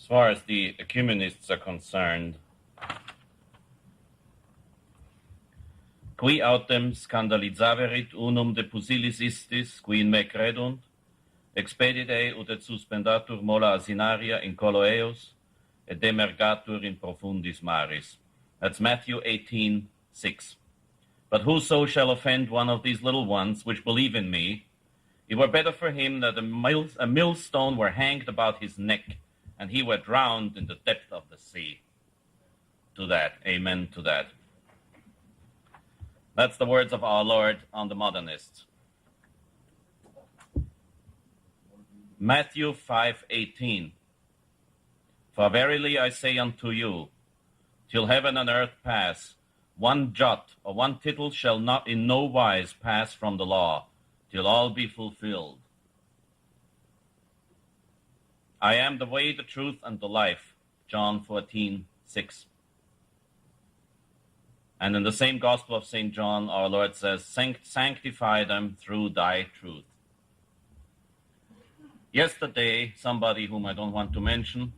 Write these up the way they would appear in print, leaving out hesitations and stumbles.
far as the ecumenists are concerned, qui autem scandalizaverit unum de pusilis istis, qui in me credunt, expedite ut et suspendatur mola asinaria in colo eos, et demergatur in profundis maris. That's Matthew 18:6. But whoso shall offend one of these little ones which believe in me, it were better for him that a millstone were hanged about his neck, and he were drowned in the depth of the sea. To that, amen to that. That's the words of our Lord on the modernists. Matthew 5:18. For verily I say unto you, till heaven and earth pass, one jot or one tittle shall not in no wise pass from the law, till all be fulfilled. I am the way, the truth, and the life. John 14:6. And in the same Gospel of St. John, our Lord says, sanctify them through thy truth. Yesterday, somebody whom I don't want to mention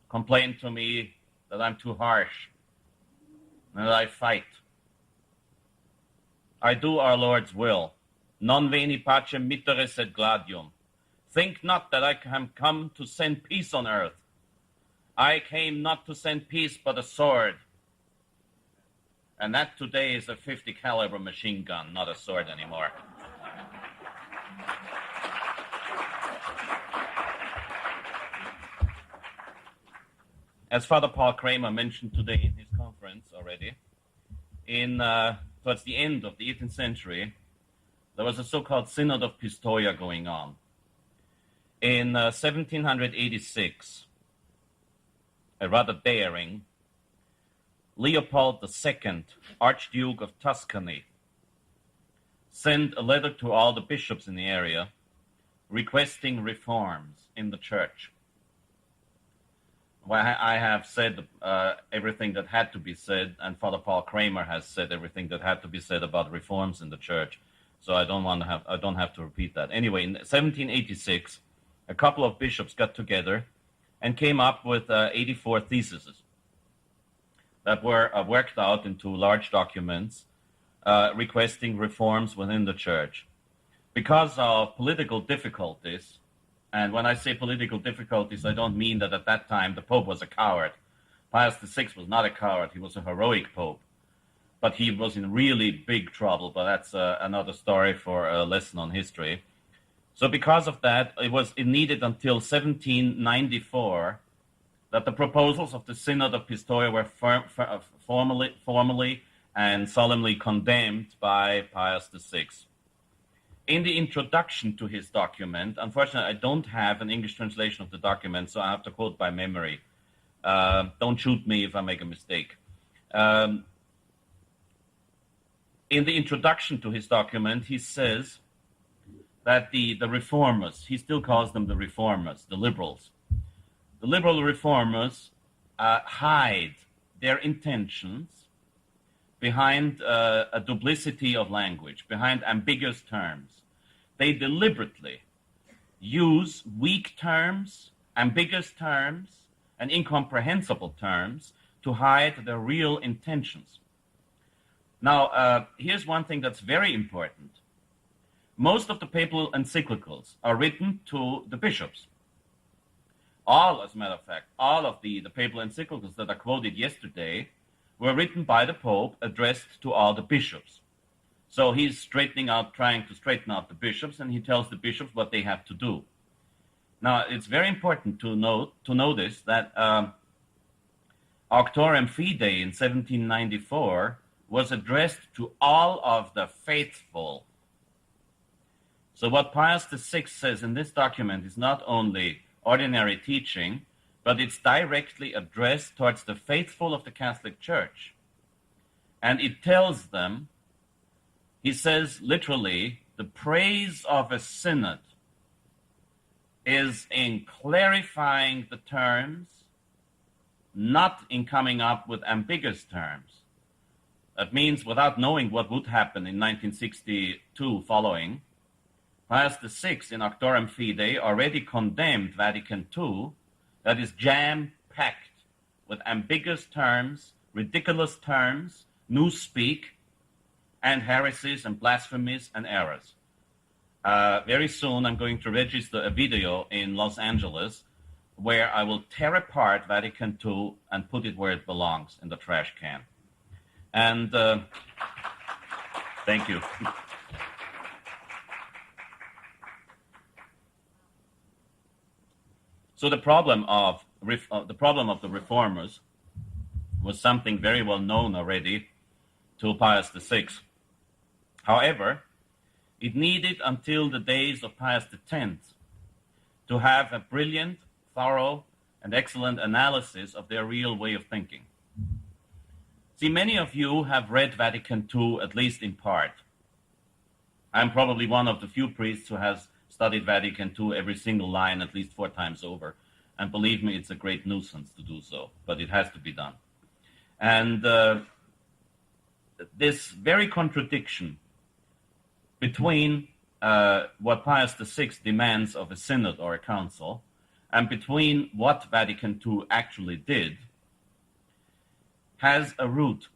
complained to me that I'm too harsh and that I fight. I do our Lord's will. Non veni pacem mittere sed gladium. Think not that I am come to send peace on earth. I came not to send peace but a sword. And that today is a 50 caliber machine gun, not a sword anymore. As Father Paul Kramer mentioned today in his conference already, towards the end of the 18th century, there was a so-called Synod of Pistoia going on. In 1786, a rather daring, Leopold II, Archduke of Tuscany, sent a letter to all the bishops in the area requesting reforms in the church. Well, I have said everything that had to be said, and Father Paul Kramer has said everything that had to be said about reforms in the church. So I don't have to repeat that. Anyway, in 1786, a couple of bishops got together and came up with 84 theses that were worked out into large documents requesting reforms within the church. Because of political difficulties, and when I say political difficulties, I don't mean that at that time the Pope was a coward. Pius VI was not a coward, he was a heroic Pope. But he was in really big trouble, but that's another story for a lesson on history. So because of that, it needed until 1794 that the proposals of the Synod of Pistoia were formally and solemnly condemned by Pius VI. In the introduction to his document, unfortunately, I don't have an English translation of the document, so I have to quote by memory. Don't shoot me if I make a mistake. In the introduction to his document, he says that the reformers, he still calls them the reformers, the liberals. The liberal reformers hide their intentions behind a duplicity of language, behind ambiguous terms. They deliberately use weak terms, ambiguous terms, and incomprehensible terms to hide their real intentions. Now, here's one thing that's very important. Most of the papal encyclicals are written to the bishops. As a matter of fact, all of the papal encyclicals that are quoted yesterday were written by the Pope, addressed to all the bishops. So he's trying to straighten out the bishops, and he tells the bishops what they have to do. Now, it's very important to notice that Auctorem Fidei in 1794 was addressed to all of the faithful. So what Pius VI says in this document is not only ordinary teaching, but it's directly addressed towards the faithful of the Catholic Church. And it tells them, he says literally, the praise of a synod is in clarifying the terms, not in coming up with ambiguous terms. That means without knowing what would happen in 1962 following, Pius VI in Auctorem Fidei already condemned Vatican II that is jam-packed with ambiguous terms, ridiculous terms, newspeak, and heresies and blasphemies and errors. Very soon I'm going to register a video in Los Angeles where I will tear apart Vatican II and put it where it belongs, in the trash can. And thank you. So the problem of the reformers was something very well known already to Pius VI. However, it needed until the days of Pius X to have a brilliant, thorough, and excellent analysis of their real way of thinking. See, many of you have read Vatican II, at least in part. I'm probably one of the few priests who has studied Vatican II every single line at least 4 times over. And believe me, it's a great nuisance to do so, but it has to be done. And this very contradiction between what Pius VI demands of a synod or a council and between what Vatican II actually did has a root.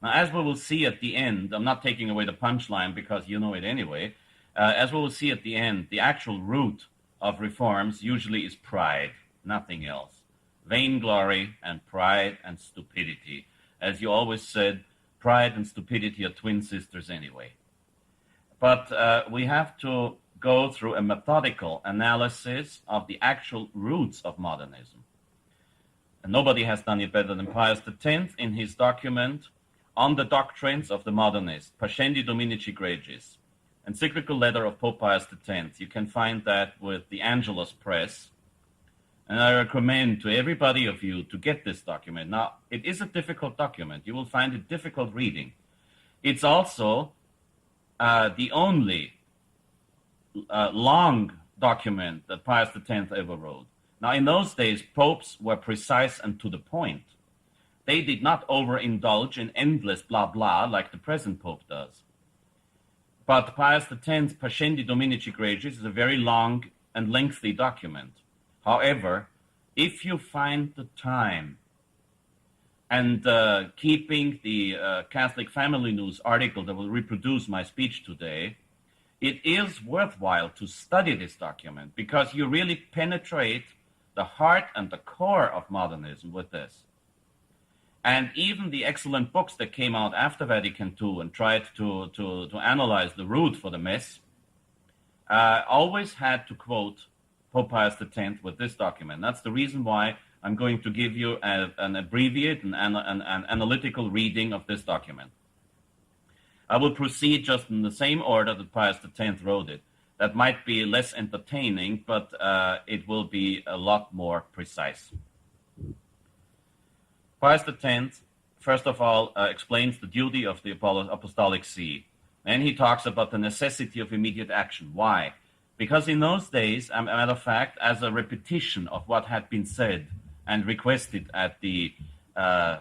Now, as we will see at the end, I'm not taking away the punchline because you know it anyway, as we will see at the end, the actual root of reforms usually is pride, nothing else. Vainglory and pride and stupidity. As you always said, pride and stupidity are twin sisters anyway. But we have to go through a methodical analysis of the actual roots of modernism. And nobody has done it better than Pius X in his document on the doctrines of the modernist, Pascendi Dominici Gregis, encyclical letter of Pope Pius X. You can find that with the Angelus Press. And I recommend to everybody of you to get this document. Now, it is a difficult document. You will find it difficult reading. It's also the only long document that Pius X ever wrote. Now, in those days, popes were precise and to the point. They did not overindulge in endless blah blah like the present pope does. But Pius X's Pascendi Dominici Gregis is a very long and lengthy document. However, if you find the time and keeping the Catholic Family News article that will reproduce my speech today, it is worthwhile to study this document because you really penetrate the heart and the core of modernism with this. And even the excellent books that came out after Vatican II and tried to analyze the root for the mess always had to quote Pope Pius X with this document. That's the reason why I'm going to give you an abbreviated and an analytical reading of this document. I will proceed just in the same order that Pius X wrote it. That might be less entertaining, but it will be a lot more precise. Pius X, first of all, explains the duty of the Apostolic See. Then he talks about the necessity of immediate action. Why? Because in those days, as a matter of fact, as a repetition of what had been said and requested at the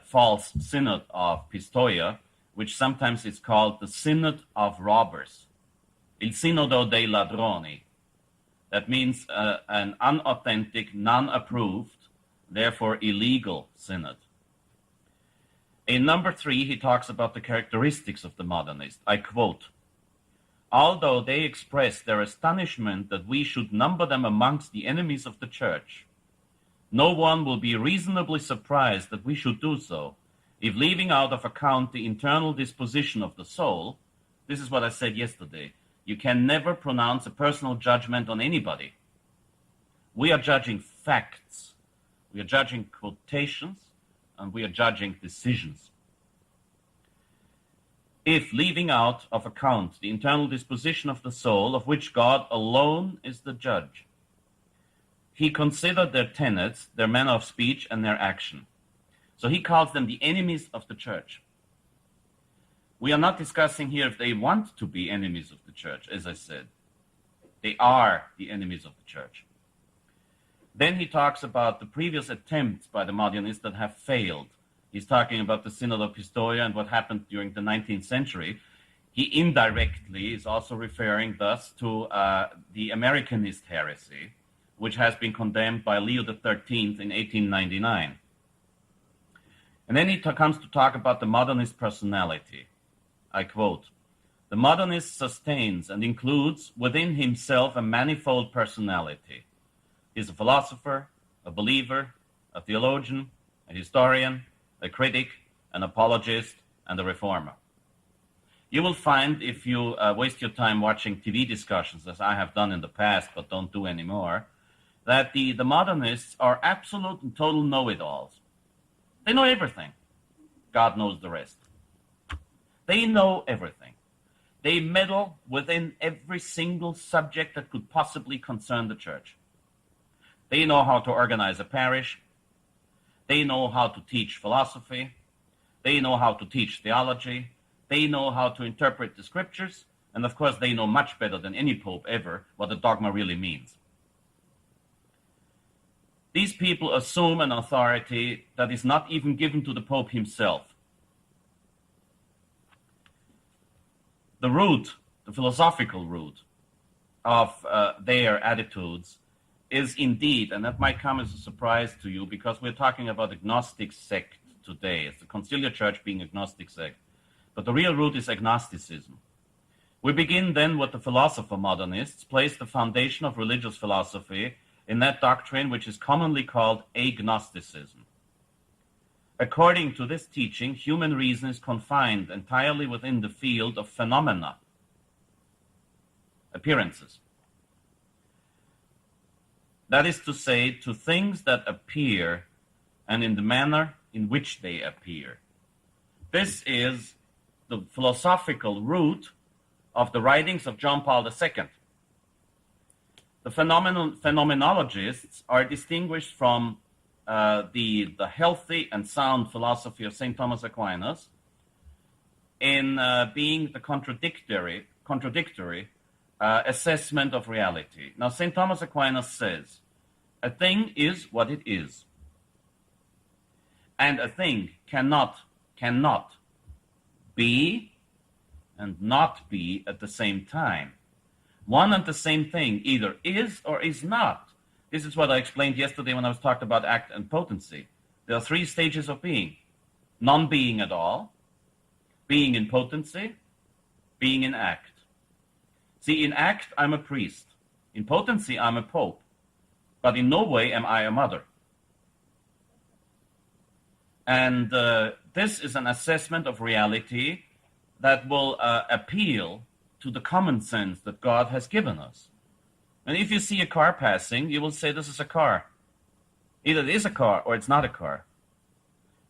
false synod of Pistoia, which sometimes is called the Synod of Robbers, Il Sinodo dei Ladroni. That means an unauthentic, non-approved, therefore illegal synod. In number 3, he talks about the characteristics of the modernist. I quote, "Although they express their astonishment that we should number them amongst the enemies of the Church, no one will be reasonably surprised that we should do so, if leaving out of account the internal disposition of the soul," this is what I said yesterday, you can never pronounce a personal judgment on anybody. We are judging facts. We are judging quotations, and we are judging decisions. If leaving out of account the internal disposition of the soul, of which God alone is the judge, he considered their tenets, their manner of speech, and their action. So he calls them the enemies of the Church. We are not discussing here if they want to be enemies of the Church, as I said. They are the enemies of the Church. Then he talks about the previous attempts by the modernists that have failed. He's talking about the Synod of Pistoia and what happened during the 19th century. He indirectly is also referring thus to the Americanist heresy, which has been condemned by Leo XIII in 1899. And then he comes to talk about the modernist personality. I quote, "The modernist sustains and includes within himself a manifold personality. He is a philosopher, a believer, a theologian, a historian, a critic, an apologist, and a reformer." You will find, if you waste your time watching TV discussions, as I have done in the past but don't do anymore, that the modernists are absolute and total know-it-alls. They know everything. God knows the rest. They know everything. They meddle within every single subject that could possibly concern the church. They know how to organize a parish. They know how to teach philosophy. They know how to teach theology. They know how to interpret the scriptures. And of course, they know much better than any pope ever what a dogma really means. These people assume an authority that is not even given to the Pope himself. The root, the philosophical root of their attitudes is indeed, and that might come as a surprise to you because we're talking about agnostic sect today. It's the conciliar church being agnostic sect. But the real root is agnosticism. We begin then with the philosopher modernists, place the foundation of religious philosophy in that doctrine which is commonly called agnosticism. According to this teaching, human reason is confined entirely within the field of phenomena, appearances. That is to say, to things that appear and in the manner in which they appear. This is the philosophical root of the writings of John Paul II. The phenomenologists are distinguished from the healthy and sound philosophy of St. Thomas Aquinas in being the contradictory assessment of reality. Now, St. Thomas Aquinas says, a thing is what it is, and a thing cannot be and not be at the same time. One and the same thing either is or is not. This is what I explained yesterday when I was talking about act and potency. There are three stages of being. Non-being at all, being in potency, being in act. See, in act, I'm a priest. In potency, I'm a pope. But in no way am I a mother. And this is an assessment of reality that will appeal to the common sense that God has given us. And if you see a car passing, you will say this is a car. Either it is a car or it's not a car.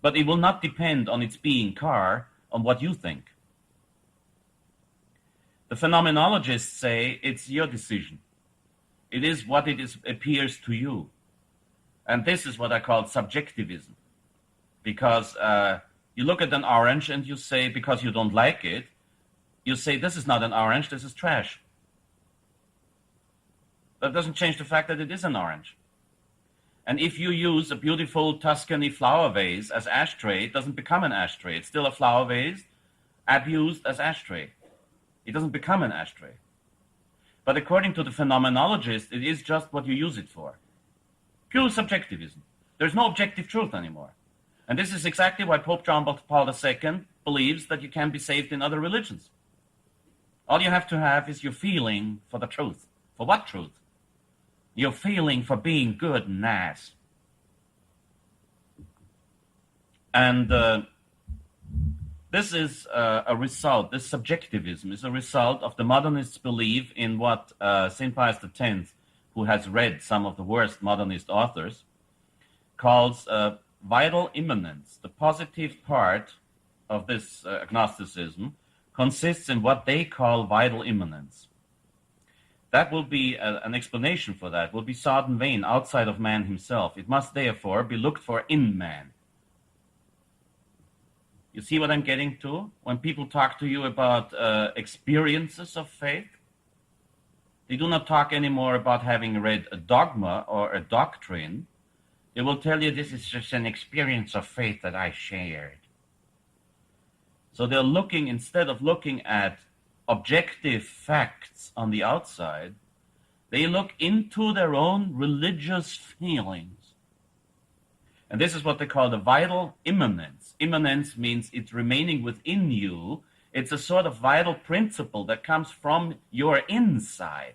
But it will not depend on its being car on what you think. The phenomenologists say it's your decision. It is what it is, appears to you. And this is what I call subjectivism. Because you look at an orange and you say, because you don't like it, you say, this is not an orange, this is trash. That doesn't change the fact that it is an orange. And if you use a beautiful Tuscany flower vase as ashtray, it doesn't become an ashtray. It's still a flower vase abused as ashtray. It doesn't become an ashtray. But according to the phenomenologist, it is just what you use it for. Pure subjectivism. There's no objective truth anymore. And this is exactly why Pope John Paul II believes that you can be saved in other religions. All you have to have is your feeling for the truth. For what truth? Your feeling for being good and nice. And this is a result, this subjectivism is a result of the modernists' belief in what St. Pius X, who has read some of the worst modernist authors, calls vital immanence. The positive part of this agnosticism consists in what they call vital immanence. That will be an explanation for that, will be sought in vain outside of man himself. It must therefore be looked for in man. You see what I'm getting to? When people talk to you about experiences of faith, they do not talk anymore about having read a dogma or a doctrine. They will tell you this is just an experience of faith that I shared. So they're looking, instead of looking at objective facts on the outside, They look into their own religious feelings. And this is what they call the vital immanence. Immanence means it's remaining within you. It's a sort of vital principle that comes from your inside.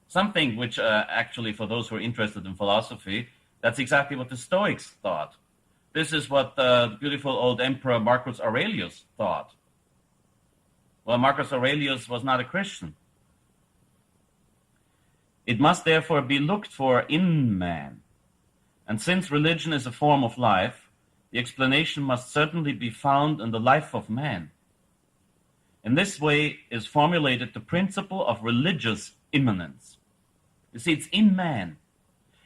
Something which actually, for those who are interested in philosophy, that's exactly what the Stoics thought. This is what the beautiful old emperor Marcus Aurelius thought. Well, Marcus Aurelius was not a Christian. It must therefore be looked for in man. And since religion is a form of life, the explanation must certainly be found in the life of man. In this way is formulated the principle of religious immanence. You see, it's in man.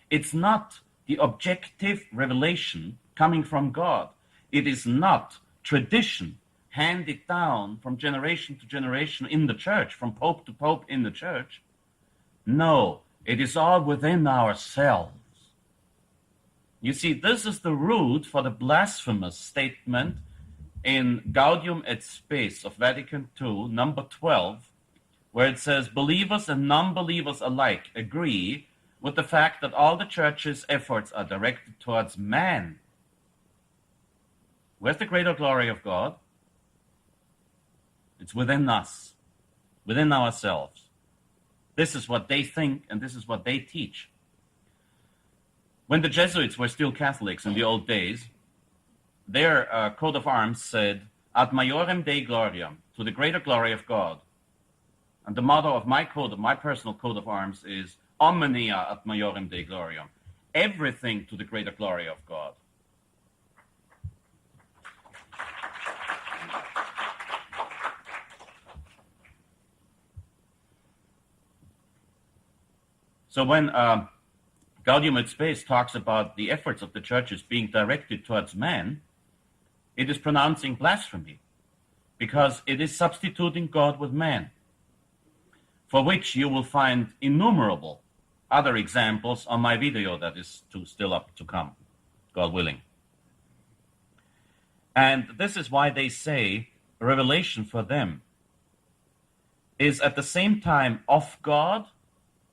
It's not the objective revelation coming from God. It is not tradition handed down from generation to generation in the church, from pope to pope in the church. No, it is all within ourselves. You see, this is the root for the blasphemous statement in Gaudium et Spes of Vatican II, number 12, where it says, believers and non-believers alike agree with the fact that all the church's efforts are directed towards man. Where's the greater glory of God? It's within us, within ourselves. This is what they think, and this is what they teach. When the Jesuits were still Catholics in the old days, their coat of arms said, ad maiorem Dei gloriam, to the greater glory of God. And the motto of my personal coat of arms is, omnia ad maiorem Dei gloriam, everything to the greater glory of God. So when Gaudium et Spes talks about the efforts of the churches being directed towards man, it is pronouncing blasphemy, because it is substituting God with man, for which you will find innumerable other examples on my video that is still up to come, God willing. And this is why they say revelation for them is at the same time of God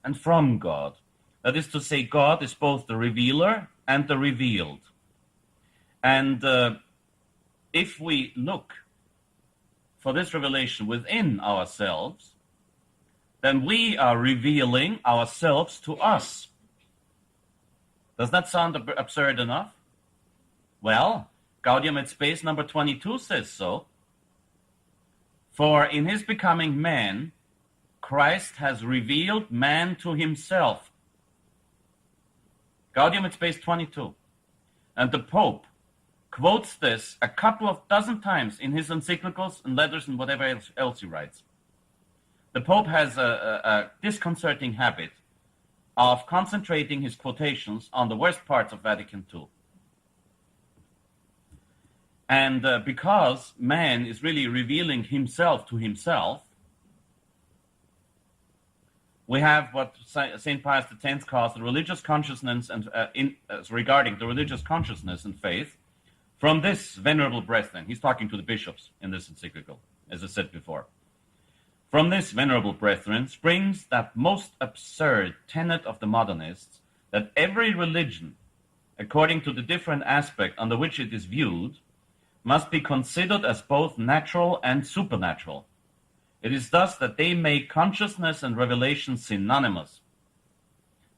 and from God. That is to say, God is both the revealer and the revealed. And if we look for this revelation within ourselves, then we are revealing ourselves to us. Does that sound absurd enough? Well, Gaudium et Spes number 22 says so. For in his becoming man, Christ has revealed man to himself. Gaudium et Spes 22. And the Pope quotes this a couple of dozen times in his encyclicals and letters and whatever else he writes. The Pope has a disconcerting habit of concentrating his quotations on the worst parts of Vatican II. And because man is really revealing himself to himself, we have what St. Pius X calls the religious consciousness and regarding the religious consciousness and faith from this venerable brethren. He's talking to the bishops in this encyclical, as I said before. From this venerable brethren springs that most absurd tenet of the modernists that every religion, according to the different aspect under which it is viewed, must be considered as both natural and supernatural. It is thus that they make consciousness and revelation synonymous.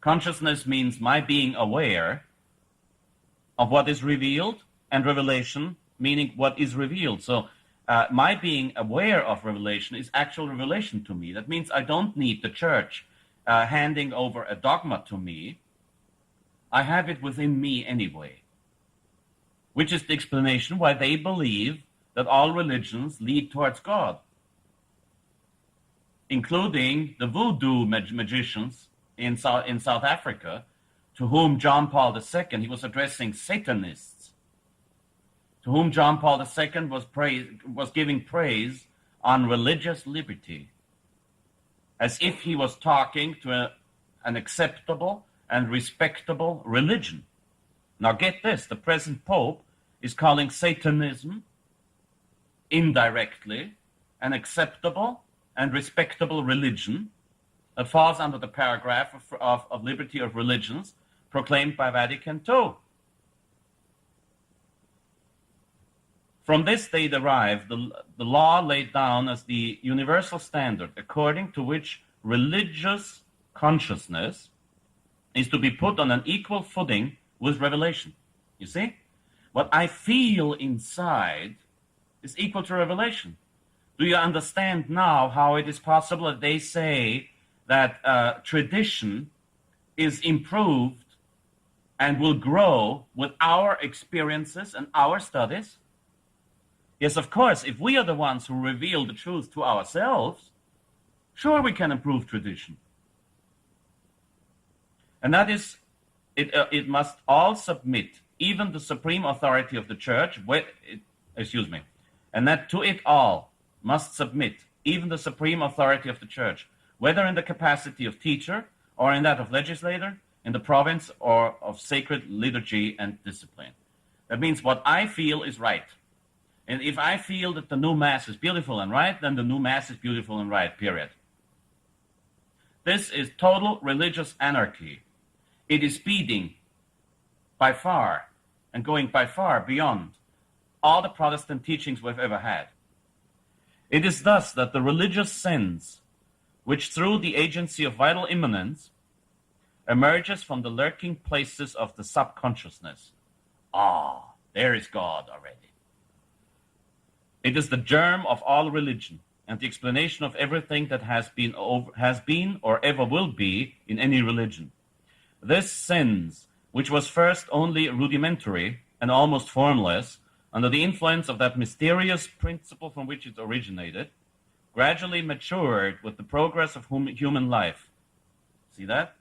Consciousness means my being aware of what is revealed, and revelation meaning what is revealed. So my being aware of revelation is actual revelation to me. That means I don't need the church handing over a dogma to me. I have it within me anyway, which is the explanation why they believe that all religions lead towards God, including the voodoo magicians in South Africa, to whom John Paul II, he was addressing Satanists, to whom John Paul II was giving praise on religious liberty, as if he was talking to an acceptable and respectable religion. Now get this, the present Pope is calling Satanism indirectly an acceptable and respectable religion, that falls under the paragraph of liberty of religions proclaimed by Vatican II. From this they derive the law laid down as the universal standard according to which religious consciousness is to be put on an equal footing with revelation. You see? What I feel inside is equal to revelation. Do you understand now how it is possible that they say that tradition is improved and will grow with our experiences and our studies? Yes, of course, if we are the ones who reveal the truth to ourselves, sure we can improve tradition. And that is, it must all submit, even the supreme authority of the church, and that to it all must submit, even the supreme authority of the church, whether in the capacity of teacher or in that of legislator, in the province or of sacred liturgy and discipline. That means what I feel is right. And if I feel that the new Mass is beautiful and right, then the new Mass is beautiful and right, period. This is total religious anarchy. It is speeding by far and going by far beyond all the Protestant teachings we've ever had. It is thus that the religious sense, which through the agency of vital immanence emerges from the lurking places of the subconsciousness. Ah, there is God already. It is the germ of all religion and the explanation of everything that has been or ever will be in any religion. This sense, which was first only rudimentary and almost formless, under the influence of that mysterious principle from which it originated, gradually matured with the progress of human life. See that?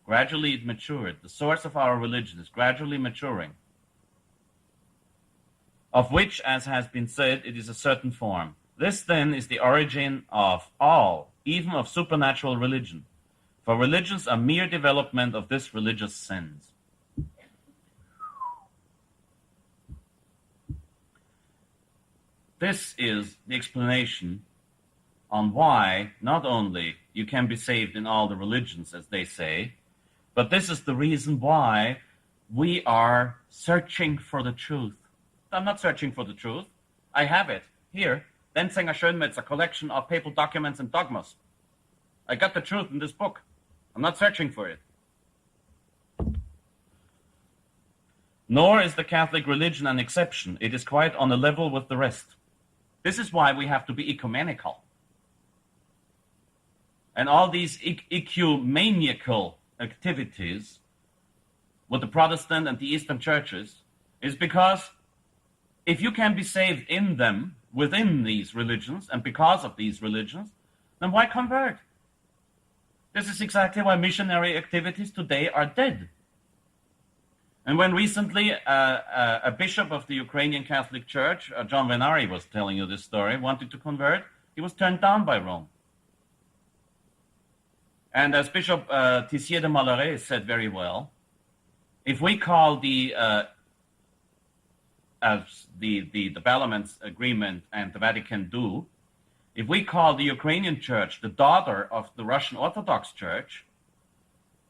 Gradually it matured. The source of our religion is gradually maturing, of which, as has been said, it is a certain form. This, then, is the origin of all, even of supernatural religion. For religions are mere development of this religious sense. This is the explanation on why not only you can be saved in all the religions, as they say, but this is the reason why we are searching for the truth. I'm not searching for the truth. I have it here. Denzinger Schönmetz, a collection of papal documents and dogmas. I got the truth in this book. I'm not searching for it. Nor is the Catholic religion an exception. It is quite on a level with the rest. This is why we have to be ecumenical. And all these ecumenical activities with the Protestant and the Eastern churches is because if you can be saved in them, within these religions, and because of these religions, then why convert? This is exactly why missionary activities today are dead. And when recently a bishop of the Ukrainian Catholic Church, John Venari was telling you this story, wanted to convert, he was turned down by Rome. And as Bishop Tissier de Mallaré said very well, if we call as the Balaments Agreement and the Vatican do, if we call the Ukrainian Church the daughter of the Russian Orthodox Church,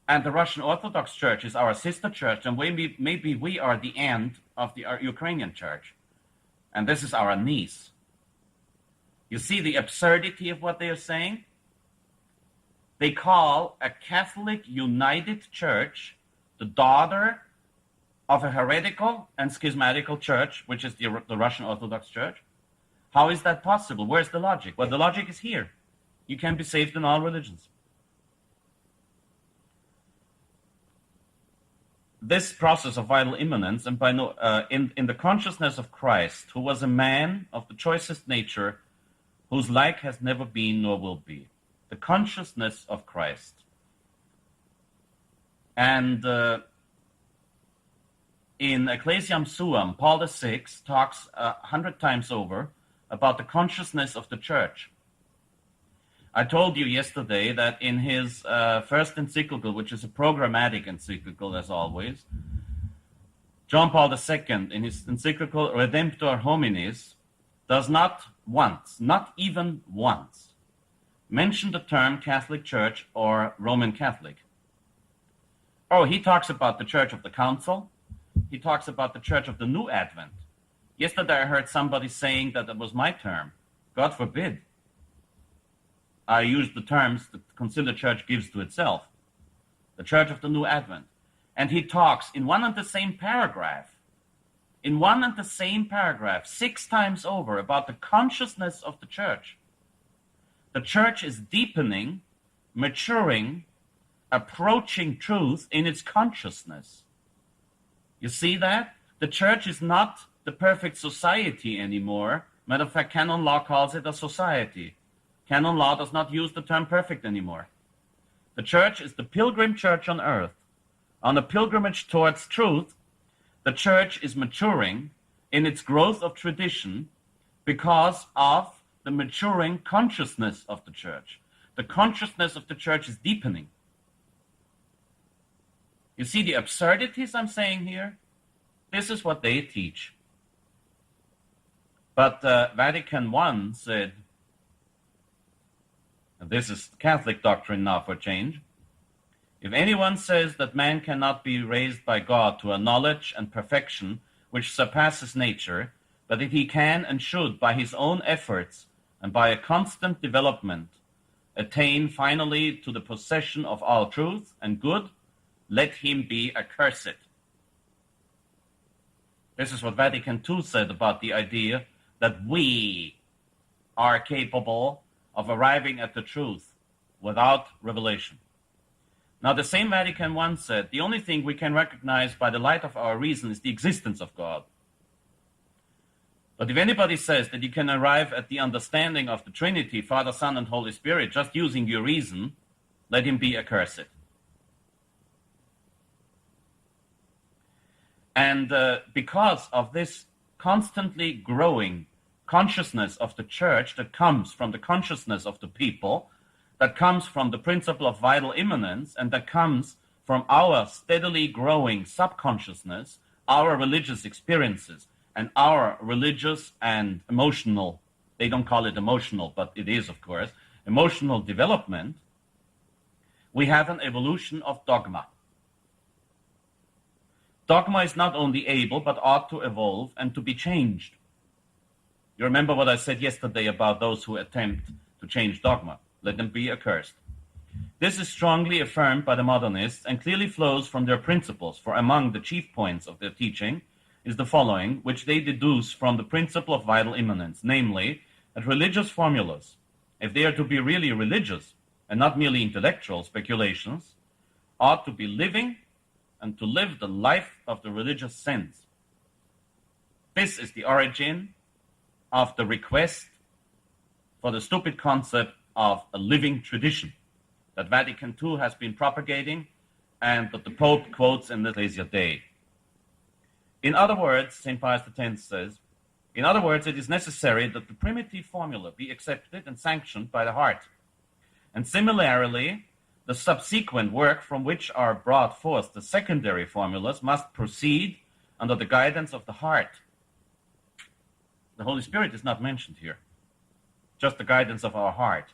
and the Russian Orthodox Church is our sister church, then maybe we are the aunt of the Ukrainian Church, and this is our niece. You see the absurdity of what they are saying? They call a Catholic United Church the daughter of a heretical and schismatical church, which is the Russian Orthodox Church. How is that possible? Where's the logic? Well, the logic is here. You can be saved in all religions. This process of vital immanence, and in the consciousness of Christ, who was a man of the choicest nature, whose like has never been nor will be. The consciousness of Christ. And in Ecclesiam Suam, Paul VI talks 100 times over about the consciousness of the church. I told you yesterday that in his first encyclical, which is a programmatic encyclical as always, John Paul II, in his encyclical Redemptor Hominis, does not once, not even once, mention the term Catholic Church or Roman Catholic. Oh, he talks about the Church of the Council. He talks about the Church of the New Advent. Yesterday I heard somebody saying that was my term. God forbid. I used the terms that the Conciliar Church gives to itself. The Church of the New Advent. And he talks in one and the same paragraph, 6 times over, about the consciousness of the Church. The Church is deepening, maturing, approaching truth in its consciousness. You see that? The Church is not the perfect society anymore. Matter of fact, canon law calls it a society. Canon law does not use the term perfect anymore. The Church is the pilgrim church on earth. On a pilgrimage towards truth, the Church is maturing in its growth of tradition because of the maturing consciousness of the Church. The consciousness of the Church is deepening. You see the absurdities I'm saying here? This is what they teach. But Vatican I said, and this is Catholic doctrine now for change, if anyone says that man cannot be raised by God to a knowledge and perfection which surpasses nature, but that he can and should, by his own efforts and by a constant development, attain finally to the possession of all truth and good, let him be accursed. This is what Vatican II said about the idea that we are capable of arriving at the truth without revelation. Now, the same Vatican I said, the only thing we can recognize by the light of our reason is the existence of God. But if anybody says that you can arrive at the understanding of the Trinity, Father, Son, and Holy Spirit, just using your reason, let him be accursed. And because of this constantly growing consciousness of the Church that comes from the consciousness of the people, that comes from the principle of vital immanence, and that comes from our steadily growing subconsciousness, our religious experiences, and our religious and emotional, they don't call it emotional, but it is, of course, emotional development, we have an evolution of dogma. Dogma is not only able, but ought to evolve and to be changed. You remember what I said yesterday about those who attempt to change dogma. Let them be accursed. This is strongly affirmed by the modernists and clearly flows from their principles, for among the chief points of their teaching is the following, which they deduce from the principle of vital immanence, namely, that religious formulas, if they are to be really religious and not merely intellectual speculations, ought to be living and to live the life of the religious sense. This is the origin of the request for the stupid concept of a living tradition that Vatican II has been propagating and that the Pope quotes in the Ecclesia Dei. In other words, St. Pius X says, in other words, it is necessary that the primitive formula be accepted and sanctioned by the heart. And similarly, the subsequent work from which are brought forth the secondary formulas must proceed under the guidance of the heart. The Holy Spirit is not mentioned here, just the guidance of our heart.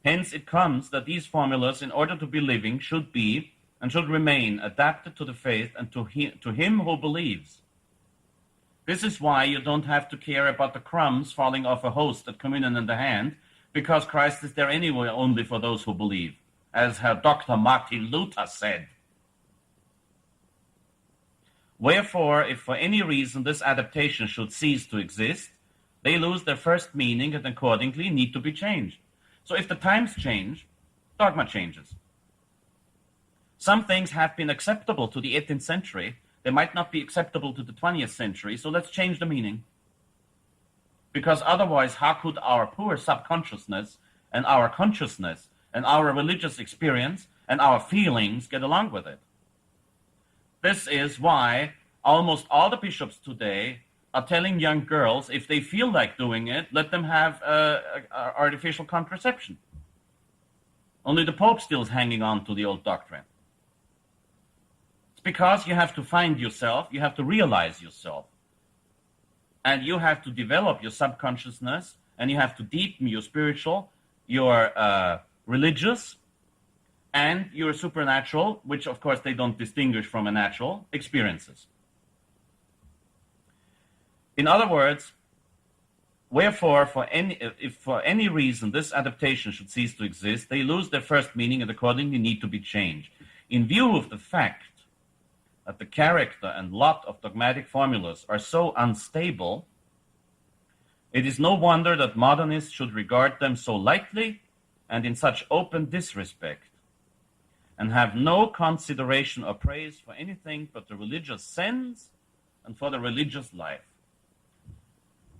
Hence it comes that these formulas, in order to be living, should be and should remain adapted to the faith and to him who believes. This is why you don't have to care about the crumbs falling off a host at communion in the hand, because Christ is there anyway only for those who believe, as Herr Dr. Martin Luther said. Wherefore, if for any reason this adaptation should cease to exist, they lose their first meaning and accordingly need to be changed. So if the times change, dogma changes. Some things have been acceptable to the 18th century. They might not be acceptable to the 20th century, so let's change the meaning. Because otherwise, how could our poor subconsciousness and our consciousness and our religious experience and our feelings get along with it? This is why almost all the bishops today are telling young girls, if they feel like doing it, let them have artificial contraception. Only the Pope still is hanging on to the old doctrine. It's because you have to find yourself, you have to realize yourself, and you have to develop your subconsciousness, and you have to deepen your spiritual your religious and your supernatural, which of course they don't distinguish from a natural, experiences. In other words, wherefore, if for any reason this adaptation should cease to exist, they lose their first meaning and accordingly need to be changed. In view of the fact that the character and lot of dogmatic formulas are so unstable, it is no wonder that modernists should regard them so lightly and in such open disrespect, and have no consideration or praise for anything but the religious sense and for the religious life.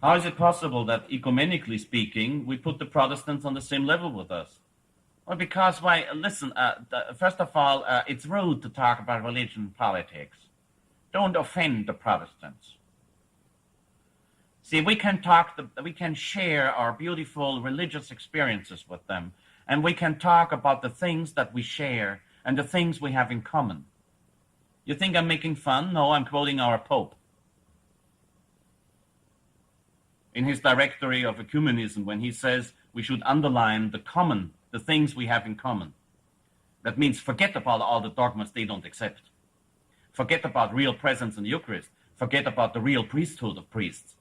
How is it possible that, ecumenically speaking, we put the Protestants on the same level with us? Well, because, listen, first of all, it's rude to talk about religion and politics. Don't offend the Protestants. See, we can share our beautiful religious experiences with them, and we can talk about the things that we share and the things we have in common. You think I'm making fun? No, I'm quoting our Pope. In his directory of ecumenism, when he says we should underline the things we have in common. That means forget about all the dogmas they don't accept. Forget about real presence in the Eucharist. Forget about the real priesthood of priests.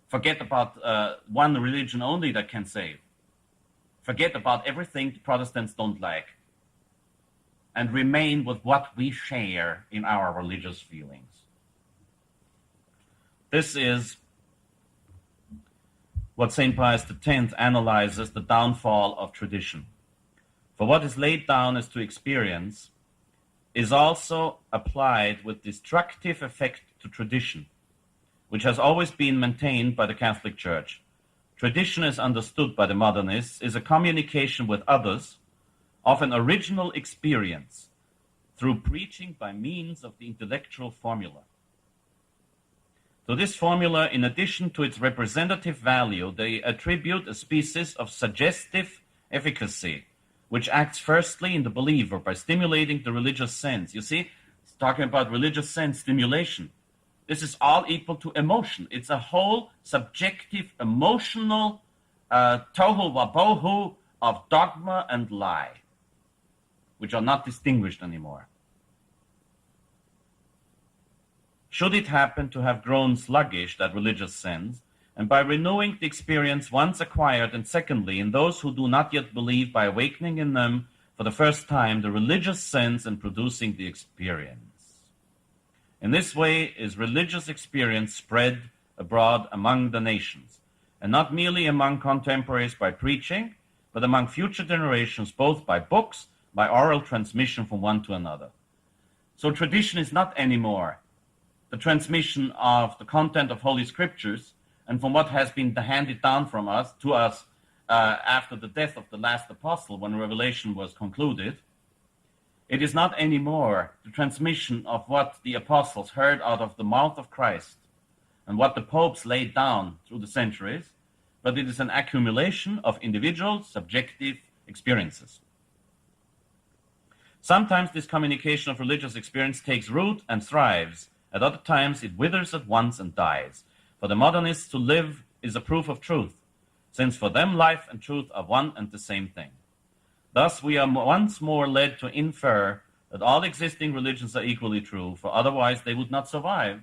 Forget about one religion only that can save. Forget about everything the Protestants don't like. And remain with what we share in our religious feelings. This is what St. Pius X analyzes the downfall of tradition. For what is laid down as to experience is also applied with destructive effect to tradition, which has always been maintained by the Catholic Church. Tradition, as understood by the modernists, is a communication with others of an original experience through preaching by means of the intellectual formula. To this formula, in addition to its representative value, they attribute a species of suggestive efficacy, which acts firstly in the believer by stimulating the religious sense. You see, it's talking about religious sense stimulation. This is all equal to emotion. It's a whole subjective, emotional tohu wabohu of dogma and lie, which are not distinguished anymore. Should it happen to have grown sluggish, that religious sense, and by renewing the experience once acquired, and secondly, in those who do not yet believe, by awakening in them for the first time the religious sense and producing the experience. In this way is religious experience spread abroad among the nations, and not merely among contemporaries by preaching, but among future generations, both by books, by oral transmission from one to another. So tradition is not anymore the transmission of the content of Holy Scriptures and from what has been handed down from us to us after the death of the last apostle, when Revelation was concluded. It is not anymore the transmission of what the apostles heard out of the mouth of Christ and what the popes laid down through the centuries, but it is an accumulation of individual subjective experiences. Sometimes this communication of religious experience takes root and thrives. At other times it withers at once and dies. For the modernists, to live is a proof of truth, since for them life and truth are one and the same thing. Thus we are once more led to infer that all existing religions are equally true, for otherwise they would not survive.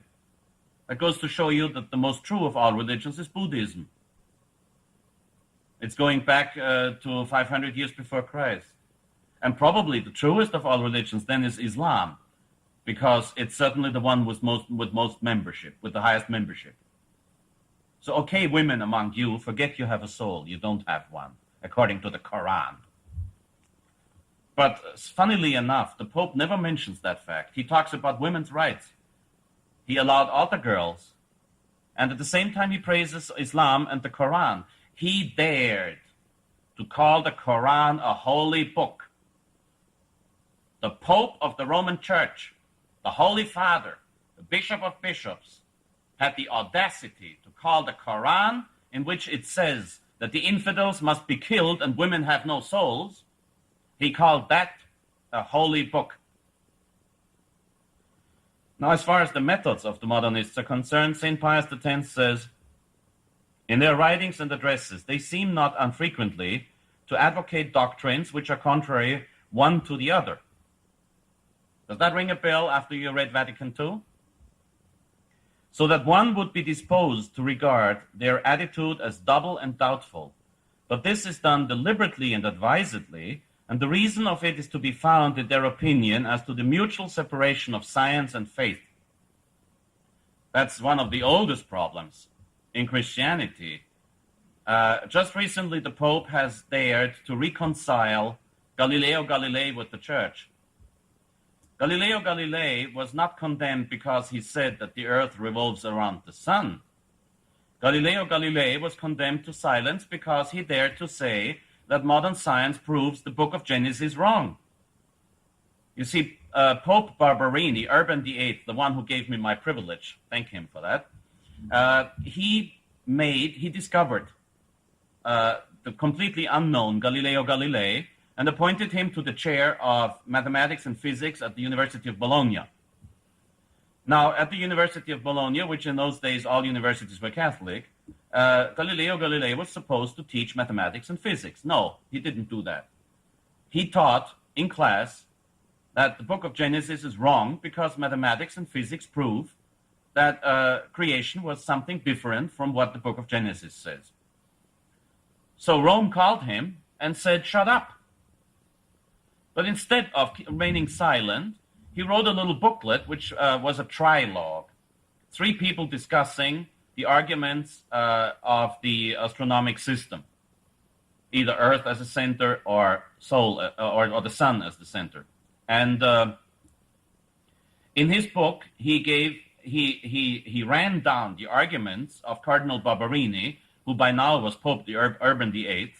That goes to show you that the most true of all religions is Buddhism. It's going back to 500 years before Christ. And probably the truest of all religions then is Islam, because it's certainly the one with most membership, with the highest membership. So, okay, women among you, forget you have a soul. You don't have one, according to the Quran. But funnily enough, the Pope never mentions that fact. He talks about women's rights. He allowed altar girls. And at the same time he praises Islam and the Quran. He dared to call the Quran a holy book. The Pope of the Roman Church, the Holy Father, the Bishop of Bishops, had the audacity to call the Quran, in which it says that the infidels must be killed and women have no souls, he called that a holy book. Now, as far as the methods of the modernists are concerned, St. Pius X says, in their writings and addresses, they seem not unfrequently to advocate doctrines which are contrary one to the other. Does that ring a bell after you read Vatican II? So that one would be disposed to regard their attitude as double and doubtful. But this is done deliberately and advisedly, and the reason of it is to be found in their opinion as to the mutual separation of science and faith. That's one of the oldest problems in Christianity. Just recently, the Pope has dared to reconcile Galileo Galilei with the Church. Galileo Galilei was not condemned because he said that the earth revolves around the sun. Galileo Galilei was condemned to silence because he dared to say that modern science proves the book of Genesis wrong. You see, Pope Barberini, Urban VIII, the one who gave me my privilege, thank him for that, he discovered the completely unknown Galileo Galilei and appointed him to the chair of mathematics and physics at the University of Bologna. Now, at the University of Bologna, which in those days all universities were Catholic, Galileo Galilei was supposed to teach mathematics and physics. No, he didn't do that. He taught in class that the book of Genesis is wrong because mathematics and physics prove that creation was something different from what the book of Genesis says. So Rome called him and said, "Shut up." But instead of remaining silent, he wrote a little booklet which was a trilogue. 3 people discussing the arguments of the astronomic system, either Earth as a center or or the sun as the center. And in his book, he ran down the arguments of Cardinal Barberini, who by now was Pope Urban VIII.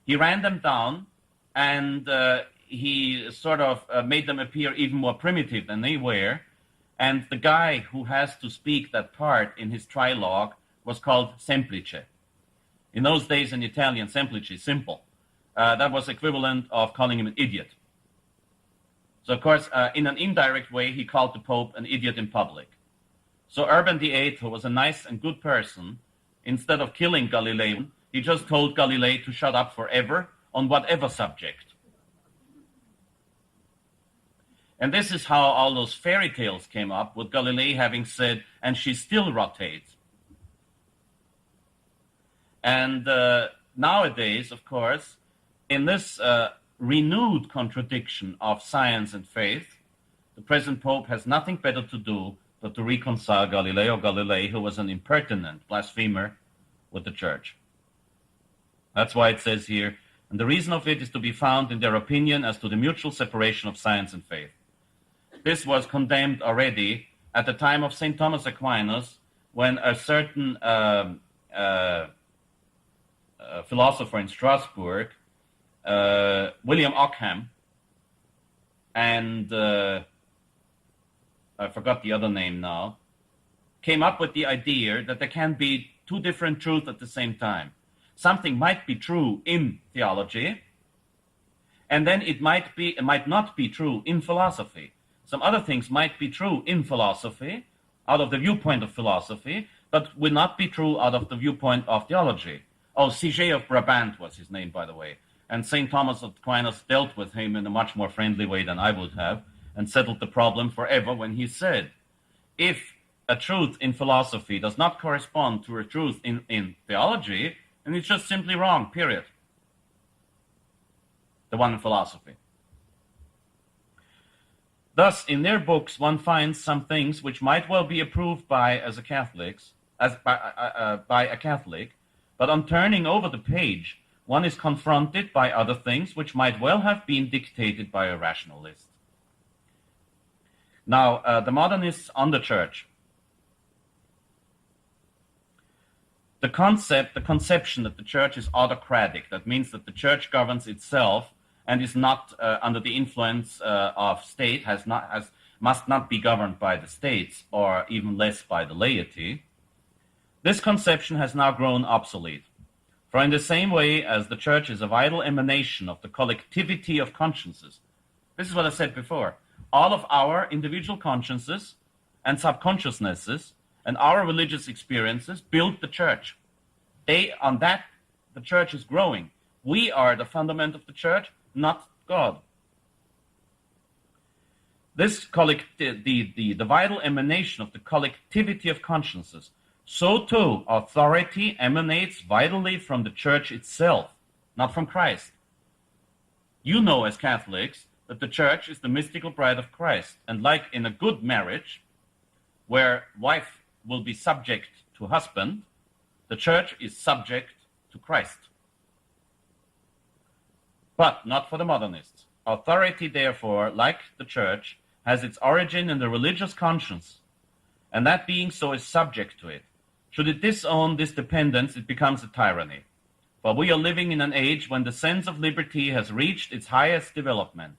He ran them down, and he sort of made them appear even more primitive than they were. And the guy who has to speak that part in his trilogue was called semplice. In those days in Italian, semplice, simple. That was equivalent of calling him an idiot. So, of course, in an indirect way, he called the Pope an idiot in public. So Urban VIII, who was a nice and good person, instead of killing Galileo, he just told Galilei to shut up forever on whatever subject. And this is how all those fairy tales came up, with Galilei having said, "And she still rotates." And nowadays, of course, in this renewed contradiction of science and faith, the present Pope has nothing better to do but to reconcile Galileo Galilei, who was an impertinent blasphemer, with the Church. That's why it says here, "And the reason of it is to be found in their opinion as to the mutual separation of science and faith." This was condemned already at the time of St. Thomas Aquinas, when a certain philosopher in Strasbourg, William Ockham, and I forgot the other name now, came up with the idea that there can be 2 different truths at the same time. Something might be true in theology, and then it might not be true in philosophy. Some other things might be true in philosophy, out of the viewpoint of philosophy, but will not be true out of the viewpoint of theology. Oh, Sige of Brabant was his name, by the way. And St. Thomas of Aquinas dealt with him in a much more friendly way than I would have, and settled the problem forever when he said, if a truth in philosophy does not correspond to a truth in theology, then it's just simply wrong, period. The one in philosophy. Thus, in their books, one finds some things which might well be approved by a Catholic, but on turning over the page, one is confronted by other things which might well have been dictated by a rationalist. Now, the modernists on the Church. The conception that the Church is autocratic, that means that the Church governs itself and is not under the influence of state, must not be governed by the states, or even less by the laity. This conception has now grown obsolete. For in the same way as the Church is a vital emanation of the collectivity of consciences, this is what I said before, all of our individual consciences and subconsciousnesses and our religious experiences build the Church. On that, the Church is growing. We are the fundament of the church, not God. This the vital emanation of the collectivity of consciences, so too authority emanates vitally from the church itself, not from Christ. You know as Catholics that the church is the mystical bride of Christ, and like in a good marriage, where wife will be subject to husband, the church is subject to Christ. But not for the modernists. Authority, therefore, like the church, has its origin in the religious conscience, and that being so is subject to it. Should it disown this dependence, it becomes a tyranny. For we are living in an age when the sense of liberty has reached its highest development.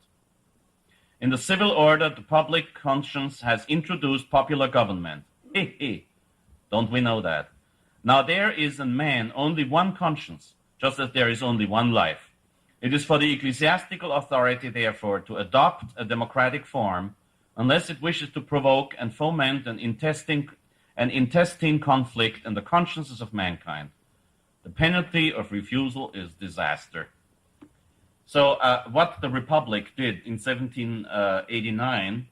In the civil order, the public conscience has introduced popular government. Don't we know that? Now there is in man only one conscience, just as there is only one life. It is for the ecclesiastical authority, therefore, to adopt a democratic form, unless it wishes to provoke and foment an intestine conflict in the consciences of mankind. The penalty of refusal is disaster. So what the Republic did in 1789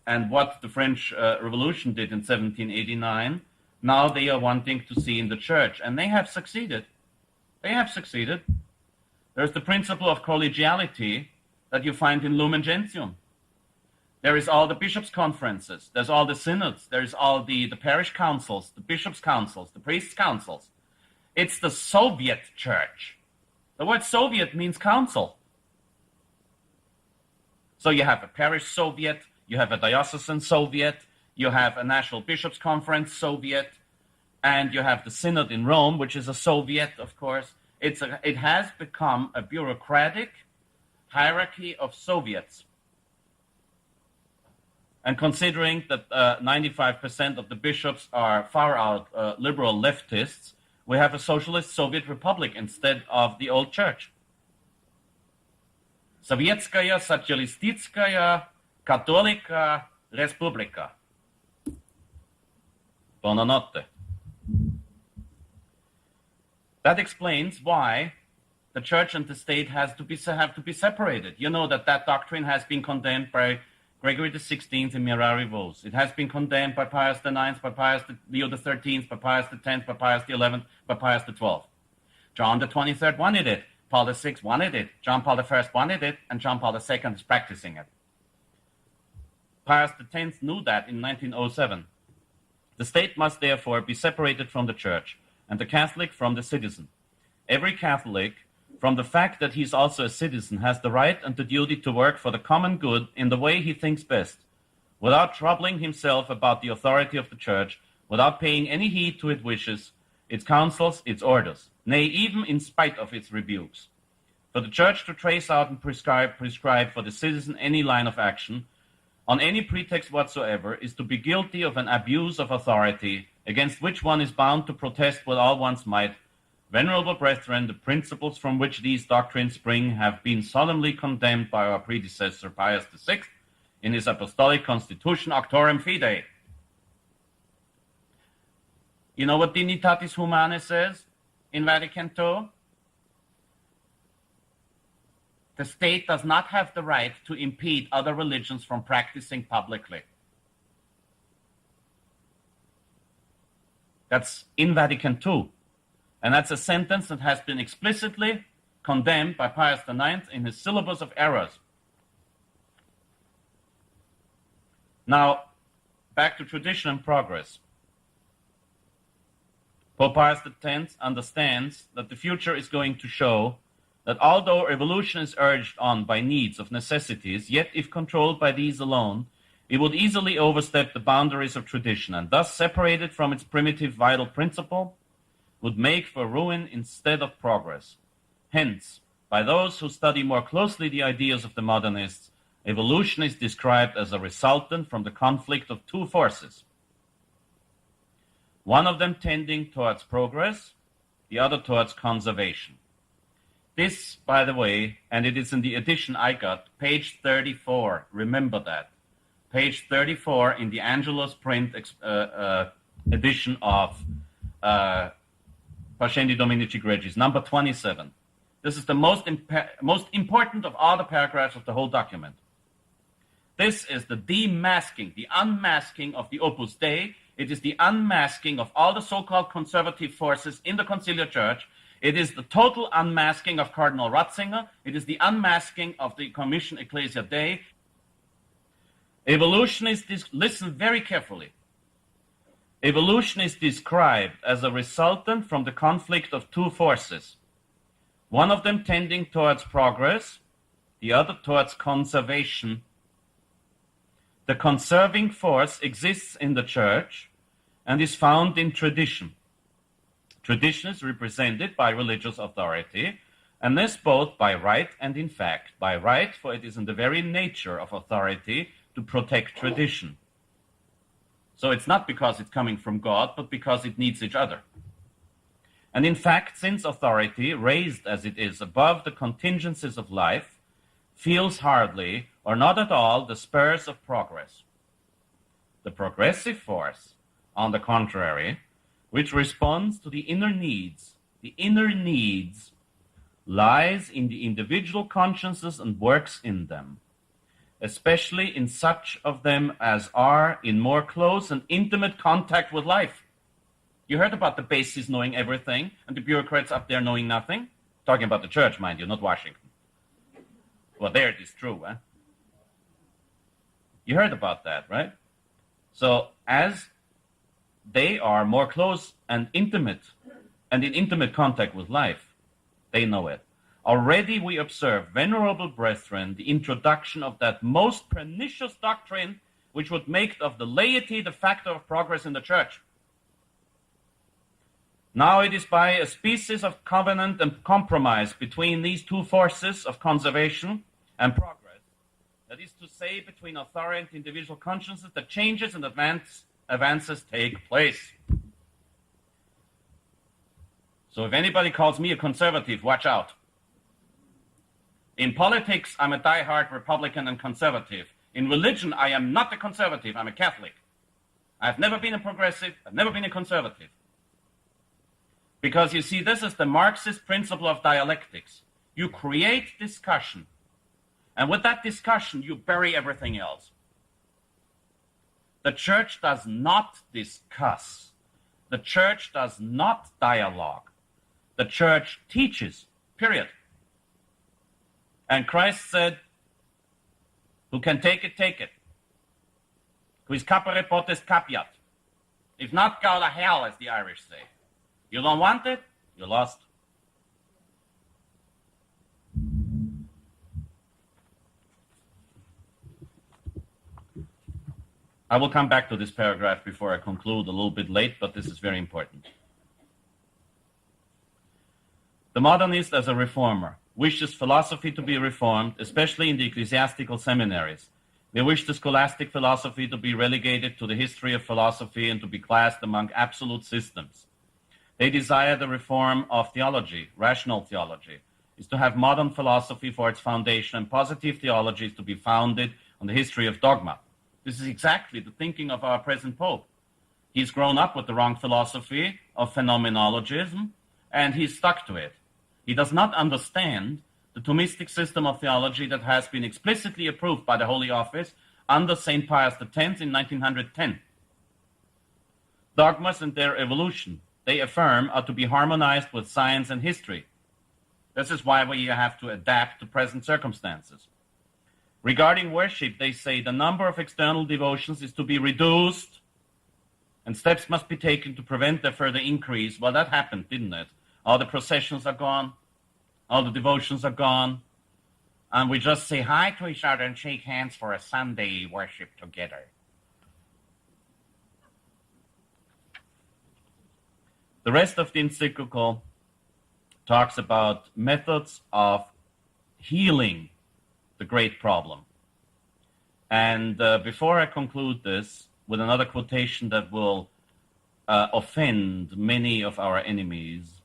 and what the French Revolution did in 1789, now they are wanting to see in the church, and they have succeeded. They have succeeded. There's the principle of collegiality that you find in Lumen Gentium. There is all the bishops' conferences. There's all the synods. There's all the parish councils, the bishops' councils, the priests' councils. It's the Soviet church. The word Soviet means council. So you have a parish Soviet, you have a diocesan Soviet, you have a national bishops' conference Soviet, and you have the synod in Rome, which is a Soviet, of course. It has become a bureaucratic hierarchy of Soviets. And considering that 95% of the bishops are far out liberal leftists, we have a socialist Soviet republic instead of the old church. Sovietskaya Socialistitskaya Katolika Respublika. Buonanotte. That explains why the church and the state have to be separated. You know that doctrine has been condemned by Gregory XVI in Mirari Vos. It has been condemned by Pius IX, by Pius Leo XIII, by Pius X, by Pius XI, by Pius XII. John the 23rd wanted it. Paul VI wanted it. John Paul I wanted it, and John Paul II is practicing it. Pius X knew that in 1907. The state must therefore be separated from the church, and the Catholic from the citizen. Every Catholic, from the fact that he is also a citizen, has the right and the duty to work for the common good in the way he thinks best, without troubling himself about the authority of the church, without paying any heed to its wishes, its counsels, its orders, nay, even in spite of its rebukes. For the church to trace out and prescribe for the citizen any line of action, on any pretext whatsoever, is to be guilty of an abuse of authority, against which one is bound to protest with all one's might. Venerable brethren, the principles from which these doctrines spring have been solemnly condemned by our predecessor Pius VI in his Apostolic Constitution Auctorem Fidei. You know what Dignitatis Humanae says in Vatican II? The state does not have the right to impede other religions from practicing publicly. That's in Vatican II. And that's a sentence that has been explicitly condemned by Pius IX in his syllabus of errors. Now, back to tradition and progress. Pope Pius X understands that the future is going to show that although evolution is urged on by needs of necessities, yet if controlled by these alone, it would easily overstep the boundaries of tradition, and thus separated from its primitive vital principle, would make for ruin instead of progress. Hence, by those who study more closely the ideas of the modernists, evolution is described as a resultant from the conflict of two forces, one of them tending towards progress, the other towards conservation. This, by the way, and it is in the edition I got, page 34, remember that, page 34 in the Angelus print edition of Pascendi Dominici Gregis, number 27. This is the most important of all the paragraphs of the whole document. This is the demasking, the unmasking of the Opus Dei. It is the unmasking of all the so-called conservative forces in the conciliar church. It is the total unmasking of Cardinal Ratzinger. It is the unmasking of the Commission Ecclesia Dei. Evolution is, listen very carefully. Evolution is described as a resultant from the conflict of two forces, one of them tending towards progress, the other towards conservation. The conserving force exists in the church and is found in tradition. Tradition is represented by religious authority, and this both by right and in fact. By right, for it is in the very nature of authority to protect tradition. So it's not because it's coming from God, but because it needs each other. And in fact, since authority, raised as it is above the contingencies of life, feels hardly or not at all the spurs of progress. The progressive force, on the contrary, which responds to the inner needs, lies in the individual consciences and works in them, especially in such of them as are in more close and intimate contact with life. You heard about the bases knowing everything and the bureaucrats up there knowing nothing? Talking about the church, mind you, not Washington. Well, there it is true, huh? You heard about that, right? So as they are more close and intimate and in intimate contact with life, they know it. Already we observe, venerable brethren, the introduction of that most pernicious doctrine which would make of the laity the factor of progress in the church. Now it is by a species of covenant and compromise between these two forces of conservation and progress, that is to say, between authority and individual consciences, that changes and advances take place. So if anybody calls me a conservative, watch out. In politics, I'm a diehard Republican and conservative. In religion, I am not a conservative, I'm a Catholic. I've never been a progressive, I've never been a conservative. Because you see, this is the Marxist principle of dialectics. You create discussion, and with that discussion, you bury everything else. The church does not discuss. The church does not dialogue. The church teaches, period. And Christ said, who can take it, take it. Quis capere potest capiat. If not, go to hell, as the Irish say. You don't want it, you're lost. I will come back to this paragraph before I conclude, a little bit late, but this is very important. The modernist, as a reformer, wishes philosophy to be reformed, especially in the ecclesiastical seminaries. They wish the scholastic philosophy to be relegated to the history of philosophy and to be classed among absolute systems. They desire the reform of theology. Rational theology is to have modern philosophy for its foundation, and positive theology is to be founded on the history of dogma. This is exactly the thinking of our present Pope. He's grown up with the wrong philosophy of phenomenologism, and he's stuck to it. He does not understand the Thomistic system of theology that has been explicitly approved by the Holy Office under St. Pius X in 1910. Dogmas and their evolution, they affirm, are to be harmonized with science and history. This is why we have to adapt to present circumstances. Regarding worship, they say the number of external devotions is to be reduced and steps must be taken to prevent their further increase. Well, that happened, didn't it? All the processions are gone. All the devotions are gone. And we just say hi to each other and shake hands for a Sunday worship together. The rest of the encyclical talks about methods of healing the great problem. And before I conclude this with another quotation that will offend many of our enemies,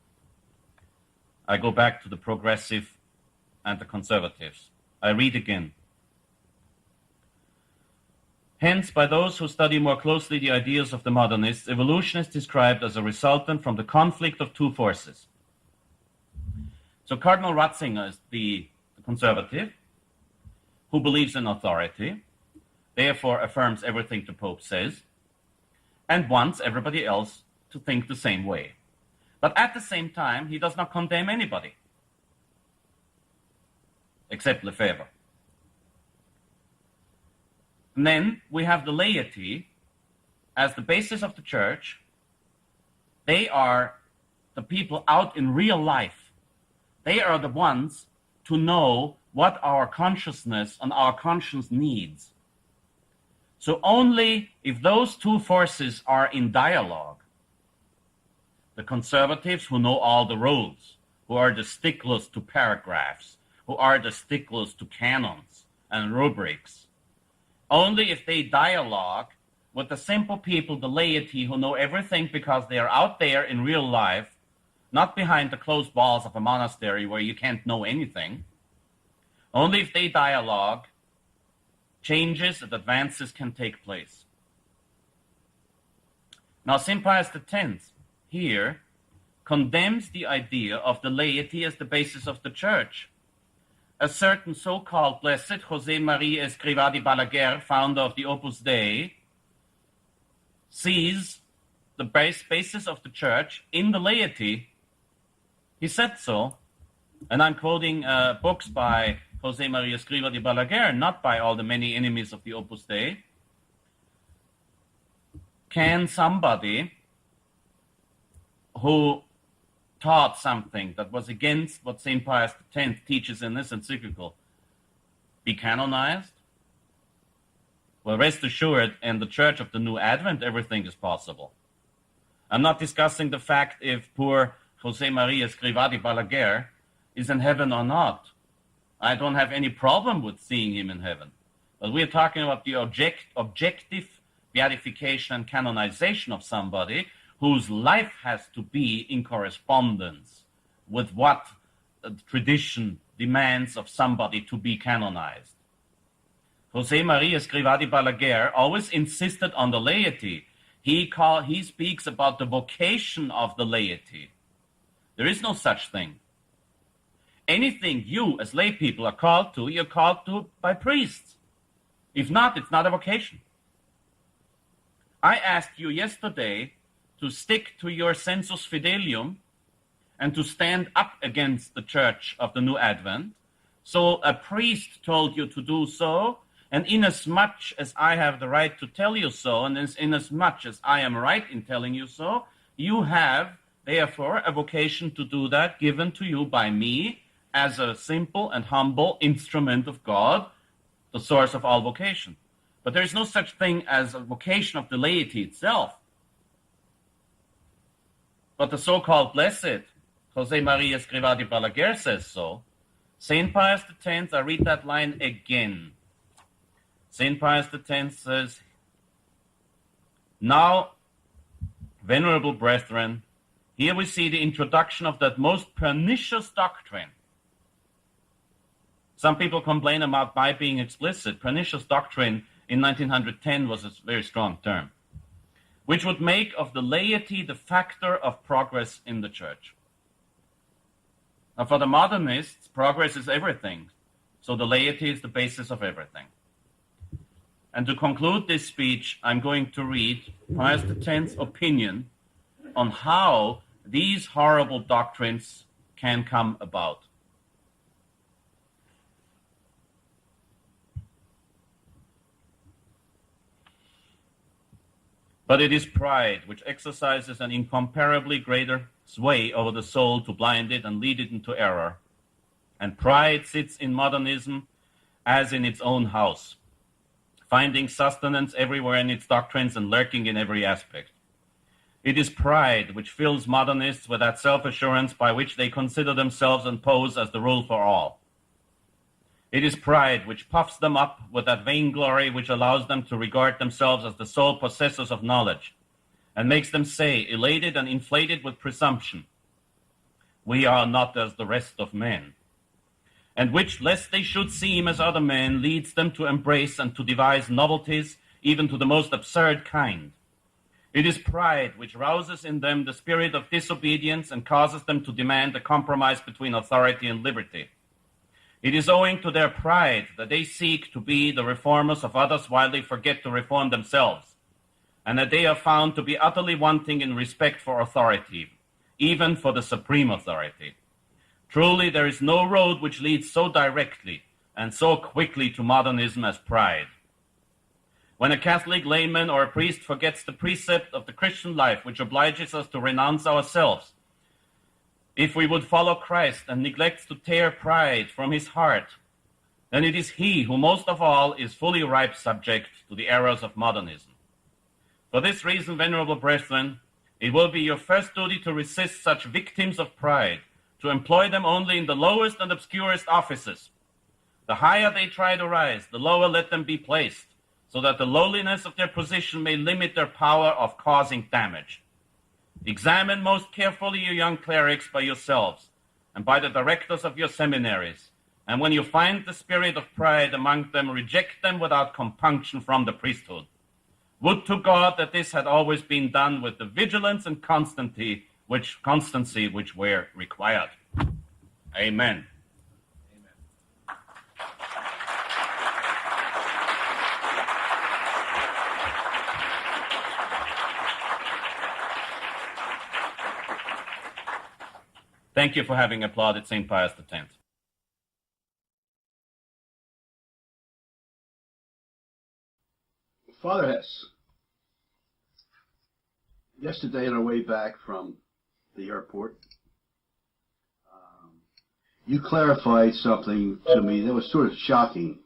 I go back to the progressive and the conservatives. I read again. Hence, by those who study more closely the ideas of the modernists, evolution is described as a resultant from the conflict of two forces. So Cardinal Ratzinger is the conservative who believes in authority, therefore affirms everything the Pope says, and wants everybody else to think the same way. But at the same time, he does not condemn anybody, except Lefebvre. And then we have the laity as the basis of the church. They are the people out in real life. They are the ones to know what our consciousness and our conscience needs. So only if those two forces are in dialogue, the conservatives who know all the rules, who are the sticklers to paragraphs, who are the sticklers to canons and rubrics, only if they dialogue with the simple people, the laity, who know everything because they are out there in real life, not behind the closed walls of a monastery where you can't know anything, only if they dialogue, changes and advances can take place. Now, St. Pius X here condemns the idea of the laity as the basis of the church. A certain so-called blessed José María Escrivá de Balaguer, founder of the Opus Dei, sees the basis of the church in the laity. He said so, and I'm quoting books by José María Escrivá de Balaguer, not by all the many enemies of the Opus Dei. Can somebody who taught something that was against what St. Pius X teaches in this encyclical be canonized? Well, rest assured, in the Church of the New Advent, everything is possible. I'm not discussing the fact if poor José María Escrivá de Balaguer is in heaven or not. I don't have any problem with seeing him in heaven. But we're talking about the objective beatification and canonization of somebody whose life has to be in correspondence with what tradition demands of somebody to be canonized. José María Escrivá de Balaguer always insisted on the laity. He speaks about the vocation of the laity. There is no such thing. Anything you as lay people are called to, you're called to by priests. If not, it's not a vocation. I asked you yesterday to stick to your sensus fidelium and to stand up against the Church of the New Advent. So a priest told you to do so, and inasmuch as I have the right to tell you so, and inasmuch as I am right in telling you so, you have, therefore, a vocation to do that given to you by me as a simple and humble instrument of God, the source of all vocation. But there is no such thing as a vocation of the laity itself. But the so-called blessed José María Escrivá de Balaguer says so. St. Pius X, I read that line again. St. Pius X says, "Now, venerable brethren, here we see the introduction of that most pernicious doctrine." Some people complain about my being explicit. Pernicious doctrine in 1910 was a very strong term, which would make of the laity the factor of progress in the church. Now, for the modernists, progress is everything, so the laity is the basis of everything. And to conclude this speech, I'm going to read Pius X's opinion on how these horrible doctrines can come about. But it is pride which exercises an incomparably greater sway over the soul to blind it and lead it into error. And pride sits in modernism as in its own house, finding sustenance everywhere in its doctrines and lurking in every aspect. It is pride which fills modernists with that self-assurance by which they consider themselves and pose as the rule for all. It is pride which puffs them up with that vainglory which allows them to regard themselves as the sole possessors of knowledge, and makes them say, elated and inflated with presumption, "We are not as the rest of men," and which, lest they should seem as other men, leads them to embrace and to devise novelties, even to the most absurd kind. It is pride which rouses in them the spirit of disobedience and causes them to demand a compromise between authority and liberty. It is owing to their pride that they seek to be the reformers of others while they forget to reform themselves, and that they are found to be utterly wanting in respect for authority, even for the supreme authority. Truly, there is no road which leads so directly and so quickly to modernism as pride. When a Catholic layman or a priest forgets the precept of the Christian life which obliges us to renounce ourselves, if we would follow Christ and neglects to tear pride from his heart, then it is he who most of all is fully ripe subject to the errors of modernism. For this reason, venerable brethren, it will be your first duty to resist such victims of pride, to employ them only in the lowest and obscurest offices. The higher they try to rise, the lower let them be placed, so that the lowliness of their position may limit their power of causing damage. Examine most carefully your young clerics by yourselves and by the directors of your seminaries, and when you find the spirit of pride among them, reject them without compunction from the priesthood. Would to God that this had always been done with the vigilance and constancy which were required. Amen. Thank you for having applauded St. Pius X. Father Hesse, yesterday on our way back from the airport, you clarified something to me that was sort of shocking,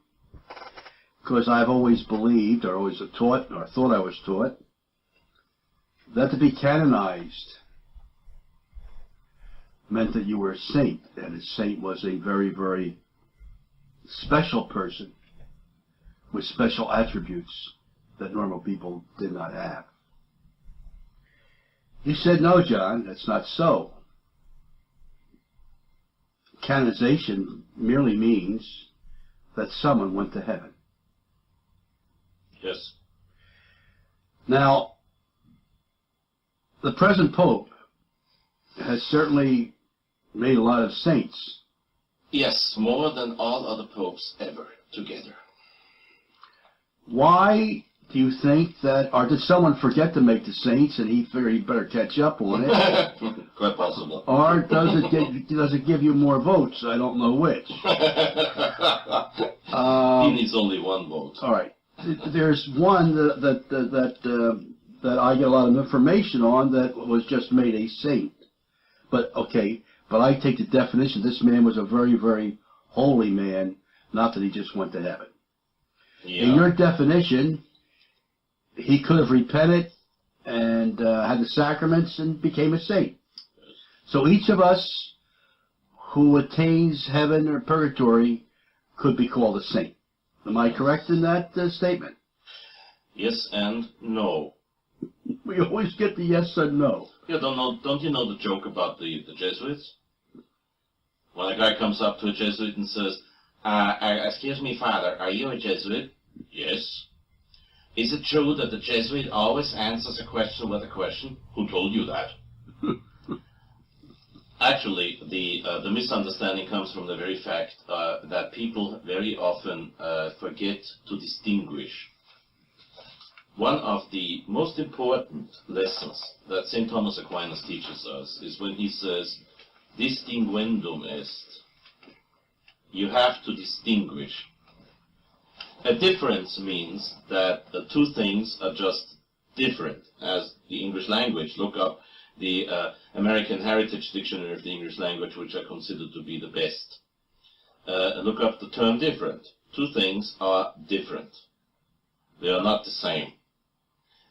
because I've always believed, or always taught, or thought I was taught, that to be canonized meant that you were a saint, and a saint was a very, very special person with special attributes that normal people did not have. You said, no, John, that's not so. Canonization merely means that someone went to heaven. Yes. Now, the present Pope has certainly made a lot of saints. Yes, more than all other popes ever together. Why do you think that, or did someone forget to make the saints and he figured he better catch up on it? Quite possible. Or does it give you more votes? I don't know which. He needs only one vote. All right. There's one that I get a lot of information on that was just made a saint. But I take the definition, this man was a very, very holy man, not that he just went to heaven. Yeah. In your definition, he could have repented and had the sacraments and became a saint. So each of us who attains heaven or purgatory could be called a saint. Am I correct in that statement? Yes and no. We always get the yes and no. You don't you know the joke about the Jesuits? When a guy comes up to a Jesuit and says, excuse me, Father, are you a Jesuit? Yes. Is it true that the Jesuit always answers a question with a question? Who told you that? Actually, the misunderstanding comes from the very fact that people very often forget to distinguish. One of the most important lessons that St. Thomas Aquinas teaches us is when he says, distinguendum est. You have to distinguish. A difference means that the two things are just different, as the English language. Look up the American Heritage Dictionary of the English Language, which I consider to be the best. Look up the term different. Two things are different. They are not the same.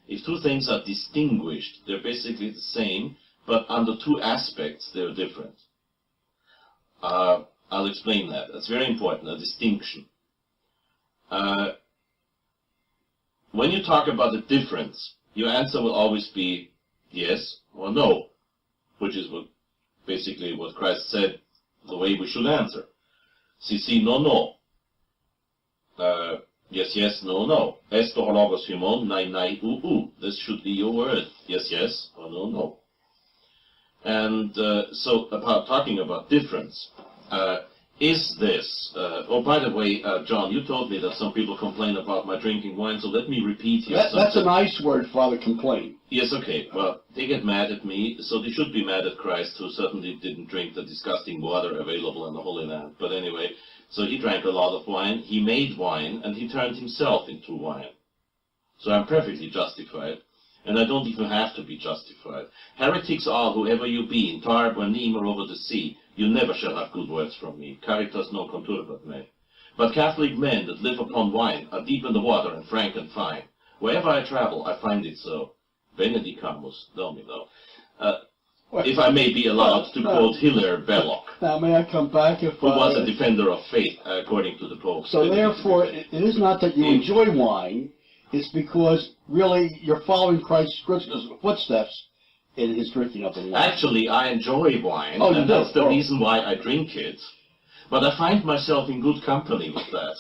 If two things are distinguished, they're basically the same, but under two aspects, they're different. I'll explain that. That's very important, a distinction. When you talk about a difference, your answer will always be yes or no, which is basically what Christ said, the way we should answer. Si, si, no, no. Yes, yes, no, no. Es to hologos humon, nai, nai, This should be your word. Yes, yes, or no, no. And so, talking about difference, is this, oh, by the way, John, you told me that some people complain about my drinking wine, so let me repeat here something. That's a nice word, Father, complain. Yes, okay. Well, they get mad at me, so they should be mad at Christ, who certainly didn't drink the disgusting water available in the Holy Land. But anyway, so he drank a lot of wine, he made wine, and he turned himself into wine. So I'm perfectly justified, and I don't even have to be justified. Heretics all, whoever you be, in Tarbes or Nîmes or over the sea, you never shall have good words from me. Caritas non conturbat me. But Catholic men that live upon wine are deep in the water and frank and fine. Wherever I travel, I find it so. Benedicamus Domino. If I may be allowed to quote Hilaire Belloc, Now, may I come back? who was a defender of faith, according to the Pope. So therefore, it is not that you enjoy wine, it's because really you're following Christ's footsteps in his drinking of the wine. Actually, I enjoy wine, Oh, you and do? that's the Oh. reason why I drink it. But I find myself in good company with that.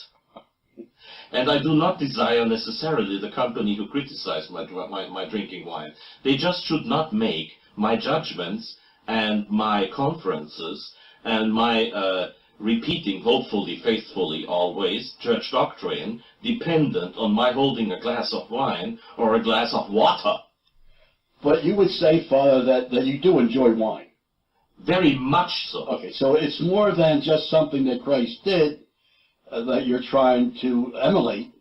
And I do not desire necessarily the company who criticize my drinking wine. They just should not make my judgments and my conferences and my repeating, hopefully, faithfully, always, church doctrine, dependent on my holding a glass of wine or a glass of water. But you would say, Father, that you do enjoy wine. Very much so. Okay, so it's more than just something that Christ did that you're trying to emulate.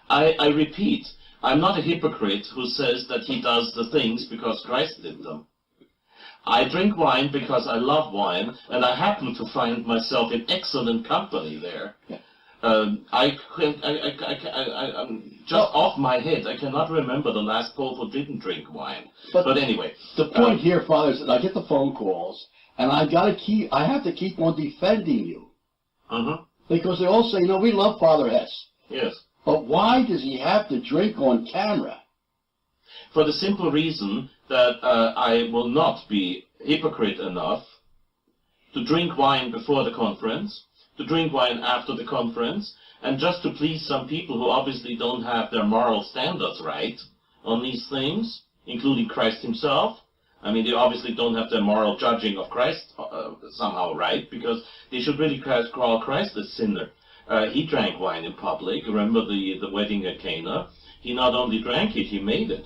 I repeat, I'm not a hypocrite who says that he does the things because Christ did them. I drink wine because I love wine, and I happen to find myself in excellent company there. Yeah. I'm just off my head. I cannot remember the last Pope who didn't drink wine. But anyway, The point here, Father, is that I get the phone calls, and I have to keep on defending you. Because they all say, no, we love Father Hesse. Yes. But why does he have to drink on camera? For the simple reason that I will not be hypocrite enough to drink wine before the conference, to drink wine after the conference, and just to please some people who obviously don't have their moral standards right on these things, including Christ himself. I mean, they obviously don't have their moral judging of Christ somehow right, because they should really call Christ a sinner. He drank wine in public. Remember the wedding at Cana? He not only drank it, he made it.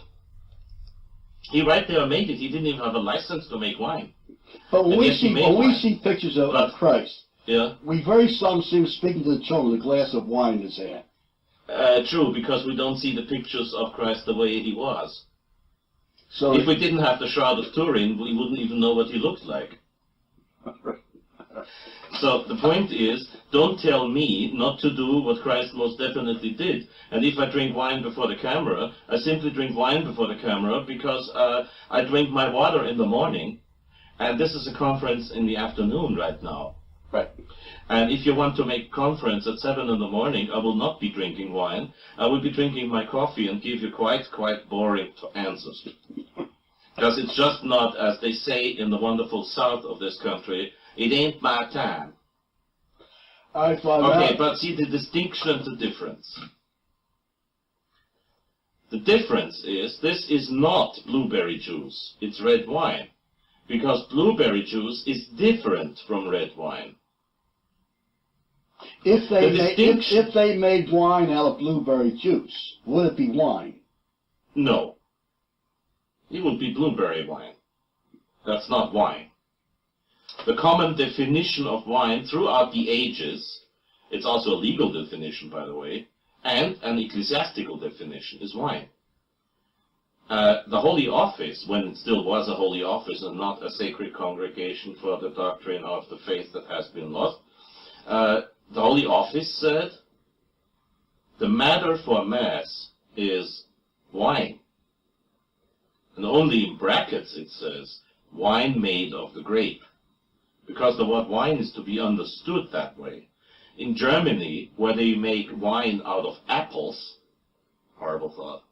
He right there made it. He didn't even have a license to make wine. But when we see pictures of Christ, yeah, we very seldom see him speaking to the children with a glass of wine in his hand. True, because we don't see the pictures of Christ the way he was. So if we didn't have the Shroud of Turin, we wouldn't even know what he looked like. So the point is, don't tell me not to do what Christ most definitely did. And if I drink wine before the camera, I simply drink wine before the camera because I drink my water in the morning, and this is a conference in the afternoon right now. Right. And if you want to make a conference at 7 in the morning, I will not be drinking wine. I will be drinking my coffee and give you quite boring answers. Because it's just not, as they say in the wonderful south of this country, it ain't my time. All right, Father. Okay, but see the distinction, the difference. The difference is, this is not blueberry juice, it's red wine. Because blueberry juice is different from red wine. If they made wine out of blueberry juice, would it be wine? No. It would be blueberry wine. That's not wine. The common definition of wine throughout the ages, it's also a legal definition, by the way, and an ecclesiastical definition, is wine. The Holy Office, when it still was a Holy Office and not a sacred congregation for the doctrine of the faith that has been lost, the Holy Office said, the matter for Mass is wine. And only in brackets it says, wine made of the grape. Because the word wine is to be understood that way. In Germany, where they make wine out of apples, horrible thought,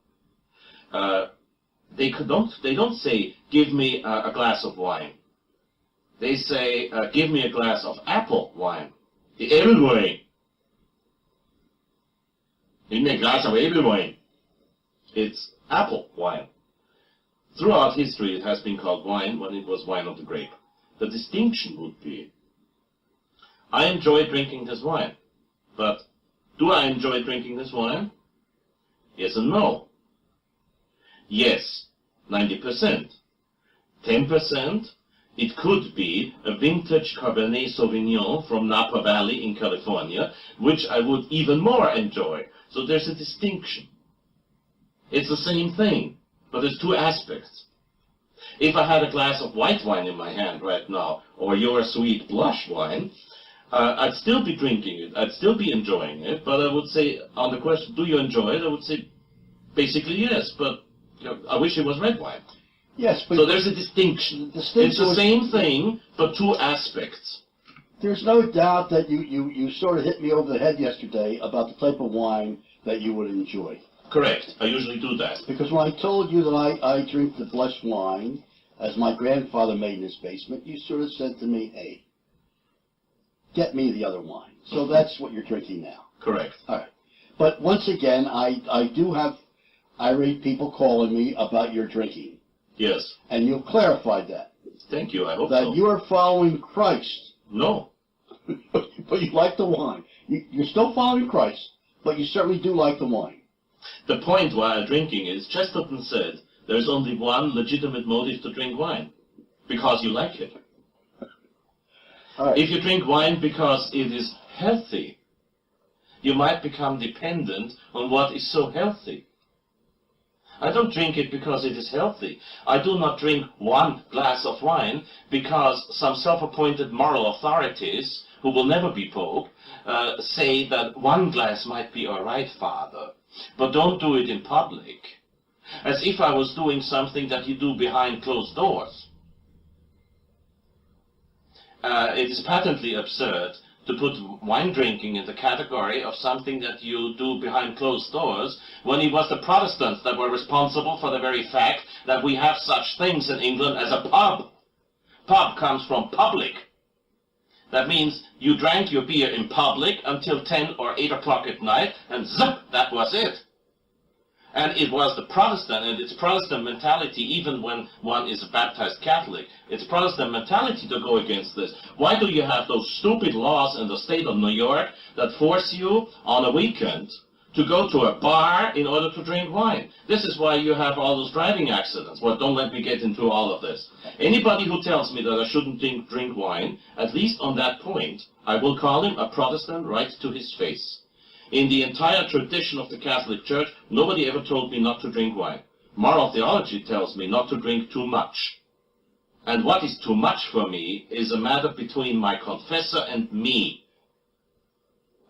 they don't say, give me a glass of wine. They say, give me a glass of apple wine. The Elway. in a glass of apple wine. It's apple wine. Throughout history, it has been called wine when it was wine of the grape. The distinction would be, I enjoy drinking this wine, but do I enjoy drinking this wine? Yes and no. Yes, 90%. 10%, it could be a vintage Cabernet Sauvignon from Napa Valley in California, which I would even more enjoy. So there's a distinction. It's the same thing, but there's two aspects. If I had a glass of white wine in my hand right now, or your sweet blush wine, I'd still be drinking it, I'd still be enjoying it, but I would say, on the question, do you enjoy it? I would say, basically yes, but you know, I wish it was red wine. Yes, but so there's a distinction. It's the same thing, but two aspects. There's no doubt that you sort of hit me over the head yesterday about the type of wine that you would enjoy. Correct. I usually do that. Because when I told you that I drink the blush wine, as my grandfather made in his basement, you sort of said to me, hey, get me the other wine. So that's what you're drinking now. Correct. All right. But once again, I do have irate people calling me about your drinking. Yes. And you've clarified that. Thank you. I hope that so. you are following Christ. No. But you like the wine. You're still following Christ, but you certainly do like the wine. The point why I'm drinking is, Chesterton said, there's only one legitimate motive to drink wine. Because you like it. All right. If you drink wine because it is healthy, you might become dependent on what is so healthy. I don't drink it because it is healthy. I do not drink one glass of wine because some self-appointed moral authorities, who will never be Pope, say that one glass might be all right, Father, but don't do it in public. As if I was doing something that you do behind closed doors. It is patently absurd to put wine drinking in the category of something that you do behind closed doors, when it was the Protestants that were responsible for the very fact that we have such things in England as a pub. Pub comes from public. That means you drank your beer in public until 10 or 8 o'clock at night, and zip, that was it. And it was the Protestant, and it's Protestant mentality, even when one is a baptized Catholic. It's Protestant mentality to go against this. Why do you have those stupid laws in the state of New York that force you on a weekend to go to a bar in order to drink wine? This is why you have all those driving accidents. Well, don't let me get into all of this. Anybody who tells me that I shouldn't drink wine, at least on that point, I will call him a Protestant right to his face. In the entire tradition of the Catholic Church, nobody ever told me not to drink wine. Moral theology tells me not to drink too much. And what is too much for me is a matter between my confessor and me.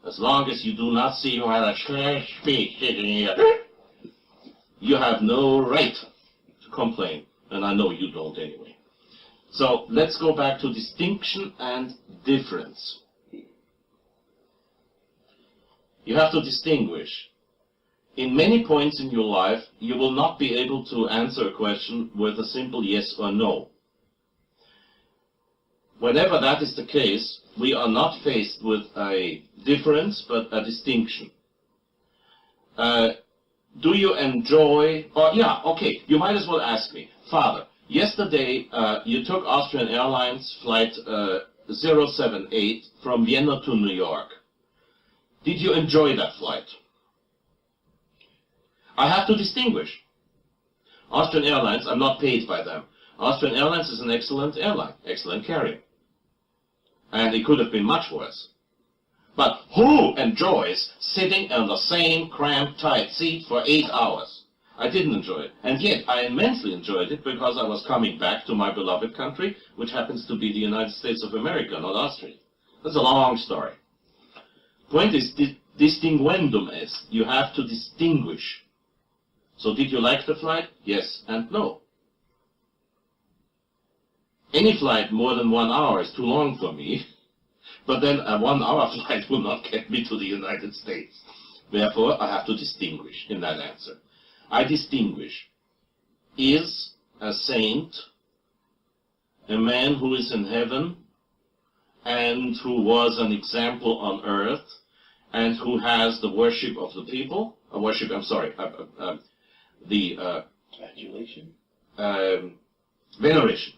As long as you do not see who had a speech sitting here, you have no right to complain. And I know you don't anyway. So let's go back to distinction and difference. You have to distinguish. In many points in your life, you will not be able to answer a question with a simple yes or no. Whenever that is the case, we are not faced with a difference, but a distinction. Do you enjoy, you might as well ask me, Father, yesterday you took Austrian Airlines flight 078 from Vienna to New York. Did you enjoy that flight? I have to distinguish. Austrian Airlines, I'm not paid by them. Austrian Airlines is an excellent airline, excellent carrier. And it could have been much worse. But who enjoys sitting in the same cramped, tight seat for 8 hours? I didn't enjoy it. And yet, I immensely enjoyed it because I was coming back to my beloved country, which happens to be the United States of America, not Austria. That's a long story. Point is, distinguendum est. You have to distinguish. So did you like the flight? Yes and no. Any flight more than 1 hour is too long for me, but then a 1 hour flight will not get me to the United States. Therefore, I have to distinguish in that answer. I distinguish. Is a saint a man who is in heaven and who was an example on earth and who has the worship of the people, Adulation. Veneration.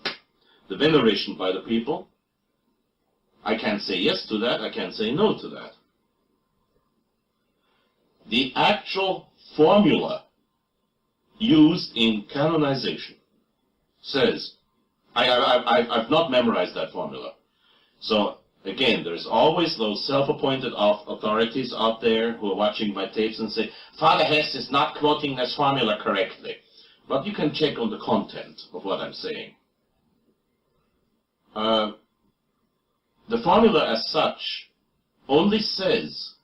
The veneration by the people. I can't say yes to that, I can't say no to that. The actual formula used in canonization says, I've not memorized that formula. So again, there's always those self-appointed authorities out there who are watching my tapes and say, Father Hesse is not quoting this formula correctly. But you can check on the content of what I'm saying. The formula as such only says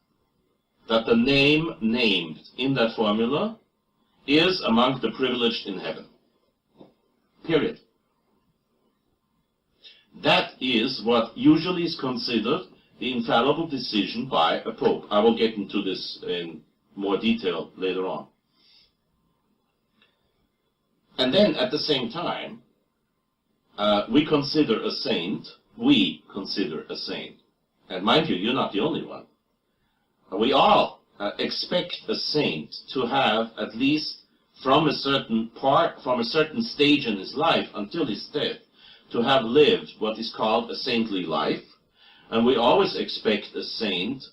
that the name named in that formula is among the privileged in heaven. Period. That is what usually is considered the infallible decision by a pope. I will get into this in more detail later on. And then at the same time, we consider a saint. And mind you, you're not the only one. We all expect a saint to have, at least from a certain stage in his life until his death, to have lived what is called a saintly life. And we always expect a saint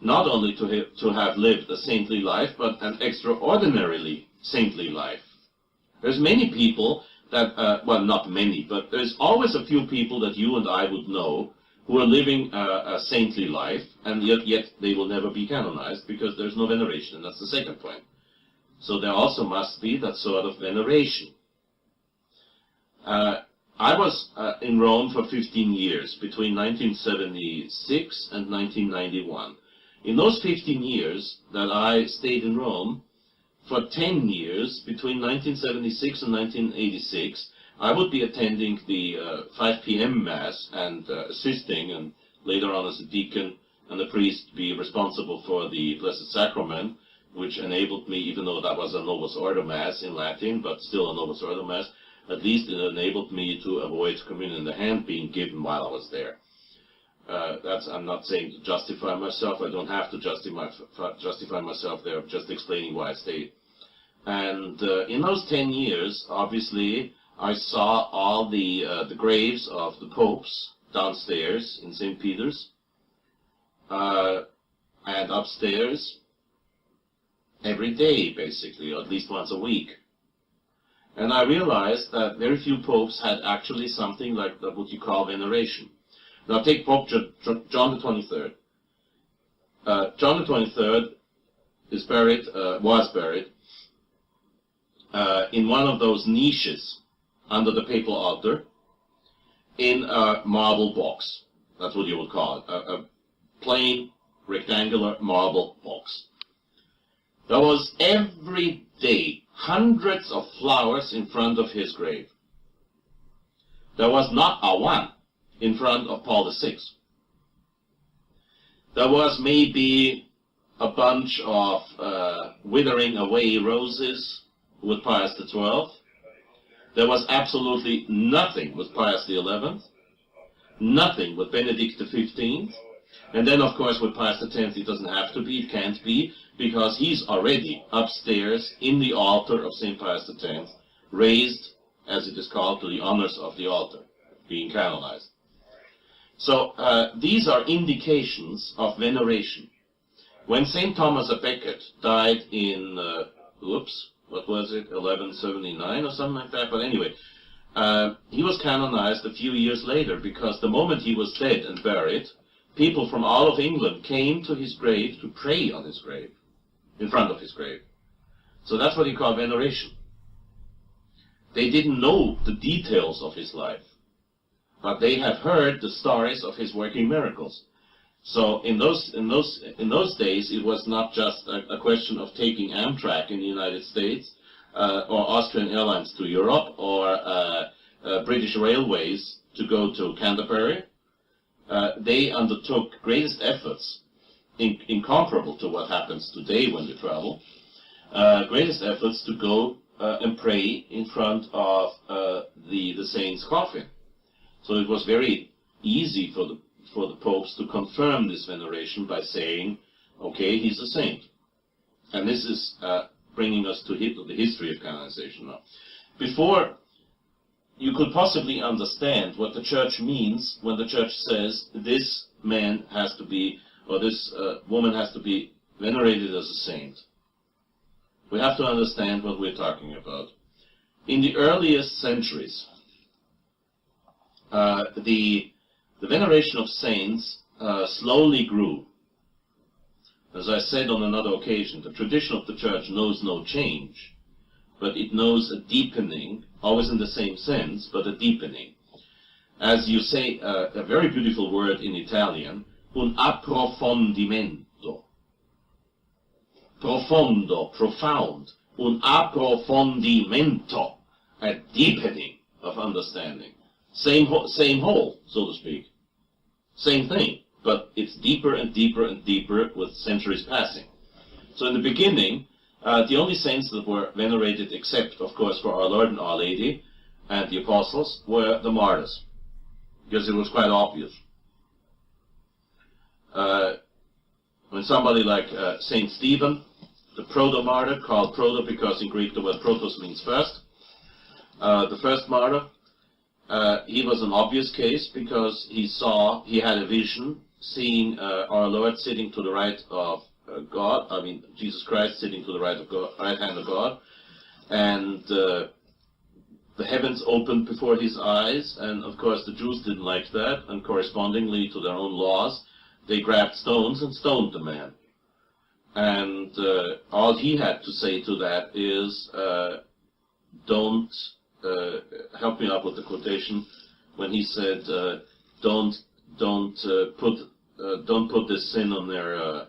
not only to have lived a saintly life, but an extraordinarily saintly life. There's many people that, well, not many, but there's always a few people that you and I would know who are living a saintly life, and yet they will never be canonized because there's no veneration, and that's the second point. So there also must be that sort of veneration. I was in Rome for 15 years, between 1976 and 1991. In those 15 years that I stayed in Rome, for 10 years, between 1976 and 1986, I would be attending the 5 p.m. Mass and assisting, and later on as a deacon and a priest be responsible for the Blessed Sacrament, which enabled me, even though that was a Novus Ordo Mass in Latin, but still a Novus Ordo Mass, at least it enabled me to avoid communion in the hand being given while I was there. I'm not saying to justify myself. I don't have to justify myself there. I'm just explaining why I stayed. And in those 10 years, obviously, I saw all the graves of the popes downstairs in St. Peter's and upstairs every day, basically, or at least once a week. And I realized that very few popes had actually something like what you call veneration. Now take Pope John the 23rd. John the 23rd was buried in one of those niches under the papal altar in a marble box. That's what you would call it, a plain rectangular marble box. There was every day hundreds of flowers in front of his grave. There was not a one in front of Paul VI. There was maybe a bunch of withering away roses with Pius XII. There was absolutely nothing with Pius XI, nothing with Benedict XV, and then of course with Pius X it doesn't have to be, it can't be, because he's already upstairs in the altar of St. Pius X, raised, as it is called, to the honors of the altar, being canonized. So these are indications of veneration. When St. Thomas à Becket died in, what was it, 1179 or something like that, but anyway, he was canonized a few years later, because the moment he was dead and buried, people from all of England came to his grave to pray on his grave, in front of his grave. So that's what he called veneration. They didn't know the details of his life, but they had heard the stories of his working miracles. So in those days, it was not just a question of taking Amtrak in the United States, or Austrian Airlines to Europe, or British Railways to go to Canterbury. They undertook greatest efforts, incomparable to what happens today when you travel, greatest efforts to go and pray in front of the saint's coffin. So it was very easy for the popes to confirm this veneration by saying Okay, he's a saint. And this is bringing us to the history of canonization now. Before you could possibly understand what the church means when the church says this man has to be, or this woman has to be venerated as a saint, we have to understand what we're talking about. In the earliest centuries, the veneration of saints slowly grew. As I said on another occasion, the tradition of the church knows no change, but it knows a deepening, always in the same sense, but a deepening. As you say, a very beautiful word in Italian, un approfondimento. Profondo, profound, un approfondimento, a deepening of understanding. Same hole, so to speak. Same thing, but it's deeper and deeper and deeper with centuries passing. So in the beginning, the only saints that were venerated, except, of course, for our Lord and Our Lady and the Apostles, were the martyrs, because it was quite obvious. When somebody like Saint Stephen, the proto-martyr, called proto because in Greek the word protos means first, the first martyr, he was an obvious case because he had a vision, seeing our Lord sitting to the right of God, Jesus Christ sitting to the right of God, right hand of God, and the heavens opened before his eyes, and of course the Jews didn't like that, and correspondingly to their own laws, they grabbed stones and stoned the man. And all he had to say to that is, don't, help me out with the quotation, when he said, don't put this sin on their,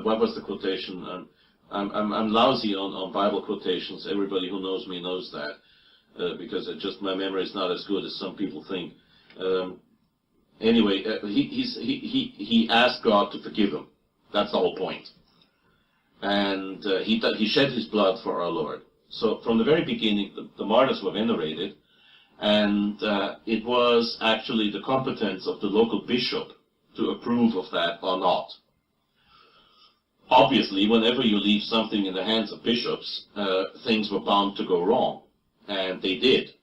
what was the quotation? I'm lousy on Bible quotations. Everybody who knows me knows that, because my memory is not as good as some people think. Anyway, he asked God to forgive him. That's the whole point. And he shed his blood for our Lord. So from the very beginning, the martyrs were venerated, and it was actually the competence of the local bishop to approve of that or not. Obviously, whenever you leave something in the hands of bishops, things were bound to go wrong, and they did.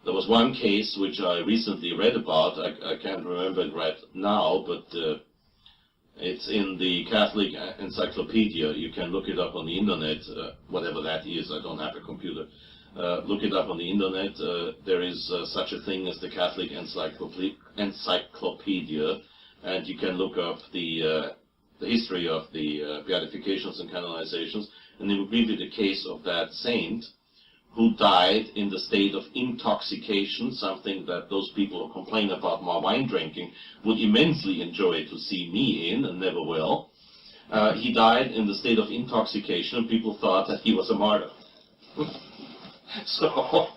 There was one case which I recently read about. I can't remember it right now, but it's in the Catholic Encyclopedia. You can look it up on the internet, whatever that is. I don't have a computer. Look it up on the internet. There is such a thing as the Catholic Encyclopedia, and you can look up the history of the beatifications and canonizations, and it will give you the case of that saint who died in the state of intoxication, something that those people who complain about my wine drinking would immensely enjoy to see me in, and never will. He died in the state of intoxication, and people thought that he was a martyr. So,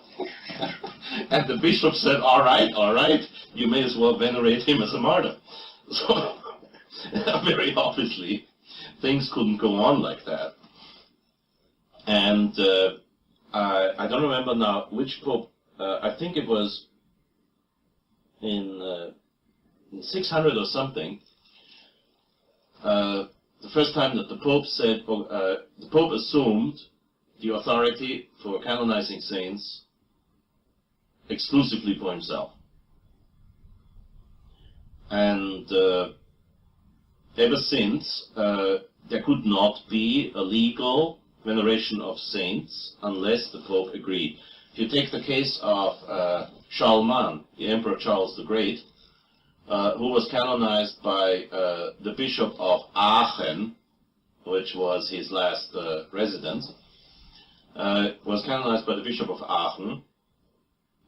and the bishop said, all right, you may as well venerate him as a martyr. So, very obviously, things couldn't go on like that. And I don't remember now which pope. I think it was in 600 or something. The first time that the Pope said, the Pope assumed the authority for canonizing saints exclusively for himself. And ever since, there could not be a legal veneration of saints unless the Pope agreed. If you take the case of Charlemagne, the Emperor Charles the Great, who was canonized by the Bishop of Aachen, which was his last residence, was canonized by the Bishop of Aachen.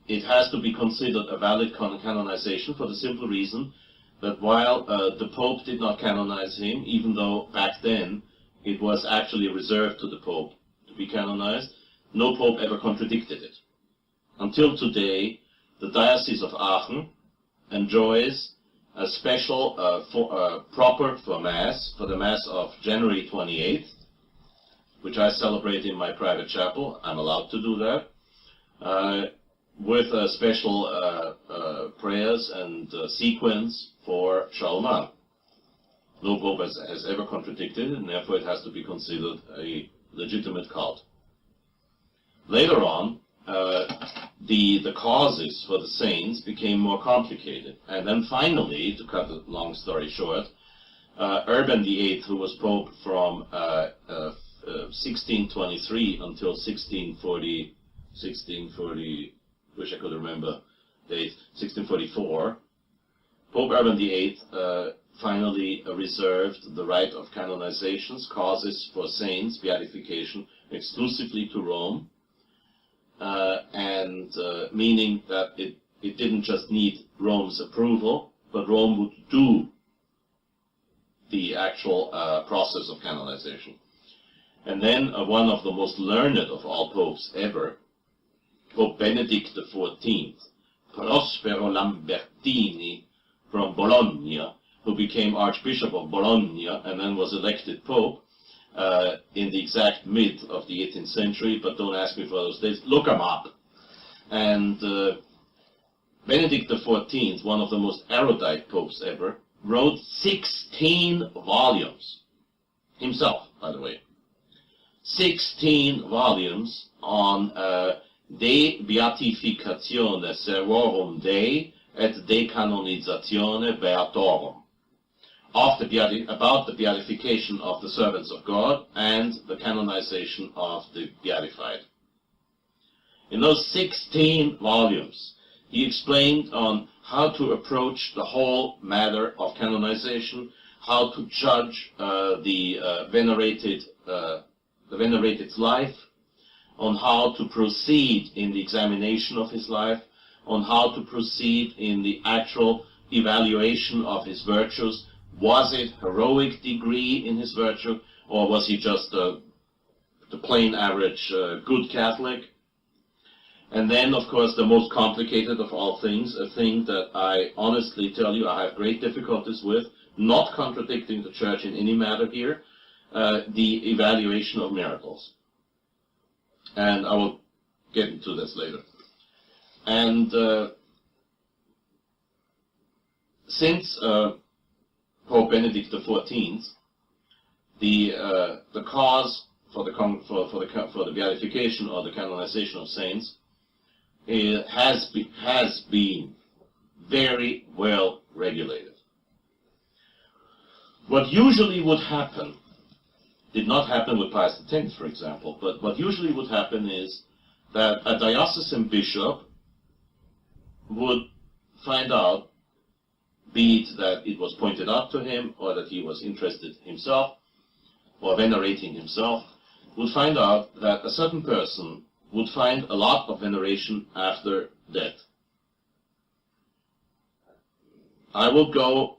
It has to be considered a valid canonization for the simple reason that while the Pope did not canonize him, even though back then it was actually reserved to the Pope to be canonized, no Pope ever contradicted it. Until today, the Diocese of Aachen enjoys a special proper for Mass, for the Mass of January 28th, which I celebrate in my private chapel. I'm allowed to do that, with special prayers and sequence for Charlemagne. No pope has ever contradicted it, and therefore it has to be considered a legitimate cult. Later on, the causes for the saints became more complicated. And then finally, to cut a long story short, Urban VIII, who was pope from 1623 until 1640, wish I could remember date, 1644, Pope Urban VIII finally reserved the right of canonizations, causes for saints, beatification, exclusively to Rome, meaning that it didn't just need Rome's approval, but Rome would do the actual process of canonization. And then one of the most learned of all popes ever, Pope Benedict XIV, Prospero Lambertini from Bologna, who became Archbishop of Bologna and then was elected Pope in the exact mid of the 18th century, but don't ask me for those dates, look them up. And Benedict XIV, one of the most erudite popes ever, wrote 16 volumes, himself, by the way, 16 volumes on De Beatificatione Servorum Dei et De Canonizatione Beatorum, about the beatification of the servants of God and the canonization of the beatified. In those 16 volumes, he explained on how to approach the whole matter of canonization, how to judge the venerated's life, on how to proceed in the examination of his life, on how to proceed in the actual evaluation of his virtues. Was it heroic degree in his virtue, or was he just the plain average good Catholic? And then, of course, the most complicated of all things, a thing that I honestly tell you I have great difficulties with, not contradicting the Church in any matter here, the evaluation of miracles. And I will get into this later. And since Pope Benedict XIV, the cause for the beatification or the canonization of saints has been very well regulated. What usually would happen, did not happen with Pius X, for example, but what usually would happen is that a diocesan bishop would find out, be it that it was pointed out to him, or that he was interested himself, or venerating himself, would find out that a certain person would find a lot of veneration after death. I will go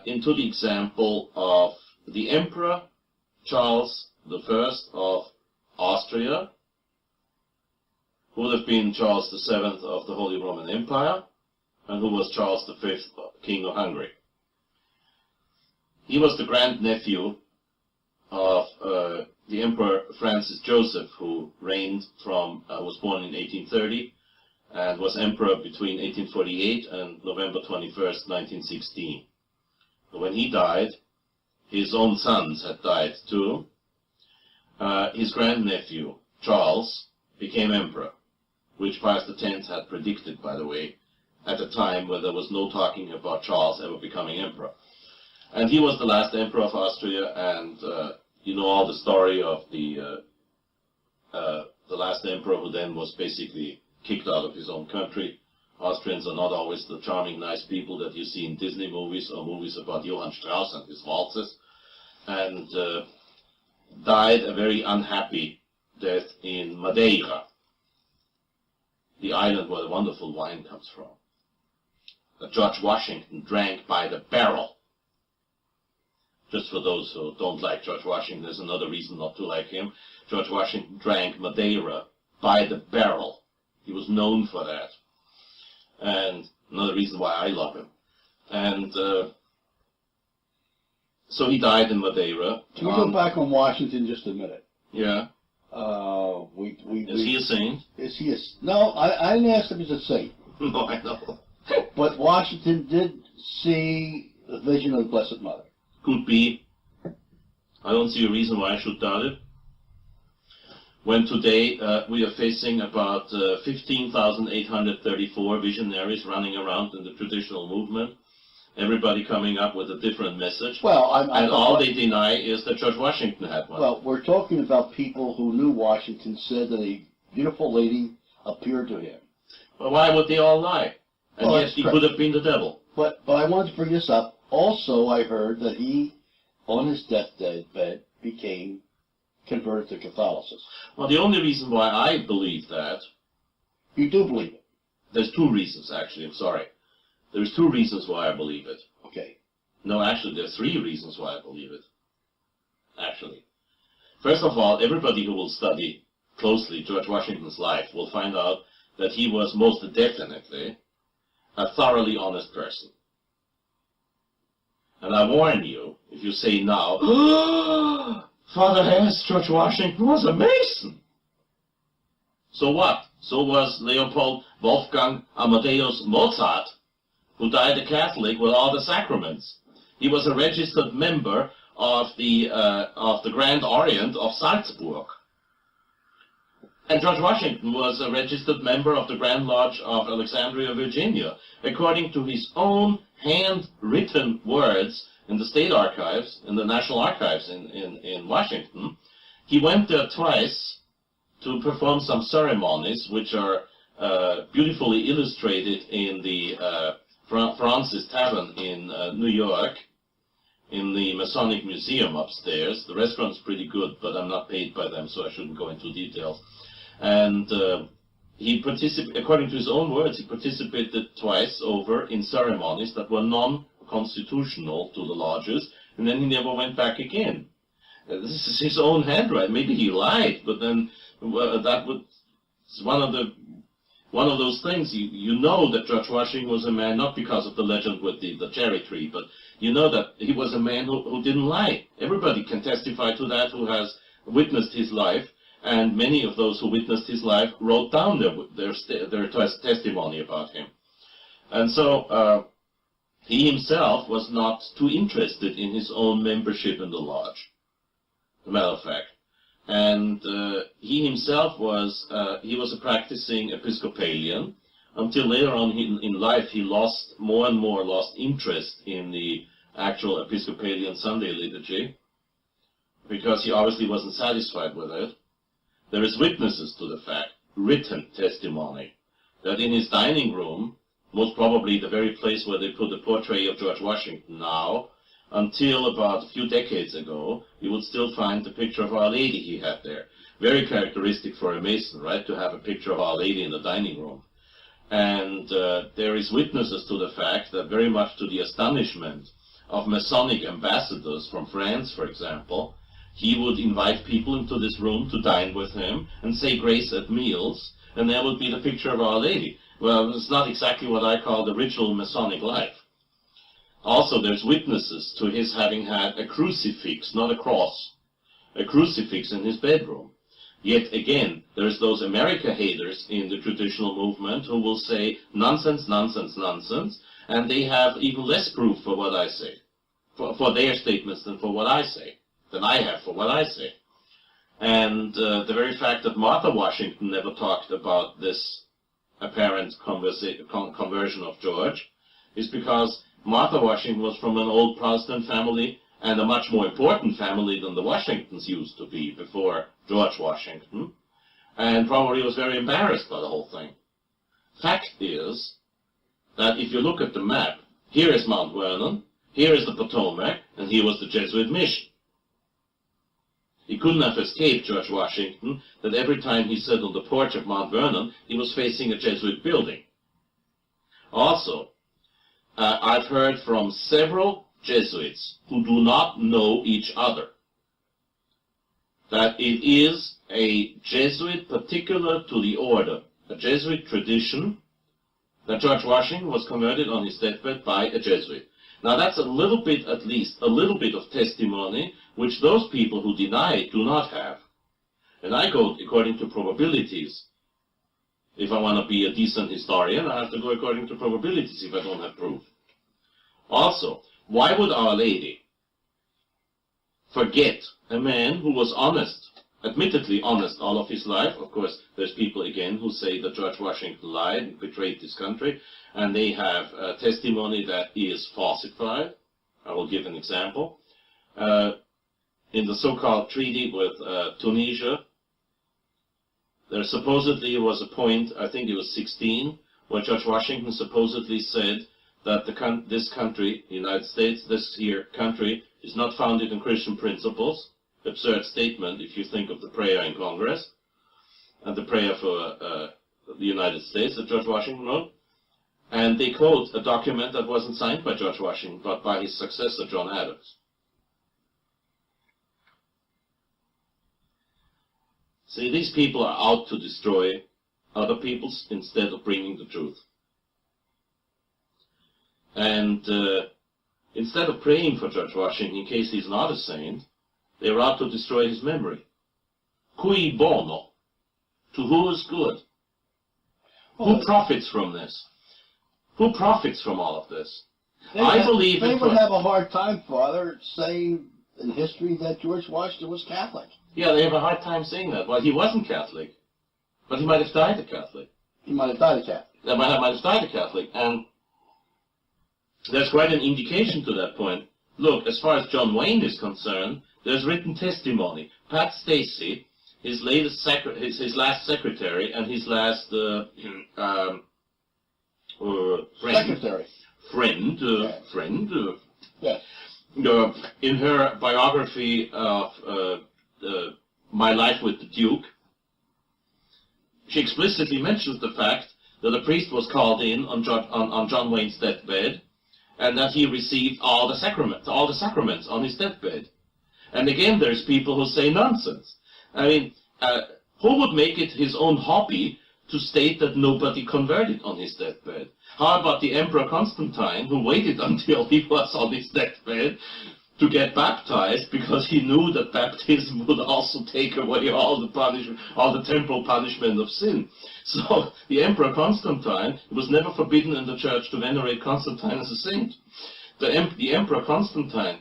into the example of the Emperor Charles I of Austria, who would have been Charles VII of the Holy Roman Empire, and who was Charles V, King of Hungary. He was the grandnephew of the Emperor Francis Joseph, who reigned was born in 1830, and was emperor between 1848 and November 21st, 1916. When he died, his own sons had died too. His grandnephew, Charles, became emperor, which Pius X had predicted, by the way, at a time when there was no talking about Charles ever becoming emperor. And he was the last emperor of Austria, and you know all the story of the last emperor, who then was basically kicked out of his own country. Austrians are not always the charming, nice people that you see in Disney movies or movies about Johann Strauss and his waltzes, and died a very unhappy death in Madeira, the island where the wonderful wine comes from, that George Washington drank by the barrel. Just for those who don't like George Washington, there's another reason not to like him. George Washington drank Madeira by the barrel. He was known for that. And another reason why I love him. And so he died in Madeira. Can we go back on Washington just a minute? Yeah. Is he a saint? Is he a... No, I didn't ask him if he's a saint. No, I know. But Washington did see the vision of the Blessed Mother. could be. I don't see a reason why I should doubt it. When today we are facing about 15,834 visionaries running around in the traditional movement, everybody coming up with a different message, Well, and all they deny is that George Washington had one. Well, we're talking about people who knew Washington said that a beautiful lady appeared to him. But why would they all lie? And Well, yes, he could have been the devil. But I wanted to bring this up. Also, I heard that he, on his deathbed, became converted to Catholicism. Well, the only reason why I believe that, You do believe it? there's two reasons, actually. I'm sorry. There's two reasons why I believe it. Okay. No, actually, there's three reasons why I believe it. Actually. First of all, everybody who will study closely George Washington's life will find out that he was most definitely a thoroughly honest person. And I warn you, if you say now, Father Hesse, George Washington was a Mason. So what? So was Leopold Wolfgang Amadeus Mozart, who died a Catholic with all the sacraments. He was a registered member of the Grand Orient of Salzburg. And George Washington was a registered member of the Grand Lodge of Alexandria, Virginia. According to his own handwritten words in the state archives, in the National Archives in Washington, he went there twice to perform some ceremonies, which are beautifully illustrated in the Francis Tavern in New York, in the Masonic Museum upstairs. The restaurant's pretty good, but I'm not paid by them, so I shouldn't go into details. And he participated, according to his own words, he participated twice over in ceremonies that were non-constitutional to the lodges, and then he never went back again. This is his own handwriting. Maybe he lied, but then that would one of those things. You know that George Washington was a man not because of the legend with the cherry tree, but you know that he was a man who didn't lie. Everybody can testify to that who has witnessed his life. And many of those who witnessed his life wrote down their testimony about him. And so he himself was not too interested in his own membership in the lodge, as a matter of fact. And he himself was a practicing Episcopalian until later on in life he lost interest in the actual Episcopalian Sunday liturgy because he obviously wasn't satisfied with it. There is witnesses to the fact, written testimony, that in his dining room, most probably the very place where they put the portrait of George Washington now, until about a few decades ago, you would still find the picture of Our Lady he had there. Very characteristic for a Mason, right, to have a picture of Our Lady in the dining room. And there is witnesses to the fact that very much to the astonishment of Masonic ambassadors from France, for example, he would invite people into this room to dine with him and say grace at meals, and there would be the picture of Our Lady. Well, it's not exactly what I call the ritual Masonic life. Also, there's witnesses to his having had a crucifix, not a cross, a crucifix in his bedroom. Yet again, there's those America haters in the traditional movement who will say nonsense, nonsense, nonsense, and they have even less proof for what I say, for their statements than for what I say. Than I have for what I say. And the very fact that Martha Washington never talked about this apparent conversion of George is because Martha Washington was from an old Protestant family and a much more important family than the Washingtons used to be before George Washington, and probably was very embarrassed by the whole thing. Fact is that if you look at the map, here is Mount Vernon, here is the Potomac, and here was the Jesuit mission. He couldn't have escaped George Washington that every time he sat on the porch of Mount Vernon, he was facing a Jesuit building. Also, I've heard from several Jesuits who do not know each other that it is a Jesuit particular to the order, a Jesuit tradition, that George Washington was converted on his deathbed by a Jesuit. Now that's a little bit, at least, a little bit of testimony which those people who deny it do not have. And I go according to probabilities. If I want to be a decent historian, I have to go according to probabilities if I don't have proof. Also, why would Our Lady, forget a man who was honest, admittedly honest all of his life. Of course, there's people again who say that George Washington lied and betrayed this country, and they have testimony that he is falsified. I will give an example. In the so-called treaty with Tunisia, there supposedly was a point, I think it was 16, where George Washington supposedly said that this country, the United States, this here country, is not founded on Christian principles. Absurd statement if you think of the prayer in Congress and the prayer for the United States that George Washington wrote. And they quote a document that wasn't signed by George Washington, but by his successor, John Adams. See, these people are out to destroy other peoples instead of bringing the truth. And instead of praying for George Washington in case he's not a saint, they are out to destroy his memory. Cui bono? To who is good? Who profits from this? Who profits from all of this? I believe they would have a hard time, Father, saying in history that George Washington was Catholic. Yeah, they have a hard time saying that. Well, he wasn't Catholic, but he might have died a Catholic. He might have died a Catholic. That might have died a Catholic, and there's quite an indication to that point. Look, as far as John Wayne is concerned, there's written testimony. Pat Stacey, his last secretary and his last friend, Yes. In her biography of My Life with the Duke, she explicitly mentions the fact that a priest was called in on John Wayne's deathbed, and that he received all the sacraments on his deathbed. And again, there's people who say nonsense. I mean, who would make it his own hobby to state that nobody converted on his deathbed? How about the Emperor Constantine, who waited until he was on his deathbed to get baptized, because he knew that baptism would also take away all the temporal punishment of sin. So the Emperor Constantine, it was never forbidden in the church to venerate Constantine as a saint. The Emperor Constantine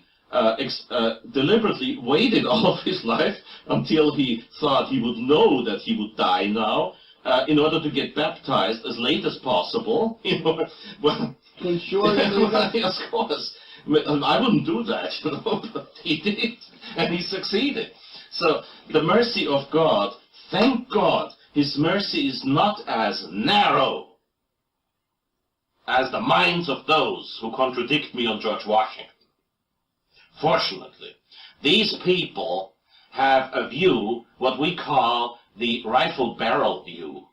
deliberately waited all of his life until he thought he would know that he would die now, in order to get baptized as late as possible. Well, ensure of course. I wouldn't do that, but he did, and he succeeded. So the mercy of God, thank God, His mercy is not as narrow as the minds of those who contradict me on George Washington. Fortunately, these people have a view, what we call the rifle barrel view.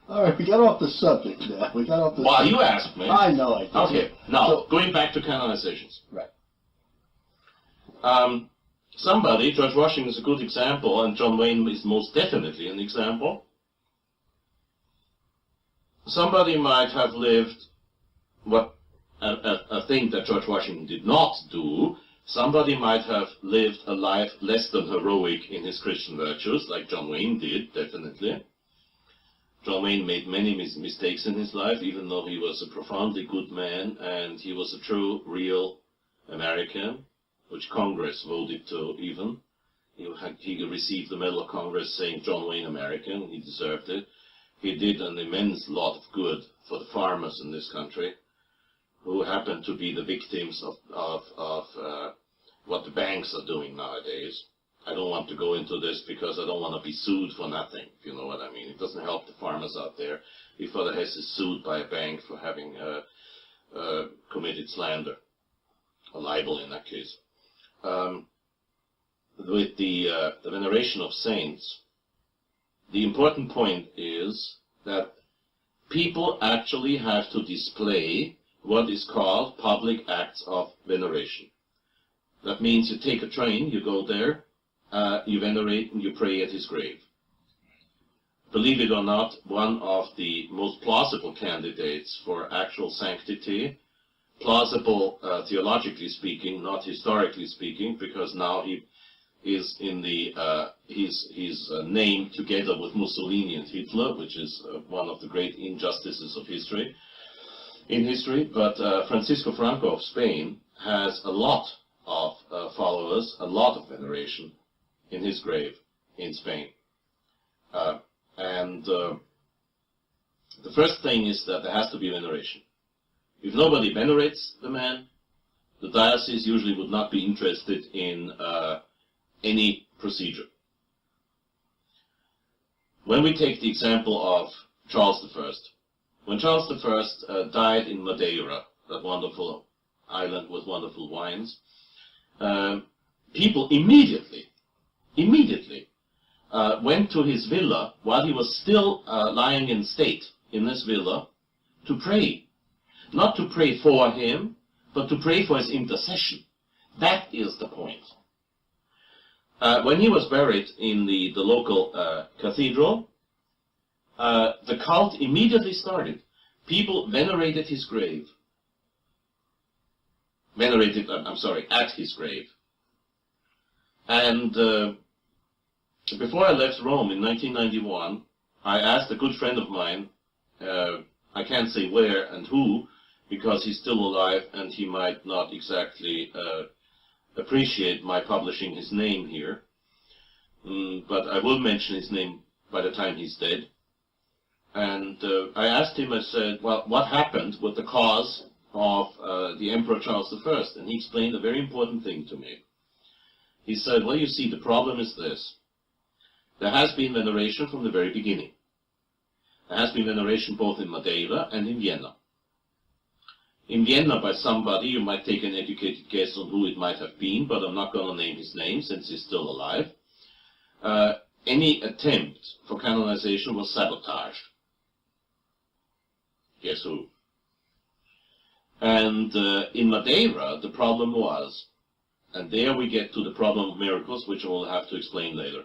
All right, we got off the subject now. Well, you asked me. I know I did. Okay, now, going back to canonizations. Right. George Washington is a good example, and John Wayne is most definitely an example. Somebody might have lived a thing that George Washington did not do. Somebody might have lived a life less than heroic in his Christian virtues, like John Wayne did, definitely. John Wayne made many mistakes in his life, even though he was a profoundly good man, and he was a true, real American, which Congress voted to even. He received the Medal of Congress saying John Wayne American. He deserved it. He did an immense lot of good for the farmers in this country, who happen to be the victims of what the banks are doing nowadays. I don't want to go into this because I don't want to be sued for nothing, if you know what I mean. It doesn't help the farmers out there if Fr Hesse is sued by a bank for having committed slander, or libel in that case. With the veneration of saints, the important point is that people actually have to display what is called public acts of veneration. That means you take a train, you go there, you venerate and you pray at his grave. Believe it or not, one of the most plausible candidates for actual sanctity, plausible theologically speaking, not historically speaking, because now he is in the he's named together with Mussolini and Hitler, which is one of the great injustices of history. But Francisco Franco of Spain has a lot of followers, a lot of veneration in his grave in Spain. The first thing is that there has to be veneration. If nobody venerates the man, the diocese usually would not be interested in any procedure. When we take the example of Charles I, when Charles I died in Madeira, that wonderful island with wonderful wines, people immediately went to his villa while he was still lying in state in this villa to pray. Not to pray for him, but to pray for his intercession. That is the point. When he was buried in the local cathedral, the cult immediately started. People venerated his grave. At his grave. And before I left Rome in 1991, I asked a good friend of mine, I can't say where and who, because he's still alive and he might not exactly appreciate my publishing his name here. But I will mention his name by the time he's dead. And I asked him, I said, well, what happened with the cause of the Emperor Charles I? And he explained a very important thing to me. He said, well, you see, the problem is this. There has been veneration from the very beginning. There has been veneration both in Madeira and in Vienna. In Vienna by somebody, you might take an educated guess on who it might have been, but I'm not going to name his name since he's still alive. Any attempt for canonization was sabotaged. Guess who? And in Madeira, the problem was, and there we get to the problem of miracles, which I will have to explain later.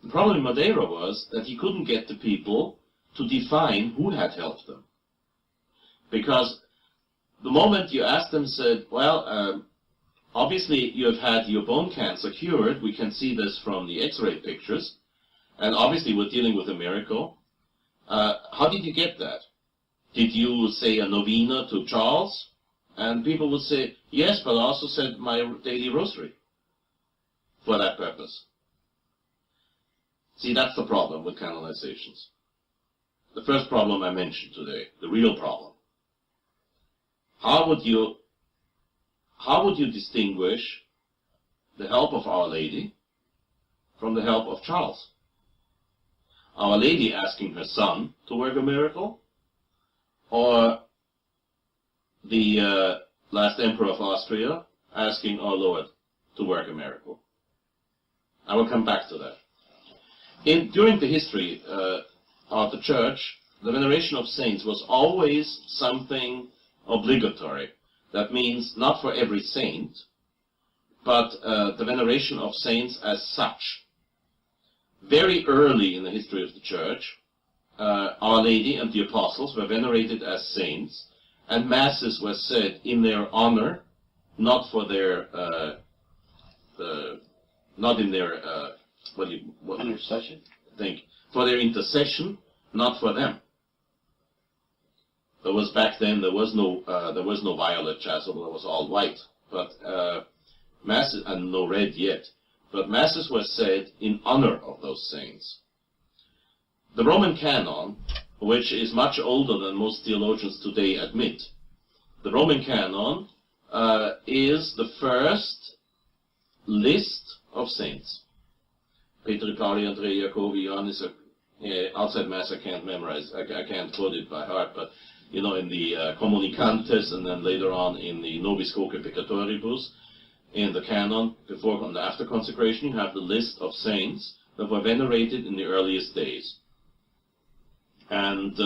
The problem in Madeira was that he couldn't get the people to define who had helped them. Because the moment you asked them, said, well, obviously you have had your bone cancer cured, we can see this from the x-ray pictures, and obviously we're dealing with a miracle. How did you get that? Did you say a novena to Charles? And people would say, yes, but I also said my daily rosary for that purpose. See, that's the problem with canonizations. The first problem I mentioned today, the real problem. How would you distinguish the help of Our Lady from the help of Charles? Our Lady asking her son to work a miracle, or the last Emperor of Austria asking our Lord to work a miracle? I will come back to that. During the history of the Church, the veneration of saints was always something obligatory. That means not for every saint, but the veneration of saints as such. Very early in the history of the Church, Our Lady and the Apostles were venerated as saints, and masses were said in their honor, not for their, Intercession? For their intercession, not for them. Back then there was no violet chasuble, it was all white, but masses, and no red yet, but masses were said in honor of those saints. The Roman canon, which is much older than most theologians today admit, the Roman canon is the first list of saints. Petri, Pauli, Andrei, Jacobi, Johannes, outside Mass I can't memorize, I can't quote it by heart, but you know, in the Communicantes, and then later on in the Nobis Coque Peccatoribus, in the canon, before and after consecration, you have the list of saints that were venerated in the earliest days. And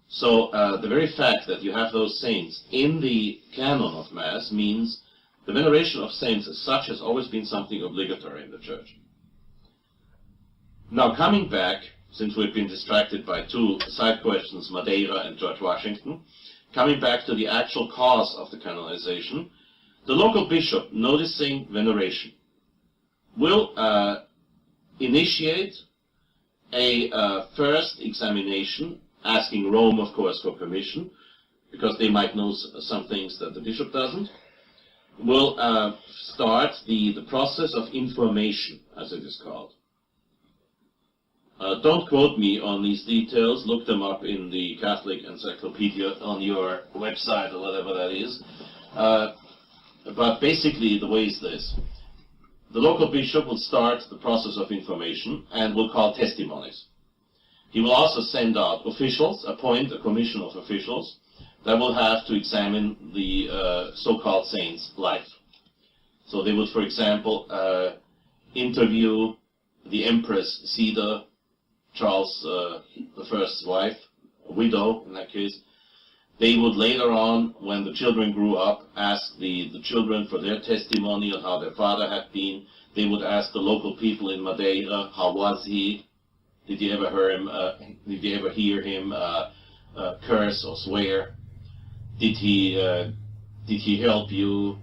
so the very fact that you have those saints in the canon of Mass means the veneration of saints as such has always been something obligatory in the Church. Now coming back, since we've been distracted by two side questions, Madeira and George Washington, coming back to the actual cause of the canonization, the local bishop, noticing veneration, will initiate a first examination, asking Rome, of course, for permission, because they might know some things that the bishop doesn't. will start the process of information, as it is called. Don't quote me on these details. Look them up in the Catholic Encyclopedia on your website or whatever that is. But basically, the way is this. The local bishop will start the process of information and will call testimonies. He will also send out officials, appoint a commission of officials that will have to examine the so-called saint's life. So they would, for example, interview the Empress Cedar, Charles I's wife, a widow in that case. They would later on, when the children grew up, ask the children for their testimony on how their father had been. They would ask the local people in Madeira, how was he? Did you ever hear him curse or swear? Did he help you?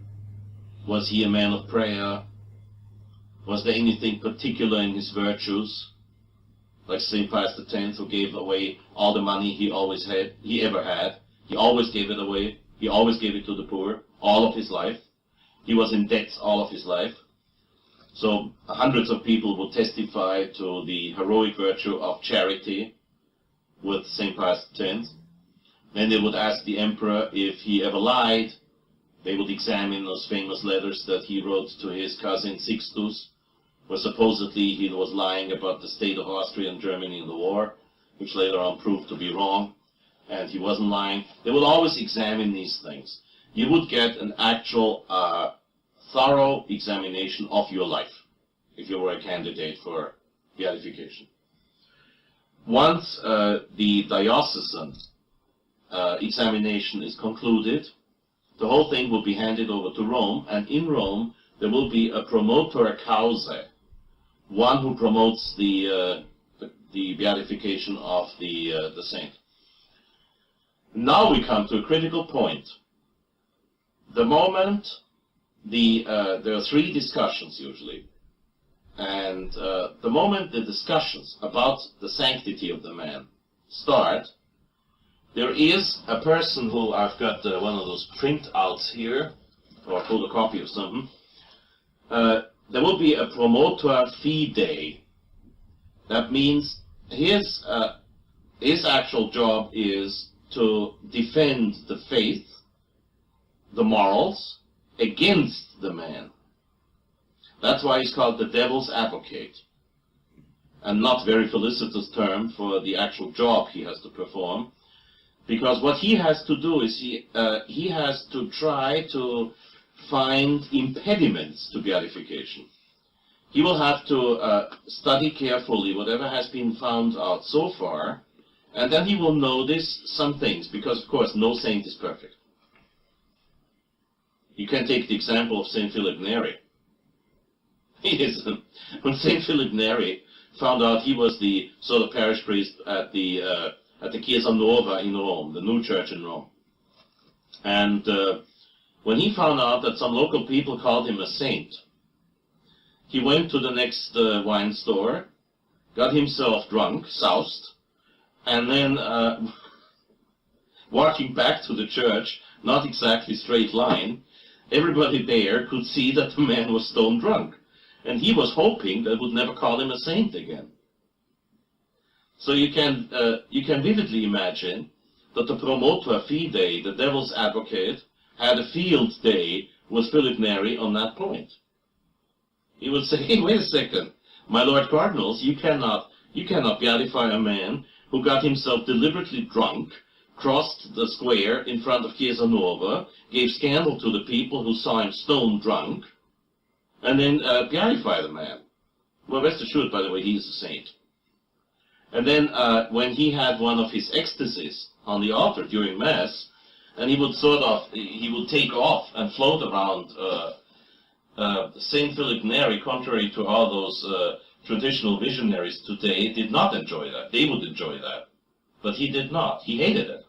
Was he a man of prayer? Was there anything particular in his virtues? Like St. Pius X, who gave away all the money he ever had. He always gave it away. He always gave it to the poor, all of his life. He was in debt all of his life. So hundreds of people would testify to the heroic virtue of charity with St. Pius X. Then they would ask the emperor if he ever lied. They would examine those famous letters that he wrote to his cousin Sixtus, where supposedly he was lying about the state of Austria and Germany in the war, which later on proved to be wrong, and he wasn't lying. They would always examine these things. You would get an actual thorough examination of your life if you were a candidate for beatification. Once the diocesan examination is concluded, the whole thing will be handed over to Rome, and in Rome there will be a promotor causae, one who promotes the beatification of the saint. Now we come to a critical point. The moment there are three discussions usually, and the moment the discussions about the sanctity of the man start, there is a person who, I've got one of those printouts here, or a photocopy of something. There will be a promotor fidei. That means his actual job is to defend the faith, the morals, against the man. That's why he's called the devil's advocate, and not very felicitous term for the actual job he has to perform. Because what he has to do is he has to try to find impediments to beatification. He will have to study carefully whatever has been found out so far, and then he will notice some things, because of course no saint is perfect. You can take the example of St. Philip Neri. When St. Philip Neri found out he was the sort of parish priest at the Chiesa Nuova in Rome, the new church in Rome. And when he found out that some local people called him a saint, he went to the next wine store, got himself drunk, soused, and then walking back to the church, not exactly straight line, everybody there could see that the man was stone drunk. And he was hoping they would never call him a saint again. So you can vividly imagine that the promotor fidei, the devil's advocate, had a field day with Philip Neri on that point. He would say, hey, wait a second, my Lord Cardinals, you cannot beatify a man who got himself deliberately drunk, crossed the square in front of Chiesa Nuova, gave scandal to the people who saw him stone drunk, and then beatify the man. Well, rest assured, by the way, he is a saint. And then when he had one of his ecstasies on the altar during Mass, and he would take off and float around, St. Philip Neri, contrary to all those traditional visionaries today, did not enjoy that. They would enjoy that. But he did not. He hated it.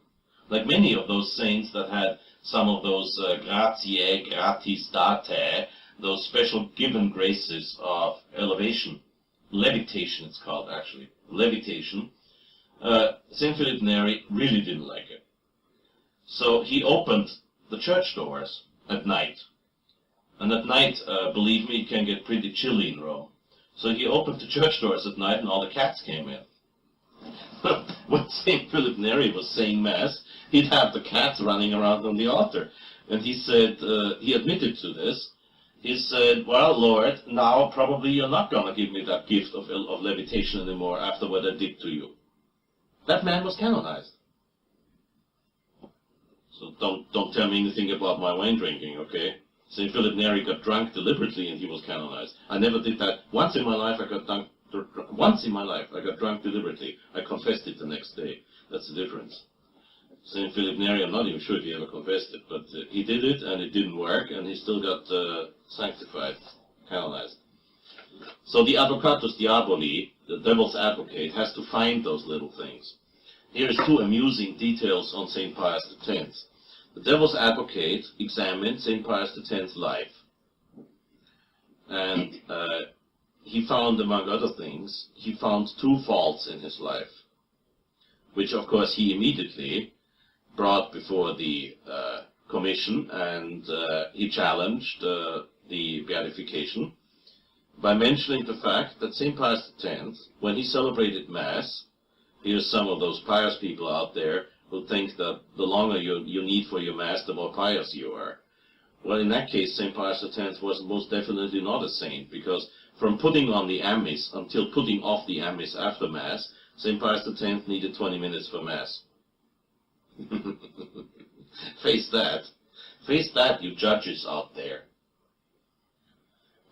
Like many of those saints that had some of those gratiae, gratis datae, those special given graces of elevation. Levitation, it's called, actually. Levitation. St. Philip Neri really didn't like it. So he opened the church doors at night And at night, believe me, it can get pretty chilly in Rome. So he opened the church doors at night and all the cats came in. When St. Philip Neri was saying Mass, he'd have the cats running around on the altar. And he said, he admitted to this. He said, well, Lord, now probably you're not going to give me that gift of levitation anymore after what I did to you. That man was canonized. So don't tell me anything about my wine drinking, okay? St. Philip Neri got drunk deliberately and he was canonized. I never did that. Once in my life I got drunk deliberately. I confessed it the next day. That's the difference. St. Philip Neri, I'm not even sure if he ever confessed it, but he did it and it didn't work and he still got sanctified, canonized. So the Advocatus Diaboli, the devil's advocate, has to find those little things. Here's two amusing details on St. Pius X. The devil's advocate examined St. Pius X's life. And he found, among other things, he found two faults in his life, which of course he immediately brought before the commission, and he challenged the beatification by mentioning the fact that St. Pius X, when he celebrated Mass, here's some of those pious people out there who think that the longer you need for your Mass, the more pious you are. Well, in that case, St. Pius X was most definitely not a saint, because from putting on the amice until putting off the amice after Mass, St. Pius X needed 20 minutes for Mass. Face that. Face that, you judges out there.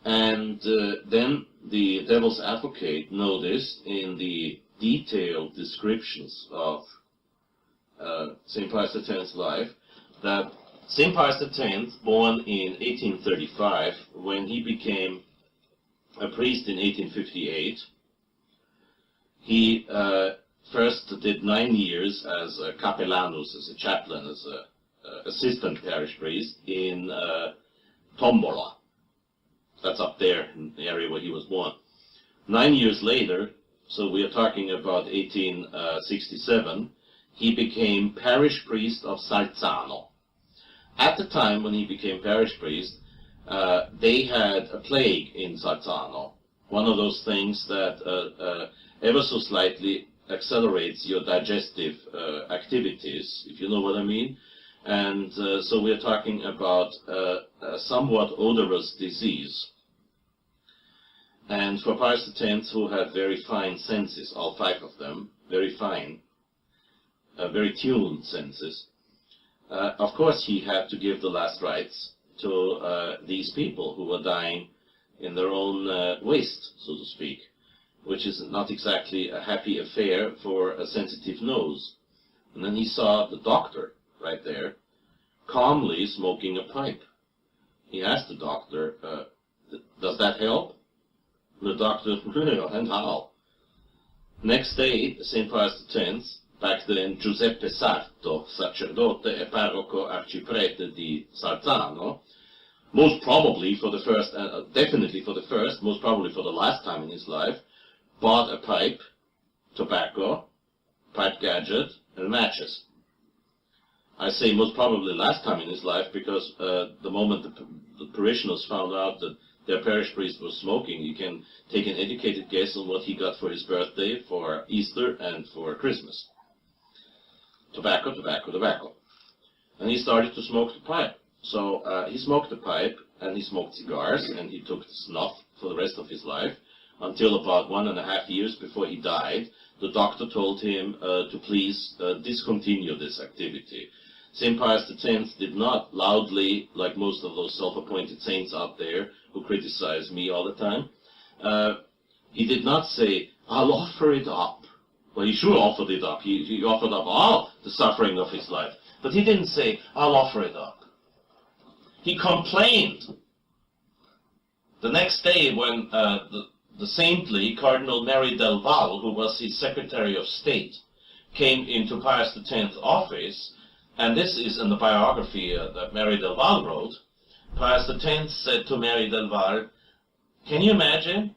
And then the devil's advocate noticed in the detailed descriptions of St. Pius X's life that St. Pius X, born in 1835, when he became a priest in 1858, he first did 9 years as a capellanus, as a chaplain, as an assistant parish priest in Tombola. That's up there in the area where he was born. 9 years later, so we are talking about 1867, he became parish priest of Salzano. At the time when he became parish priest, they had a plague in Salzano, one of those things that ever so slightly accelerates your digestive activities, if you know what I mean. And so we're talking about a somewhat odorous disease. And for Pius X, who had very fine senses, all 5 of them, very fine, very tuned senses, of course he had to give the last rites to these people who were dying in their own waste, so to speak, which is not exactly a happy affair for a sensitive nose. And then he saw the doctor right there, calmly smoking a pipe. He asked the doctor, does that help? The doctor, and how? Next day, St. Pius X, back then Giuseppe Sarto, sacerdote e parroco arciprete di Salzano, most probably for the first, definitely for the first, most probably for the last time in his life, bought a pipe, tobacco, pipe gadget, and matches. I say most probably last time in his life because the moment the parishioners found out that their parish priest was smoking, you can take an educated guess on what he got for his birthday, for Easter, and for Christmas. Tobacco, tobacco, tobacco. And he started to smoke the pipe. So he smoked the pipe, and he smoked cigars, and he took snuff for the rest of his life, until about 1.5 years before he died. The doctor told him to please discontinue this activity. St. Pius X did not loudly, like most of those self-appointed saints out there who criticize me all the time, he did not say, I'll offer it up. Well, he sure offered it up. He offered up all the suffering of his life. But he didn't say, I'll offer it up. He complained. The next day when the saintly Cardinal Mary del Val, who was his Secretary of State, came into Pius X's office, and this is in the biography that Mary del Val wrote, Pius X said to Mary del Val, can you imagine?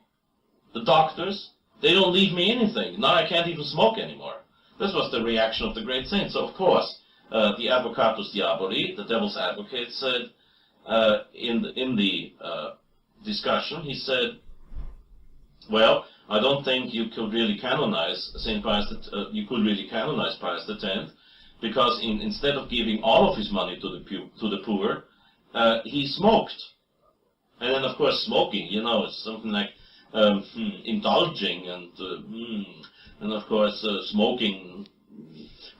The doctors, they don't leave me anything. Now I can't even smoke anymore. This was the reaction of the great saint. So of course, the Advocatus Diaboli, the devil's advocate, said, in the discussion, he said, well, I don't think you could really canonize you could really canonize Pius X, because instead of giving all of his money to the poor, he smoked. And then, of course, smoking, it's something like indulging, and of course, smoking.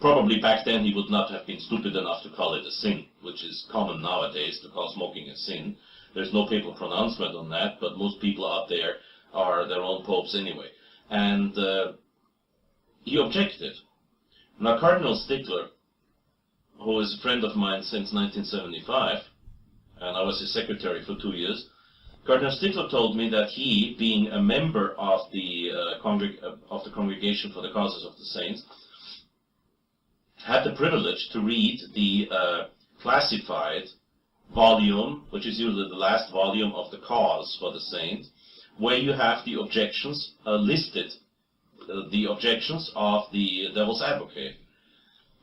Probably back then he would not have been stupid enough to call it a sin, which is common nowadays to call smoking a sin. There's no papal pronouncement on that, but most people out there are their own popes anyway. And he objected. Now, Cardinal Stickler, who is a friend of mine since 1975, and I was his secretary for 2 years, Cardinal Stickler told me that he, being a member of the Congregation for the Causes of the Saints, had the privilege to read the classified volume, which is usually the last volume of the Cause for the Saints, where you have the objections listed, the objections of the Devil's Advocate.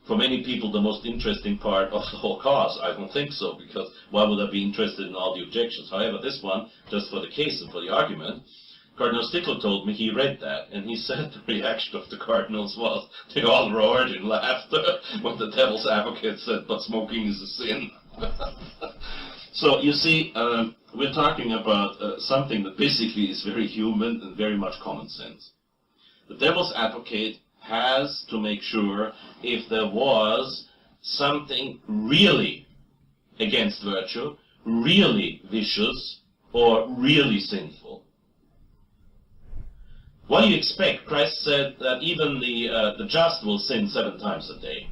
For many people, the most interesting part of the whole cause. I don't think so, because why would I be interested in all the objections? However, this one, just for the case and for the argument, Cardinal Stickler told me he read that, and he said the reaction of the cardinals was, they all roared in laughter when the Devil's Advocate said, but smoking is a sin. So, you see, we're talking about something that basically is very human and very much common sense. The Devil's Advocate has to make sure if there was something really against virtue, really vicious, or really sinful. What do you expect? Christ said that even the just will sin 7 times a day.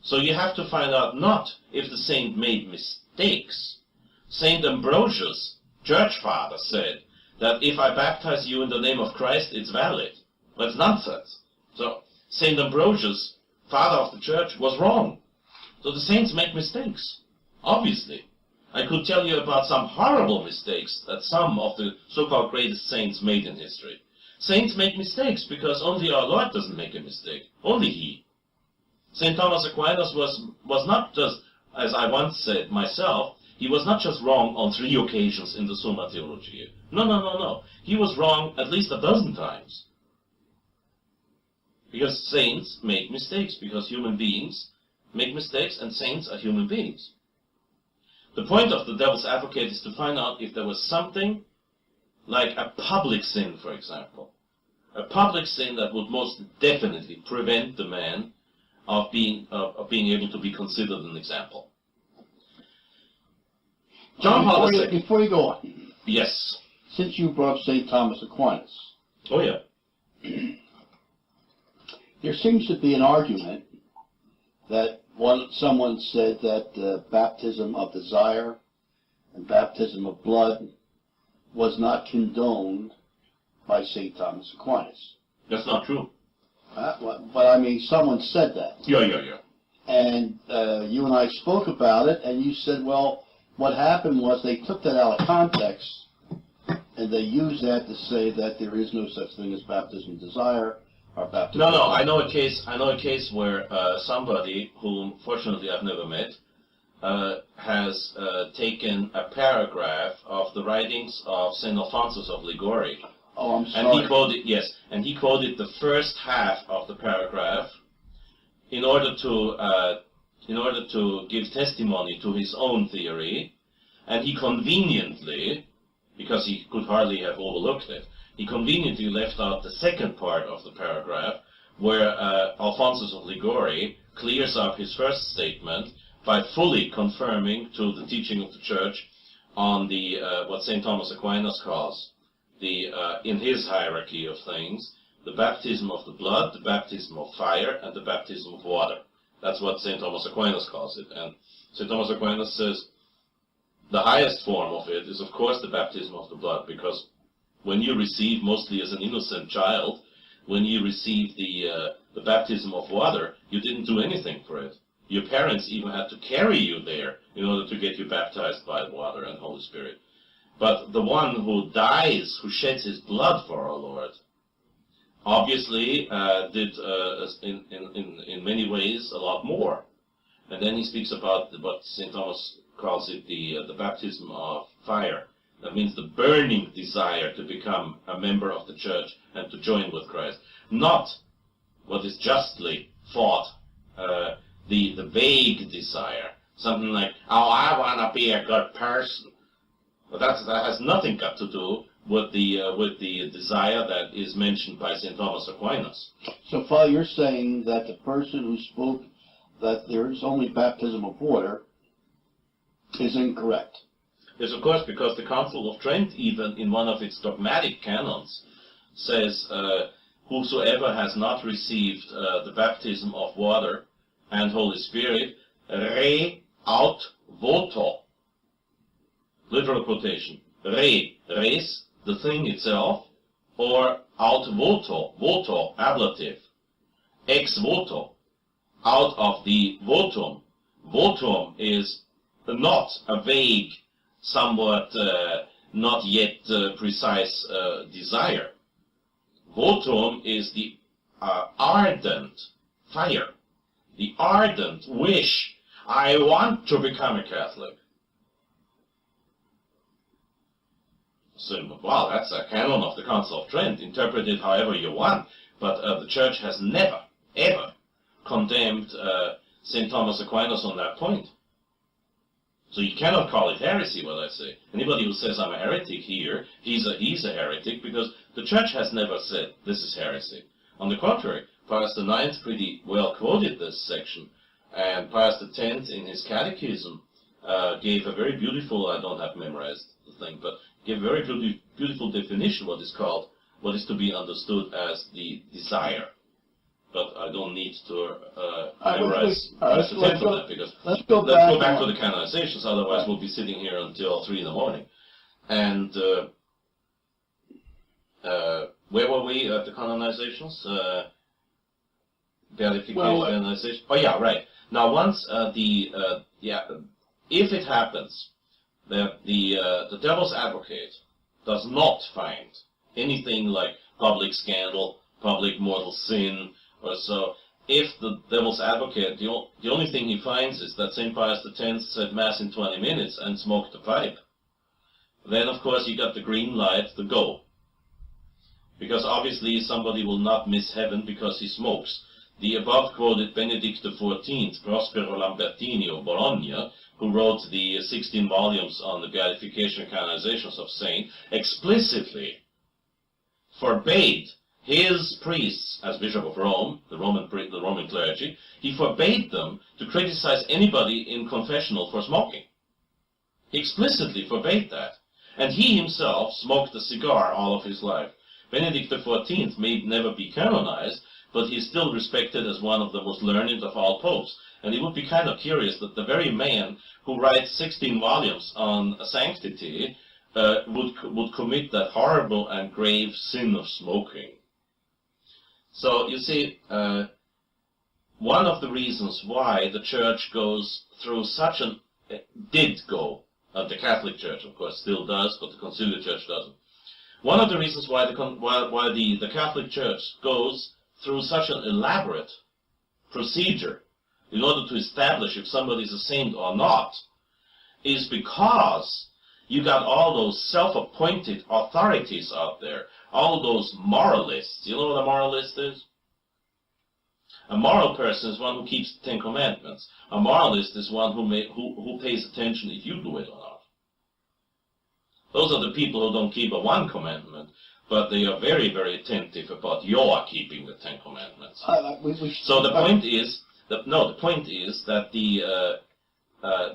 So you have to find out not if the saint made mistakes. Saint Ambrosius, church father, said that if I baptize you in the name of Christ, it's valid. That's nonsense. So Saint Ambrosius, father of the church, was wrong. So the saints make mistakes, obviously. I could tell you about some horrible mistakes that some of the so-called greatest saints made in history. Saints make mistakes because only our Lord doesn't make a mistake. Only He. St. Thomas Aquinas was not just, as I once said myself, he was not just wrong on 3 occasions in the Summa Theologiae. No. He was wrong at least 12 times. Because saints make mistakes, because human beings make mistakes, and saints are human beings. The point of the Devil's Advocate is to find out if there was something like a public sin, for example. A public sin that would most definitely prevent the man of being able to be considered an example. John Paul II. Before you go on. Yes. Since you brought up St. Thomas Aquinas. Oh, yeah. There seems to be an argument that someone said that baptism of desire and baptism of blood was not condoned by St. Thomas Aquinas. That's not true. But I mean, someone said that. Yeah. And you and I spoke about it, and you said, well, what happened was they took that out of context, and they used that to say that there is no such thing as baptism of desire or baptism of blood. I know a case where somebody, whom fortunately I've never met, has taken a paragraph of the writings of St. Alphonsus of Liguori. Oh, I'm sorry. And he quoted the first half of the paragraph in order to give testimony to his own theory, and he conveniently, because he could hardly have overlooked it, he conveniently left out the second part of the paragraph, where Alphonsus of Liguori clears up his first statement by fully confirming to the teaching of the Church on the what St. Thomas Aquinas calls in his hierarchy of things, the baptism of the blood, the baptism of fire, and the baptism of water. That's what St. Thomas Aquinas calls it. And St. Thomas Aquinas says the highest form of it is, of course, the baptism of the blood, because when you receive, mostly as an innocent child, when you receive the baptism of water, you didn't do anything for it. Your parents even had to carry you there in order to get you baptized by the water and Holy Spirit. But the one who dies, who sheds his blood for our Lord, obviously did in many ways a lot more. And then he speaks about what St. Thomas calls it the baptism of fire. That means the burning desire to become a member of the church and to join with Christ. Not what is justly thought, the vague desire. Something like, oh, I want to be a good person. But that has nothing got to do with the desire that is mentioned by St. Thomas Aquinas. So, Father, you're saying that the person who spoke that there is only baptism of water is incorrect. Yes, of course, because the Council of Trent, even in one of its dogmatic canons, says, whosoever has not received the baptism of water and Holy Spirit, re aut voto. Literal quotation. Res, the thing itself, or aut voto, ablative. Ex voto, out of the votum. Votum is not a vague, somewhat not yet precise desire. Votum is the ardent fire, the ardent wish. I want to become a Catholic. So, well, that's a canon of the Council of Trent. Interpret it however you want, but the Church has never, ever condemned St. Thomas Aquinas on that point. So you cannot call it heresy, what I say. Anybody who says I'm a heretic here, he's a heretic, because the Church has never said this is heresy. On the contrary, Pius IX pretty well quoted this section, and Pius X in his catechism gave a very beautiful, I don't have memorized the thing, but gave a very beautiful definition what is to be understood as the desire. But I don't need to memorize Pius X on that, because let's go back to the canonizations, otherwise we'll be sitting here until 3 in the morning. And where were we at the canonizations? Beatification, canonization. Oh yeah, right. Now once if it happens that the devil's advocate does not find anything like public scandal, public mortal sin, or so, if the devil's advocate, the only thing he finds is that St. Pius X said Mass in 20 minutes and smoked a pipe, then of course you got the green light to go. Because obviously somebody will not miss heaven because he smokes. The above quoted Benedict XIV, Prospero Lambertini of Bologna, who wrote the 16 volumes on the beatification and canonizations of saints, explicitly forbade his priests, as Bishop of Rome, the Roman clergy, he forbade them to criticize anybody in confessional for smoking. He explicitly forbade that. And he himself smoked a cigar all of his life. Benedict XIV may never be canonized, but he is still respected as one of the most learned of all popes. And it would be kind of curious that the very man who writes 16 volumes on sanctity would commit that horrible and grave sin of smoking. So, you see, one of the reasons why the Church goes through such did go, the Catholic Church, of course, still does, but the Conciliar Church doesn't. One of the reasons why the Catholic Church goes through such an elaborate procedure in order to establish if somebody is a saint or not is because you got all those self-appointed authorities out there, all those moralists. You know what a moralist is? A moral person is one who keeps the 10 Commandments. A moralist is one who pays attention if you do it or not. Those are the people who don't keep a 1 commandment, but they are very, very attentive about your keeping the 10 Commandments. So the point is that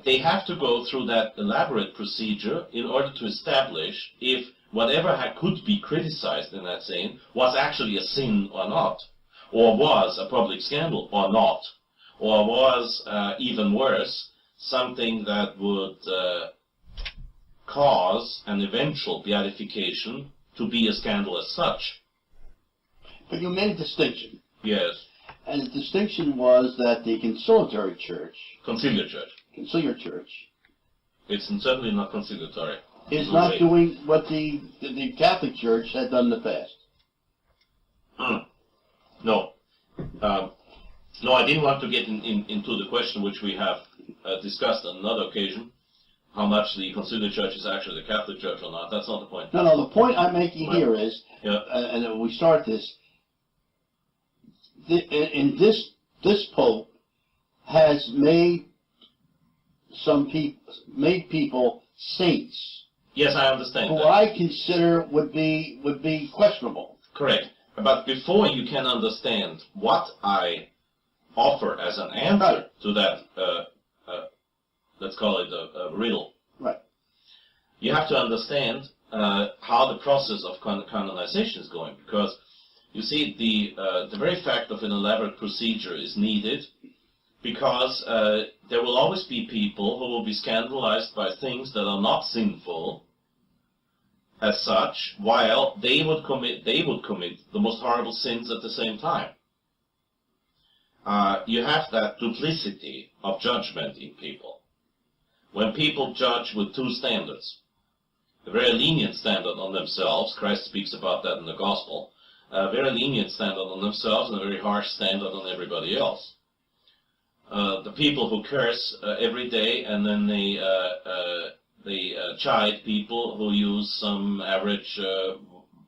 they have to go through that elaborate procedure in order to establish if whatever could be criticized in that sin was actually a sin or not, or was a public scandal or not, or was, even worse, something that would cause an eventual beatification to be a scandal as such. But you made a distinction. Yes. And the distinction was that the conciliatory church, Conciliar Church, it's certainly not conciliatory, is not doing what the Catholic Church had done in the past. No. No, I didn't want to get into the question which we have discussed on another occasion, how much the Conciliar Church is actually the Catholic Church or not. That's not the point. No, the point I'm making Right. here is, Yeah. and then we start this, in this Pope has made people saints, Yes, I understand who that. I consider would be questionable. Correct. But before you can understand what I offer as an answer to that, let's call it a riddle, Right. you have to understand how the process of canonization is going. Because, you see, the very fact of an elaborate procedure is needed because there will always be people who will be scandalized by things that are not sinful as such, while they would commit the most horrible sins at the same time. You have that duplicity of judgment in people. When people judge with two standards, a very lenient standard on themselves, Christ speaks about that in the Gospel, a very lenient standard on themselves and a very harsh standard on everybody else. The people who curse every day and then they chide people who use some average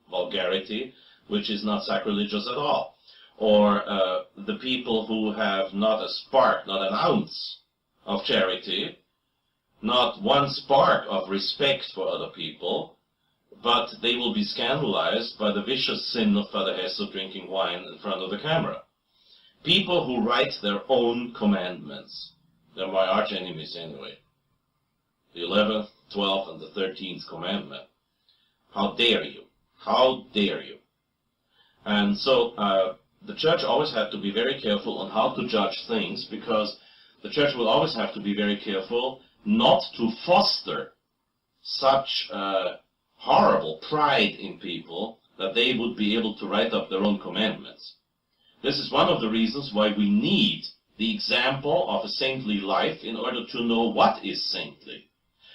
vulgarity, which is not sacrilegious at all. Or the people who have not a spark, not an ounce of charity, not one spark of respect for other people, but they will be scandalized by the vicious sin of Fr Hesse drinking wine in front of the camera. People who write their own commandments, they're my arch enemies anyway. The 11th, 12th, and the 13th commandment. How dare you? How dare you? And so the church always had to be very careful on how to judge things, because the church will always have to be very careful not to foster such horrible pride in people that they would be able to write up their own commandments. This is one of the reasons why we need the example of a saintly life in order to know what is saintly,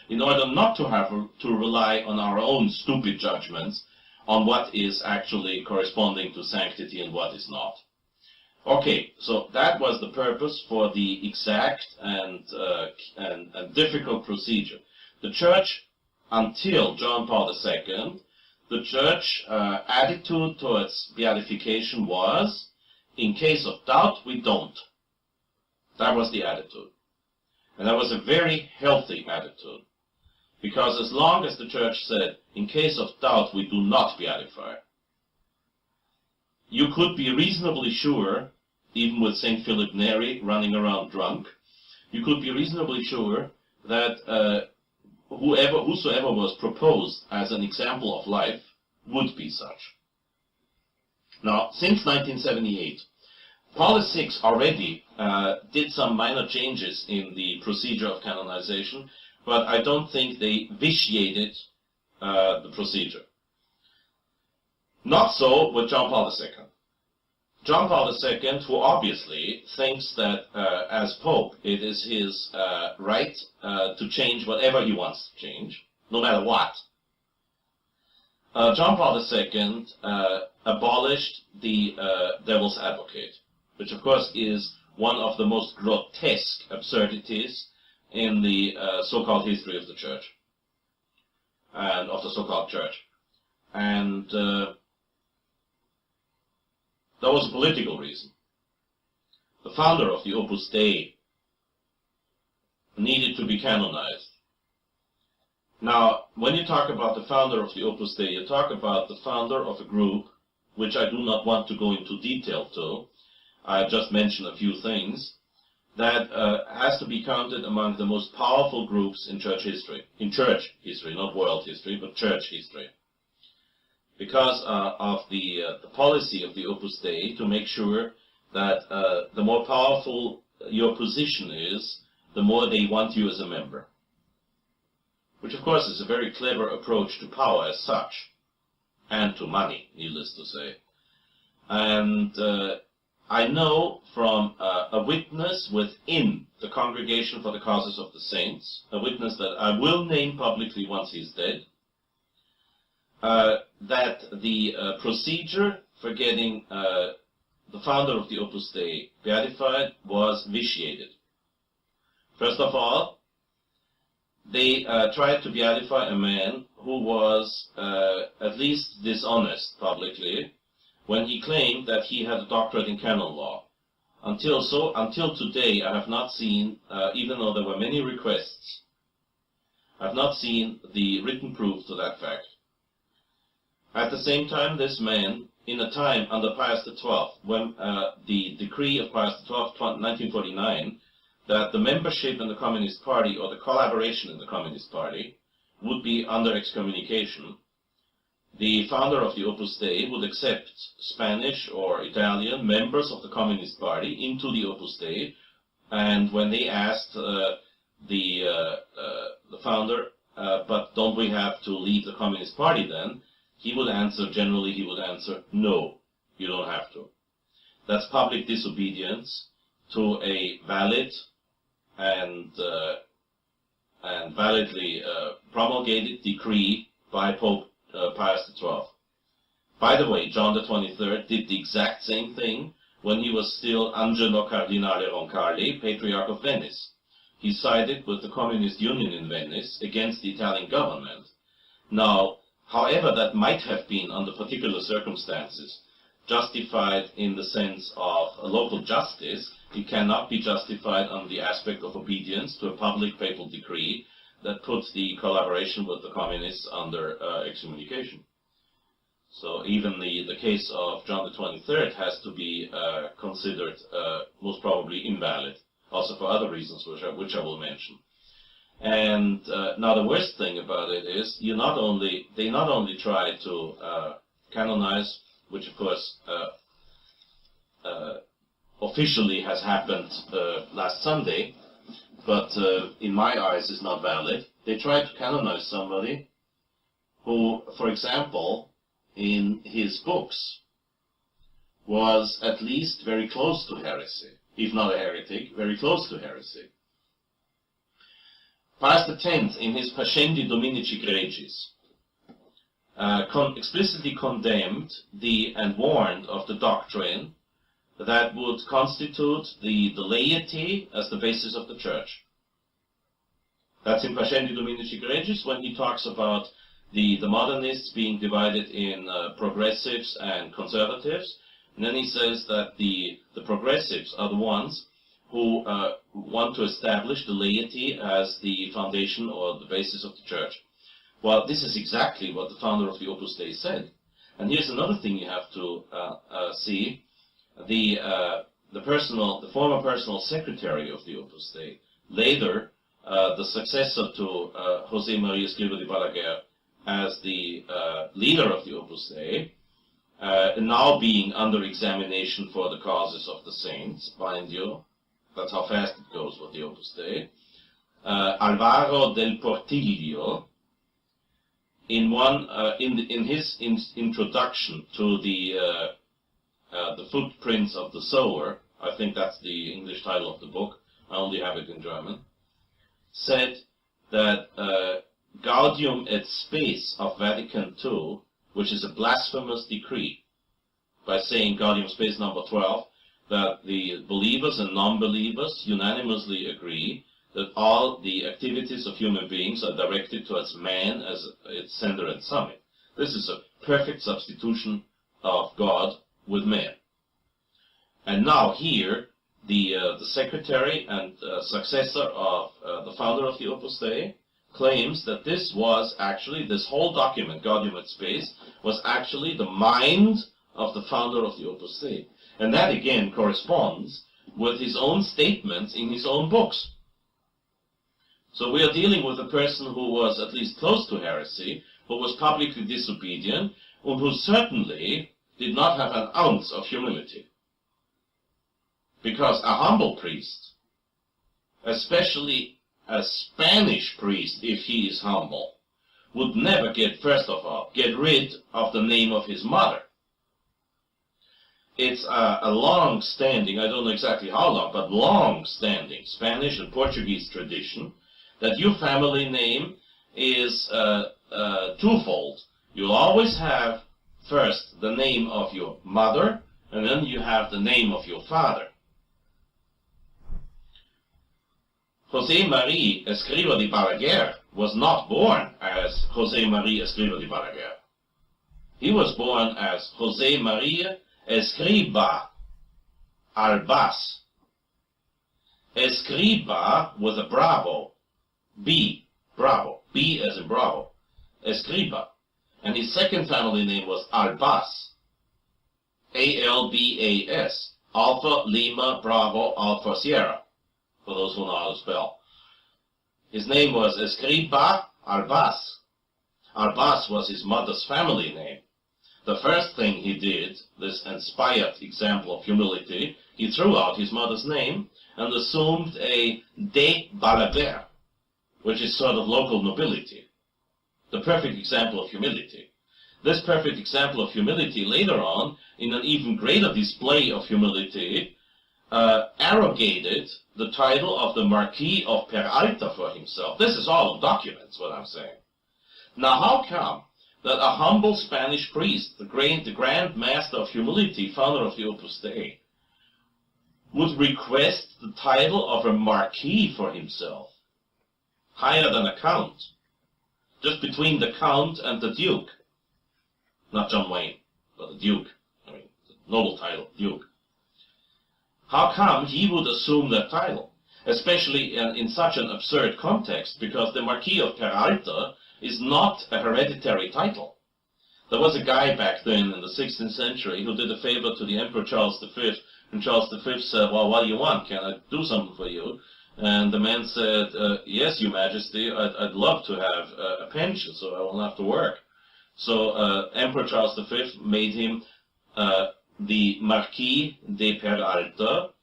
in order not to have to rely on our own stupid judgments on what is actually corresponding to sanctity and what is not. Okay, so that was the purpose for the exact and difficult procedure. The Church, until John Paul II, the Church attitude towards beatification was, in case of doubt, we don't. That was the attitude. And that was a very healthy attitude. Because as long as the Church said, in case of doubt, we do not beatify, you could be reasonably sure, even with St. Philip Neri running around drunk, you could be reasonably sure that whosoever was proposed as an example of life would be such. Now, since 1978, Paul VI already did some minor changes in the procedure of canonization, but I don't think they vitiated the procedure. Not so with John Paul II. John Paul II, who obviously thinks that as Pope, it is his right to change whatever he wants to change, no matter what. John Paul II abolished the devil's advocate, which of course is one of the most grotesque absurdities in the so-called history of the Church, and of the so-called Church. And there was a political reason. The founder of the Opus Dei needed to be canonized. Now, when you talk about the founder of the Opus Dei, you talk about the founder of a group, which I do not want to go into detail to. I just mentioned a few things, that has to be counted among the most powerful groups in church history. In church history, not world history, but church history. Because of the policy of the Opus Dei to make sure that the more powerful your position is, the more they want you as a member. Which of course is a very clever approach to power as such, and to money, needless to say. And I know from a witness within the Congregation for the Causes of the Saints, a witness that I will name publicly once he's dead, that the procedure for getting the founder of the Opus Dei beatified was vitiated. First of all, they tried to beatify a man who was at least dishonest publicly when he claimed that he had a doctorate in canon law. Until today, I have not seen, even though there were many requests, I have not seen the written proof to that fact. At the same time, this man, in a time under Pius XII, when the decree of Pius XII, 1949, that the membership in the Communist Party or the collaboration in the Communist Party would be under excommunication, the founder of the Opus Dei would accept Spanish or Italian members of the Communist Party into the Opus Dei, and when they asked the founder, but don't we have to leave the Communist Party then, he would answer, no, you don't have to. That's public disobedience to a valid and validly promulgated decree by Pope Pius XII. By the way, John the 23rd did the exact same thing when he was still Angelo Cardinale Roncalli, Patriarch of Venice. He sided with the Communist Union in Venice against the Italian government. Now, however that might have been under particular circumstances justified in the sense of a local justice, it cannot be justified on the aspect of obedience to a public papal decree that puts the collaboration with the communists under excommunication. So even the case of John the 23rd has to be considered most probably invalid, also for other reasons which I will mention. And now the worst thing about it is they not only try to canonize, which of course officially has happened last Sunday, but in my eyes is not valid. They try to canonize somebody who, for example, in his books was at least very close to heresy, if not a heretic, very close to heresy. Pius X, in his Pascendi Dominici Gregis, explicitly condemned and warned of the doctrine that would constitute the laity as the basis of the church. That's in Pascendi Dominici Gregis when he talks about the modernists being divided in progressives and conservatives. And then he says that the progressives are the ones who want to establish the laity as the foundation or the basis of the church. Well, this is exactly what the founder of the Opus Dei said. And here's another thing you have to see. The former personal secretary of the Opus Dei, later the successor to José María Escrivá de Balaguer as the leader of the Opus Dei, now being under examination for the causes of the saints, mind you. That's how fast it goes with the Opus Dei. Alvaro del Portillo, in his introduction to the Footprints of the Sower, I think that's the English title of the book, I only have it in German, said that Gaudium et Spes of Vatican II, which is a blasphemous decree, by saying Gaudium Spes number 12, that the believers and non-believers unanimously agree that all the activities of human beings are directed towards man as its center and summit. This is a perfect substitution of God with man. And now here, the secretary and successor of the founder of the Opus Dei claims that this whole document, Gaudium et Spes, was actually the mind of the founder of the Opus Dei. And that again corresponds with his own statements in his own books. So we are dealing with a person who was at least close to heresy, who was publicly disobedient, and who certainly did not have an ounce of humility. Because a humble priest, especially a Spanish priest, if he is humble, would never first of all, get rid of the name of his mother. It's a long-standing, I don't know exactly how long, but long-standing Spanish and Portuguese tradition that your family name is twofold. You'll always have first the name of your mother, and then you have the name of your father. José María Escrivá de Balaguer was not born as José María Escrivá de Balaguer. He was born as José María Escrivá Albás. Escrivá with a bravo, B, bravo, B as in bravo, Escrivá. And his second family name was Albás, A-L-B-A-S, Alpha Lima Bravo Alpha Sierra, for those who know how to spell. His name was Escrivá Albás. Albás was his mother's family name. The first thing he did, this inspired example of humility, he threw out his mother's name and assumed a de Balaguer, which is sort of local nobility. The perfect example of humility. This perfect example of humility later on, in an even greater display of humility, arrogated the title of the Marquis of Peralta for himself. This is all in documents, what I'm saying. Now how come that a humble Spanish priest, the Grand Master of Humility, founder of the Opus Dei, would request the title of a Marquis for himself, higher than a Count, just between the Count and the Duke? Not John Wayne, but the Duke. I mean, the noble title, Duke. How come he would assume that title? Especially in such an absurd context, because the Marquis of Peralta is not a hereditary title. There was a guy back then in the 16th century who did a favor to the Emperor Charles V, and Charles V said, well, what do you want? Can I do something for you? And the man said, yes, Your Majesty, I'd love to have a pension, so I won't have to work. So Emperor Charles V made him the Marquis de Peralta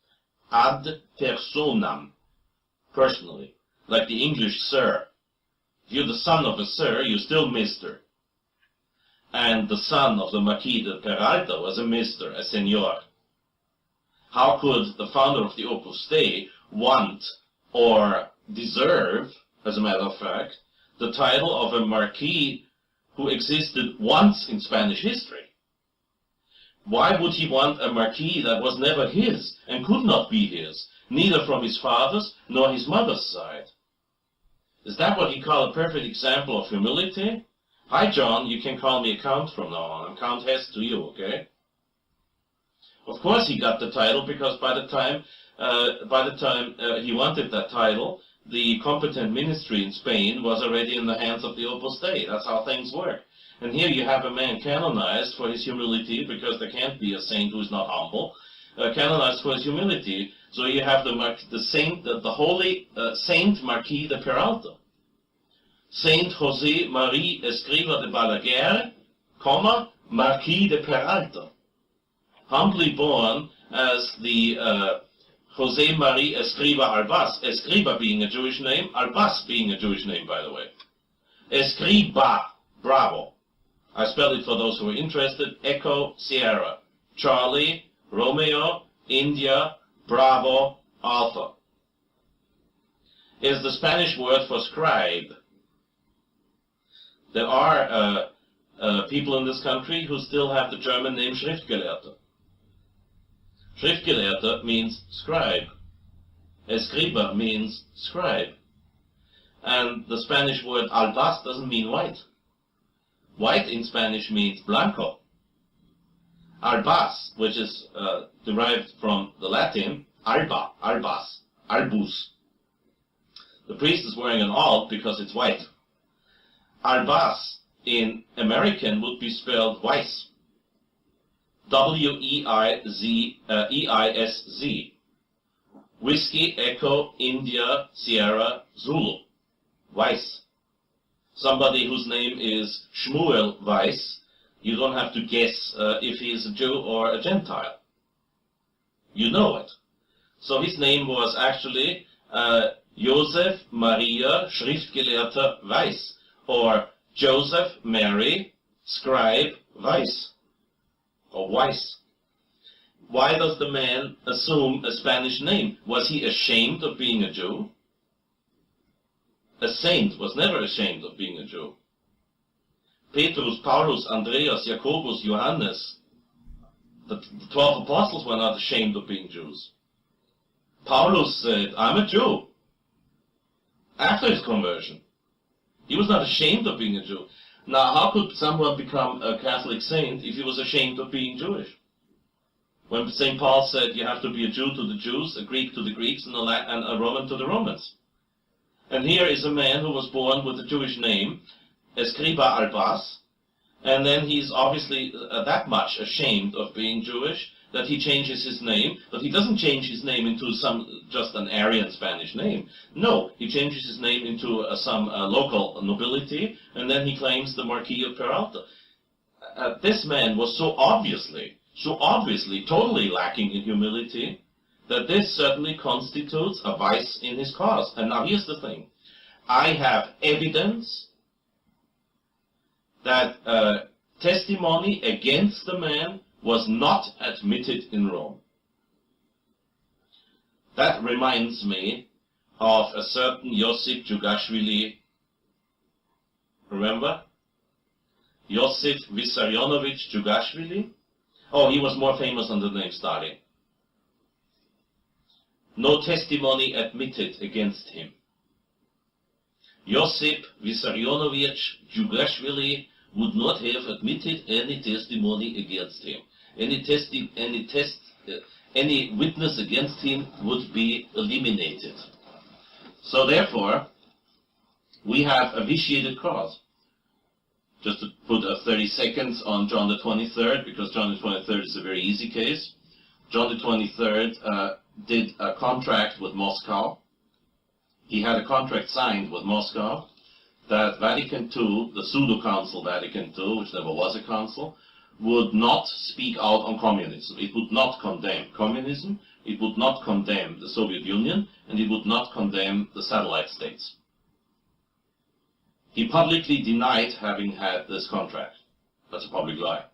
ad personam, personally, like the English Sir. If you're the son of a Sir, you're still Mr. And the son of the Marquis de Peralta was a Mr., a Senor. How could the founder of the Opus Dei want or deserve, as a matter of fact, the title of a Marquis who existed once in Spanish history? Why would he want a Marquis that was never his and could not be his, neither from his father's nor his mother's side? Is that what you call a perfect example of humility? Hi, John, you can call me a Count from now on. I'm Count Hesse to you, okay? Of course he got the title, because by the time he wanted that title, the competent ministry in Spain was already in the hands of the Opus Dei. That's how things work. And here you have a man canonized for his humility, because there can't be a saint who is not humble, canonized for his humility. So you have the holy Saint Marquis de Peralta, Saint José María Escrivá de Balaguer, Marquis de Peralta, humbly born as the José María Escrivá Albás, Escrivá being a Jewish name, Albás being a Jewish name, by the way. Escrivá, bravo. I spell it for those who are interested. Echo, Sierra, Charlie, Romeo, India, Bravo, Alpha. Is the Spanish word for scribe. There are people in this country who still have the German name Schriftgelehrter. Schriftgelehrter means scribe. Escriba means scribe. And the Spanish word albás doesn't mean white. White in Spanish means blanco. Albás, which is derived from the Latin alba, albas, albus. The priest is wearing an alb because it's white. Albás in American would be spelled Weiss. W-E-I-S-Z. Whiskey, Echo, India, Sierra, Zulu. Weiss. Somebody whose name is Shmuel Weiss, you don't have to guess if he is a Jew or a Gentile. You know it. So his name was actually Joseph Maria Schriftgelehrter Weiss, or Joseph Mary Scribe Weiss, or Weiss. Why does the man assume a Spanish name? Was he ashamed of being a Jew? A saint was never ashamed of being a Jew. Petrus, Paulus, Andreas, Jacobus, Johannes, the 12 apostles were not ashamed of being Jews. Paulus said, I'm a Jew. after his conversion. He was not ashamed of being a Jew. Now, how could someone become a Catholic saint if he was ashamed of being Jewish? When St. Paul said you have to be a Jew to the Jews, a Greek to the Greeks, and a Roman to the Romans. And here is a man who was born with a Jewish name, Escriba Albas, and then he's obviously that much ashamed of being Jewish that he changes his name, but he doesn't change his name into just an Aryan Spanish name. No, he changes his name into some local nobility, and then he claims the Marquis of Peralta. This man was so obviously totally lacking in humility that this certainly constitutes a vice in his cause. And now here's the thing. I have evidence that testimony against the man was not admitted in Rome. That reminds me of a certain Josip Jugashvili. Remember? Josip Vissarionovich Jugashvili? Oh, he was more famous under the name Stalin. No testimony admitted against him. Josip Vissarionovich Jugashvili would not have admitted any testimony against him. Any witness against him would be eliminated. So therefore, we have a vitiated cause. Just to put 30 seconds on John the 23rd, because John the 23rd is a very easy case. John the 23rd did a contract with Moscow. He had a contract signed with Moscow that Vatican II, the pseudo-council Vatican II, which never was a council, would not speak out on communism. It would not condemn communism, it would not condemn the Soviet Union, and it would not condemn the satellite states. He publicly denied having had this contract. That's a public lie.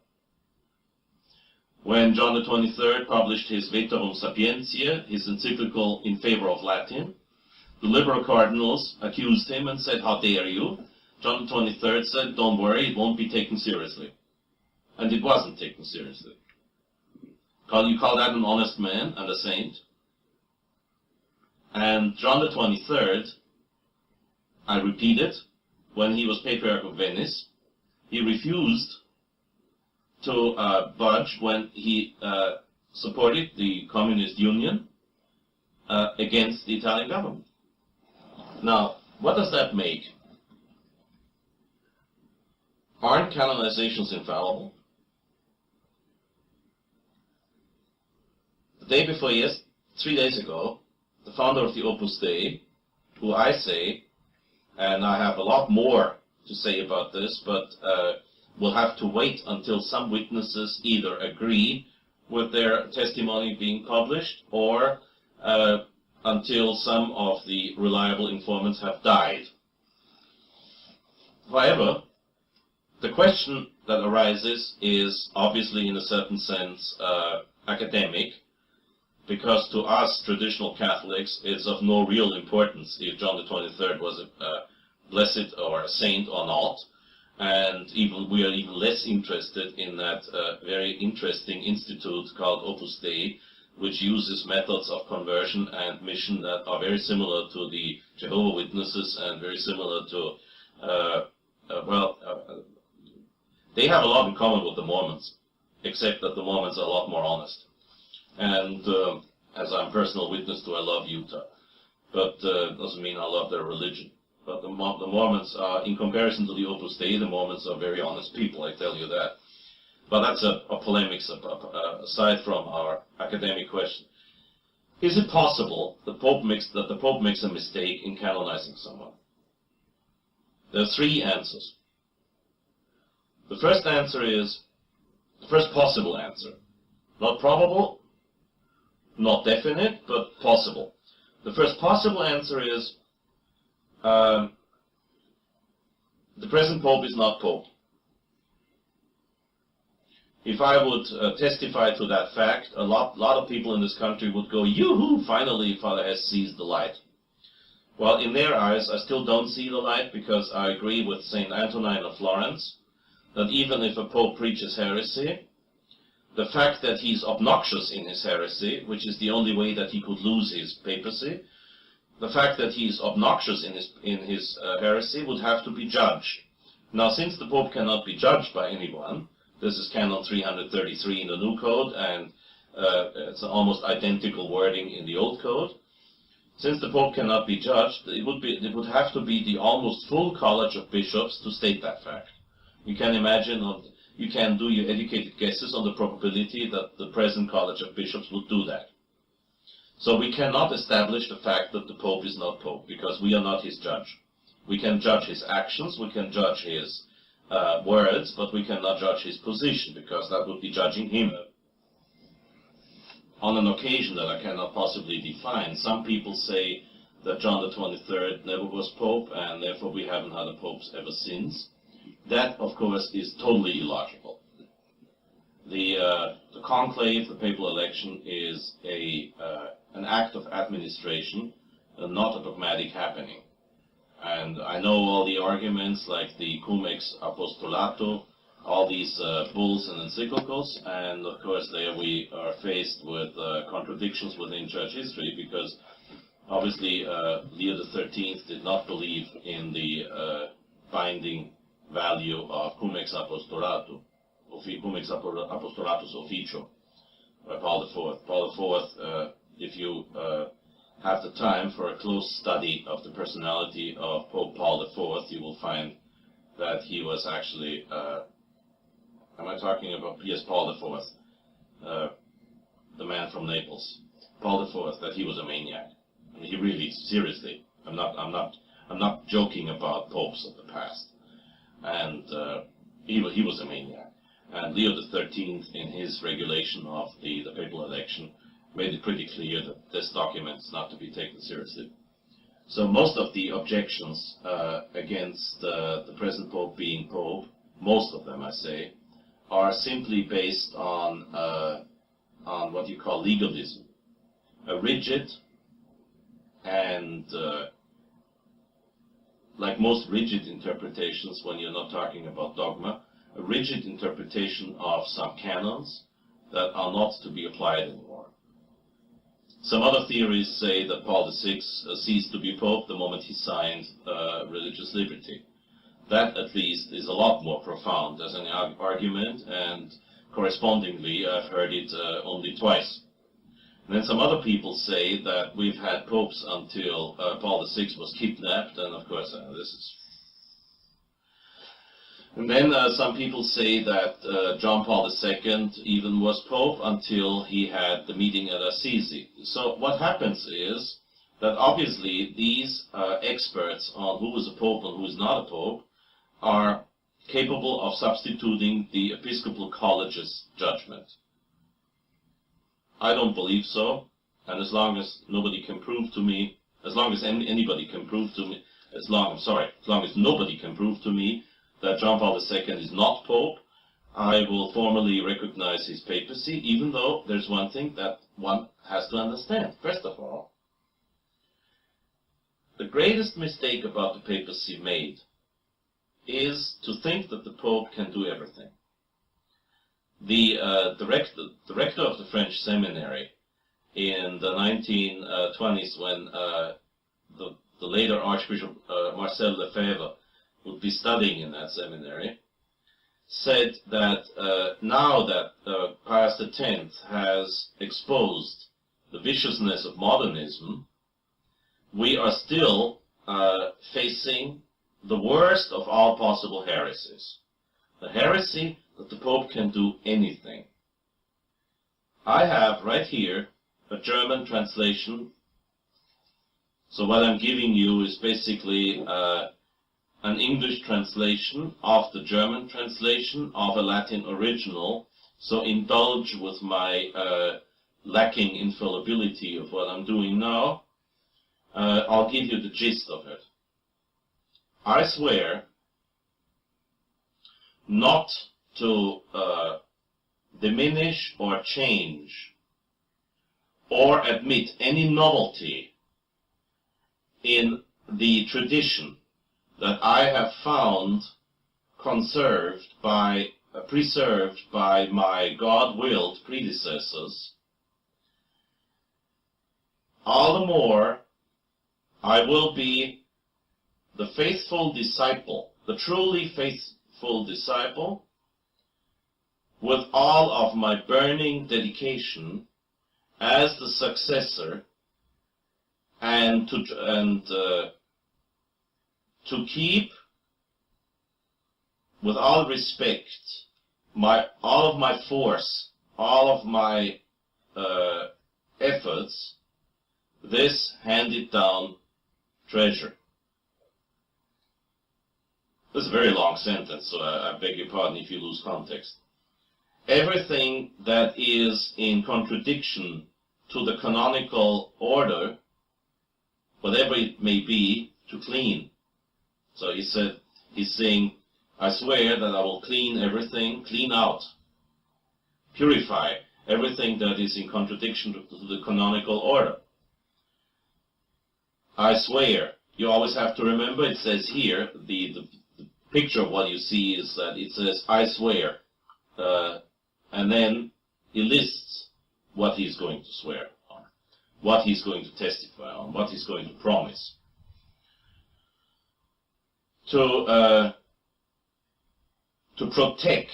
When John the 23rd published his Veterum Sapientiae, his encyclical in favor of Latin, the liberal cardinals accused him and said, "How dare you?" John the 23rd said, "Don't worry, it won't be taken seriously." And it wasn't taken seriously. You call that an honest man and a saint? And John the 23rd, I repeat it, when he was Patriarch of Venice, he refused to budge when he supported the Communist Union against the Italian government. Now, what does that make? Aren't canonizations infallible? The day before 3 days ago, the founder of the Opus Dei, who I say, and I have a lot more to say about this, but we'll have to wait until some witnesses either agree with their testimony being published or until some of the reliable informants have died. However, the question that arises is obviously in a certain sense academic, because to us traditional Catholics it's of no real importance if John the 23rd was a blessed or a saint or not, and we are even less interested in that very interesting institute called Opus Dei, which uses methods of conversion and mission that are very similar to the Jehovah's Witnesses and very similar to, they have a lot in common with the Mormons, except that the Mormons are a lot more honest. And as I'm personal witness to, I love Utah, but doesn't mean I love their religion. But the Mormons are, in comparison to the Opus Dei, the Mormons are very honest people, I tell you that. But that's a polemic aside from our academic question. Is it possible that the Pope makes a mistake in canonizing someone? There are three answers. The first answer is, the first possible answer, not probable, not definite, but possible. The first possible answer is, the present Pope is not Pope. If I would testify to that fact, a lot of people in this country would go, "Yoo-hoo, finally Father Hesse sees the light." Well, in their eyes, I still don't see the light, because I agree with St. Antonine of Florence that even if a Pope preaches heresy, the fact that he's obnoxious in his heresy, which is the only way that he could lose his papacy, the fact that he is obnoxious in his heresy would have to be judged. Now, since the Pope cannot be judged by anyone, this is Canon 333 in the New Code, and it's almost identical wording in the Old Code. Since the Pope cannot be judged, it would have to be the almost full College of Bishops to state that fact. You can imagine, you can do your educated guesses on the probability that the present College of Bishops would do that. So we cannot establish the fact that the Pope is not Pope, because we are not his judge. We can judge his actions, we can judge his words, but we cannot judge his position, because that would be judging him. On an occasion that I cannot possibly define, some people say that John the 23rd never was Pope, and therefore we haven't had a Pope ever since. That, of course, is totally illogical. The conclave, the papal election, is an act of administration, and not a dogmatic happening. And I know all the arguments like the Cum ex Apostolato, all these bulls and encyclicals, and of course there we are faced with contradictions within church history, because obviously Leo XIII did not believe in the binding value of Cum ex Apostolatus Officio by Paul IV. Paul IV, if you have the time for a close study of the personality of Pope Paul IV, you will find that he was actually, am I talking about Pius Paul IV, the man from Naples? Paul IV, that he was a maniac. I mean, he really, seriously, I'm not joking about popes of the past. And he was a maniac. And Leo XIII, in his regulation of the papal election, made it pretty clear that this document is not to be taken seriously. So most of the objections against the present Pope being Pope, most of them I say, are simply based on what you call legalism. A rigid and, like most rigid interpretations when you're not talking about dogma, a rigid interpretation of some canons that are not to be applied anymore. Some other theories say that Paul VI ceased to be Pope the moment he signed religious liberty. That, at least, is a lot more profound as an argument, and correspondingly, I've heard it only twice. And then some other people say that we've had popes until Paul VI was kidnapped, and of course, this is... And then some people say that John Paul II even was Pope until he had the meeting at Assisi. So what happens is that obviously these experts on who is a Pope and who is not a Pope are capable of substituting the Episcopal College's judgment. I don't believe so, and as long as nobody can prove to me, as long as anybody can prove to me, as long as nobody can prove to me that John Paul II is not Pope, I will formally recognize his papacy, even though there's one thing that one has to understand. First of all, the greatest mistake about the papacy made is to think that the Pope can do everything. The rector of the French seminary in the 1920s, when the later Archbishop Marcel Lefebvre would be studying in that seminary, said that now that Pius X has exposed the viciousness of modernism, we are still facing the worst of all possible heresies. The heresy that the Pope can do anything. I have right here a German translation. So what I'm giving you is basically an English translation of the German translation of a Latin original. So indulge with my lacking infallibility of what I'm doing now. I'll give you the gist of it. I swear not to diminish or change or admit any novelty in the tradition that I have found preserved by my God-willed predecessors, all the more I will be the faithful disciple, the truly faithful disciple, with all of my burning dedication as the successor, and to keep, with all respect, all of my force, all of my efforts, this handed down treasure. This is a very long sentence, so I beg your pardon if you lose context. Everything that is in contradiction to the canonical order, whatever it may be, to clean. So he's saying, I swear that I will clean everything, clean out, purify everything that is in contradiction to the canonical order. I swear. You always have to remember, it says here, the picture of what you see is that it says, I swear. And then he lists what he's going to swear on, what he's going to testify on, what he's going to promise. To protect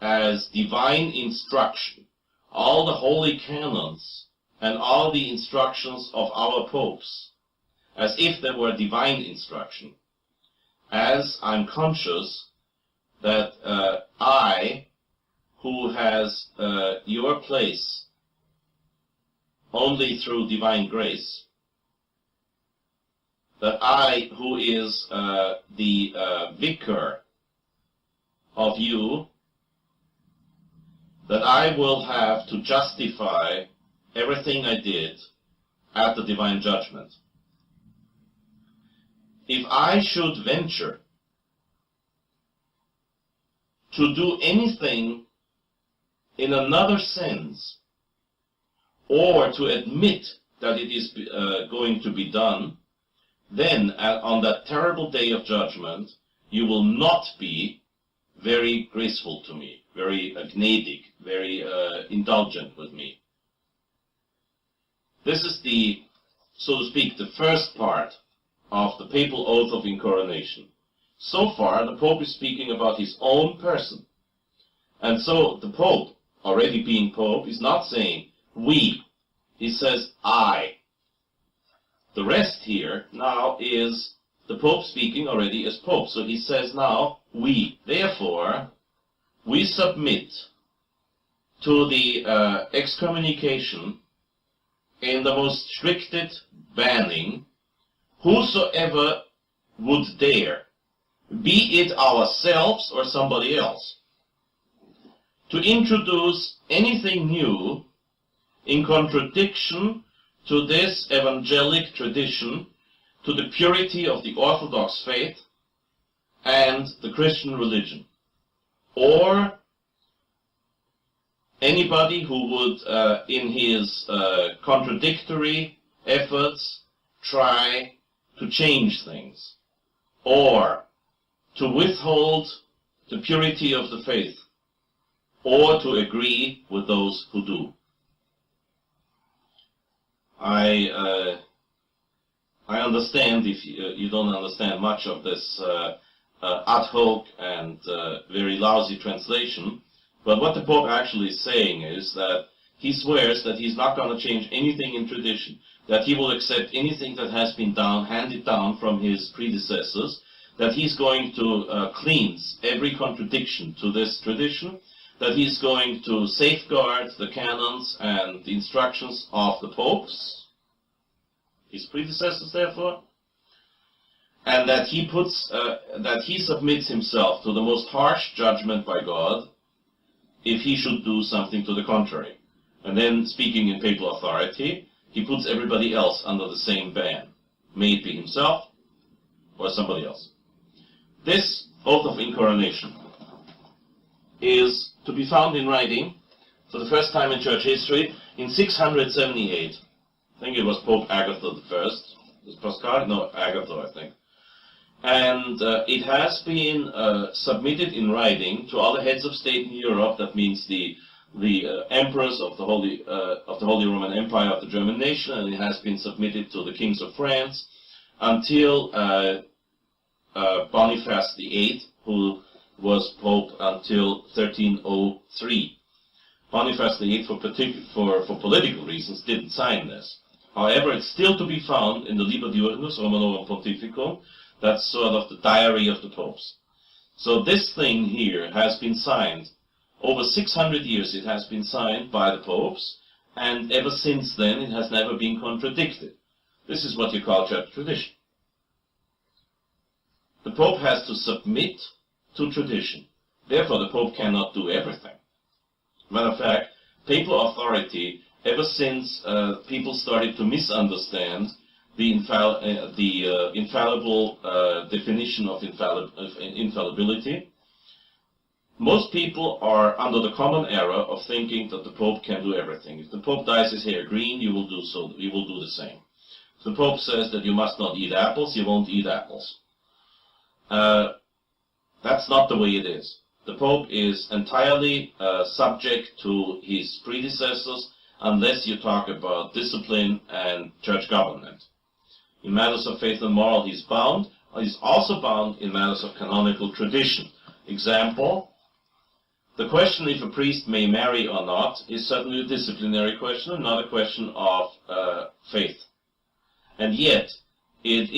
as divine instruction all the holy canons and all the instructions of our popes, as if they were divine instruction, as I'm conscious that I, who has your place only through divine grace, that I, who is the vicar of you, that I will have to justify everything I did at the divine judgment. If I should venture to do anything in another sense, or to admit that it is going to be done, then on that terrible day of judgment, you will not be very graceful to me, very gnädig, very indulgent with me. This is the, so to speak, the first part of the papal oath of incoronation. So far, the Pope is speaking about his own person. And so the Pope, already being Pope, is not saying we. He says I. The rest here now is the Pope speaking already as Pope. So he says now we. Therefore, we submit to the excommunication in the most stricted banning whosoever would dare, be it ourselves or somebody else, to introduce anything new in contradiction to this evangelic tradition, to the purity of the Orthodox faith and the Christian religion, or anybody who would, in his contradictory efforts, try to change things, or to withhold the purity of the faith, or to agree with those who do. I understand if you don't understand much of this ad hoc and very lousy translation, but what the Pope actually is saying is that he swears that he's not going to change anything in tradition, that he will accept anything that has been handed down from his predecessors, that he's going to cleanse every contradiction to this tradition, that he's going to safeguard the canons and the instructions of the popes, his predecessors therefore, and that he submits himself to the most harsh judgment by God if he should do something to the contrary. And then, speaking in papal authority, he puts everybody else under the same ban, may it be himself or somebody else. This oath of incoronation is to be found in writing for the first time in church history in 678. I think it was Pope Agatha I. Was Pascal? No, Agatha, I think. And it has been submitted in writing to all the heads of state in Europe. That means the the emperors of the Holy Roman Empire of the German nation, and it has been submitted to the kings of France until Boniface VIII, who was Pope until 1303. Boniface VIII, for political reasons, didn't sign this. However, it's still to be found in the Liber Diurnus Romanorum Pontificum. That's sort of the diary of the popes. So this thing here has been signed. Over 600 years it has been signed by the popes, and ever since then it has never been contradicted. This is what you call church tradition. The Pope has to submit to tradition. Therefore, the Pope cannot do everything. Matter of fact, papal authority, ever since people started to misunderstand the infallible definition of infallibility, most people are under the common error of thinking that the Pope can do everything. If the Pope dyes his hair green, you will do so. You will do the same. If the Pope says that you must not eat apples, you won't eat apples. That's not the way it is. The Pope is entirely subject to his predecessors unless you talk about discipline and church government. In matters of faith and moral, he's bound. He's also bound in matters of canonical tradition. Example, the question if a priest may marry or not is certainly a disciplinary question and not a question of faith. And yet, it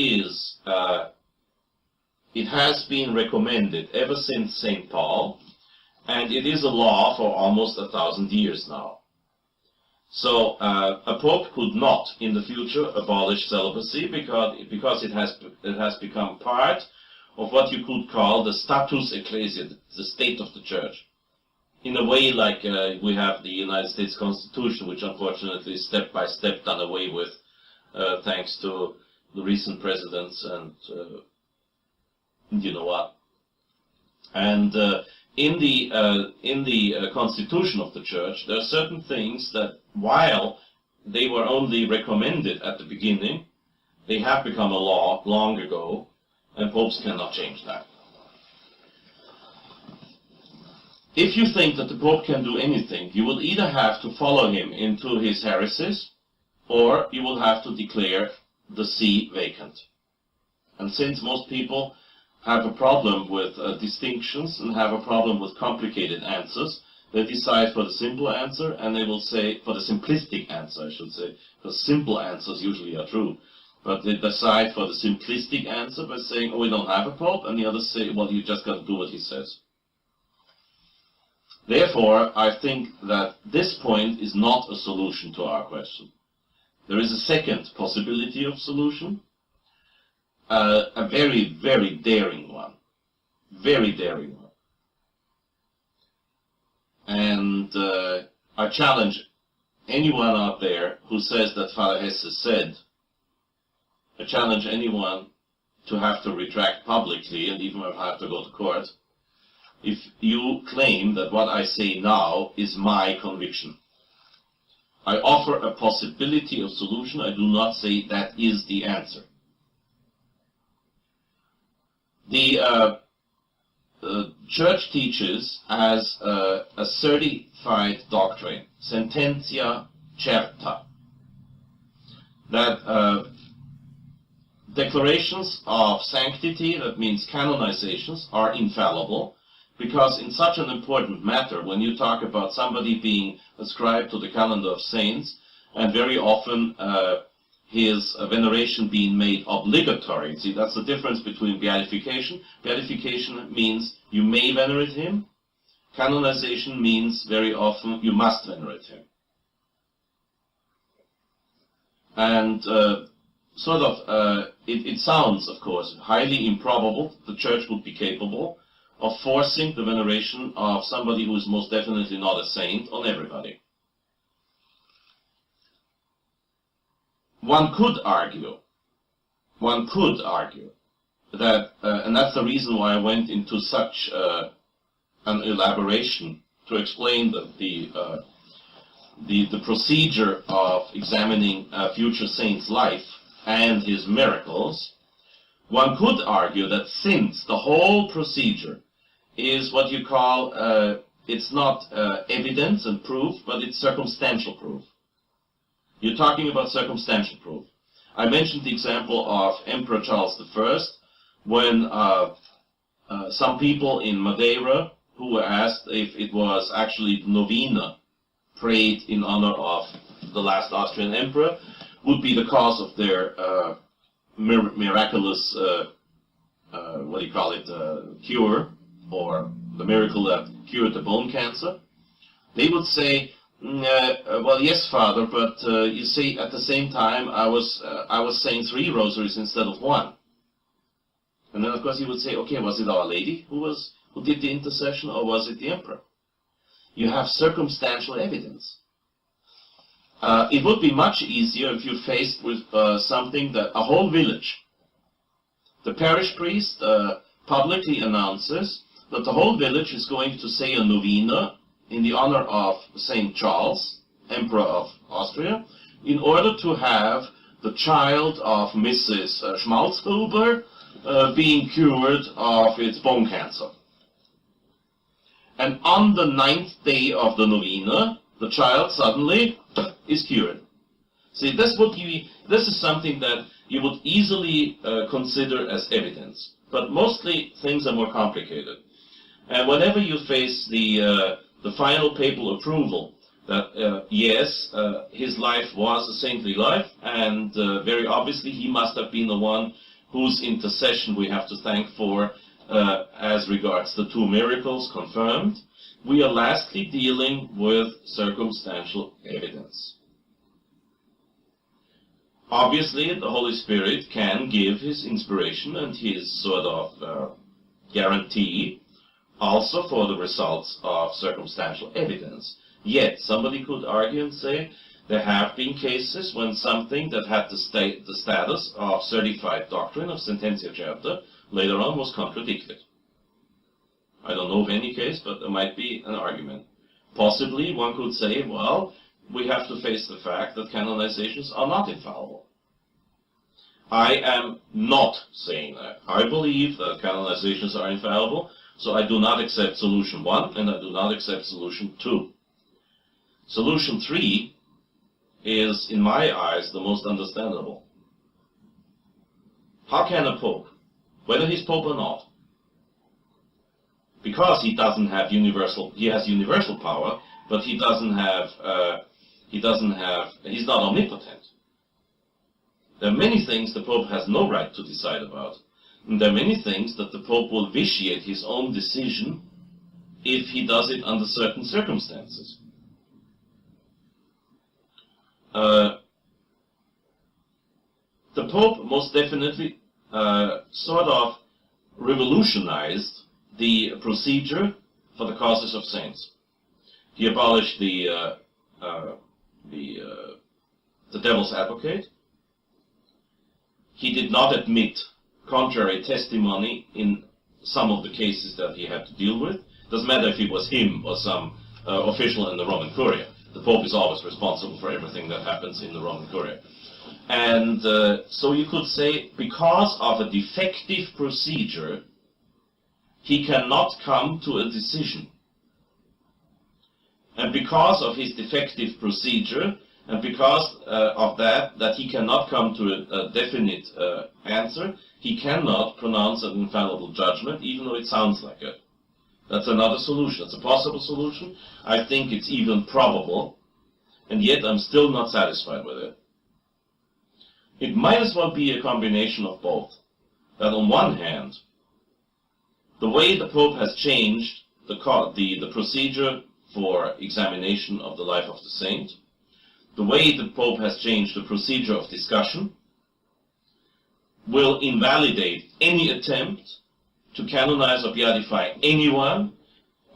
has been recommended ever since St. Paul, and it is a law for almost 1,000 years now. So a pope could not, in the future, abolish celibacy because it has become part of what you could call the status ecclesiae, the state of the church. In a way like we have the United States Constitution, which unfortunately is step by step done away with, thanks to the recent presidents and you know what. And in the constitution of the church, there are certain things that, while they were only recommended at the beginning, they have become a law long ago, and popes cannot change that. If you think that the Pope can do anything, you will either have to follow him into his heresies, or you will have to declare the see vacant. And since most people have a problem with distinctions and have a problem with complicated answers, they decide for the simple answer, and they will say, for the simplistic answer, I should say, because simple answers usually are true. But they decide for the simplistic answer by saying, oh, we don't have a Pope, and the others say, well, you just got to do what he says. Therefore, I think that this point is not a solution to our question. There is a second possibility of solution, a very, very daring one. Very daring one. And I challenge anyone out there who says that Fr Hesse said, I challenge anyone to have to retract publicly and even have to go to court if you claim that what I say now is my conviction. I offer a possibility of solution. I do not say that is the answer. The Church teaches as a certified doctrine, sententia certa, that declarations of sanctity, that means canonizations, are infallible, because in such an important matter, when you talk about somebody being ascribed to the calendar of saints, and very often his veneration being made obligatory. See, that's the difference between beatification. Beatification means you may venerate him. Canonization means very often you must venerate him. And it sounds, of course, highly improbable that the Church would be capable of forcing the veneration of somebody who is most definitely not a saint on everybody. One could argue that, and that's the reason why I went into such an elaboration to explain that the procedure of examining a future saint's life and his miracles. One could argue that since the whole procedure is what you call it's not evidence and proof, but it's circumstantial proof. You're talking about circumstantial proof. I mentioned the example of Emperor Charles I, when some people in Madeira who were asked if it was actually the novena prayed in honor of the last Austrian emperor would be the cause of their miraculous, cure, or the miracle that cured the bone cancer. They would say, well, yes, Father, but you see, at the same time, I was saying 3 rosaries instead of 1. And then, of course, he would say, okay, was it Our Lady who did the intercession, or was it the emperor? You have circumstantial evidence. It would be much easier if you're faced with something that a whole village, the parish priest publicly announces that the whole village is going to say a novena in the honor of St. Charles, Emperor of Austria, in order to have the child of Mrs. Schmalzhuber being cured of its bone cancer. And on the 9th day of the novena, the child suddenly is cured. See, this is something that you would easily consider as evidence. But mostly things are more complicated. And whenever you face the final papal approval that yes, his life was a saintly life, and very obviously he must have been the one whose intercession we have to thank for as regards the 2 miracles confirmed, we are lastly dealing with circumstantial evidence. Obviously, the Holy Spirit can give his inspiration and his sort of guarantee also for the results of circumstantial evidence. Yet, somebody could argue and say there have been cases when something that had the status of certified doctrine of sententia certa later on was contradicted. I don't know of any case, but there might be an argument. Possibly one could say, well, we have to face the fact that canonizations are not infallible. I am not saying that. I believe that canonizations are infallible, so I do not accept solution 1 and I do not accept solution 2. Solution 3 is, in my eyes, the most understandable. How can a pope, whether he's pope or not, because he doesn't have he has universal power, but he's not omnipotent. There are many things the Pope has no right to decide about, and there are many things that the Pope will vitiate his own decision if he does it under certain circumstances. The Pope most definitely sort of revolutionized the procedure for the causes of saints. He abolished the devil's advocate. He did not admit contrary testimony in some of the cases that he had to deal with. Doesn't matter if it was him or some official in the Roman Curia. The Pope is always responsible for everything that happens in the Roman Curia. And so you could say, because of a defective procedure, he cannot come to a decision. And because of his defective procedure, and because of that he cannot come to a definite answer, he cannot pronounce an infallible judgment, even though it sounds like it. That's another solution. It's a possible solution. I think it's even probable, and yet I'm still not satisfied with it. It might as well be a combination of both. That on one hand, the way the Pope has changed the procedure for examination of the life of the saint, the way the Pope has changed the procedure of discussion, will invalidate any attempt to canonize or beatify anyone,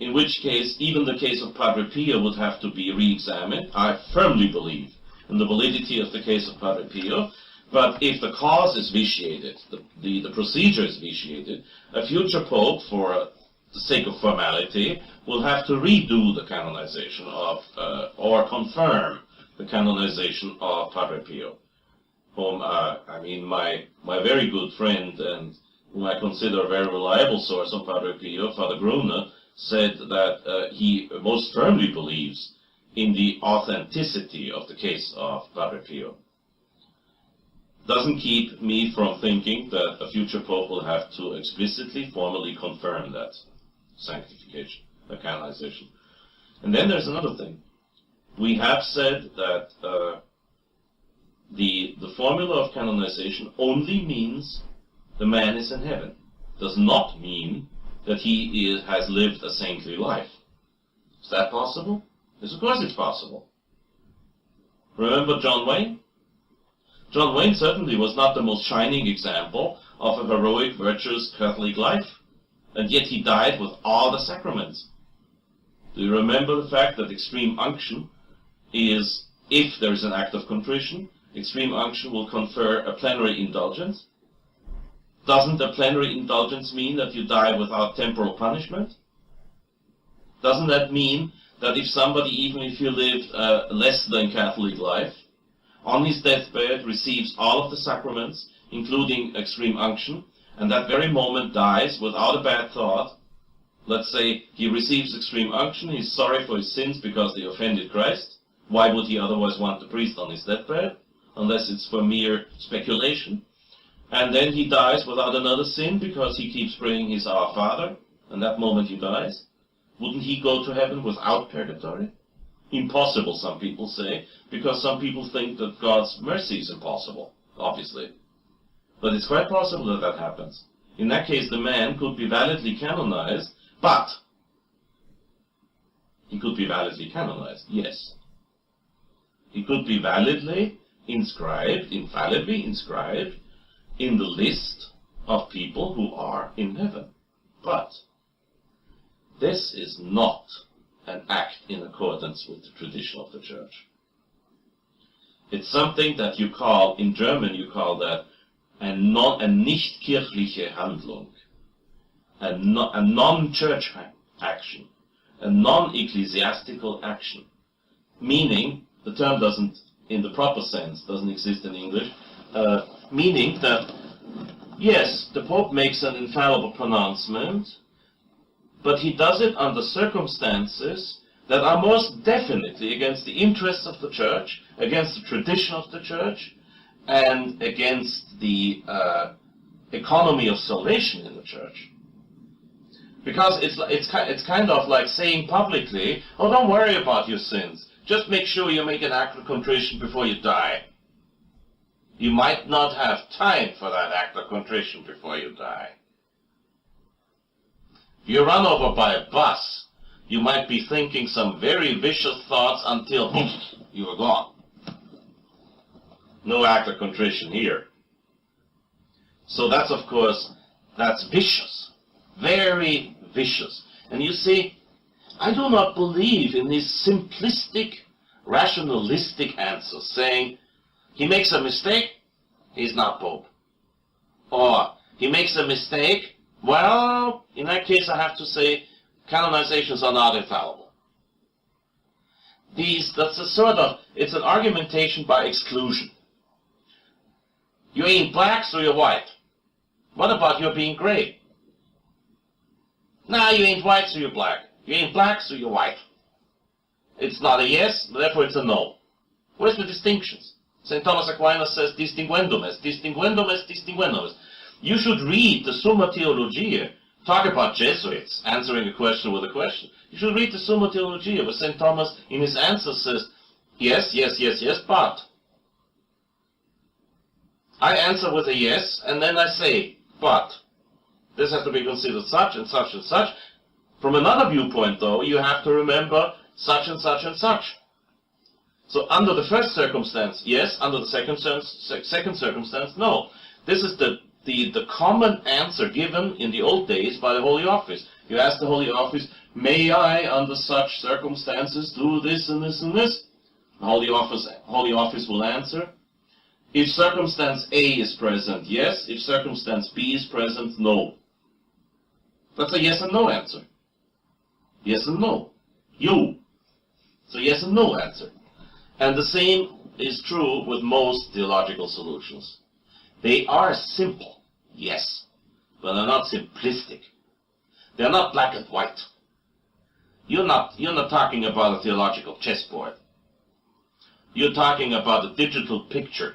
in which case even the case of Padre Pio would have to be re-examined. I firmly believe in the validity of the case of Padre Pio, but if the cause is vitiated, the procedure is vitiated, a future Pope, for the sake of formality, will have to redo the canonization of, or confirm the canonization of Padre Pio, whom, my very good friend and whom I consider a very reliable source of Padre Pio, Father Gruner, said that he most firmly believes in the authenticity of the case of Padre Pio. Doesn't keep me from thinking that a future pope will have to explicitly, formally confirm that sanctification, the canonization. And then there's another thing. We have said that the formula of canonization only means the man is in heaven. Does not mean that he has lived a saintly life. Is that possible? Yes, of course it's possible. Remember John Wayne? John Wayne certainly was not the most shining example of a heroic, virtuous Catholic life, and yet he died with all the sacraments. Do you remember the fact that extreme unction is, if there is an act of contrition, extreme unction will confer a plenary indulgence? Doesn't a plenary indulgence mean that you die without temporal punishment? Doesn't that mean that if somebody, even if you lived a less than Catholic life, on his deathbed receives all of the sacraments, including extreme unction, and that very moment dies without a bad thought? Let's say he receives extreme unction, he's sorry for his sins because they offended Christ. Why would he otherwise want the priest on his deathbed? Unless it's for mere speculation. And then he dies without another sin because he keeps praying his Our Father, and that moment he dies. Wouldn't he go to heaven without purgatory? Impossible, some people say, because some people think that God's mercy is impossible, obviously. But it's quite possible that that happens. In that case, the man could be validly canonized, but he could be validly canonized, yes. He could be validly inscribed, infallibly inscribed, in the list of people who are in heaven. But this is not an act in accordance with the tradition of the Church. It's something that you call, in German you call that a nicht-kirchliche Handlung, a non-church action, a non-ecclesiastical action. Meaning, the term doesn't, in the proper sense, doesn't exist in English, meaning that, yes, the Pope makes an infallible pronouncement, but he does it under circumstances that are most definitely against the interests of the Church, against the tradition of the Church, and against the economy of salvation in the Church. Because it's kind of like saying publicly, oh, don't worry about your sins. Just make sure you make an act of contrition before you die. You might not have time for that act of contrition before you die. If you're run over by a bus, you might be thinking some very vicious thoughts until you are gone. No act of contrition here. So that's, of course, that's vicious. Very vicious. And you see, I do not believe in these simplistic, rationalistic answers saying, he makes a mistake, he's not Pope. Or, he makes a mistake, well, in that case I have to say, canonizations are not infallible. That's a sort of, it's an argumentation by exclusion. You ain't black, so you're white. What about your being gray? Nah, you ain't white, so you're black. You ain't black, so you're white. It's not a yes, therefore it's a no. Where's the distinctions? St. Thomas Aquinas says, distinguendum est, distinguendum est, distinguendum est. You should read the Summa Theologiae. Talk about Jesuits answering a question with a question. You should read the Summa Theologiae, where St. Thomas in his answer says, yes, yes, yes, yes, but. I answer with a yes, and then I say, but. This has to be considered such and such and such. From another viewpoint, though, you have to remember such and such and such. So under the first circumstance, yes. Under the second circumstance, no. This is the common answer given in the old days by the Holy Office. You ask the Holy Office, may I, under such circumstances, do this and this and this? The Holy Office will answer, if circumstance A is present, yes. If circumstance B is present, no. That's a yes and no answer. Yes and no. You. It's a yes and no answer. And the same is true with most theological solutions. They are simple, yes, but they're not simplistic. They're not black and white. you're not talking about a theological chessboard. You're talking about a digital picture.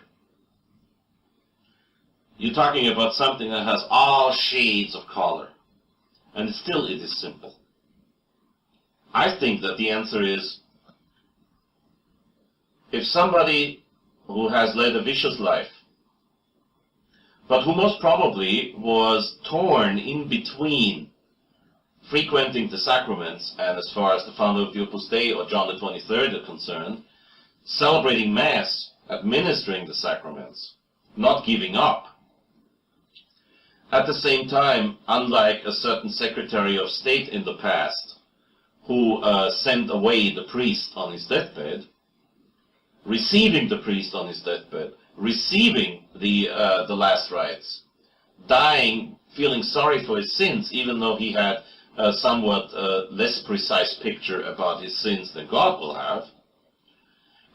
You're talking about something that has all shades of color. And still it is simple. I think that the answer is, if somebody who has led a vicious life, but who most probably was torn in between frequenting the sacraments, and as far as the founder of the Opus Dei or John the 23rd are concerned, celebrating Mass, administering the sacraments, not giving up. At the same time, unlike a certain Secretary of State in the past, who sent away the priest on his deathbed, receiving the priest on his deathbed, receiving the last rites, dying, feeling sorry for his sins, even though he had a somewhat less precise picture about his sins than God will have,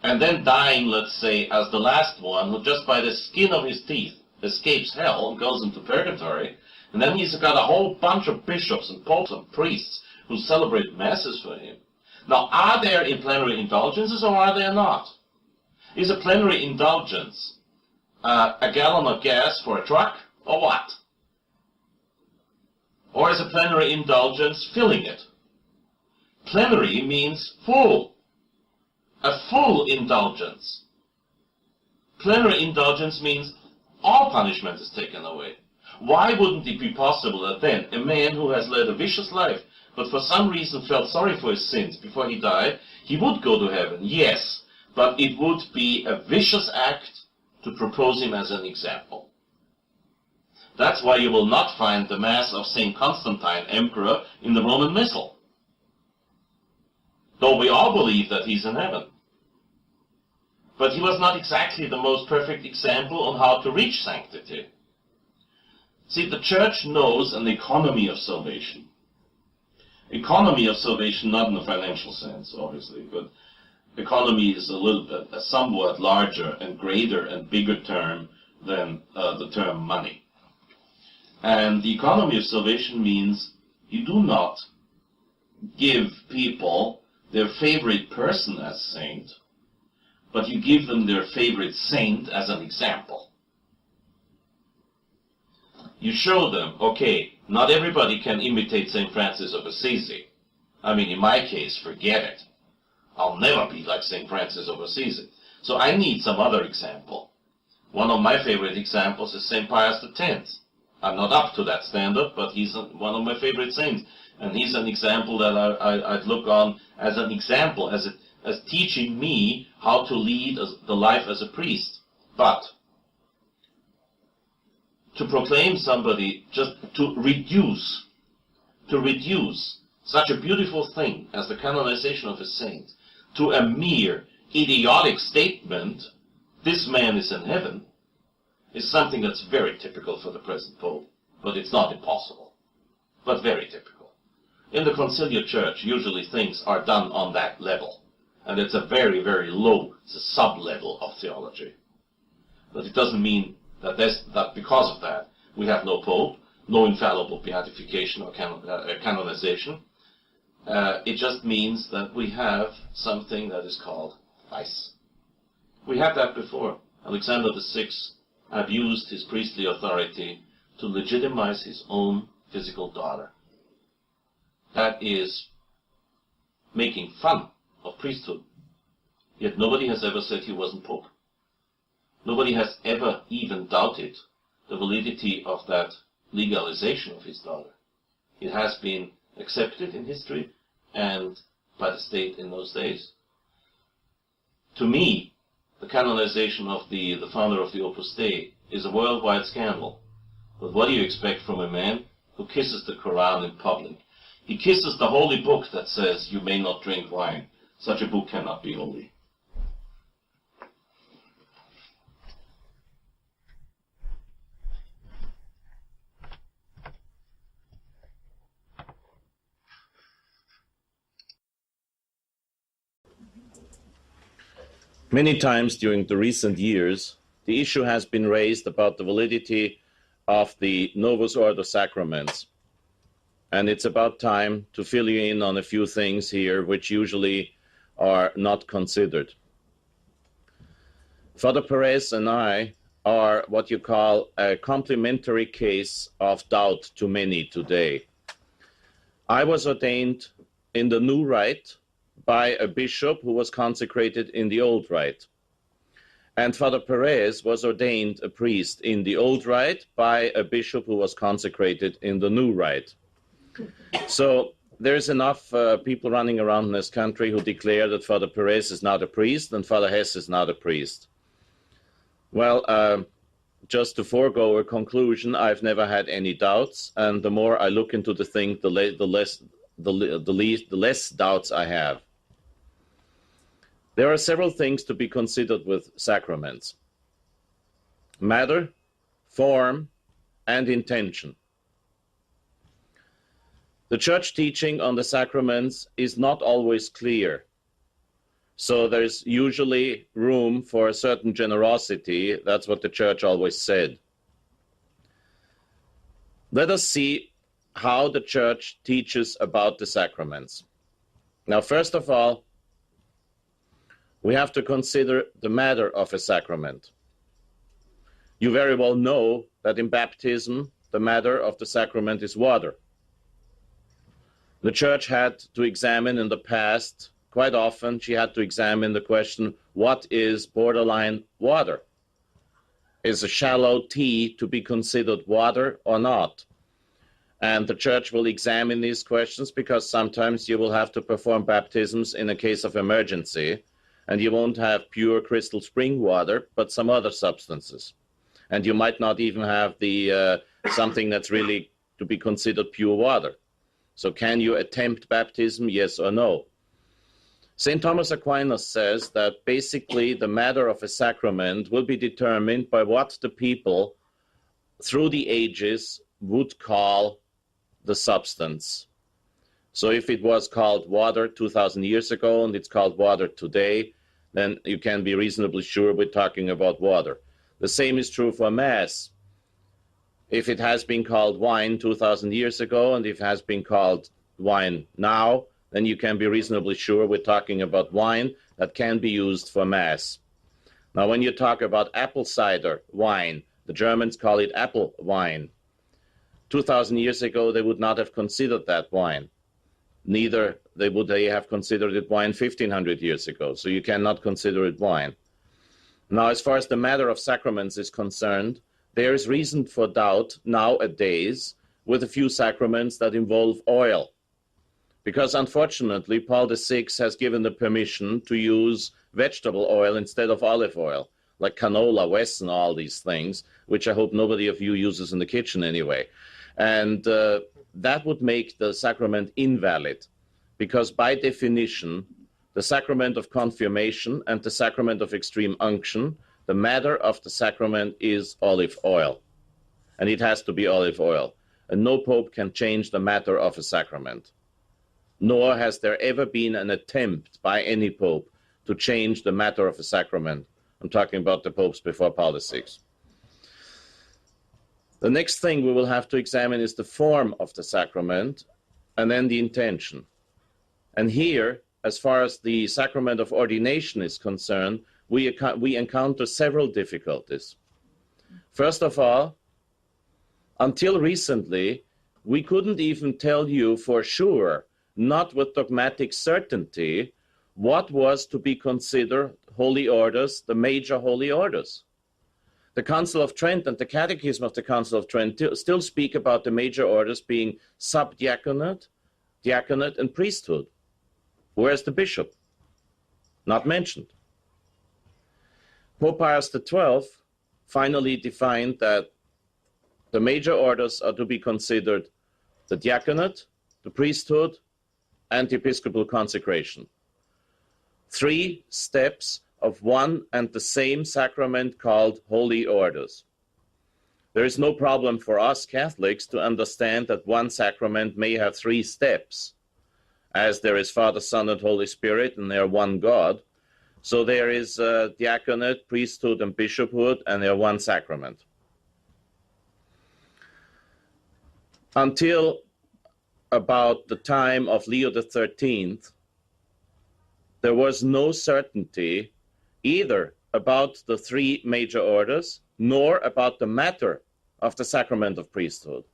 and then dying, let's say, as the last one, who just by the skin of his teeth escapes hell and goes into purgatory, and then he's got a whole bunch of bishops and popes and priests who celebrate masses for him. Now, are there in plenary indulgences or are there not? Is a plenary indulgence a gallon of gas for a truck, or what? Or is a plenary indulgence filling it? Plenary means full. A full indulgence. Plenary indulgence means all punishment is taken away. Why wouldn't it be possible that then a man who has led a vicious life, but for some reason felt sorry for his sins before he died, he would go to heaven? Yes, but it would be a vicious act to propose him as an example. That's why you will not find the Mass of St. Constantine, Emperor, in the Roman Missal, though we all believe that he's in heaven. But he was not exactly the most perfect example on how to reach sanctity. See, the Church knows an economy of salvation. Economy of salvation, not in a financial sense, obviously, but economy is a somewhat larger and greater and bigger term than the term money. And the economy of salvation means you do not give people their favorite person as saint, but you give them their favorite saint as an example. You show them, okay, not everybody can imitate St. Francis of Assisi. I mean, in my case, forget it. I'll never be like St. Francis of Assisi. So I need some other example. One of my favorite examples is St. Pius X. I'm not up to that standard, but he's one of my favorite saints. And he's an example that I'd look on as an example, as teaching me how to lead the life as a priest. But to proclaim somebody, just to reduce such a beautiful thing as the canonization of a saint to a mere idiotic statement, this man is in heaven, is something that's very typical for the present Pope. But it's not impossible, but very typical. In the conciliar church, usually things are done on that level. And it's a very, very low, it's a sub-level of theology. But it doesn't mean that because of that, we have no Pope, no infallible beatification or canonization. It just means that we have something that is called vice. We had that before. Alexander VI abused his priestly authority to legitimize his own physical daughter. That is making fun of priesthood. Yet nobody has ever said he wasn't Pope. Nobody has ever even doubted the validity of that legalization of his daughter. It has been accepted in history and by the state in those days. To me, the canonization of the founder of the Opus Dei is a worldwide scandal. But what do you expect from a man who kisses the Quran in public? He kisses the holy book that says you may not drink wine. Such a book cannot be holy. Many times during the recent years, the issue has been raised about the validity of the Novus Ordo sacraments. And it's about time to fill you in on a few things here which usually are not considered. Father Perez and I are what you call a complementary case of doubt to many today. I was ordained in the new rite by a bishop who was consecrated in the old rite. And Father Perez was ordained a priest in the old rite by a bishop who was consecrated in the new rite. So there's enough people running around in this country who declare that Father Perez is not a priest and Father Hesse is not a priest. Well, just to forego a conclusion, I've never had any doubts, and the more I look into the thing, the less doubts I have. There are several things to be considered with sacraments: matter, form, and intention. The church teaching on the sacraments is not always clear, so there's usually room for a certain generosity. That's what the church always said. Let us see how the church teaches about the sacraments. Now, first of all, we have to consider the matter of a sacrament. You very well know that in baptism, the matter of the sacrament is water. The church had to examine in the past, quite often, she had to examine the question, what is borderline water? Is a shallow tea to be considered water or not? And the church will examine these questions because sometimes you will have to perform baptisms in a case of emergency, and you won't have pure crystal spring water, but some other substances. And you might not even have the something that's really to be considered pure water. So can you attempt baptism, yes or no? St. Thomas Aquinas says that basically the matter of a sacrament will be determined by what the people through the ages would call the substance. So if it was called water 2,000 years ago and it's called water today, then you can be reasonably sure we're talking about water. The same is true for Mass. If it has been called wine 2,000 years ago and if it has been called wine now, then you can be reasonably sure we're talking about wine that can be used for Mass. Now, when you talk about apple cider wine, the Germans call it apple wine. 2,000 years ago, they would not have considered that wine. Neither would they have considered it wine 1,500 years ago, so you cannot consider it wine. Now, as far as the matter of sacraments is concerned, there is reason for doubt nowadays with a few sacraments that involve oil. Because unfortunately, Paul VI has given the permission to use vegetable oil instead of olive oil, like canola, Wesson, all these things, which I hope nobody of you uses in the kitchen anyway. And that would make the sacrament invalid, because by definition, the sacrament of confirmation and the sacrament of extreme unction, the matter of the sacrament is olive oil, and it has to be olive oil. And no pope can change the matter of a sacrament, nor has there ever been an attempt by any pope to change the matter of a sacrament. I'm talking about the popes before Paul VI. The next thing we will have to examine is the form of the sacrament, and then the intention. And here, as far as the sacrament of ordination is concerned, we encounter several difficulties. First of all, until recently, we couldn't even tell you for sure, not with dogmatic certainty, what was to be considered holy orders, the major holy orders. The Council of Trent and the Catechism of the Council of Trent still speak about the major orders being subdiaconate, diaconate, and priesthood. Where's the bishop? Not mentioned. Pope Pius XII finally defined that the major orders are to be considered the diaconate, the priesthood, and the episcopal consecration. 3 steps of one and the same sacrament called holy orders. There is no problem for us Catholics to understand that one sacrament may have 3 steps, as there is Father, Son, and Holy Spirit, and they are one God. So there is diaconate, priesthood, and bishophood, and they are one sacrament. Until about the time of Leo XIII, there was no certainty either about the three major orders, nor about the matter of the sacrament of priesthood.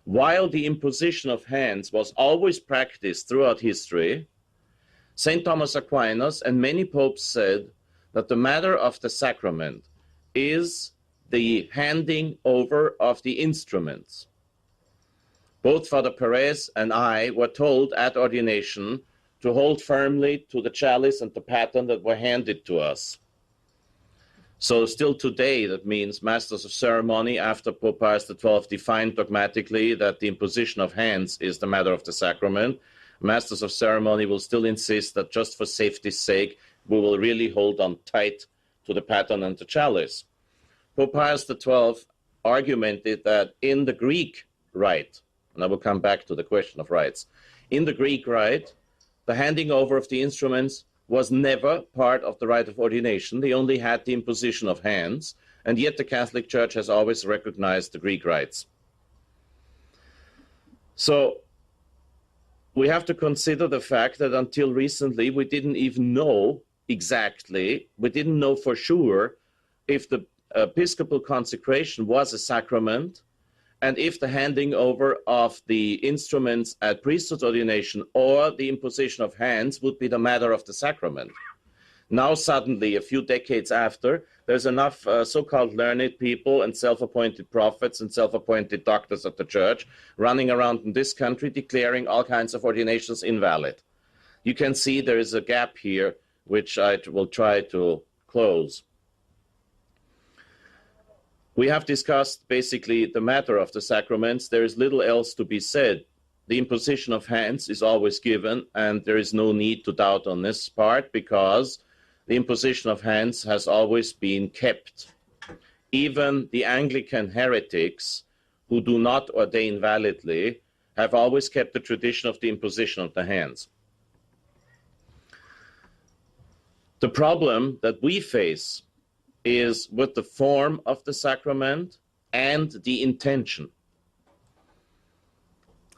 While the imposition of hands was always practiced throughout history, St. Thomas Aquinas and many popes said that the matter of the sacrament is the handing over of the instruments. Both Father Perez and I were told at ordination to hold firmly to the chalice and the paten that were handed to us. So still today, that means masters of ceremony after Pope Pius XII defined dogmatically that the imposition of hands is the matter of the sacrament. Masters of ceremony will still insist that just for safety's sake, we will really hold on tight to the paten and the chalice. Pope Pius XII argumented that in the Greek rite, and I will come back to the question of rites, in the Greek rite, the handing over of the instruments was never part of the rite of ordination. They only had the imposition of hands, and yet the Catholic Church has always recognized the Greek rites. So we have to consider the fact that until recently we didn't even know exactly, we didn't know for sure if the episcopal consecration was a sacrament, and if the handing over of the instruments at priesthood ordination or the imposition of hands would be the matter of the sacrament. Now suddenly, a few decades after, there's enough so-called learned people and self-appointed prophets and self-appointed doctors of the church running around in this country declaring all kinds of ordinations invalid. You can see there is a gap here, which I will try to close. We have discussed basically the matter of the sacraments. There is little else to be said. The imposition of hands is always given, and there is no need to doubt on this part because the imposition of hands has always been kept. Even the Anglican heretics who do not ordain validly have always kept the tradition of the imposition of the hands. The problem that we face is with the form of the sacrament and the intention.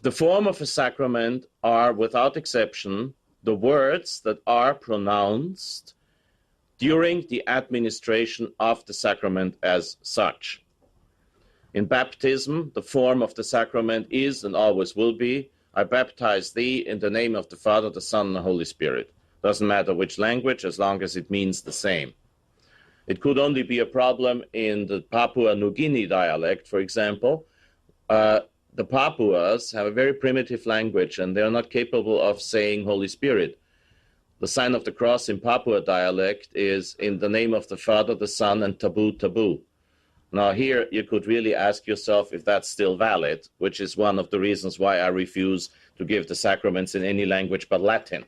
The form of a sacrament are, without exception, the words that are pronounced during the administration of the sacrament as such. In baptism, the form of the sacrament is and always will be, I baptize thee in the name of the Father, the Son, and the Holy Spirit. Doesn't matter which language, as long as it means the same. It could only be a problem in the Papua New Guinea dialect, for example. The Papuas have a very primitive language, and they are not capable of saying Holy Spirit. The sign of the cross in Papua dialect is in the name of the Father, the Son, and tabu, tabu. Now here you could really ask yourself if that's still valid, which is one of the reasons why I refuse to give the sacraments in any language but Latin.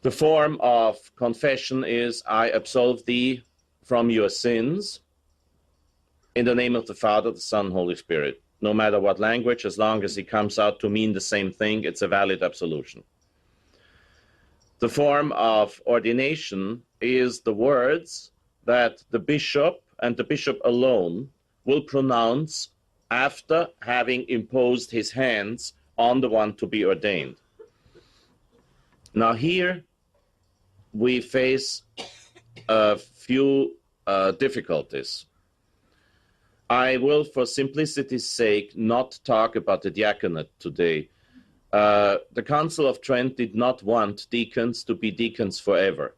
The form of confession is, I absolve thee from your sins in the name of the Father, the Son, Holy Spirit. No matter what language, as long as it comes out to mean the same thing, it's a valid absolution. The form of ordination is the words that the bishop and the bishop alone will pronounce after having imposed his hands on the one to be ordained. Now here we face a few difficulties. I will, for simplicity's sake, not talk about the diaconate today. The Council of Trent did not want deacons to be deacons forever.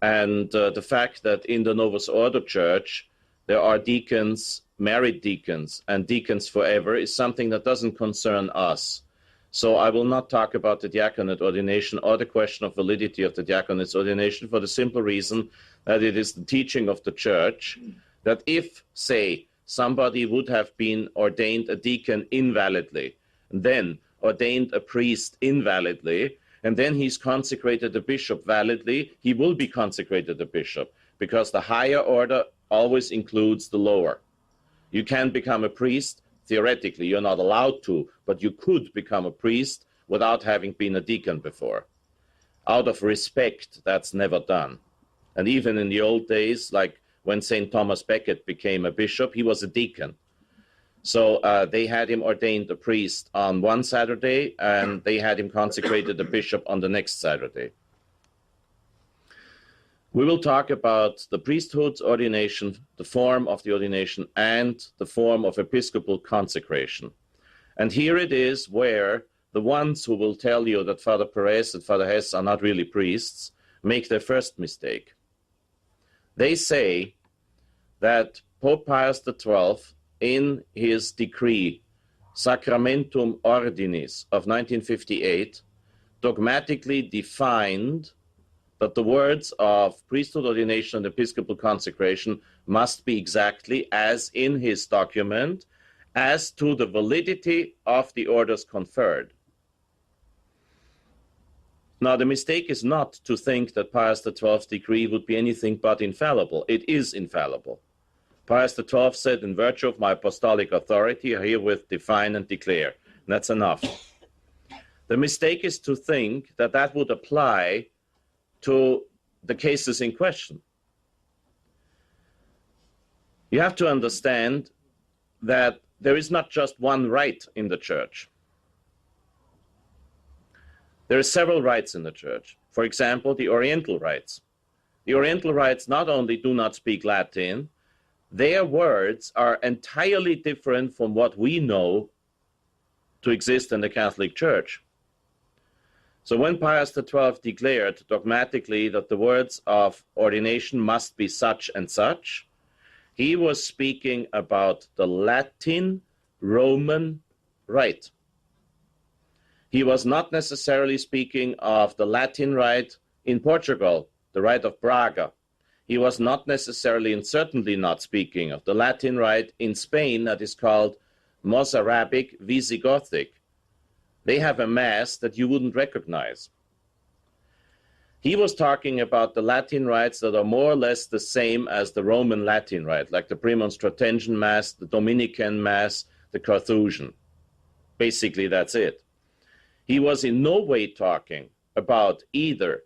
And the fact that in the Novus Ordo Church there are deacons, married deacons, and deacons forever is something that doesn't concern us. So I will not talk about the diaconate ordination or the question of validity of the diaconate's ordination for the simple reason that it is the teaching of the Church that if, say, somebody would have been ordained a deacon invalidly, then ordained a priest invalidly, and then he's consecrated a bishop validly, he will be consecrated a bishop, because the higher order always includes the lower. You can become a priest. Theoretically, you're not allowed to, but you could become a priest without having been a deacon before. Out of respect, that's never done. And even in the old days, like when St. Thomas Becket became a bishop, he was a deacon. So they had him ordained a priest on one Saturday, and they had him consecrated a bishop on the next Saturday. We will talk about the priesthood's ordination, the form of the ordination, and the form of episcopal consecration. And here it is where the ones who will tell you that Father Perez and Father Hesse are not really priests make their first mistake. They say that Pope Pius XII, in his decree Sacramentum Ordinis of 1958, dogmatically defined that the words of priesthood ordination and episcopal consecration must be exactly as in his document as to the validity of the orders conferred. Now, the mistake is not to think that Pius XII's decree would be anything but infallible. It is infallible. Pius XII said, in virtue of my apostolic authority, I herewith define and declare. And that's enough. The mistake is to think that that would apply to the cases in question. You have to understand that there is not just one rite in the church. There are several rites in the church. For example, the Oriental rites. The Oriental rites not only do not speak Latin, their words are entirely different from what we know to exist in the Catholic Church. So when Pius XII declared dogmatically that the words of ordination must be such and such, he was speaking about the Latin Roman rite. He was not necessarily speaking of the Latin rite in Portugal, the rite of Braga. He was not necessarily and certainly not speaking of the Latin rite in Spain that is called Mozarabic Visigothic. They have a mass that you wouldn't recognize. He was talking about the Latin rites that are more or less the same as the Roman Latin rite, like the Premonstratensian Mass, the Dominican Mass, the Carthusian. Basically, that's it. He was in no way talking about either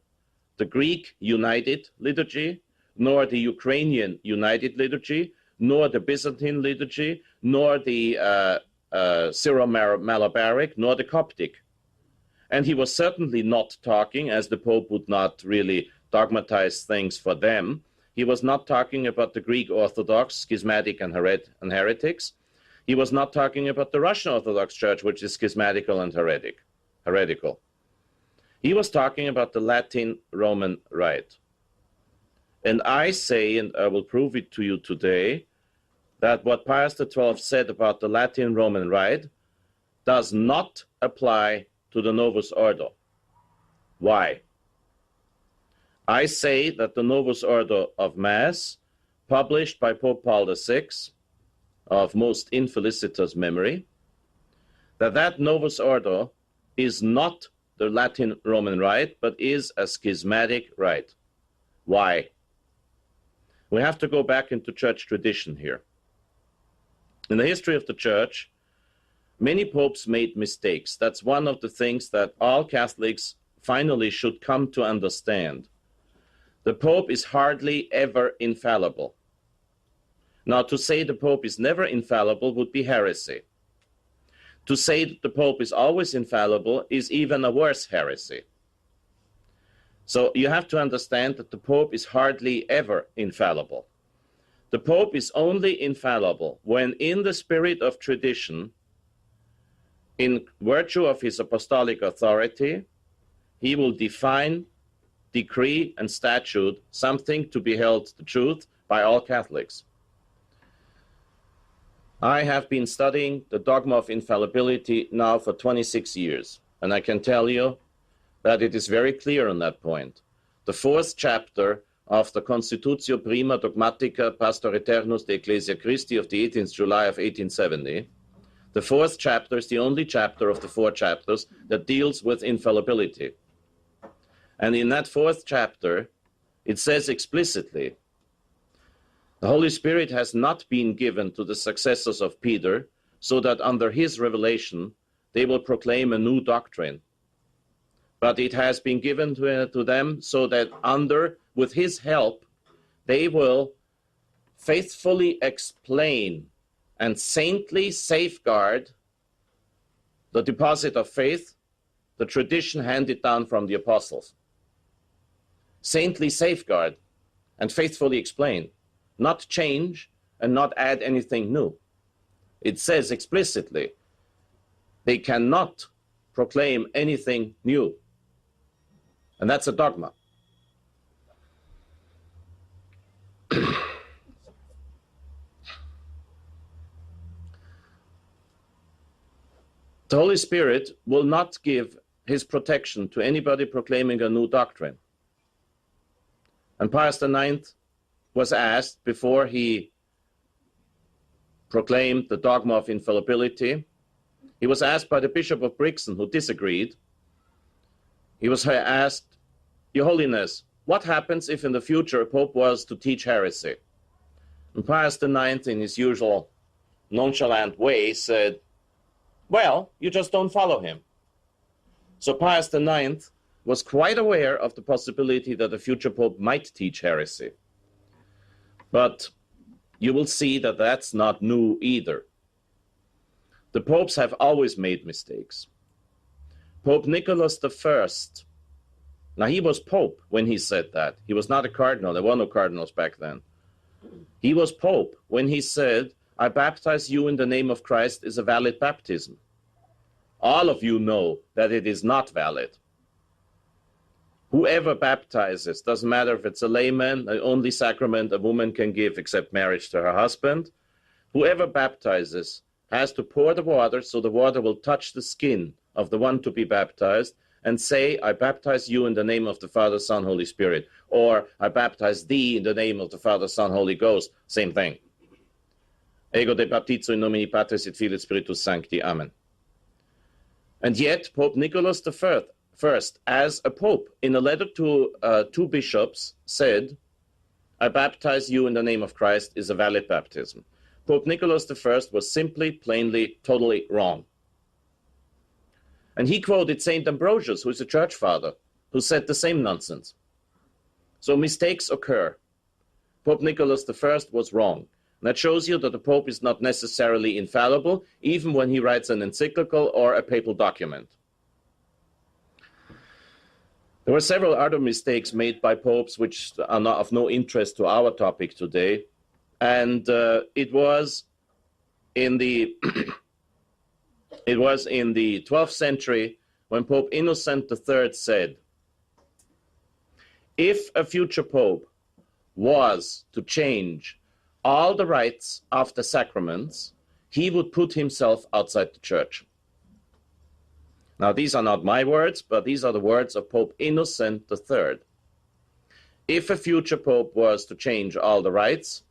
the Greek United Liturgy, nor the Ukrainian United Liturgy, nor the Byzantine Liturgy, nor the Syro-Malabaric, nor the Coptic. And he was certainly not talking, as the Pope would not really dogmatize things for them, he was not talking about the Greek Orthodox, schismatic and heretics. He was not talking about the Russian Orthodox Church, which is schismatical and heretical. He was talking about the Latin Roman rite. And I say, and I will prove it to you today, that what Pius XII said about the Latin Roman rite does not apply to the Novus Ordo. Why? I say that the Novus Ordo of Mass, published by Pope Paul VI, of most infelicitous memory, that Novus Ordo is not the Latin Roman rite, but is a schismatic rite. Why? We have to go back into church tradition here. In the history of the church, many popes made mistakes. That's one of the things that all Catholics finally should come to understand. The Pope is hardly ever infallible. Now, to say the Pope is never infallible would be heresy. To say that the Pope is always infallible is even a worse heresy. So you have to understand that the Pope is hardly ever infallible. The Pope is only infallible when, in the spirit of tradition, in virtue of his apostolic authority, he will define, decree, and statute something to be held the truth by all Catholics. I have been studying the dogma of infallibility now for 26 years, and I can tell you that it is very clear on that point. The fourth chapter of the Constitutio Prima Dogmatica Pastor Aeternus de Ecclesia Christi of the 18th July of 1870, the fourth chapter is the only chapter of the four chapters that deals with infallibility. And in that fourth chapter, it says explicitly, the Holy Spirit has not been given to the successors of Peter so that under his revelation they will proclaim a new doctrine. But it has been given to them so that with his help, they will faithfully explain and saintly safeguard the deposit of faith, the tradition handed down from the apostles. Saintly safeguard and faithfully explain, not change and not add anything new. It says explicitly, they cannot proclaim anything new. And that's a dogma. The Holy Spirit will not give his protection to anybody proclaiming a new doctrine. And Pius IX was asked, before he proclaimed the dogma of infallibility, he was asked by the Bishop of Brixen, who disagreed. He was asked, Your Holiness, what happens if in the future a pope was to teach heresy? And Pius IX, in his usual nonchalant way, said, well, you just don't follow him. So Pius IX was quite aware of the possibility that a future pope might teach heresy. But you will see that that's not new either. The popes have always made mistakes. Pope Nicholas I, now he was pope when he said that. He was not a cardinal. There were no cardinals back then. He was pope when he said, I baptize you in the name of Christ is a valid baptism. All of you know that it is not valid. Whoever baptizes, doesn't matter if it's a layman, the only sacrament a woman can give except marriage to her husband, whoever baptizes has to pour the water so the water will touch the skin of the one to be baptized and say, I baptize you in the name of the Father, Son, Holy Spirit. Or, I baptize thee in the name of the Father, Son, Holy Ghost. Same thing. Ego de baptizo in nomine Patris et Filii et Spiritus Sancti. Amen. And yet, Pope Nicholas I, first, as a pope, in a letter to two bishops, said, I baptize you in the name of Christ is a valid baptism. Pope Nicholas I was simply, plainly, totally wrong. And he quoted St. Ambrosius, who is a church father, who said the same nonsense. So mistakes occur. Pope Nicholas I was wrong. And that shows you that the Pope is not necessarily infallible, even when he writes an encyclical or a papal document. There were several other mistakes made by popes which are not of no interest to our topic today. And it was in the 12th century when Pope Innocent III said, if a future pope was to change all the rites of the sacraments, he would put himself outside the church. Now, these are not my words, but these are the words of Pope Innocent III. If a future pope was to change all the rites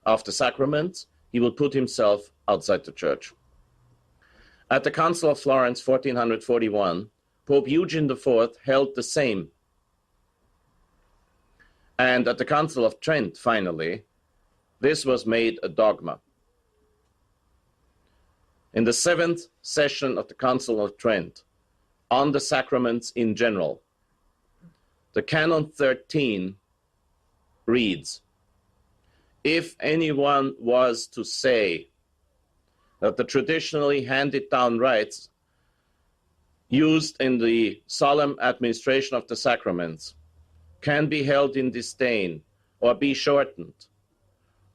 of the sacraments, he would put himself outside the church. At the Council of Florence, 1441, Pope Eugene IV held the same. And at the Council of Trent, finally, this was made a dogma. In the 7th session of the Council of Trent, on the sacraments in general, the Canon 13 reads, if anyone was to say that the traditionally handed down rites used in the solemn administration of the sacraments can be held in disdain or be shortened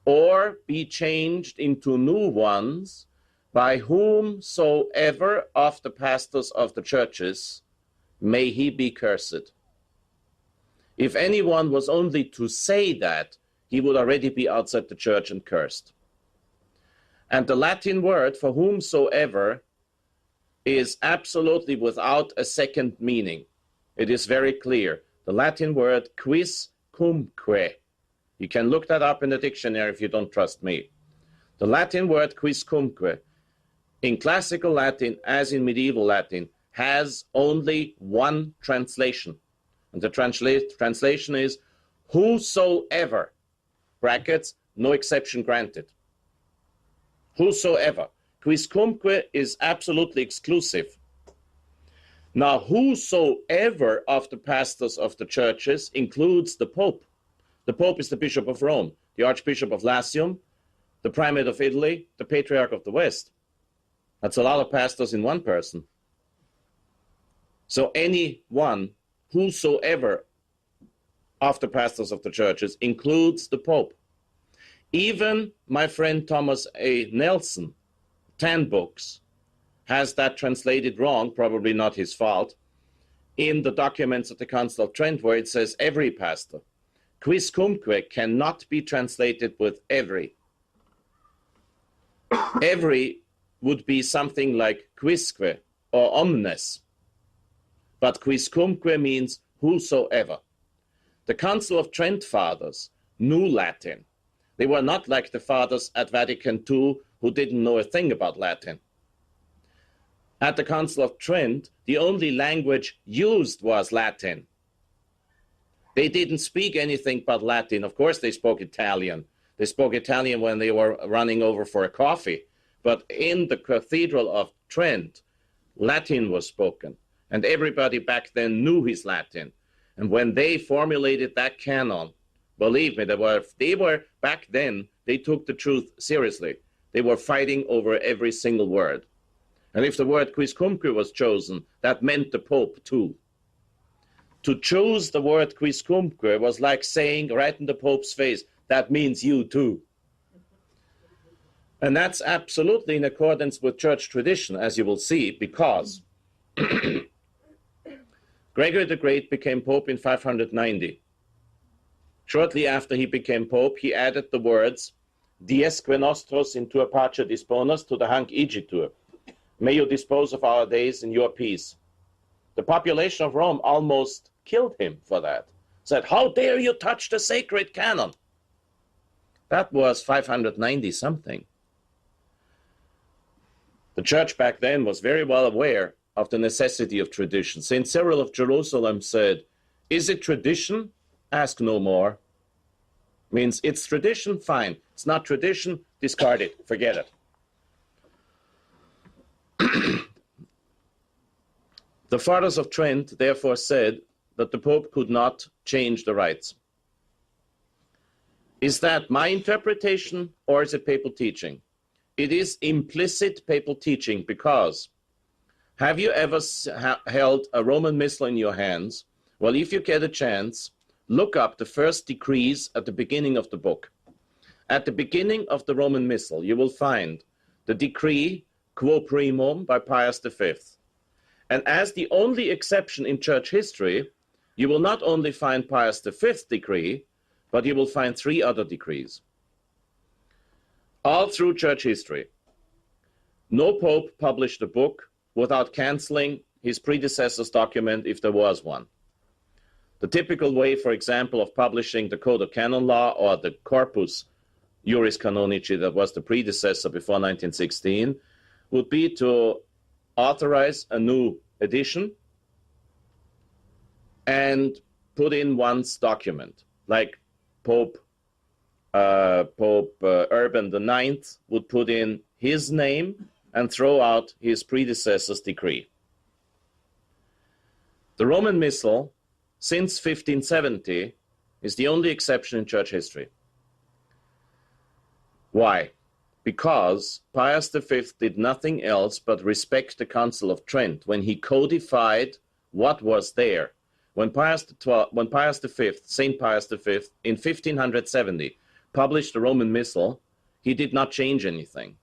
or be changed into new ones by whomsoever of the pastors of the churches, may he be cursed. If anyone was only to say that, he would already be outside the church and cursed. And the Latin word for whomsoever is absolutely without a second meaning. It is very clear. The Latin word quiscumque. You can look that up in the dictionary if you don't trust me. The Latin word quiscumque, in classical Latin as in medieval Latin, has only one translation. And the translation is whosoever, brackets, no exception granted. Whosoever. Quiscumque is absolutely exclusive. Now, whosoever of the pastors of the churches includes the Pope. The Pope is the Bishop of Rome, the Archbishop of Latium, the Primate of Italy, the Patriarch of the West. That's a lot of pastors in one person. So anyone, whosoever, of the pastors of the churches includes the Pope. Even my friend Thomas A. Nelson, 10 books, has that translated wrong, probably not his fault, in the documents of the Council of Trent, where it says every pastor. Quiscumque cannot be translated with every. Every would be something like quisque or omnes. But quiscumque means whosoever. The Council of Trent fathers knew Latin. They were not like the fathers at Vatican II who didn't know a thing about Latin. At the Council of Trent, the only language used was Latin. They didn't speak anything but Latin. Of course, they spoke Italian. They spoke Italian when they were running over for a coffee. But in the Cathedral of Trent, Latin was spoken. And everybody back then knew his Latin. And when they formulated that canon, believe me, they were back then, they took the truth seriously. They were fighting over every single word. And if the word quiscumque was chosen, that meant the Pope too. To choose the word quiscumque was like saying right in the Pope's face, that means you too. And that's absolutely in accordance with church tradition, as you will see, because Gregory the Great became Pope in 590. Shortly after he became Pope, he added the words, Diesque nostros in tua pace disponas to the Hanc Igitur. May you dispose of our days in your peace. The population of Rome almost killed him for that. Said, how dare you touch the sacred canon? That was 590 something. The church back then was very well aware of the necessity of tradition. St. Cyril of Jerusalem said, is it tradition? Ask no more. Means it's tradition, fine. It's not tradition, discard it, forget it. The Fathers of Trent therefore said that the Pope could not change the rites. Is that my interpretation or is it papal teaching? It is implicit papal teaching because have you ever held a Roman Missal in your hands? Well, if you get a chance, look up the first decrees at the beginning of the book. At the beginning of the Roman Missal, you will find the decree Quo Primum by Pius V. And as the only exception in church history, you will not only find Pius V's decree, but you will find 3 other decrees. All through church history, no pope published a book without canceling his predecessor's document if there was one. The typical way, for example, of publishing the Code of Canon Law or the Corpus Juris Canonici that was the predecessor before 1916 would be to authorize a new edition and put in one's document, like Pope Urban IX would put in his name and throw out his predecessor's decree. The Roman Missal, since 1570, is the only exception in church history. Why? Because Pius V did nothing else but respect the Council of Trent when he codified what was there. When Pius V, Saint Pius V, in 1570, published the Roman Missal, he did not change anything.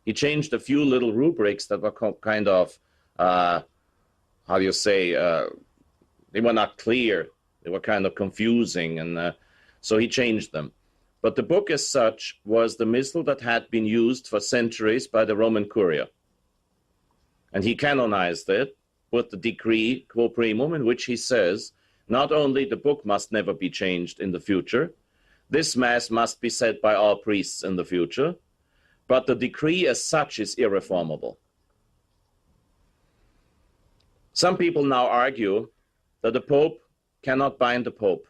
He changed a few little rubrics that were kind of, how do you say, they were not clear. They were kind of confusing, and so he changed them. But the book as such was the missal that had been used for centuries by the Roman Curia. And he canonized it with the decree Quo Primum, in which he says, not only the book must never be changed in the future, this Mass must be said by all priests in the future, but the decree as such is irreformable. Some people now argue that the Pope cannot bind the Pope.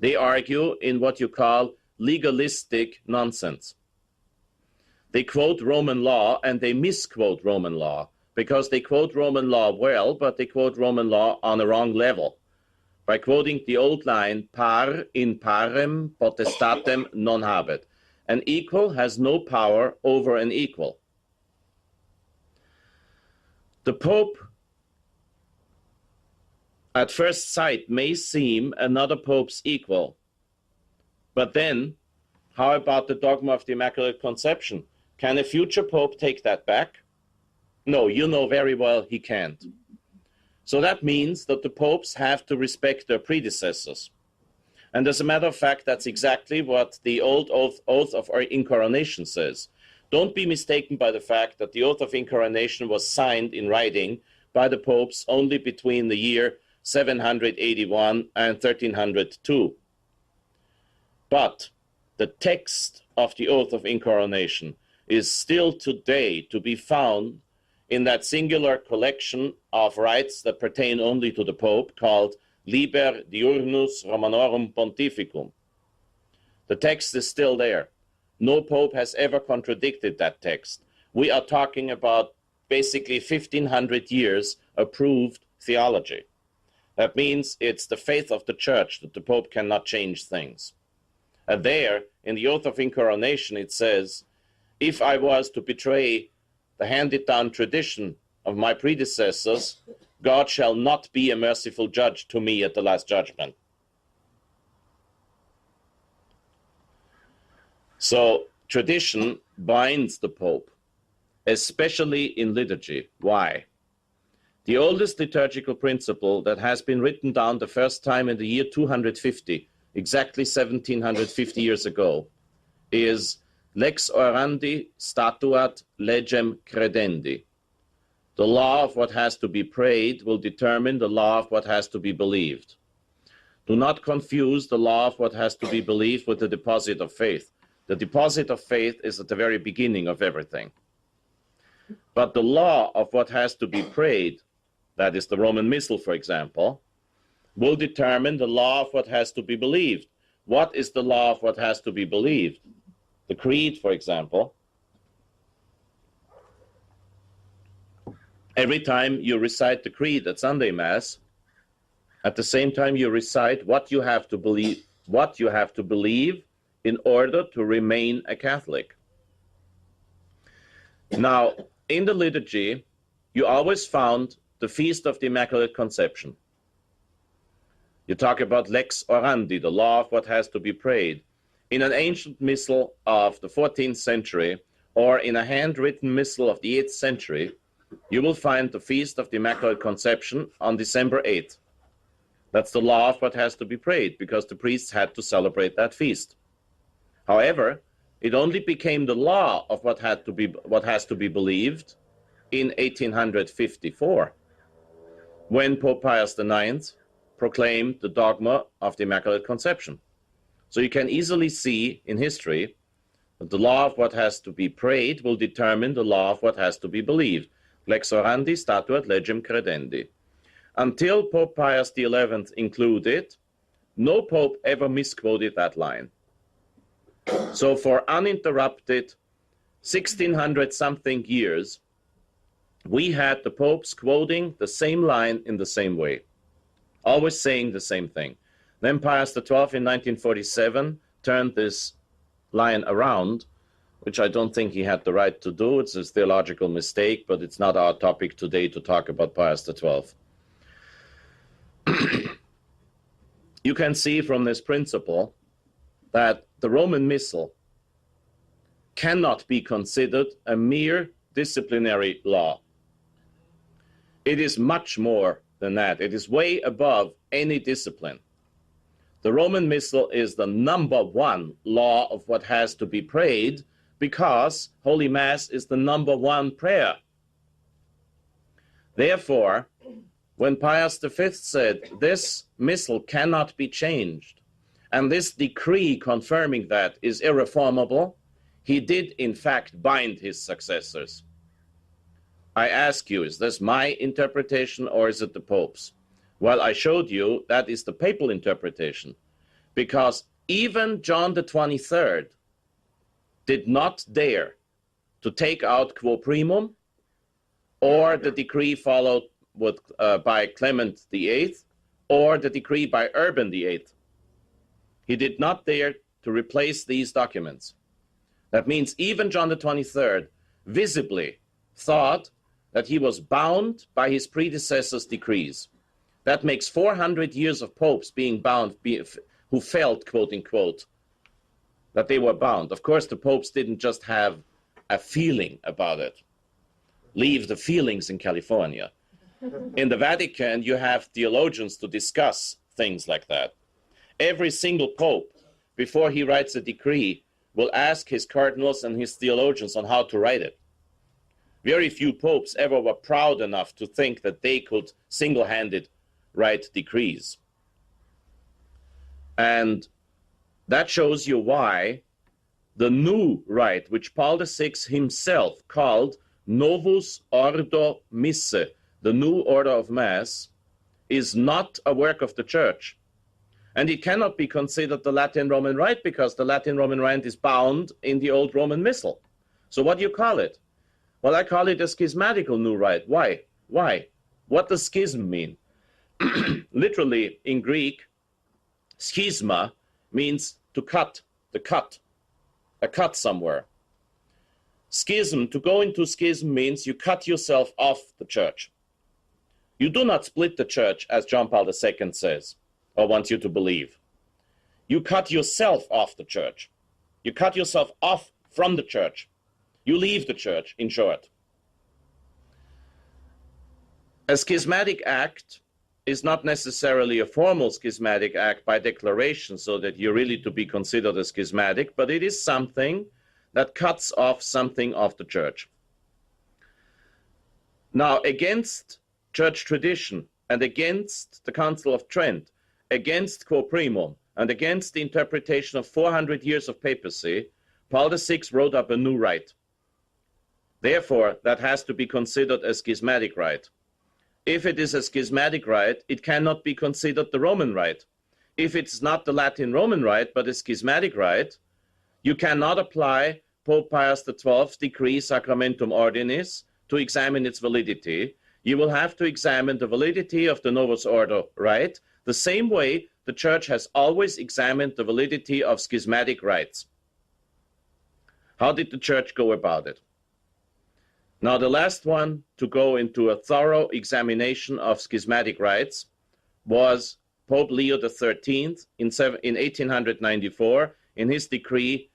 They argue in what you call legalistic nonsense. They quote Roman law and they misquote Roman law because they quote Roman law well, but they quote Roman law on a wrong level by quoting the old line, par in parem potestatem non habet. An equal has no power over an equal. The Pope, at first sight, may seem another Pope's equal. But then, how about the dogma of the Immaculate Conception? Can a future Pope take that back? No, you know very well he can't. So that means that the popes have to respect their predecessors. And as a matter of fact, that's exactly what the old oath of incoronation says. Don't be mistaken by the fact that the oath of incoronation was signed in writing by the popes only between the year 781 and 1302. But the text of the oath of incoronation is still today to be found in that singular collection of rights that pertain only to the Pope called Liber Diurnus Romanorum Pontificum. The text is still there. No Pope has ever contradicted that text. We are talking about basically 1500 years approved theology. That means it's the faith of the Church that the Pope cannot change things. And there, in the oath of incoronation, it says, if I was to betray the handed-down tradition of my predecessors, God shall not be a merciful judge to me at the last judgment. So tradition binds the Pope, especially in liturgy. Why? The oldest liturgical principle that has been written down the first time in the year 250, exactly 1750 years ago, is Lex orandi statuat legem credendi. The law of what has to be prayed will determine the law of what has to be believed. Do not confuse the law of what has to be believed with the deposit of faith. The deposit of faith is at the very beginning of everything. But the law of what has to be prayed, that is the Roman Missal, for example, will determine the law of what has to be believed. What is the law of what has to be believed? The Creed, for example. Every time you recite the Creed at Sunday Mass, at the same time you recite what you have to believe in order to remain a Catholic. Now, in the liturgy, you always found the Feast of the Immaculate Conception. You talk about lex orandi, the law of what has to be prayed. In an ancient missal of the 14th century, or in a handwritten missal of the 8th century, you will find the Feast of the Immaculate Conception on December 8th. That's the law of what has to be prayed, because the priests had to celebrate that feast. However, it only became the law of what has to be believed in 1854, when Pope Pius IX proclaimed the dogma of the Immaculate Conception. So you can easily see in history that the law of what has to be prayed will determine the law of what has to be believed. Lex orandi statuat legem credendi. Until Pope Pius XI included, no pope ever misquoted that line. So for uninterrupted 1600-something years, we had the popes quoting the same line in the same way, always saying the same thing. Then Pius XII in 1947 turned this line around, which I don't think he had the right to do. It's a theological mistake, but it's not our topic today to talk about Pius XII. You can see from this principle that the Roman Missal cannot be considered a mere disciplinary law. It is much more than that. It is way above any discipline. The Roman Missal is the #1 law of what has to be prayed, because Holy Mass is the #1 prayer. Therefore, when Pius V said this Missal cannot be changed, and this decree confirming that is irreformable, he did in fact bind his successors. I ask you, is this my interpretation or is it the Pope's? Well, I showed you that is the papal interpretation, because even John the 23rd did not dare to take out quo primum, or the decree followed by Clement VIII, or the decree by Urban VIII. He did not dare to replace these documents. That means even John the 23rd visibly thought that he was bound by his predecessors' decrees. That makes 400 years of popes being bound, who felt, quote unquote, that they were bound. Of course, the popes didn't just have a feeling about it. Leave the feelings in California. In the Vatican, you have theologians to discuss things like that. Every single pope, before he writes a decree, will ask his cardinals and his theologians on how to write it. Very few popes ever were proud enough to think that they could single-handed write decrees. And that shows you why the new rite, which Paul VI himself called Novus Ordo Misse, the new order of Mass, is not a work of the Church. And it cannot be considered the Latin Roman Rite because the Latin Roman Rite is bound in the old Roman Missal. So what do you call it? Well, I call it a schismatical new rite. Why? Why? What does schism mean? Literally, in Greek, schisma means to cut, a cut somewhere. Schism, to go into schism means you cut yourself off the Church. You do not split the Church, as John Paul II says, or wants you to believe. You cut yourself off the Church. You cut yourself off from the Church. You leave the Church, in short. A schismatic act is not necessarily a formal schismatic act by declaration, so that you're really to be considered a schismatic, but it is something that cuts off something of the Church. Now, against Church tradition and against the Council of Trent, against Quo Primum, and against the interpretation of 400 years of papacy, Paul VI wrote up a new rite. Therefore, that has to be considered a schismatic rite. If it is a schismatic rite, it cannot be considered the Roman rite. If it's not the Latin Roman rite, but a schismatic rite, you cannot apply Pope Pius XII's decree Sacramentum Ordinis to examine its validity. You will have to examine the validity of the Novus Ordo rite the same way the Church has always examined the validity of schismatic rites. How did the Church go about it? Now, the last one to go into a thorough examination of schismatic rites was Pope Leo XIII in 1894 in his decree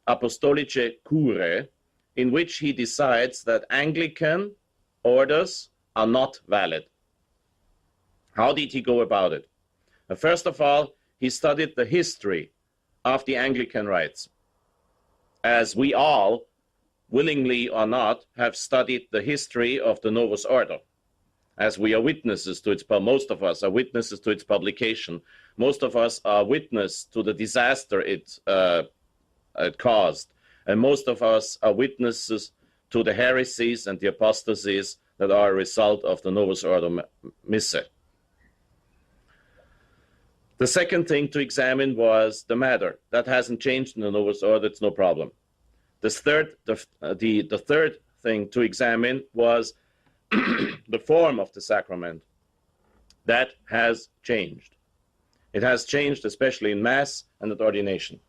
Apostolicae Curae, in which he decides that Anglican orders are not valid. How did he go about it? First of all, he studied the history of the Anglican rites, as we all, willingly or not, have studied the history of the Novus Ordo, as we are witnesses to its, most of us are witnesses to its publication. Most of us are witness to the disaster it caused, and most of us are witnesses to the heresies and the apostasies that are a result of the Novus Ordo Misse. The second thing to examine was the matter. That hasn't changed in the Novus Ordo, it's no problem. The third thing to examine was the form of the sacrament. That has changed. It has changed, especially in Mass and at ordination.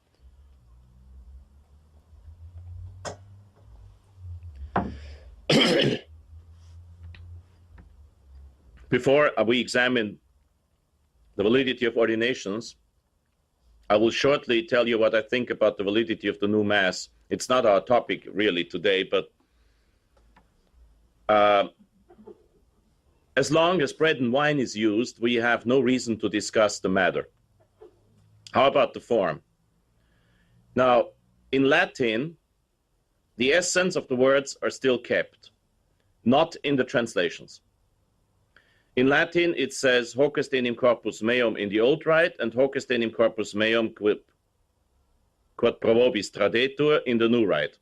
Before we examine the validity of ordinations, I will shortly tell you what I think about the validity of the new Mass. It's not our topic really today, but as long as bread and wine is used, we have no reason to discuss the matter. How about the form? Now, in Latin, the essence of the words are still kept, not in the translations. In Latin, it says, hoc est enim corpus meum in the old rite, and hoc est enim corpus meum quod pro vobis tradetur in the new rite.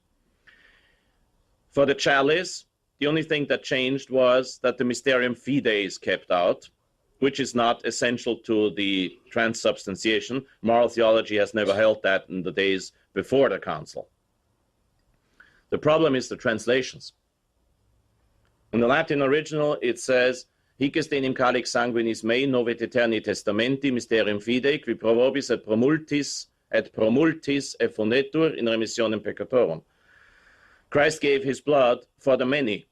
For the chalice, the only thing that changed was that the Mysterium Fidei is kept out, which is not essential to the transubstantiation. Moral theology has never held that in the days before the council. The problem is the translations. In the Latin original, it says, hic est enim calix sanguinis mei novet aeterni testamenti mysterium fidei qui pro vobis et pro multis et pro multis effunetur in remissionem peccatorum. Christ gave his blood for the many,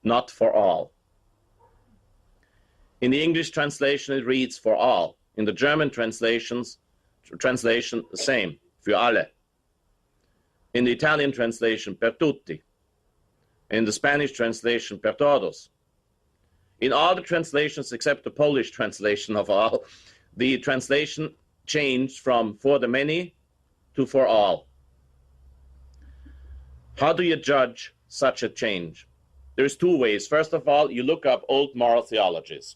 not for all. In the English translation, it reads for all. In the German translation, the same, für alle. In the Italian translation, per tutti. In the Spanish translation, per todos. In all the translations except the Polish translation of all, the translation changed from for the many to for all. How do you judge such a change? There's two ways. First of all, you look up old moral theologies.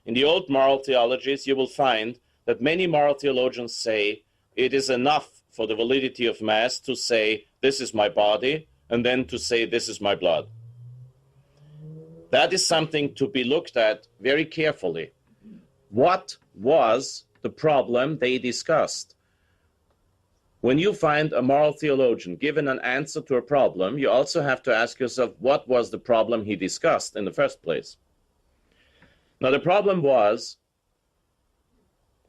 In the old moral theologies, you will find that many moral theologians say it is enough for the validity of Mass to say, this is my body, and then to say, this is my blood. That is something to be looked at very carefully. What was the problem they discussed? When you find a moral theologian given an answer to a problem, you also have to ask yourself, what was the problem he discussed in the first place? Now, the problem was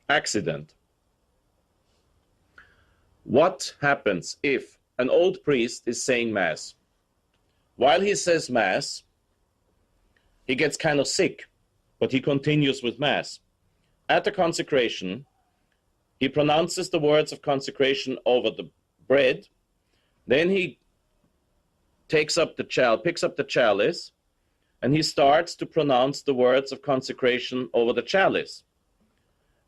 accident. What happens if an old priest is saying Mass? While he says Mass, he gets kind of sick, but he continues with Mass. At the consecration, he pronounces the words of consecration over the bread. Then he picks up the chalice, and he starts to pronounce the words of consecration over the chalice.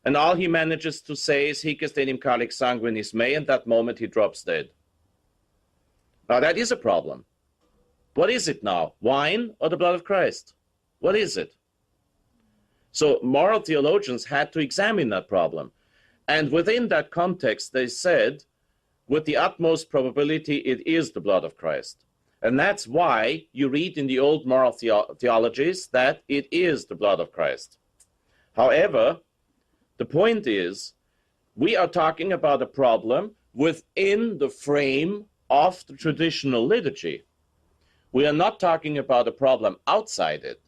And all he manages to say is, hic est enim calix sanguinis mei, and that moment he drops dead. Now that is a problem. What is it now? Wine or the blood of Christ? What is it? So moral theologians had to examine that problem. And within that context, they said, with the utmost probability, it is the blood of Christ. And that's why you read in the old moral theologies that it is the blood of Christ. However, the point is, we are talking about a problem within the frame of the traditional liturgy. We are not talking about a problem outside it.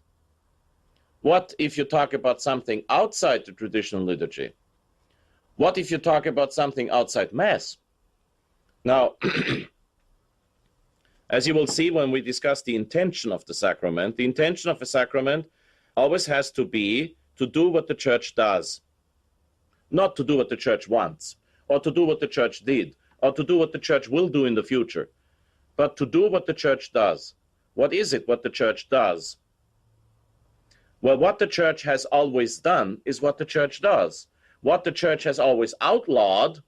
What if you talk about something outside the traditional liturgy? What if you talk about something outside Mass? Now, as you will see when we discuss the intention of the sacrament, the intention of a sacrament always has to be to do what the Church does, not to do what the Church wants, or to do what the Church did, or to do what the Church will do in the future, but to do what the Church does. What is it, what the Church does? Well, what the Church has always done is what the Church does. What the Church has always outlawed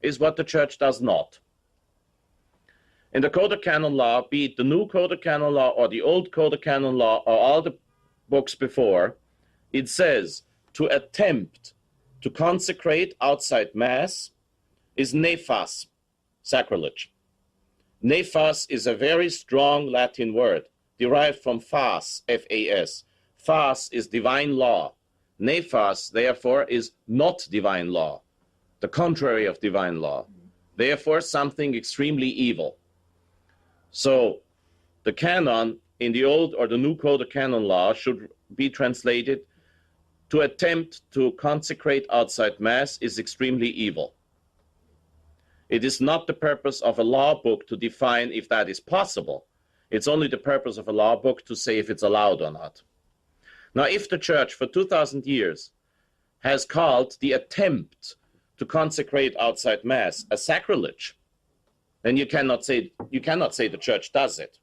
is what the Church does not. In the Code of Canon Law, be it the new Code of Canon Law or the old Code of Canon Law or all the books before, it says to attempt to consecrate outside Mass is nefas, sacrilege. Nefas is a very strong Latin word, derived from fas, F-A-S. Fas is divine law. Nefas, therefore, is not divine law, the contrary of divine law. Therefore, something extremely evil. So, the canon in the old or the new Code of Canon Law should be translated, to attempt to consecrate outside Mass is extremely evil. It is not the purpose of a law book to define if that is possible. It's only the purpose of a law book to say if it's allowed or not. Now, if the Church for 2,000 years has called the attempt to consecrate outside Mass a sacrilege, then you cannot say the Church does it.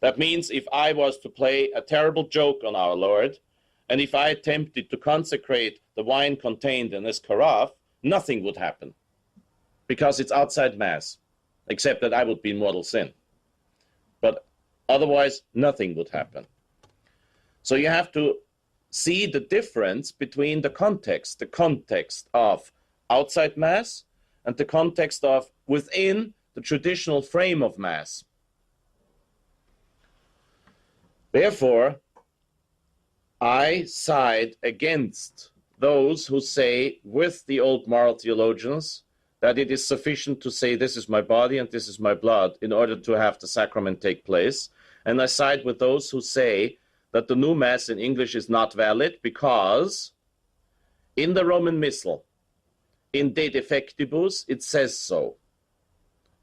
That means if I was to play a terrible joke on our Lord, and if I attempted to consecrate the wine contained in this carafe, nothing would happen, because it's outside Mass, except that I would be in mortal sin. But otherwise, nothing would happen. So you have to see the difference between the context of outside Mass and the context of within the traditional frame of Mass. Therefore, I side against those who say, with the old moral theologians, that it is sufficient to say this is my body and this is my blood in order to have the sacrament take place. And I side with those who say that the new Mass in English is not valid because in the Roman Missal, in De Defectibus, it says so.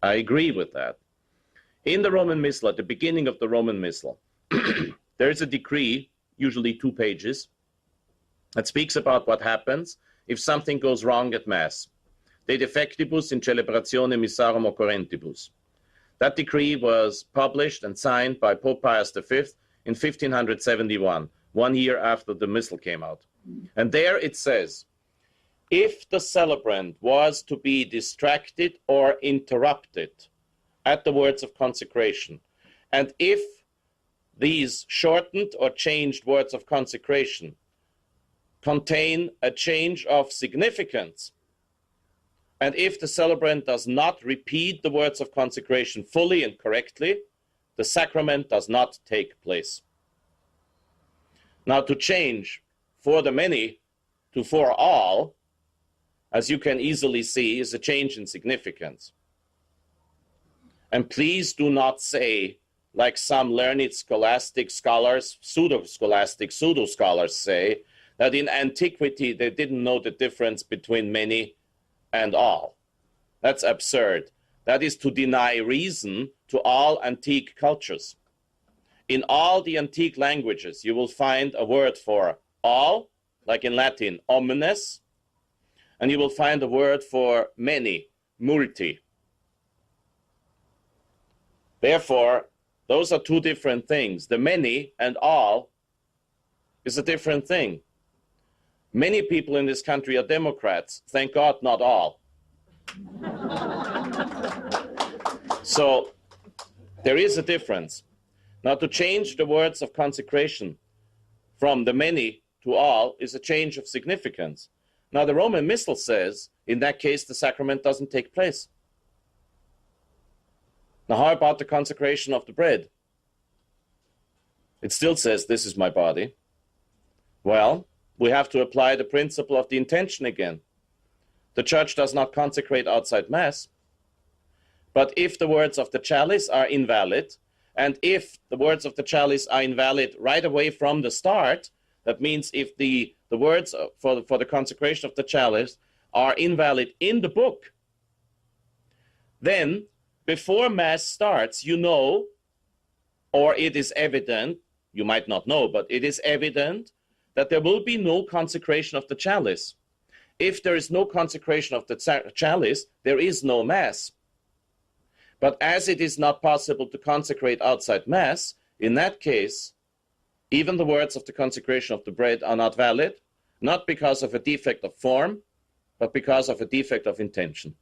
I agree with that. In the Roman Missal, at the beginning of the Roman Missal, there is a decree, usually 2 pages, that speaks about what happens if something goes wrong at Mass. De Defectibus in celebratione missarum occurrentibus. That decree was published and signed by Pope Pius V in 1571, 1 year after the Missal came out. And there it says, if the celebrant was to be distracted or interrupted at the words of consecration, and if these shortened or changed words of consecration contain a change of significance, and if the celebrant does not repeat the words of consecration fully and correctly, the sacrament does not take place. Now, to change for the many to for all, as you can easily see, is a change in significance. And please do not say, like some learned scholastic scholars, pseudo-scholastic, pseudo-scholars say, that in antiquity they didn't know the difference between many and all. That's absurd. That is to deny reason to all antique cultures. In all the antique languages, you will find a word for all, like in Latin, omnes, and you will find a word for many, multi. Therefore, those are 2 different things. The many and all is a different thing. Many people in this country are Democrats. Thank God, not all. So there is a difference. Now, to change the words of consecration from the many to all is a change of significance. Now, the Roman Missal says, in that case, the sacrament doesn't take place. Now, how about the consecration of the bread? It still says, this is my body. Well, we have to apply the principle of the intention again. The Church does not consecrate outside Mass. But if the words of the chalice are invalid, and if the words of the chalice are invalid right away from the start, that means if the words for the consecration of the chalice are invalid in the book, then before Mass starts, you know, or it is evident, you might not know, but it is evident that there will be no consecration of the chalice. If there is no consecration of the chalice, there is no Mass. But as it is not possible to consecrate outside Mass, in that case, even the words of the consecration of the bread are not valid, not because of a defect of form, but because of a defect of intention.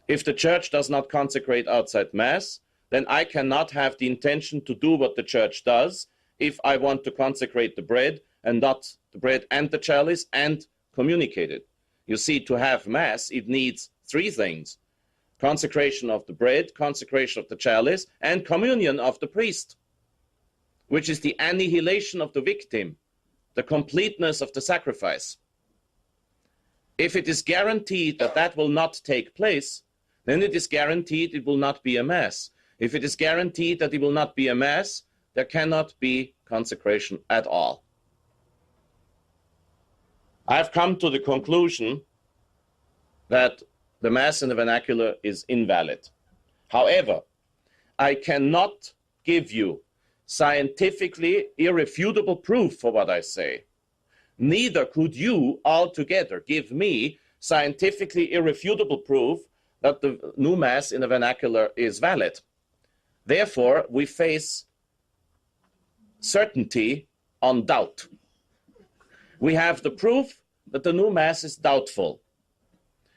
If the Church does not consecrate outside Mass, then I cannot have the intention to do what the Church does if I want to consecrate the bread and not the bread and the chalice and communicate it. You see, to have Mass, it needs 3 things: consecration of the bread, consecration of the chalice, and communion of the priest, which is the annihilation of the victim, the completeness of the sacrifice. If it is guaranteed that that will not take place, then it is guaranteed it will not be a Mass. If it is guaranteed that it will not be a Mass, there cannot be consecration at all. I've come to the conclusion that the Mass in the vernacular is invalid. However, I cannot give you scientifically irrefutable proof for what I say. Neither could you altogether give me scientifically irrefutable proof that the new Mass in the vernacular is valid. Therefore, we face certainty on doubt. We have the proof that the new Mass is doubtful.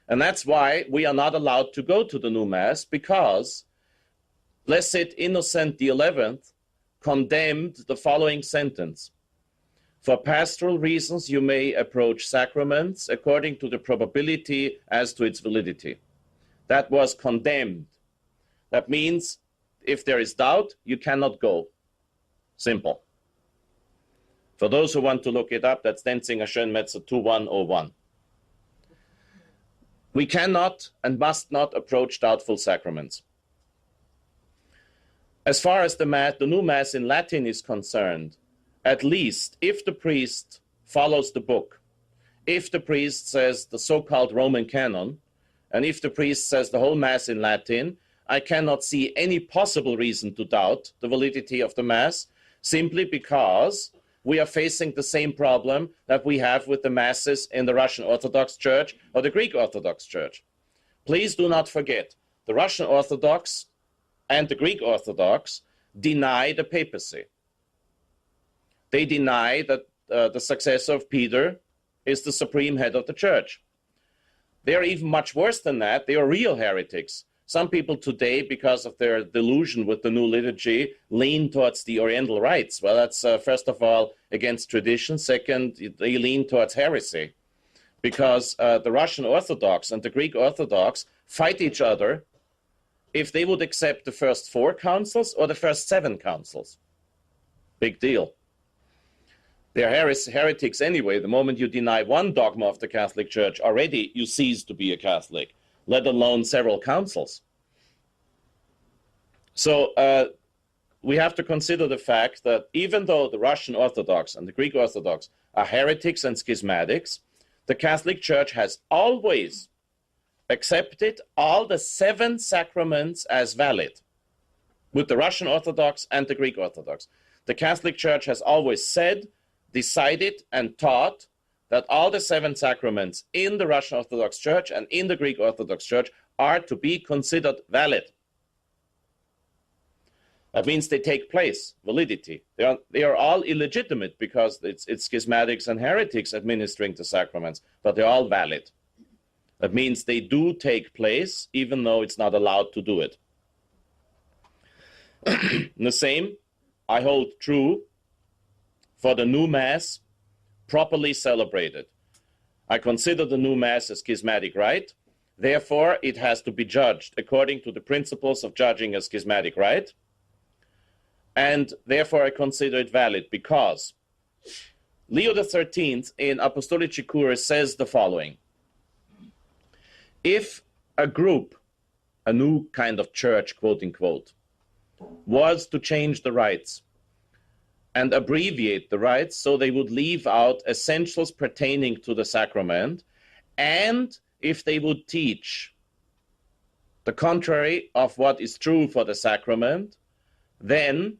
And that's why we are not allowed to go to the new Mass, because Blessed Innocent XI condemned the following sentence: for pastoral reasons you may approach sacraments according to the probability as to its validity. That was condemned. That means if there is doubt, you cannot go. Simple. For those who want to look it up, that's Denzinger Schönmetzer 2101. We cannot and must not approach doubtful sacraments. As far as the new Mass in Latin is concerned, at least if the priest follows the book, if the priest says the so-called Roman canon, and if the priest says the whole Mass in Latin, I cannot see any possible reason to doubt the validity of the Mass, simply because we are facing the same problem that we have with the Masses in the Russian Orthodox Church or the Greek Orthodox Church. Please do not forget, the Russian Orthodox and the Greek Orthodox deny the papacy. They deny that the successor of Peter is the supreme head of the church. They are even much worse than that. They are real heretics. Some people today, because of their delusion with the new liturgy, lean towards the Oriental rites. Well, that's first of all against tradition. Second, they lean towards heresy, because the Russian Orthodox and the Greek Orthodox fight each other if they would accept the first 4 councils or the first 7 councils. Big deal. They're heretics anyway. The moment you deny one dogma of the Catholic Church, already you cease to be a Catholic, let alone several councils. So we have to consider the fact that even though the Russian Orthodox and the Greek Orthodox are heretics and schismatics, the Catholic Church has always accepted all the 7 sacraments as valid, with the Russian Orthodox and the Greek Orthodox. The Catholic Church has always said, decided, and taught that all the 7 sacraments in the Russian Orthodox Church and in the Greek Orthodox Church are to be considered valid. That means they take place, validity. They are all illegitimate because it's schismatics and heretics administering the sacraments, but they're all valid. That means they do take place, even though it's not allowed to do it. The same, I hold true for the new Mass properly celebrated. I consider the new Mass a schismatic rite. Therefore, it has to be judged according to the principles of judging a schismatic rite. And therefore, I consider it valid because Leo XIII in Apostolici Curae says the following. If a group, a new kind of church, quote unquote, was to change the rites and abbreviate the rites so they would leave out essentials pertaining to the sacrament, and if they would teach the contrary of what is true for the sacrament, then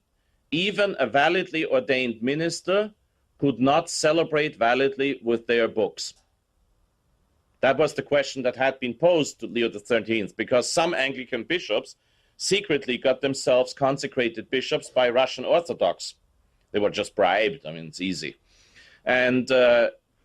even a validly ordained minister could not celebrate validly with their books. That was the question that had been posed to Leo XIII, because some Anglican bishops secretly got themselves consecrated bishops by Russian Orthodox. They were just bribed. I mean, it's easy. And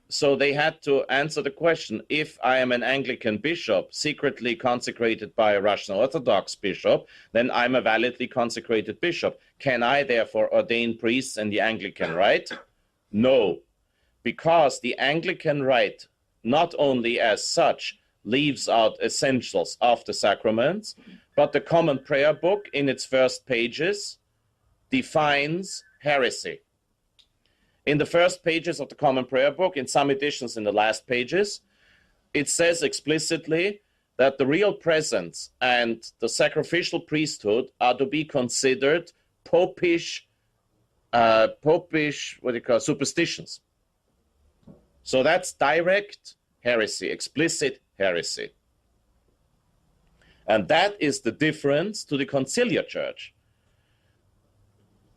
so they had to answer the question, if I am an Anglican bishop secretly consecrated by a Russian Orthodox bishop, then I'm a validly consecrated bishop. Can I therefore ordain priests in the Anglican rite? No, because the Anglican rite not only as such leaves out essentials of the sacraments, but the Common Prayer Book in its first pages defines heresy. In the first pages of the Common Prayer Book, in some editions in the last pages, it says explicitly that the real presence and the sacrificial priesthood are to be considered popish superstitions. So that's direct heresy, explicit heresy. And that is the difference to the conciliar church.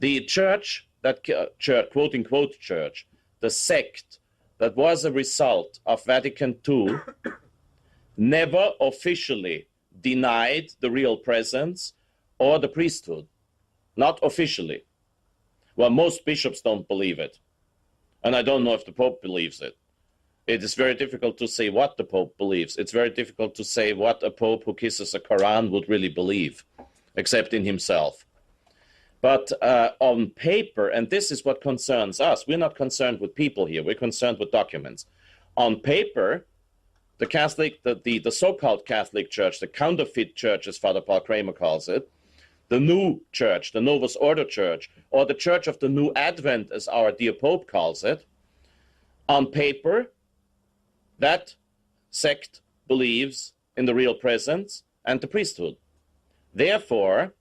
The church, that church, quote unquote church, the sect that was a result of Vatican II, never officially denied the real presence or the priesthood. Not officially. Well, most bishops don't believe it. And I don't know if the Pope believes it. It is very difficult to say what the Pope believes. It's very difficult to say what a Pope who kisses a Quran would really believe, except in himself. But on paper, and this is what concerns us, we're not concerned with people here, we're concerned with documents. On paper, the Catholic, the so-called Catholic Church, the counterfeit church, as Father Paul Kramer calls it, the new church, the Novus Ordo Church, or the Church of the New Advent, as our dear Pope calls it, on paper, that sect believes in the real presence and the priesthood. Therefore,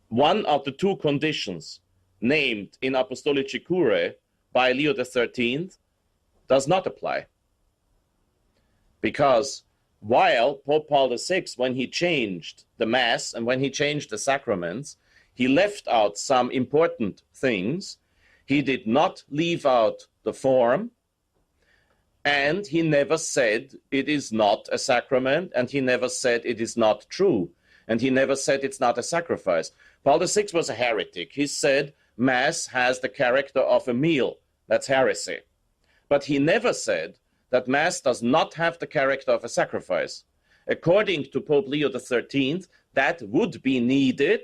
one of the 2 conditions named in Apostolici Curae by Leo XIII, does not apply. Because while Pope Paul VI, when he changed the Mass and when he changed the sacraments, he left out some important things. He did not leave out the form, and he never said it is not a sacrament, and he never said it is not true, and he never said it's not a sacrifice. Paul VI was a heretic. He said Mass has the character of a meal. That's heresy. But he never said that Mass does not have the character of a sacrifice. According to Pope Leo XIII, that would be needed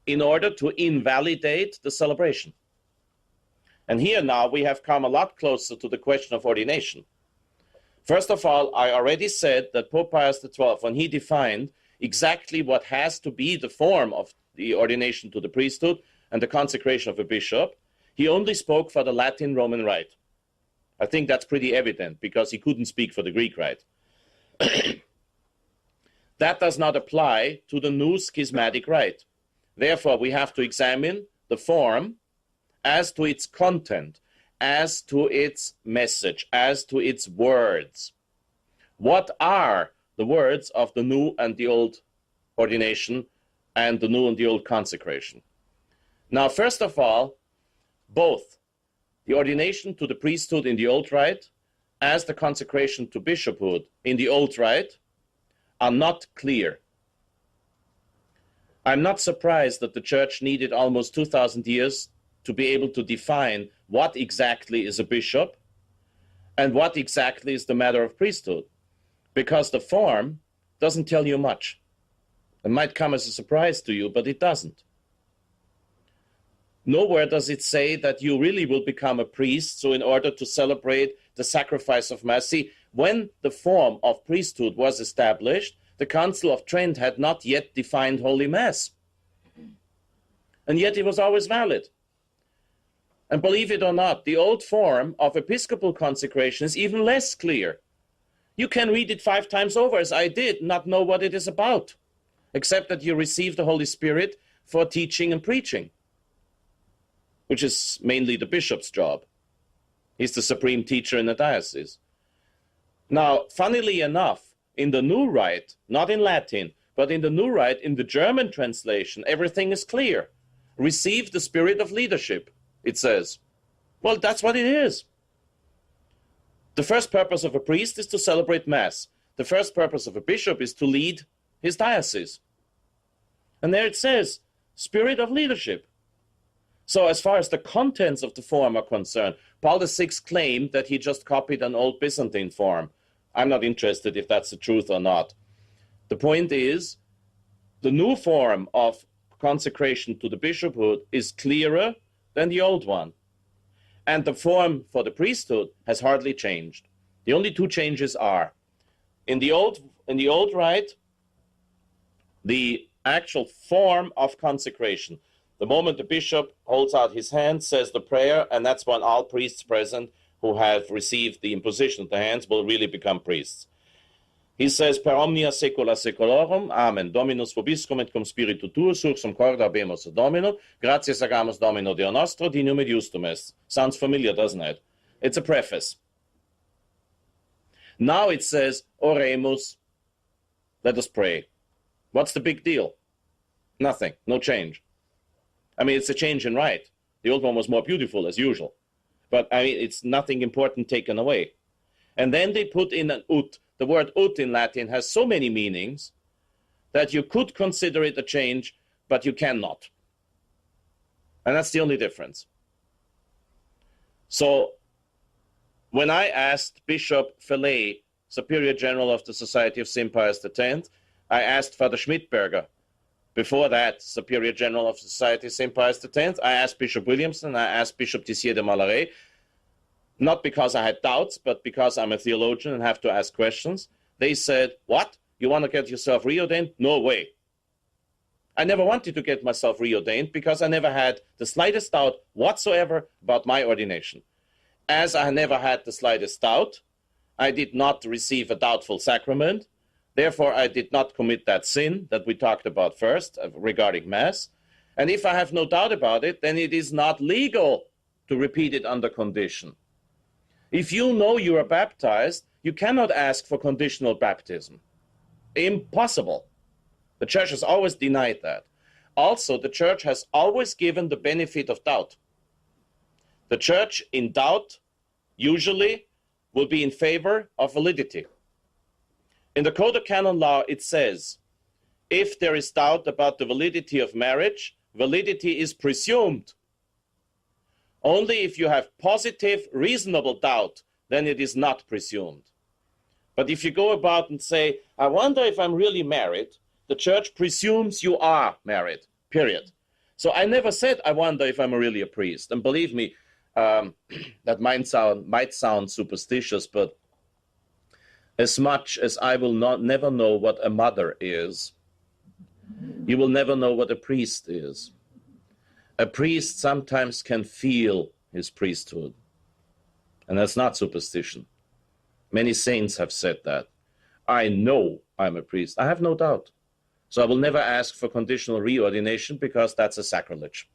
in order to invalidate the celebration. And here now we have come a lot closer to the question of ordination. First of all, I already said that Pope Pius XII, when he defined exactly what has to be the form of the ordination to the priesthood and the consecration of a bishop, he only spoke for the Latin Roman Rite. I think that's pretty evident because he couldn't speak for the Greek Rite. That does not apply to the new schismatic rite. Therefore, we have to examine the form as to its content, as to its message, as to its words. What are the words of the new and the old ordination and the new and the old consecration? Now, first of all, both the ordination to the priesthood in the old rite as the consecration to bishophood in the old rite are not clear. I'm not surprised that the church needed almost 2,000 years to be able to define what exactly is a bishop and what exactly is the matter of priesthood, because the form doesn't tell you much. It might come as a surprise to you, but it doesn't. Nowhere does it say that you really will become a priest, so in order to celebrate the sacrifice of Mass. See, when the form of priesthood was established, the Council of Trent had not yet defined Holy Mass. And yet it was always valid. And believe it or not, the old form of episcopal consecration is even less clear. You can read it 5 times over, as I did, not know what it is about, except that you receive the Holy Spirit for teaching and preaching, which is mainly the bishop's job. He's the supreme teacher in the diocese. Now, funnily enough, in the New Rite, not in Latin, but in the New Rite, in the German translation, everything is clear. Receive the spirit of leadership, it says. Well, that's what it is. The first purpose of a priest is to celebrate Mass. The first purpose of a bishop is to lead his diocese. And there it says, spirit of leadership. So as far as the contents of the form are concerned, Paul VI claimed that he just copied an old Byzantine form. I'm not interested if that's the truth or not. The point is, the new form of consecration to the bishophood is clearer than the old one. And the form for the priesthood has hardly changed. The only 2 changes are, in the old rite, the actual form of consecration. The moment the bishop holds out his hand, says the prayer, and that's when all priests present who have received the imposition of the hands will really become priests. He says, per omnia saecula saeculorum, amen. Dominus vobiscum et cum spiritu tuo, sursum corda habemus Domino, gratias agamus Domino Deo nostro, dignum et justum est. Sounds familiar, doesn't it? It's a preface. Now it says, oremus, let us pray. What's the big deal? Nothing, no change. I mean, it's a change in rite. The old one was more beautiful, as usual. But, I mean, it's nothing important taken away. And then they put in an ut. The word ut in Latin has so many meanings that you could consider it a change, but you cannot. And that's the only difference. So, when I asked Bishop Felay, Superior General of the Society of St. Pius X, I asked Father Schmidberger, before that, Superior General of the Society of St. Pius X, I asked Bishop Williamson, I asked Bishop Tissier de Malaret, not because I had doubts, but because I'm a theologian and have to ask questions. They said, what? You want to get yourself reordained? No way. I never wanted to get myself reordained because I never had the slightest doubt whatsoever about my ordination. As I never had the slightest doubt, I did not receive a doubtful sacrament. Therefore, I did not commit that sin that we talked about first regarding Mass. And if I have no doubt about it, then it is not legal to repeat it under condition. If you know you are baptized, you cannot ask for conditional baptism. Impossible. The church has always denied that. Also, the church has always given the benefit of doubt. The church in doubt usually will be in favor of validity. In the Code of Canon Law, it says, if there is doubt about the validity of marriage, validity is presumed. Only if you have positive, reasonable doubt, then it is not presumed. But if you go about and say, I wonder if I'm really married, the church presumes you are married, period. So I never said, I wonder if I'm really a priest. And believe me, that might sound superstitious, but as much as I will never know what a mother is, you will never know what a priest is. A priest sometimes can feel his priesthood, and that's not superstition. Many saints have said that. I know I'm a priest. I have no doubt. So I will never ask for conditional reordination because that's a sacrilege.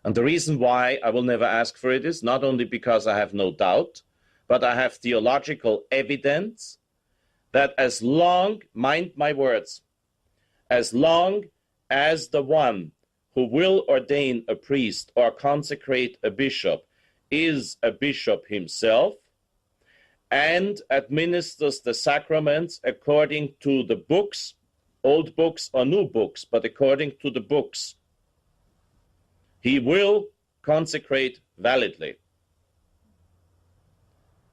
And the reason why I will never ask for it is not only because I have no doubt, but I have theological evidence that as long, mind my words, as long as the one who will ordain a priest or consecrate a bishop is a bishop himself and administers the sacraments according to the books, old books or new books, but according to the books, he will consecrate validly.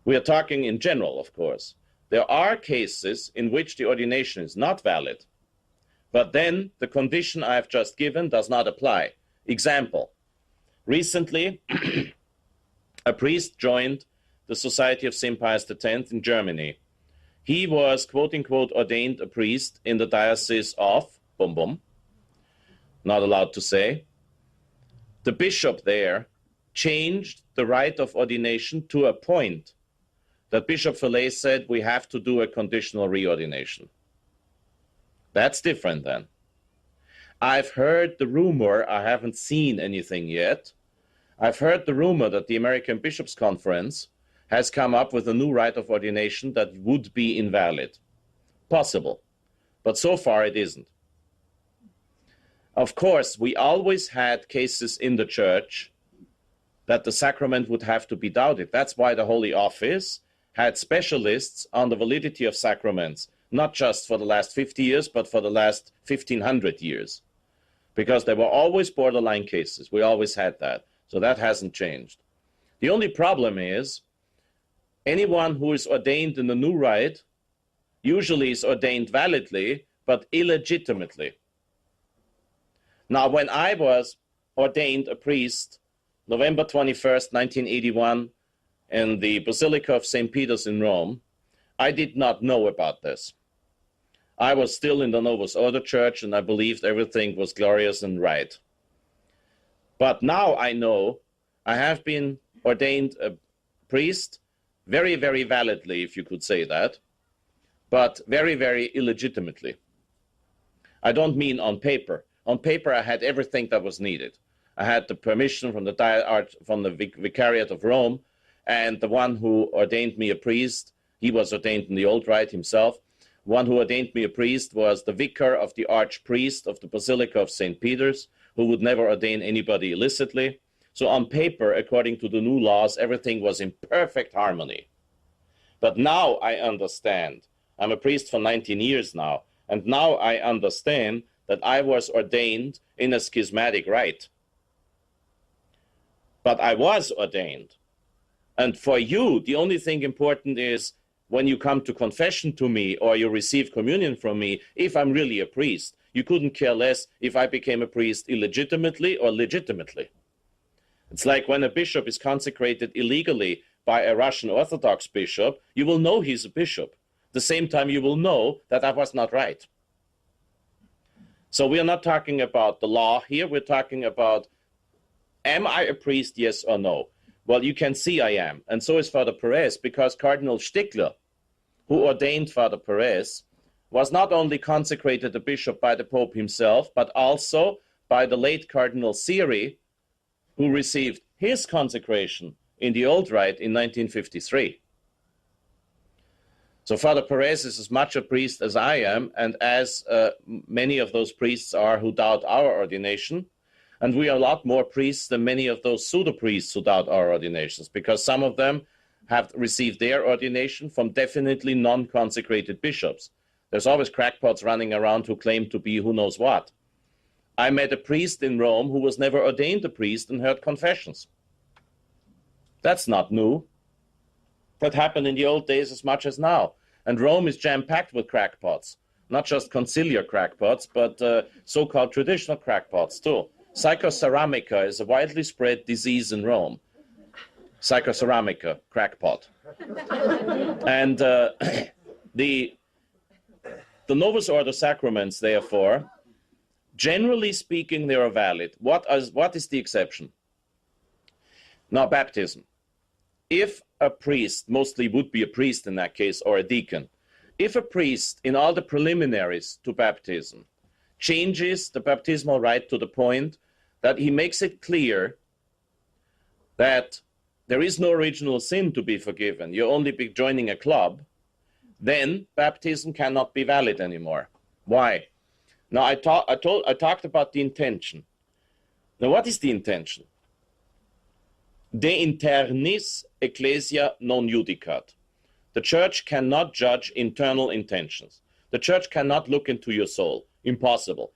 We are talking in general, of course. There are cases in which the ordination is not valid, but then the condition I have just given does not apply. Example, recently a priest joined the Society of St. Pius X in Germany. He was, quote unquote, ordained a priest in the diocese of, not allowed to say. The bishop there changed the rite of ordination to a point that Bishop Fr Hesse said we have to do a conditional reordination. That's different then. I've heard the rumor, I haven't seen anything yet. I've heard the rumor that the American Bishops' Conference has come up with a new rite of ordination that would be invalid. Possible. But so far it isn't. Of course, we always had cases in the church that the sacrament would have to be doubted. That's why the Holy Office had specialists on the validity of sacraments, not just for the last 50 years, but for the last 1500 years. Because there were always borderline cases. We always had that. So that hasn't changed. The only problem is anyone who is ordained in the new rite usually is ordained validly, but illegitimately. Now, when I was ordained a priest, November 21st, 1981, in the Basilica of St. Peter's in Rome, I did not know about this. I was still in the Novus Ordo Church, and I believed everything was glorious and right. But now I know I have been ordained a priest very, very validly, if you could say that, but very, very illegitimately. I don't mean on paper. On paper, I had everything that was needed. I had the permission from the Vicariate of Rome, and the one who ordained me a priest, he was ordained in the old rite himself. One who ordained me a priest was the vicar of the archpriest of the Basilica of St. Peter's, who would never ordain anybody illicitly. So on paper, according to the new laws, everything was in perfect harmony. But now I understand. I'm a priest for 19 years now, and now I understand that I was ordained in a schismatic rite. But I was ordained. And for you, the only thing important is when you come to confession to me or you receive communion from me, if I'm really a priest. You couldn't care less if I became a priest illegitimately or legitimately. It's like when a bishop is consecrated illegally by a Russian Orthodox bishop, you will know he's a bishop. The same time you will know that I was not right. So we are not talking about the law here. We're talking about, am I a priest, yes or no? Well, you can see I am. And so is Father Perez, because Cardinal Stickler, who ordained Father Perez, was not only consecrated a bishop by the Pope himself, but also by the late Cardinal Siri, who received his consecration in the old rite in 1953. So Father Perez is as much a priest as I am, and as many of those priests are who doubt our ordination. And we are a lot more priests than many of those pseudo-priests who doubt our ordinations, because some of them have received their ordination from definitely non-consecrated bishops. There's always crackpots running around who claim to be who knows what. I met a priest in Rome who was never ordained a priest and heard confessions. That's not new. That happened in the old days as much as now. And Rome is jam-packed with crackpots. Not just conciliar crackpots, but so-called traditional crackpots too. Psychoceramica is a widely spread disease in Rome. Psychoceramica, crackpot. And the Novus Ordo Sacraments, therefore, generally speaking, they are valid. What is the exception? Now, baptism. If a priest, mostly would be a priest in that case, or a deacon, if a priest in all the preliminaries to baptism changes the baptismal rite to the point that he makes it clear that there is no original sin to be forgiven, you're only joining a club, then baptism cannot be valid anymore. Why? Now, I talked about the intention. Now, what is the intention? De internis ecclesia non judicat. The church cannot judge internal intentions. The church cannot look into your soul. Impossible.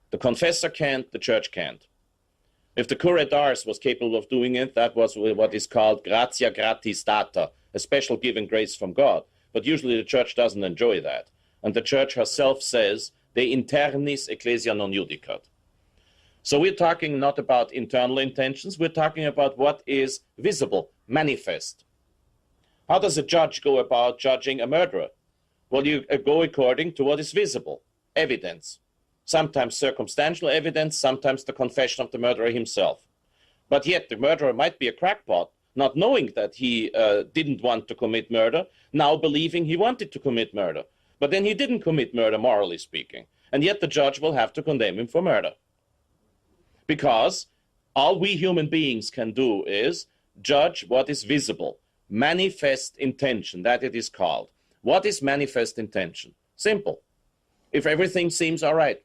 The confessor can't, the church can't. If the cura d'ars was capable of doing it, that was what is called gratia gratis data, a special given grace from God. But usually the church doesn't enjoy that. And the church herself says, de internis ecclesia non judicat. So we're talking not about internal intentions, we're talking about what is visible, manifest. How does a judge go about judging a murderer? Well, you go according to what is visible, evidence. Sometimes circumstantial evidence, sometimes the confession of the murderer himself. But yet the murderer might be a crackpot, not knowing that he didn't want to commit murder, now believing he wanted to commit murder. But then he didn't commit murder, morally speaking. And yet the judge will have to condemn him for murder. Because all we human beings can do is judge what is visible. Manifest intention, that it is called. What is manifest intention? Simple. If everything seems all right.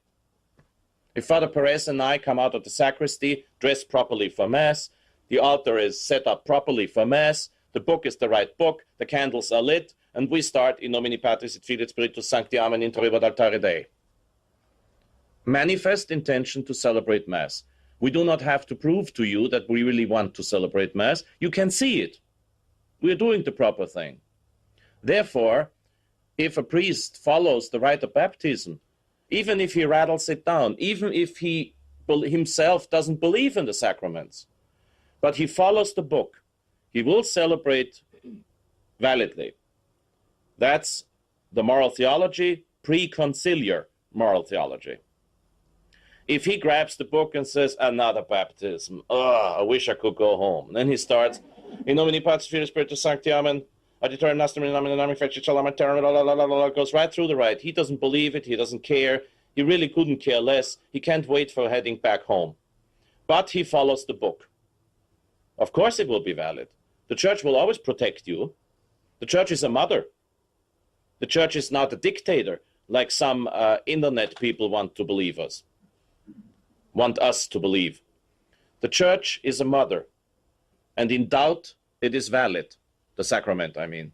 If Father Perez and I come out of the sacristy, dressed properly for Mass, the altar is set up properly for Mass, the book is the right book, the candles are lit, and we start in nomine Patris et Filii et Spiritus Sancti Amen interrogat altare Dei. Manifest intention to celebrate Mass. We do not have to prove to you that we really want to celebrate Mass. You can see it. We are doing the proper thing. Therefore, if a priest follows the rite of baptism, even if he rattles it down, even if he himself doesn't believe in the sacraments, but he follows the book, he will celebrate validly. That's the moral theology, pre-conciliar moral theology. If he grabs the book and says, another baptism, I wish I could go home. And then he starts, in nomine Patris Filii Spiritus Sancti Amen, Adiutorium Nostrum in nomine Domini Fecit Shalom Terram, goes right through the rite. He doesn't believe it, he doesn't care, he really couldn't care less, he can't wait for heading back home. But he follows the book. Of course it will be valid. The church will always protect you. The church is a mother. The church is not a dictator, like some internet people want to believe us. Want us to believe. The church is a mother, and in doubt, it is valid. The sacrament, I mean.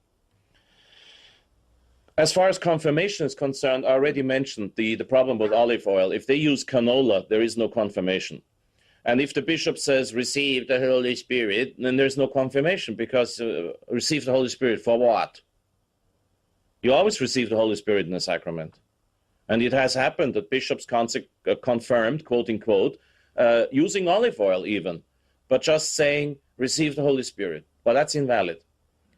As far as confirmation is concerned, I already mentioned the problem with olive oil. If they use canola, there is no confirmation. And if the bishop says, receive the Holy Spirit, then there's no confirmation, because receive the Holy Spirit for what? You always receive the Holy Spirit in the sacrament. And it has happened that bishops confirmed, quote unquote, using olive oil even, but just saying, receive the Holy Spirit. Well, that's invalid.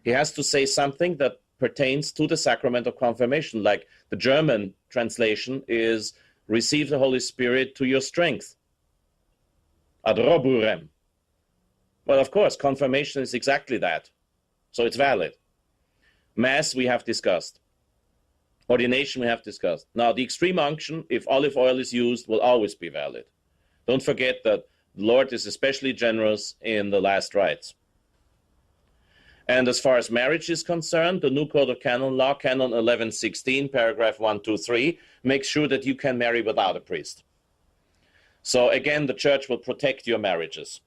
He has to say something that pertains to the sacrament of confirmation, like the German translation is, receive the Holy Spirit to your strength. Ad roburem. Well, of course, confirmation is exactly that. So it's valid. Mass we have discussed. Ordination we have discussed. Now, the extreme unction, if olive oil is used, will always be valid. Don't forget that the Lord is especially generous in the last rites. And as far as marriage is concerned, the new Code of Canon Law, Canon 1116, paragraph 123, makes sure that you can marry without a priest. So again, the church will protect your marriages.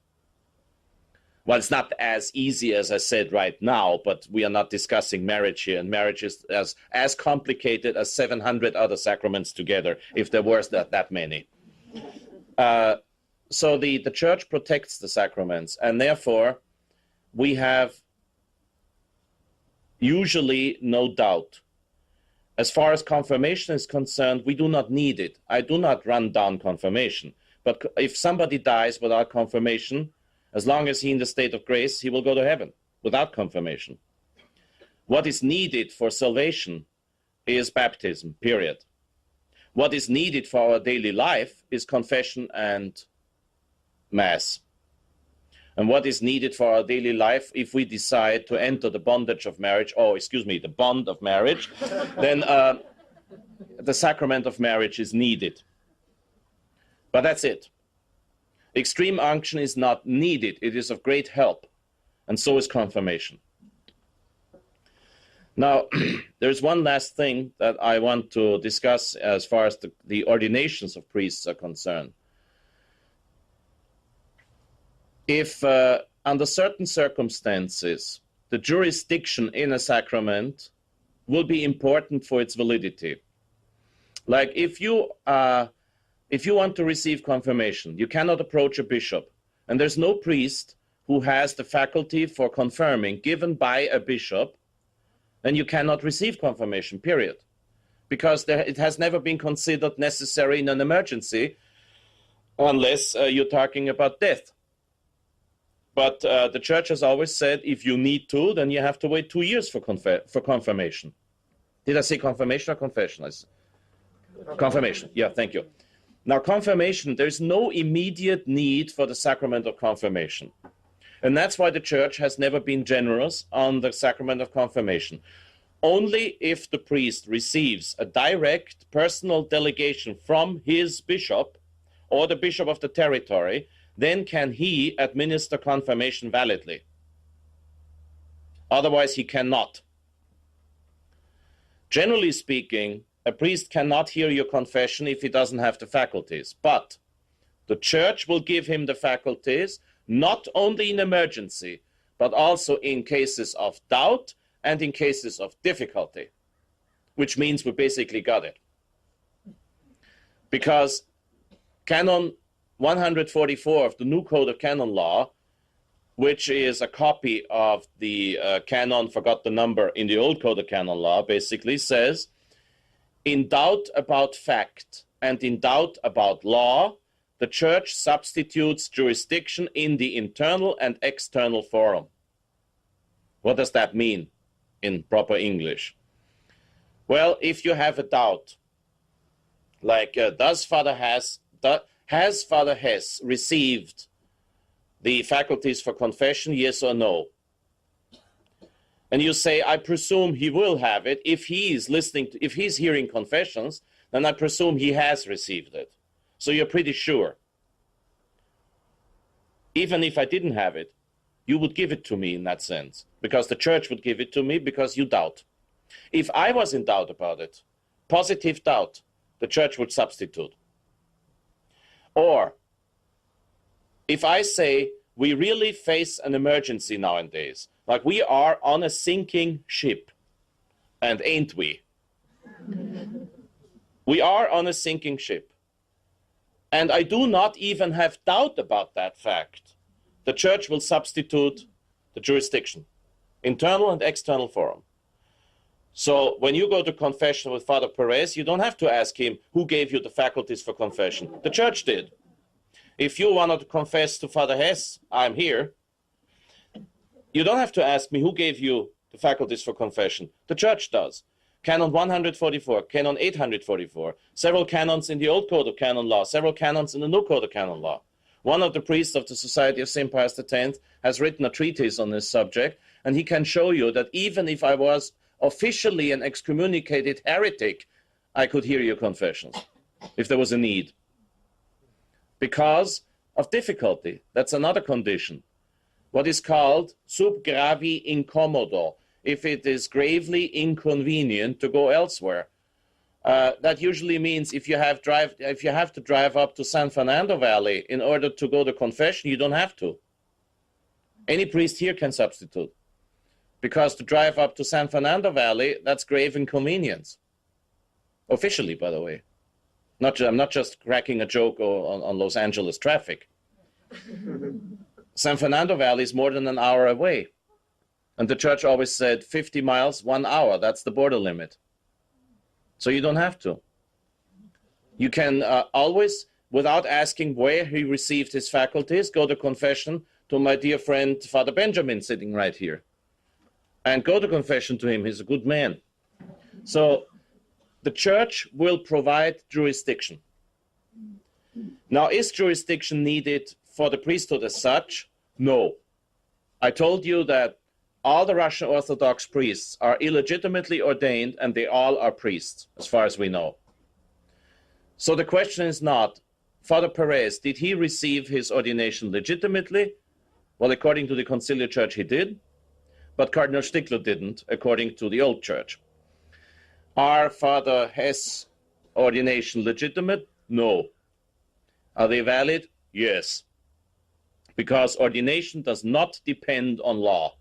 Well, it's not as easy as I said right now, but we are not discussing marriage here, and marriage is as complicated as 700 other sacraments together, if there were that many. So the church protects the sacraments, and therefore we have usually no doubt. As far as confirmation is concerned, we do not need it. I do not run down confirmation. But if somebody dies without confirmation, as long as he's in the state of grace, he will go to heaven without confirmation. What is needed for salvation is baptism, period. What is needed for our daily life is confession and Mass. And what is needed for our daily life, if we decide to enter the bondage of marriage, the bond of marriage, then the sacrament of marriage is needed. But that's it. Extreme unction is not needed. It is of great help. And so is confirmation. Now, there's one last thing that I want to discuss as far as the ordinations of priests are concerned. If under certain circumstances, the jurisdiction in a sacrament will be important for its validity. Like if you want to receive confirmation, you cannot approach a bishop, and there's no priest who has the faculty for confirming given by a bishop, then you cannot receive confirmation, period. Because it has never been considered necessary in an emergency, unless you're talking about death. But the church has always said, if you need to, then you have to wait 2 years for confirmation. Did I say confirmation or confession? Confirmation. Yeah, thank you. Now, confirmation, there's no immediate need for the sacrament of confirmation. And that's why the church has never been generous on the sacrament of confirmation. Only if the priest receives a direct personal delegation from his bishop or the bishop of the territory, then can he administer confirmation validly. Otherwise, he cannot. Generally speaking, a priest cannot hear your confession if he doesn't have the faculties. But the church will give him the faculties, not only in emergency, but also in cases of doubt and in cases of difficulty, which means we basically got it. Because Canon 144 of the new Code of Canon Law, which is a copy of the canon, forgot the number, in the old Code of Canon Law, basically says, in doubt about fact and in doubt about law, the church substitutes jurisdiction in the internal and external forum. What does that mean in proper English? Well, if you have a doubt, like has Fr Hesse received the faculties for confession, yes or no? And you say, I presume he will have it. If he's hearing confessions, then I presume he has received it. So you're pretty sure. Even if I didn't have it, you would give it to me in that sense, because the church would give it to me because you doubt. If I was in doubt about it, positive doubt, the church would substitute. Or if I say we really face an emergency nowadays, like we are on a sinking ship, and ain't we? We are on a sinking ship. And I do not even have doubt about that fact. The church will substitute the jurisdiction, internal and external forum. So when you go to confession with Father Perez, you don't have to ask him who gave you the faculties for confession. The church did. If you wanted to confess to Father Hesse, I'm here. You don't have to ask me who gave you the faculties for confession. The church does. Canon 144, Canon 844, several canons in the old Code of Canon Law, several canons in the new Code of Canon Law. One of the priests of the Society of St. Pius X has written a treatise on this subject, and he can show you that even if I was officially an excommunicated heretic, I could hear your confessions, if there was a need. Because of difficulty. That's another condition. what is called sub gravi incommodo, if it is gravely inconvenient to go elsewhere. That usually means if you have to drive up to San Fernando Valley in order to go to confession, you don't have to. Any priest here can substitute. Because to drive up to San Fernando Valley, that's grave inconvenience. Officially, by the way. I'm not just cracking a joke on Los Angeles traffic. San Fernando Valley is more than an hour away. And the church always said 50 miles, 1 hour. That's the border limit. So you don't have to. You can always, without asking where he received his faculties, go to confession to my dear friend Father Benjamin sitting right here. And go to confession to him. He's a good man. So the church will provide jurisdiction. Now, is jurisdiction needed for the priesthood as such? No. I told you that all the Russian Orthodox priests are illegitimately ordained, and they all are priests, as far as we know. So the question is not, Father Perez, did he receive his ordination legitimately? Well, according to the Conciliar Church, he did. But Cardinal Stickler didn't, according to the old church. Are Father Hesse ordination legitimate? No. Are they valid? Yes. Because ordination does not depend on law.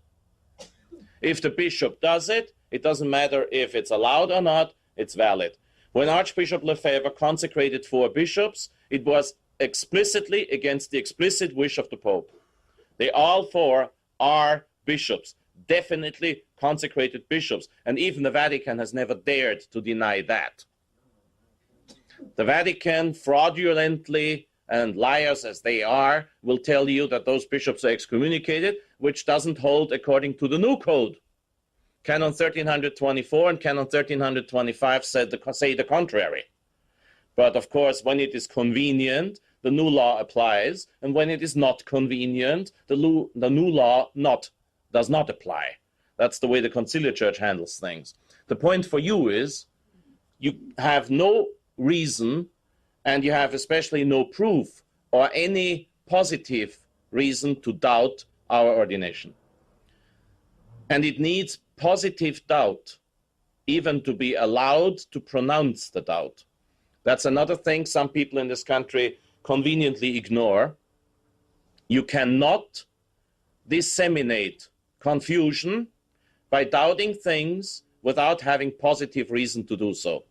If the bishop does it, it doesn't matter if it's allowed or not, it's valid. When Archbishop Lefebvre consecrated 4 bishops, it was explicitly against the explicit wish of the Pope. They all 4 are bishops. Definitely consecrated bishops, and even the Vatican has never dared to deny that. The Vatican, fraudulently, and liars as they are, will tell you that those bishops are excommunicated, which doesn't hold according to the new code. Canon 1324 and Canon 1325 say the contrary. But of course, when it is convenient, the new law applies, and when it is not convenient, the new law does not apply. That's the way the Conciliar Church handles things. The point for you is you have no reason, and you have especially no proof or any positive reason to doubt our ordination. And it needs positive doubt even to be allowed to pronounce the doubt. That's another thing some people in this country conveniently ignore. You cannot disseminate confusion by doubting things without having positive reason to do so.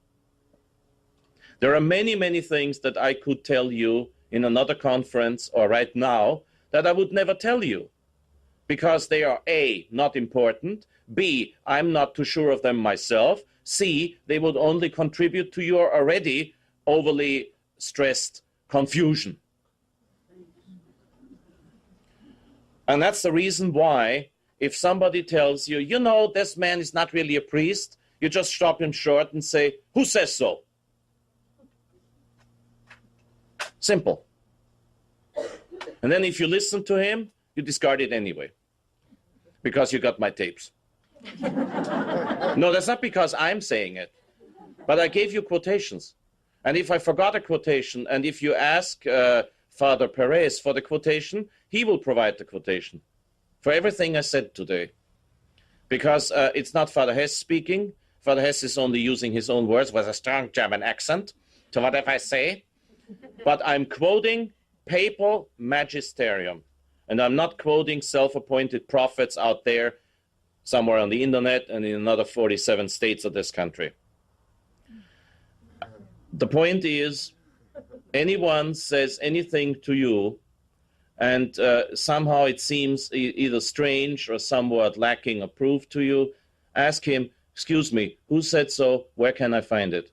There are many, many things that I could tell you in another conference or right now that I would never tell you because they are A, not important, B, I'm not too sure of them myself, C, they would only contribute to your already overly stressed confusion. And that's the reason why if somebody tells you, you know, this man is not really a priest, you just stop him short and say, who says so? Simple. And then if you listen to him, you discard it anyway, because you got my tapes. No, that's not because I'm saying it, but I gave you quotations. And if I forgot a quotation, and if you ask Father Perez for the quotation, he will provide the quotation for everything I said today. Because it's not Father Hesse speaking. Father Hesse is only using his own words with a strong German accent to whatever I say. But I'm quoting papal magisterium. And I'm not quoting self-appointed prophets out there somewhere on the internet and in another 47 states of this country. The point is, anyone says anything to you and somehow it seems either strange or somewhat lacking of proof to you, ask him, excuse me, who said so? Where can I find it?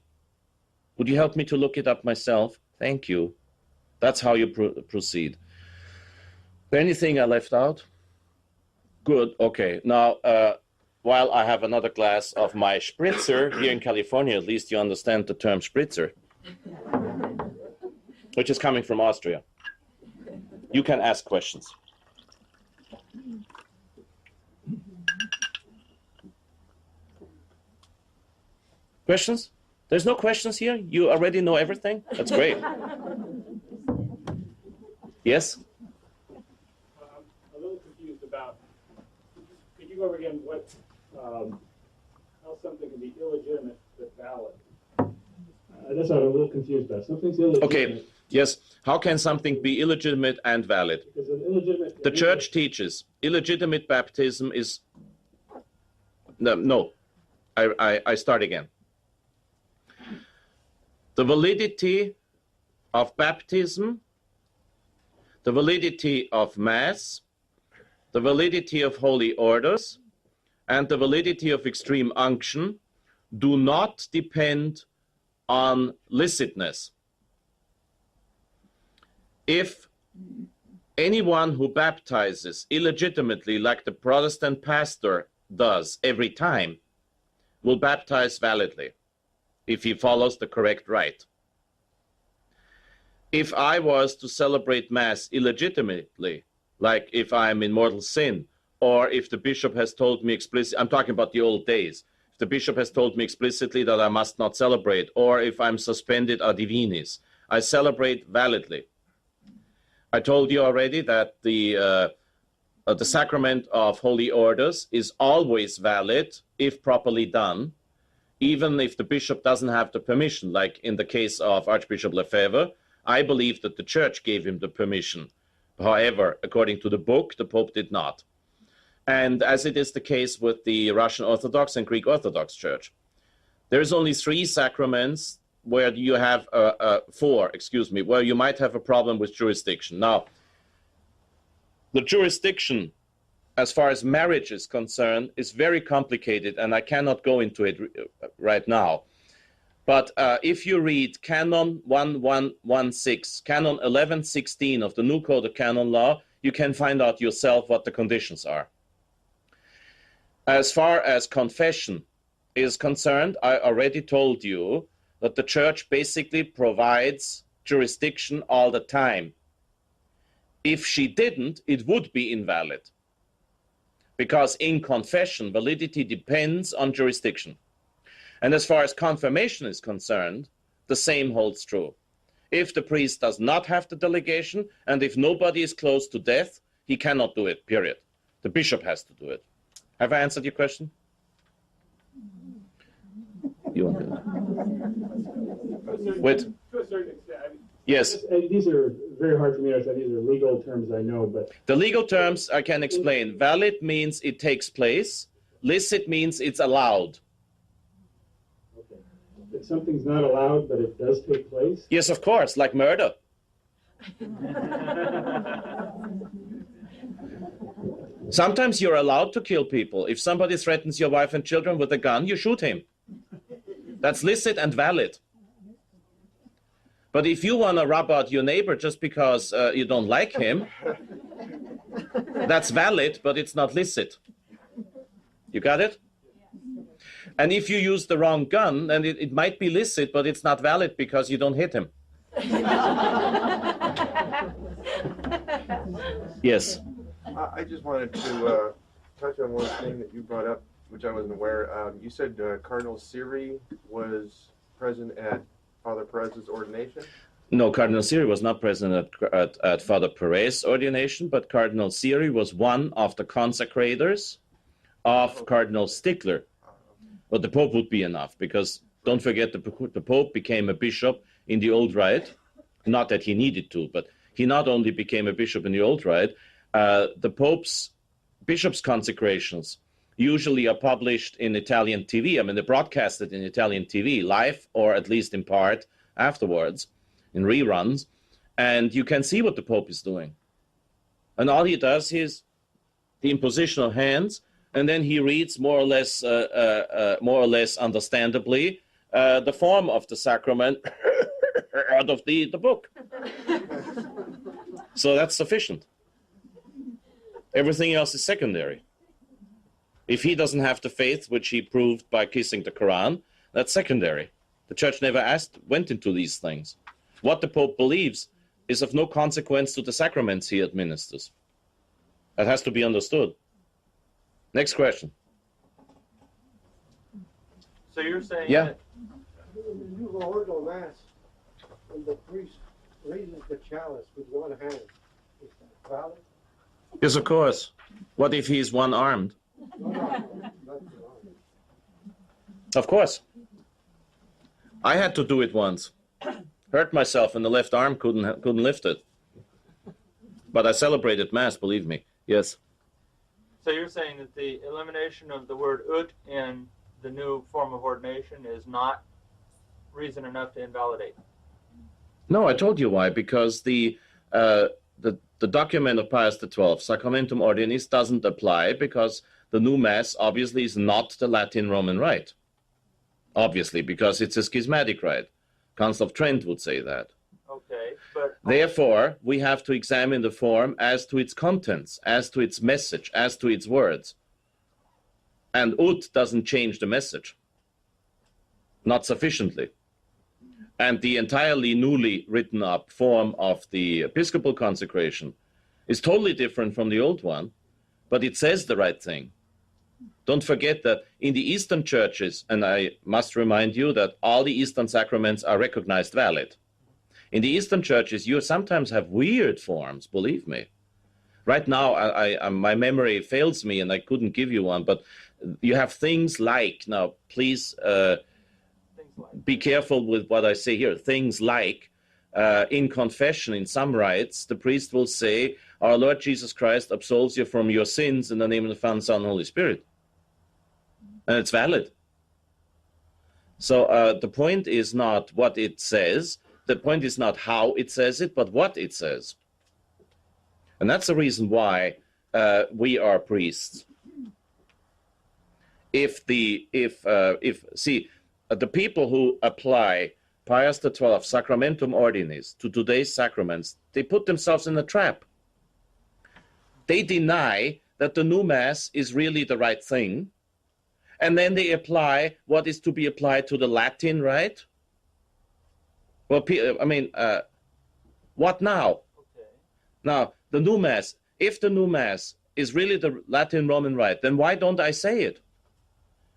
Would you help me to look it up myself? Thank you. That's how you proceed. Anything I left out? Good, okay. Now, while I have another glass of my spritzer, here in California, at least you understand the term spritzer, which is coming from Austria. You can ask questions. Questions? There's no questions here? You already know everything? That's great. Yes? I'm a little confused over again how something can be illegitimate but valid. That's what I'm a little confused about. Something's illegitimate. Okay, yes. How can something be illegitimate and valid? Because an illegitimate. The church teaches illegitimate baptism is... No. I start again. The validity of baptism, the validity of Mass, the validity of holy orders, and the validity of extreme unction do not depend on licitness. If anyone who baptizes illegitimately, like the Protestant pastor does every time, will baptize validly if he follows the correct rite. If I was to celebrate Mass illegitimately, like if I'm in mortal sin, or if the bishop has told me explicitly, I'm talking about the old days, if the bishop has told me explicitly that I must not celebrate, or if I'm suspended a divinis, I celebrate validly. I told you already that the sacrament of holy orders is always valid if properly done, even if the bishop doesn't have the permission, like in the case of Archbishop Lefebvre. I believe that the church gave him the permission. However, according to the book, the Pope did not. And as it is the case with the Russian Orthodox and Greek Orthodox Church, there's only 3 sacraments where you have, 4, where you might have a problem with jurisdiction. Now, the jurisdiction, as far as marriage is concerned, is very complicated, and I cannot go into it right now. But if you read Canon 1116, Canon 1116 of the New Code of Canon Law, you can find out yourself what the conditions are. As far as confession is concerned, I already told you that the church basically provides jurisdiction all the time. If she didn't, it would be invalid. Because in confession, validity depends on jurisdiction. And as far as confirmation is concerned, the same holds true. If the priest does not have the delegation, and if nobody is close to death, he cannot do it, period. The bishop has to do it. Have I answered your question? You want to? Wait. To a certain extent. Yes. These are very hard for me to understand. These are legal terms I know, but... The legal terms I can explain. Valid means it takes place. Licit means it's allowed. Okay. If something's not allowed, but it does take place? Yes, of course, like murder. Sometimes you're allowed to kill people. If somebody threatens your wife and children with a gun, you shoot him. That's licit and valid. But if you want to rub out your neighbor just because you don't like him, that's valid, but it's not licit. You got it? And if you use the wrong gun, then it might be licit, but it's not valid because you don't hit him. Yes. I just wanted to touch on one thing that you brought up, which I wasn't aware. You said Cardinal Siri was present at Father Perez's ordination? No, Cardinal Siri was not present at Father Perez's ordination, but Cardinal Siri was one of the consecrators of Cardinal Stickler. But the Pope would be enough, because don't forget the Pope became a bishop in the Old Rite. Not that he needed to, but he not only became a bishop in the Old Rite, the bishop's consecrations usually are published in Italian TV. I mean, they're broadcasted in Italian TV, live or at least in part afterwards, in reruns, and you can see what the Pope is doing. And all he does is the imposition of hands, and then he reads more or less understandably the form of the sacrament out of the book. So that's sufficient. Everything else is secondary. If he doesn't have the faith, which he proved by kissing the Quran, that's secondary. The church never went into these things. What the Pope believes is of no consequence to the sacraments he administers. That has to be understood. Next question. So you're saying that In the new Ordo Mass, when the priest raises the chalice with one hand, is that valid? Yes, of course. What if he's one-armed? Of course. I had to do it once. Hurt myself in the left arm, couldn't lift it. But I celebrated Mass, believe me. Yes. So you're saying that the elimination of the word ut in the new form of ordination is not reason enough to invalidate? No, I told you why. Because the document of Pius XII, Sacramentum Ordinis, doesn't apply because the new Mass obviously is not the Latin Roman Rite. Obviously, because it's a schismatic rite. Council of Trent would say that. Okay, but... Therefore, we have to examine the form as to its contents, as to its message, as to its words. And ut doesn't change the message. Not sufficiently. And the entirely newly written up form of the episcopal consecration is totally different from the old one, but it says the right thing. Don't forget that in the Eastern churches, and I must remind you that all the Eastern sacraments are recognized valid. In the Eastern churches, you sometimes have weird forms, believe me. Right now, my memory fails me and I couldn't give you one, but you have things like, now please be careful with what I say here, things like, in confession, in some rites, the priest will say, "Our Lord Jesus Christ absolves you from your sins in the name of the Father, Son, and Holy Spirit." And it's valid. So the point is not what it says. The point is not how it says it, but what it says. And that's the reason why we are priests. See, the people who apply Pius XII, Sacramentum Ordinis, to today's sacraments, they put themselves in a trap. They deny that the new Mass is really the right thing, and then they apply what is to be applied to the Latin, right? Well, what now? Okay. Now, the new Mass, if the new Mass is really the Latin Roman Rite, then why don't I say it?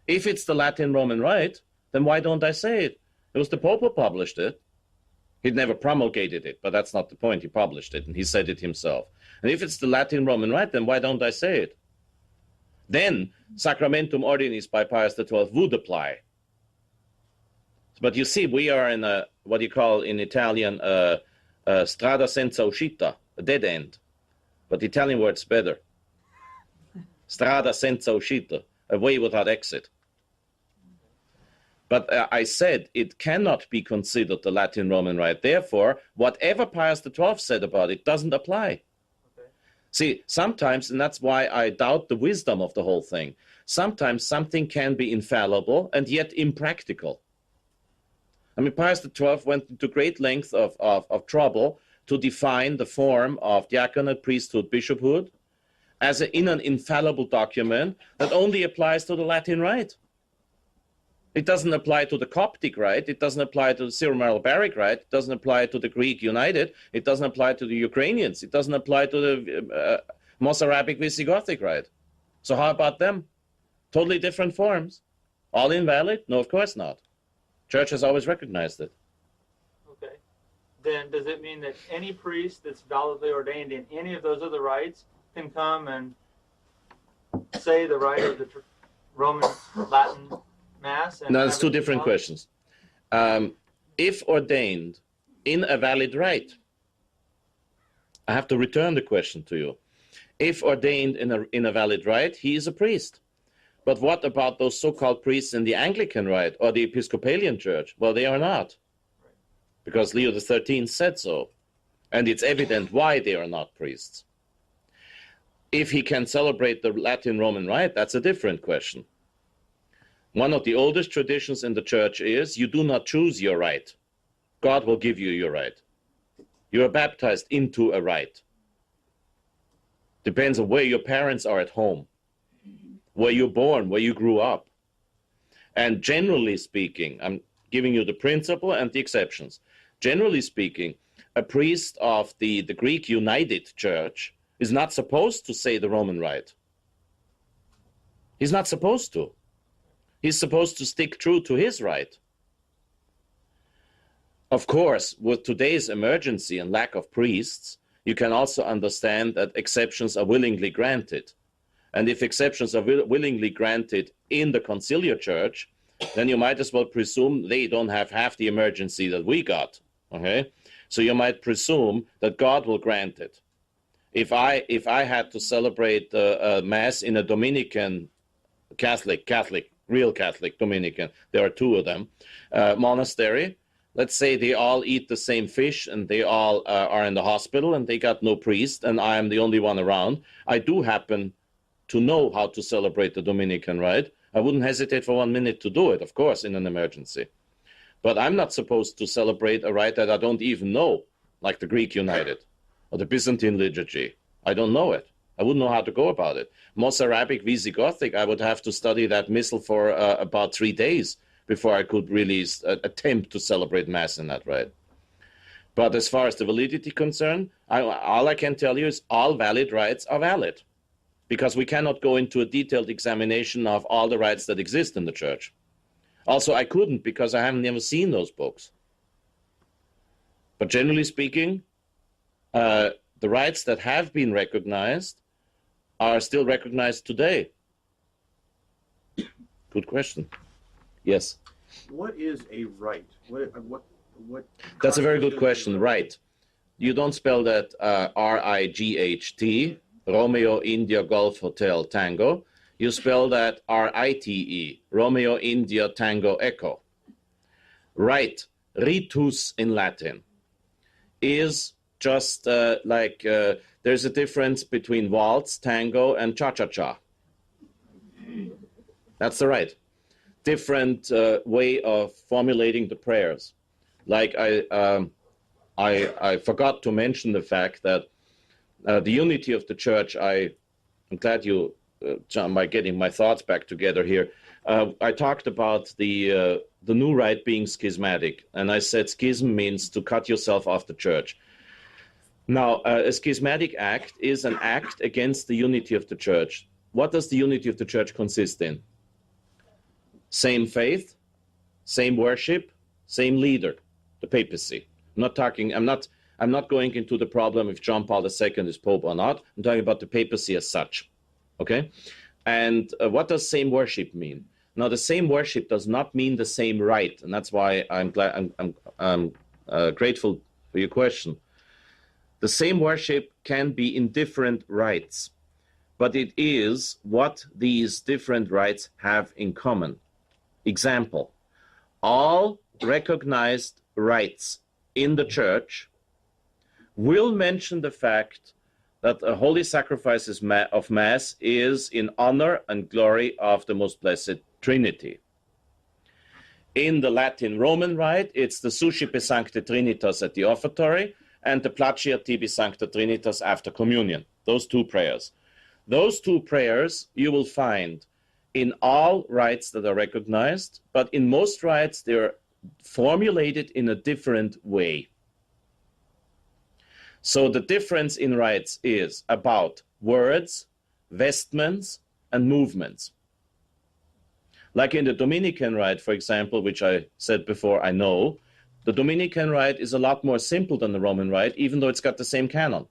If it's the Latin Roman Rite, then why don't I say it? It was the Pope who published it. He'd never promulgated it, but that's not the point. He published it, and he said it himself. And if it's the Latin Roman Rite, then why don't I say it? Then Sacramentum Ordinis by Pius XII would apply. But you see, we are in a, what you call in Italian, strada senza uscita, a dead end. But the Italian word's better. Strada senza uscita, a way without exit. But I said it cannot be considered the Latin Roman Rite. Therefore, whatever Pius XII said about it doesn't apply. Okay. See, sometimes, and that's why I doubt the wisdom of the whole thing, sometimes something can be infallible and yet impractical. I mean, Pius XII went into great length of trouble to define the form of diaconate, priesthood, bishophood as in an infallible document that only applies to the Latin Rite. It doesn't apply to the Coptic Rite. It doesn't apply to the Syro-Barbaric Rite. It doesn't apply to the Greek United. It doesn't apply to the Ukrainians. It doesn't apply to the Mozarabic Visigothic Rite. So how about them? Totally different forms. All invalid? No, of course not. Church has always recognized it. Okay. Then does it mean that any priest that's validly ordained in any of those other rites can come and say the rite of the Roman Latin Mass? No, it's two different questions. If ordained in a valid rite, I have to return the question to you. If ordained in a valid rite, he is a priest. But what about those so-called priests in the Anglican Rite or the Episcopalian Church? Well, they are not, because Leo XIII said so, and it's evident why they are not priests. If he can celebrate the Latin Roman Rite, that's a different question. One of the oldest traditions in the Church is you do not choose your rite. God will give you your rite. You are baptized into a rite. Depends on where your parents are at home, where you're born, where you grew up. And generally speaking, I'm giving you the principle and the exceptions. Generally speaking, a priest of the Greek United Church is not supposed to say the Roman Rite. He's not supposed to. He's supposed to stick true to his rite. Of course, with today's emergency and lack of priests, you can also understand that exceptions are willingly granted. And if exceptions are willingly granted in the conciliar church, then you might as well presume they don't have half the emergency that we got. Okay, so you might presume that God will grant it. If I had to celebrate Mass in a Dominican Catholic, real Catholic Dominican, there are two of them, monastery, let's say they all eat the same fish and they all are in the hospital and they got no priest and I am the only one around. I do happen to know how to celebrate the Dominican rite. I wouldn't hesitate for 1 minute to do it, of course, in an emergency. But I'm not supposed to celebrate a rite that I don't even know, like the Greek United or the Byzantine liturgy. I don't know it. I wouldn't know how to go about it. Mozarabic, Visigothic, I would have to study that missal for about 3 days before I could really attempt to celebrate Mass in that rite. But as far as the validity concerned, all I can tell you is all valid rites are valid, because we cannot go into a detailed examination of all the rites that exist in the church. Also, I couldn't because I haven't never seen those books. But generally speaking, the rites that have been recognized are still recognized today. Good question. Yes. What is a rite? What That's a very good question. Right. You don't spell that R-I-G-H-T, Romeo, India, Golf, Hotel, Tango. You spell that R-I-T-E, Romeo, India, Tango, Echo. Rite, ritus in Latin, is just there's a difference between waltz, tango, and cha-cha-cha. That's the rite. Different way of formulating the prayers. Like I forgot to mention the fact that the unity of the church, I'm glad you, John, by getting my thoughts back together here. I talked about the new rite being schismatic, and I said schism means to cut yourself off the church. Now, a schismatic act is an act against the unity of the church. What does the unity of the church consist in? Same faith, same worship, same leader, the papacy. I'm not going into the problem if John Paul II is Pope or not. I'm talking about the papacy as such. Okay? And what does same worship mean? Now, the same worship does not mean the same rite, and that's why I'm grateful for your question. The same worship can be in different rites, but it is what these different rites have in common. Example, all recognized rites in the church will mention the fact that a holy sacrifice of Mass is in honor and glory of the Most Blessed Trinity. In the Roman rite, it's the Suscipe Sancte Trinitas at the offertory and the Placia Tibi Sancta Trinitas after communion. Those two prayers. Those two prayers you will find in all rites that are recognized, but in most rites they're formulated in a different way. So the difference in rites is about words, vestments, and movements. Like in the Dominican rite, for example, which I said before I know, the Dominican rite is a lot more simple than the Roman rite, even though it's got the same canon.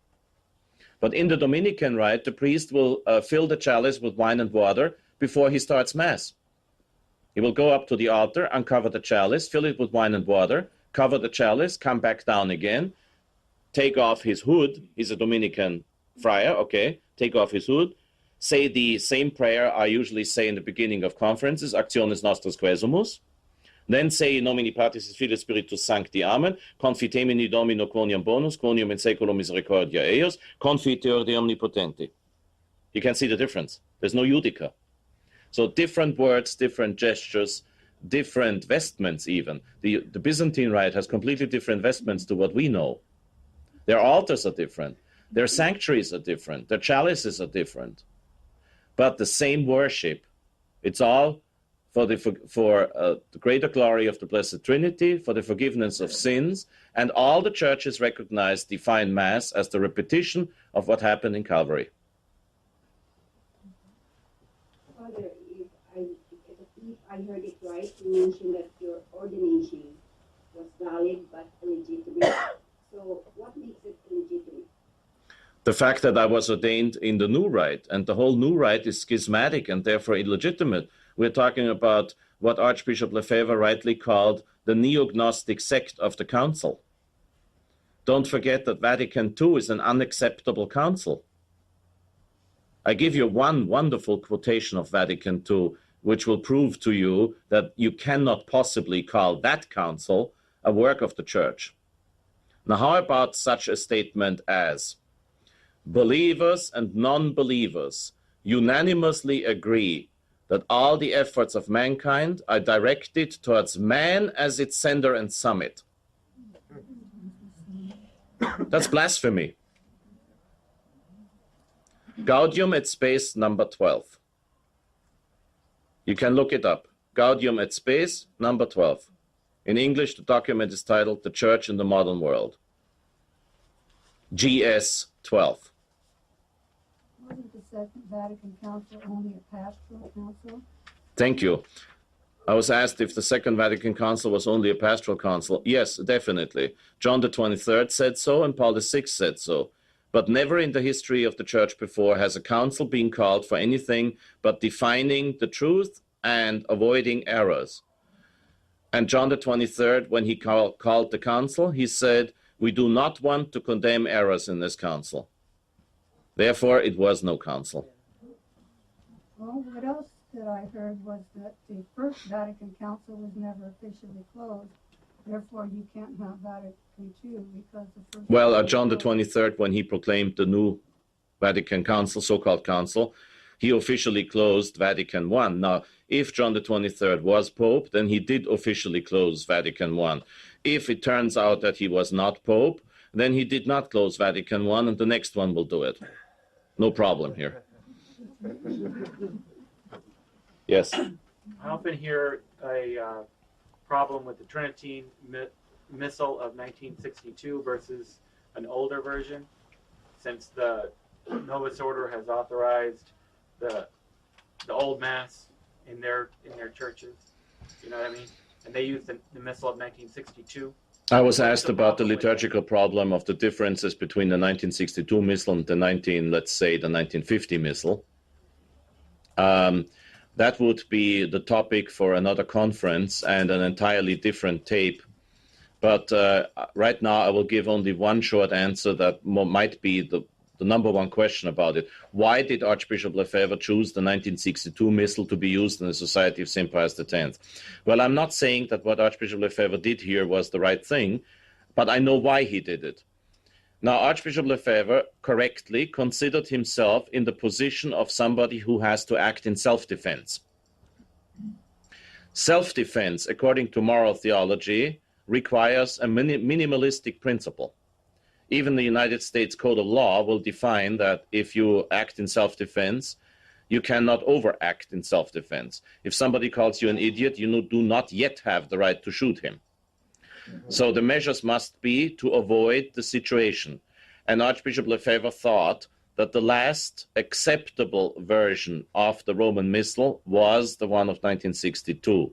But in the Dominican rite, the priest will fill the chalice with wine and water before he starts Mass. He will go up to the altar, uncover the chalice, fill it with wine and water, cover the chalice, come back down again, take off his hood. He's a Dominican friar, okay, take off his hood, say the same prayer I usually say in the beginning of conferences, Actiones Nostras Quesumus, then say, Nomini Patris et Filii Spiritus Sancti, Amen, Confitemini Domino quoniam bonus, quoniam in saeculum misericordia eius, confiteor de omnipotenti. You can see the difference. There's no Judica. So different words, different gestures, different vestments even. The Byzantine rite has completely different vestments to what we know. Their altars are different. Their sanctuaries are different. Their chalices are different. But the same worship. It's all for the greater glory of the Blessed Trinity, for the forgiveness of sins, and all the churches recognize divine Mass as the repetition of what happened in Calvary. Father, if I heard it right, you mentioned that your ordination was valid but illegitimate. So what makes it illegitimate? The fact that I was ordained in the new rite, and the whole new rite is schismatic and therefore illegitimate. We're talking about what Archbishop Lefebvre rightly called the neo-Gnostic sect of the council. Don't forget that Vatican II is an unacceptable council. I give you one wonderful quotation of Vatican II, which will prove to you that you cannot possibly call that council a work of the Church. Now, how about such a statement as, believers and non-believers unanimously agree that all the efforts of mankind are directed towards man as its sender and summit. That's blasphemy. Gaudium et Spes number 12. You can look it up. Gaudium et Spes number 12. In English, the document is titled The Church in the Modern World. GS 12. Wasn't the Second Vatican Council only a pastoral council? Thank you. I was asked if the Second Vatican Council was only a pastoral council. Yes, definitely. John the 23rd said so, and Paul VI said so. But never in the history of the Church before has a council been called for anything but defining the truth and avoiding errors. And John the 23rd, when he called the council, he said, we do not want to condemn errors in this council. Therefore, it was no council. Well, what else that I heard was that the First Vatican Council was never officially closed. Therefore, you can't have Vatican II because the first... Well, John the 23rd, when he proclaimed the new Vatican Council, so-called council, he officially closed Vatican I. Now, if John the 23rd was Pope, then he did officially close Vatican I. If it turns out that he was not Pope, then he did not close Vatican I, and the next one will do it. No problem here. Yes? I often hear a problem with the Tridentine Missal of 1962 versus an older version, since the Novus Order has authorized the old Mass in their churches. You know what I mean? And they use the Missal of 1962. I was asked about the liturgical problem of the differences between the 1962 Missal and the 1950 Missal. That would be the topic for another conference and an entirely different tape. But right now, I will give only one short answer that might be the number one question about it. Why did Archbishop Lefebvre choose the 1962 Missal to be used in the Society of St. Pius X? Well, I'm not saying that what Archbishop Lefebvre did here was the right thing, but I know why he did it. Now, Archbishop Lefebvre correctly considered himself in the position of somebody who has to act in self-defense. Self-defense, according to moral theology, requires a minimalistic principle. Even the United States Code of Law will define that if you act in self-defense, you cannot overact in self-defense. If somebody calls you an idiot, you do not yet have the right to shoot him. So the measures must be to avoid the situation. And Archbishop Lefebvre thought that the last acceptable version of the Roman Missal was the one of 1962.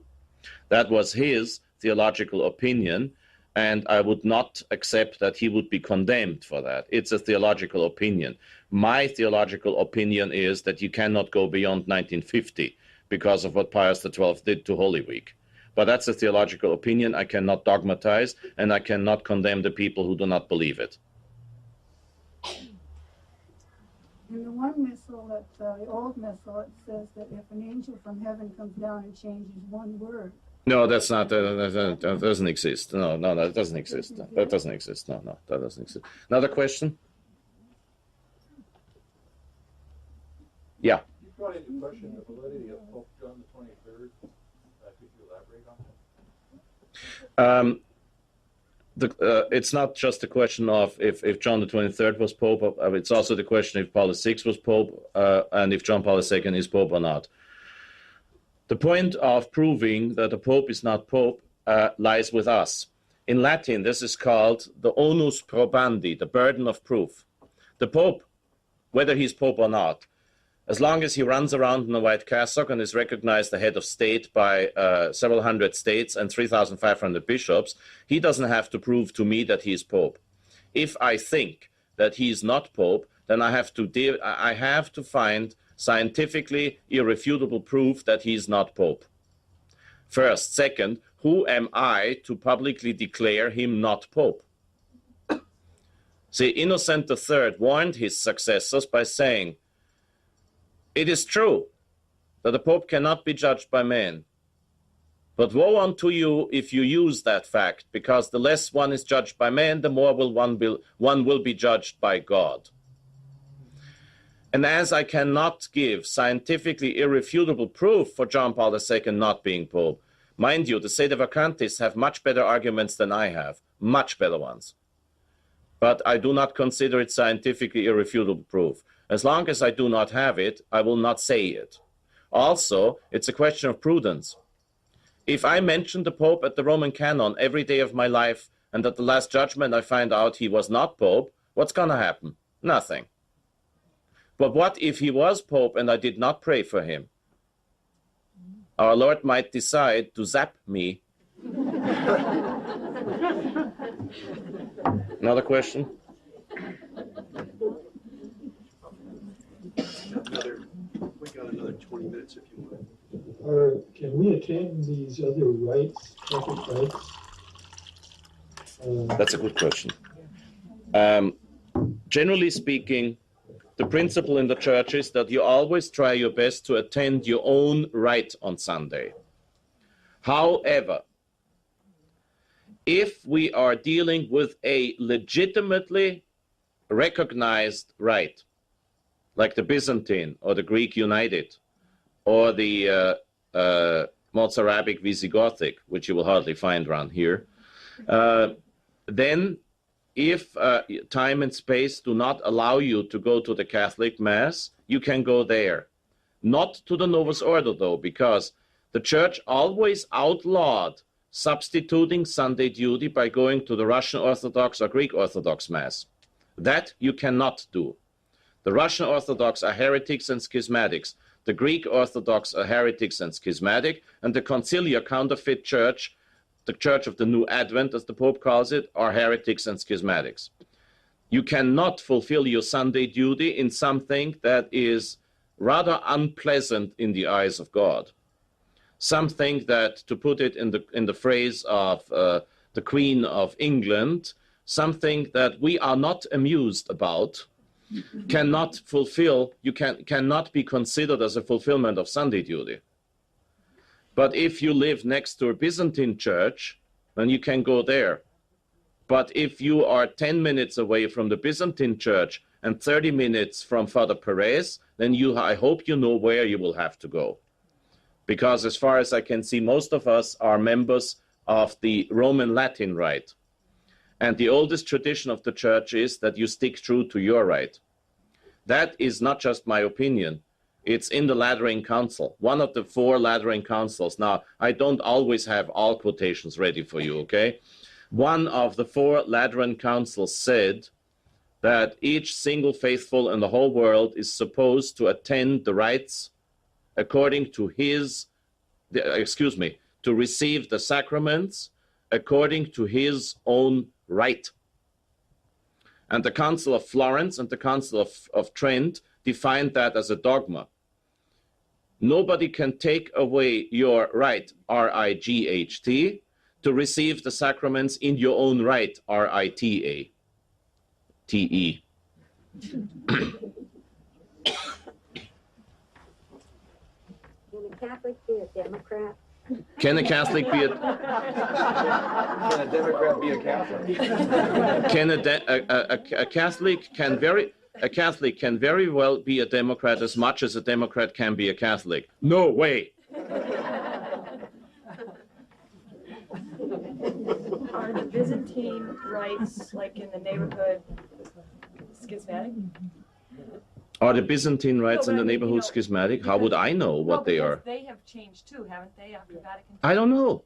That was his theological opinion, and I would not accept that he would be condemned for that. It's a theological opinion. My theological opinion is that you cannot go beyond 1950 because of what Pius XII did to Holy Week. But that's a theological opinion. I cannot dogmatize, and I cannot condemn the people who do not believe it. In the one missal, the old missal, it says that if an angel from heaven comes down and changes one word. No, that's not, that doesn't exist. No, that doesn't exist. That doesn't exist. No, that doesn't exist. Another question? Yeah. You brought into question the validity of Pope John the 23rd. Could you elaborate on that? It's not just a question of if John the 23rd was Pope. It's also the question if Paul VI was Pope and if John Paul II is Pope or not. The point of proving that a Pope is not Pope lies with us. In Latin, this is called the onus probandi, the burden of proof. The Pope, whether he's Pope or not, as long as he runs around in a white cassock and is recognized the head of state by several hundred states and 3,500 bishops, he doesn't have to prove to me that he is Pope. If I think that he is not Pope, then I have to find scientifically irrefutable proof that he's not Pope. First. Second, who am I to publicly declare him not Pope? See, Innocent III warned his successors by saying, it is true that the Pope cannot be judged by men, but woe unto you if you use that fact, because the less one is judged by men, the more one will be judged by God. And as I cannot give scientifically irrefutable proof for John Paul II not being Pope, mind you, the sedevacantists have much better arguments than I have, much better ones. But I do not consider it scientifically irrefutable proof. As long as I do not have it, I will not say it. Also, it's a question of prudence. If I mention the Pope at the Roman canon every day of my life, and at the Last Judgment I find out he was not Pope, what's going to happen? Nothing. But what if he was Pope and I did not pray for him? Our Lord might decide to zap me. Another question? We got another 20 minutes if you want. Can we attend these other rites, Catholic rites? That's a good question. Generally speaking, the principle in the church is that you always try your best to attend your own rite on Sunday. However, if we are dealing with a legitimately recognized rite, like the Byzantine or the Greek United or the Mozarabic Visigothic, which you will hardly find around here, then if time and space do not allow you to go to the Catholic Mass, you can go there. Not to the Novus Ordo, though, because the Church always outlawed substituting Sunday duty by going to the Russian Orthodox or Greek Orthodox Mass. That you cannot do. The Russian Orthodox are heretics and schismatics. The Greek Orthodox are heretics and schismatic, and the conciliar counterfeit church, the Church of the New Advent, as the Pope calls it, are heretics and schismatics. You cannot fulfill your Sunday duty in something that is rather unpleasant in the eyes of God. Something that, to put it in the phrase of the Queen of England, something that we are not amused about, cannot fulfill, cannot be considered as a fulfillment of Sunday duty. But if you live next to a Byzantine church, then you can go there. But if you are 10 minutes away from the Byzantine church and 30 minutes from Father Perez, then I hope you know where you will have to go. Because as far as I can see, most of us are members of the Roman Latin Rite. And the oldest tradition of the church is that you stick true to your rite. That is not just my opinion. It's in the Lateran Council, one of the 4 Lateran Councils. Now, I don't always have all quotations ready for you, okay? One of the 4 Lateran Councils said that each single faithful in the whole world is supposed to attend the rites according to to receive the sacraments according to his own rite. And the Council of Florence and the Council of Trent defined that as a dogma. Nobody can take away your right, R-I-G-H-T, to receive the sacraments in your own right, R-I-T-A, T-E. Can a Catholic be a Democrat? Can a Catholic be Can a Democrat be a Catholic? A Catholic can very well be a Democrat as much as a Democrat can be a Catholic. No way. Are the Byzantine rites, like in the neighborhood, schismatic? Are the Byzantine rites in the neighborhood schismatic? How would I know what they are? They have changed too, haven't they, after Vatican II? I don't know.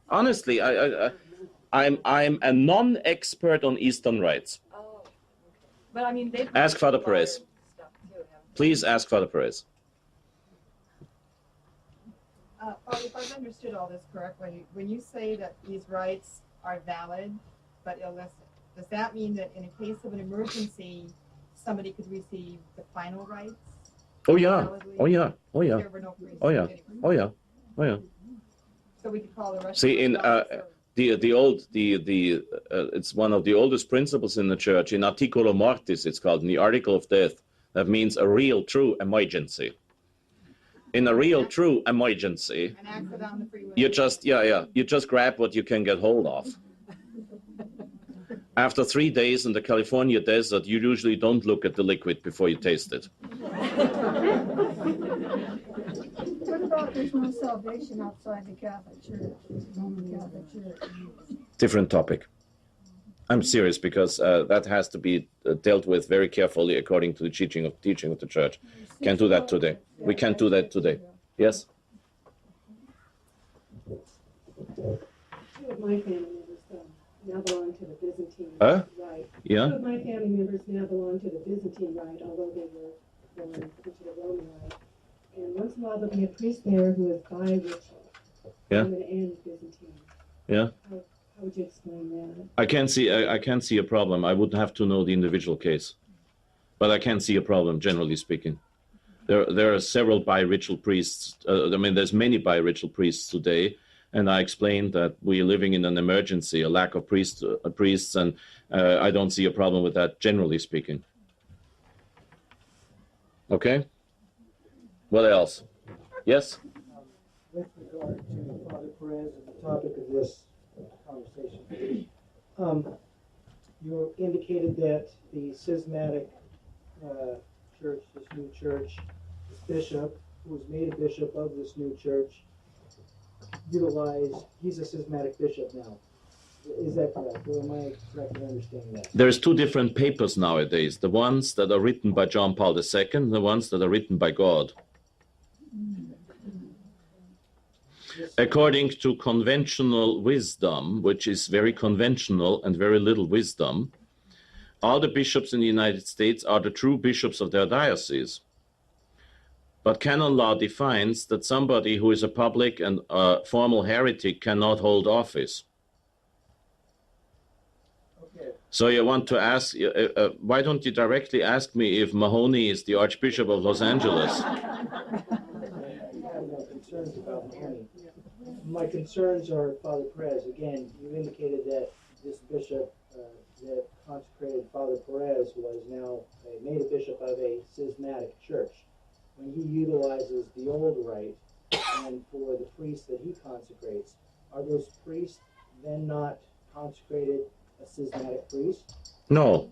Honestly, I'm a non-expert on Eastern rites. Oh, okay. But I mean, they've Ask Father Perez. Please ask Father Perez. Father, if I've understood all this correctly, when you say that these rites are valid but illicit, does that mean that in a case of an emergency, somebody could receive the final rites? Oh yeah, validly, oh yeah, oh yeah, There were no priests oh yeah, anyway. oh yeah, oh yeah. So we could call the rest See, of in the it's one of the oldest principles in the church. In articulo mortis, it's called, in the article of death. That means a real, true emergency. In a real, true emergency, an accident on the freeway. you just grab what you can get hold of. After 3 days in the California desert, you usually don't look at the liquid before you taste it. What about there's no salvation outside the Catholic Church, Roman Catholic Church? Different topic. I'm serious, because that has to be dealt with very carefully according to the teaching of the church. Can't do that today. We can't do that today. Yes? Two of my family members now belong to the Byzantine rite. Yeah? Two of my family members now belong to the Byzantine rite, although they were born into the Roman rite. And once in a while there'll be a priest there who is bi-ritual, Roman and Byzantine. Yeah? How would you explain that? I can't see a problem. I would have to know the individual case, but I can't see a problem, generally speaking. There are several bi-ritual priests. There's many bi-ritual priests today, and I explained that we are living in an emergency, a lack of priests, and I don't see a problem with that, generally speaking. Okay. What else? Yes. With regard to Father Perez and the topic of this conversation, you indicated that the schismatic church, this new church, this bishop, who was made a bishop of this new church, he's a schismatic bishop now. Is that correct? Or am I correct in understanding that? There's two different papers nowadays, the ones that are written by John Paul II, and the ones that are written by God. According to conventional wisdom, which is very conventional and very little wisdom, all the bishops in the United States are the true bishops of their diocese. But canon law defines that somebody who is a public and formal heretic cannot hold office. Okay. So you want to ask, why don't you directly ask me if Mahoney is the Archbishop of Los Angeles? I have no concerns about Mahoney. My concerns are Father Perez. Again, you indicated that this bishop that consecrated Father Perez was now made a bishop of a schismatic church. When he utilizes the old rite, and for the priests that he consecrates, are those priests then not consecrated a schismatic priest? No.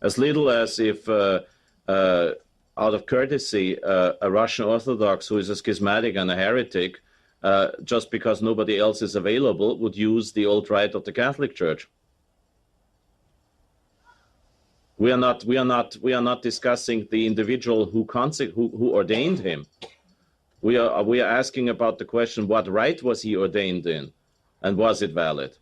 As little as if, out of courtesy, a Russian Orthodox who is a schismatic and a heretic, just because nobody else is available, would use the old rite of the Catholic Church. We are not discussing the individual who ordained him. We are asking about the question: what rite was he ordained in, and was it valid?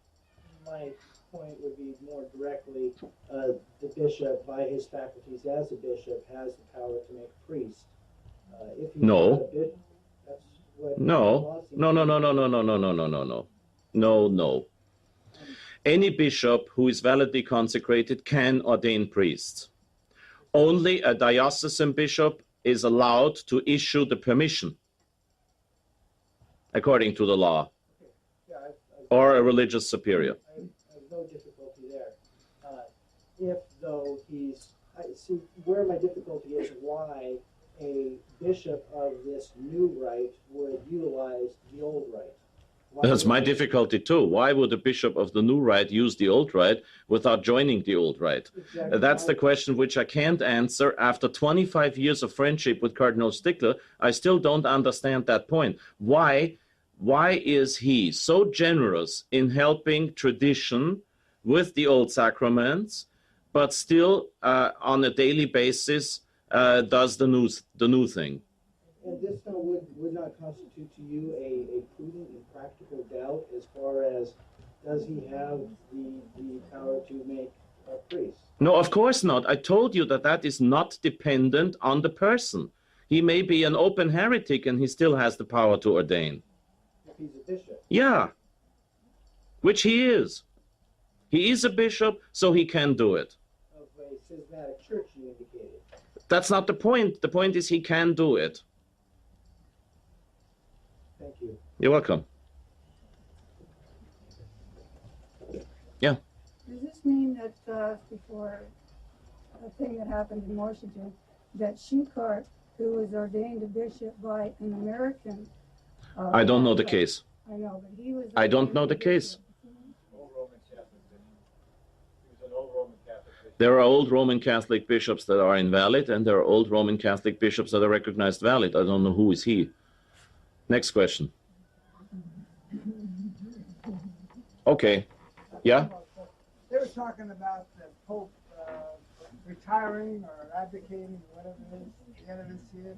My point would be more directly: the bishop, by his faculties as a bishop, has the power to make a priest. If he's No. not a bishop, that's what No. No. Any bishop who is validly consecrated can ordain priests. Only a diocesan bishop is allowed to issue the permission, according to the law, or a religious superior. I have no difficulty there. If, though, see, where my difficulty is why a bishop of this new rite would utilize the old rite. That's my difficulty too. Why would a bishop of the new rite use the old rite without joining the old rite? Exactly. That's the question which I can't answer. After 25 years of friendship with Cardinal Stickler, I still don't understand that point. Why is he so generous in helping tradition with the old sacraments, but still on a daily basis does the new thing? And this would not constitute to you a prudent and practical doubt as far as does he have the power to make a priest? No, of course not. I told you that is not dependent on the person. He may be an open heretic and he still has the power to ordain. If he's a bishop. Yeah, which he is. He is a bishop, so he can do it. Of a schismatic church, you That's not the point. The point is he can do it. Thank you. You're welcome. Yeah. Does this mean that before a thing that happened in Washington, that Schuchart, who was ordained a bishop by an American... I don't know the case. I know, but he was... I don't know the case. There are old Roman Catholic bishops that are invalid, and there are old Roman Catholic bishops that are recognized valid. I don't know who is he. Next question. Okay. Yeah? They were talking about the Pope retiring or abdicating, whatever it is, at the end of this year,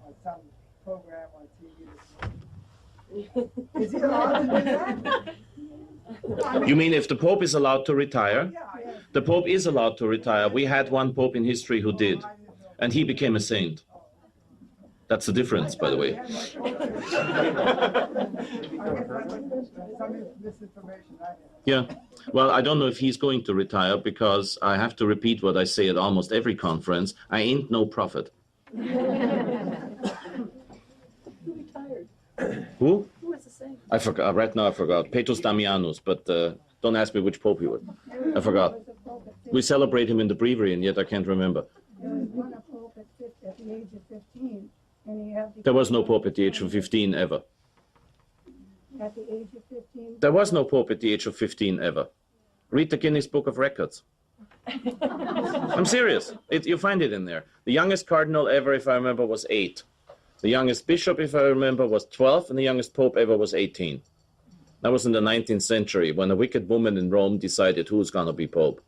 on some program on TV this morning. Is he allowed to do that? You mean if the Pope is allowed to retire? The Pope is allowed to retire. We had one Pope in history who did, and he became a saint. That's the difference, by the way. Yeah. Well, I don't know if he's going to retire, because I have to repeat what I say at almost every conference. I ain't no prophet. Who? Who was the saint? I forgot. Right now I forgot. Petrus Damianus, but don't ask me which Pope he was. I forgot. We celebrate him in the breviary, and yet I can't remember. There was one a Pope at the age of 15, and he had... There was no Pope at the age of 15 ever. At the age of 15? There was no Pope at the age of 15 ever. Read the Guinness Book of Records. I'm serious. You find it in there. The youngest cardinal ever, if I remember, was 8. The youngest bishop, if I remember, was 12, and the youngest pope ever was 18. That was in the 19th century, when a wicked woman in Rome decided who's going to be pope.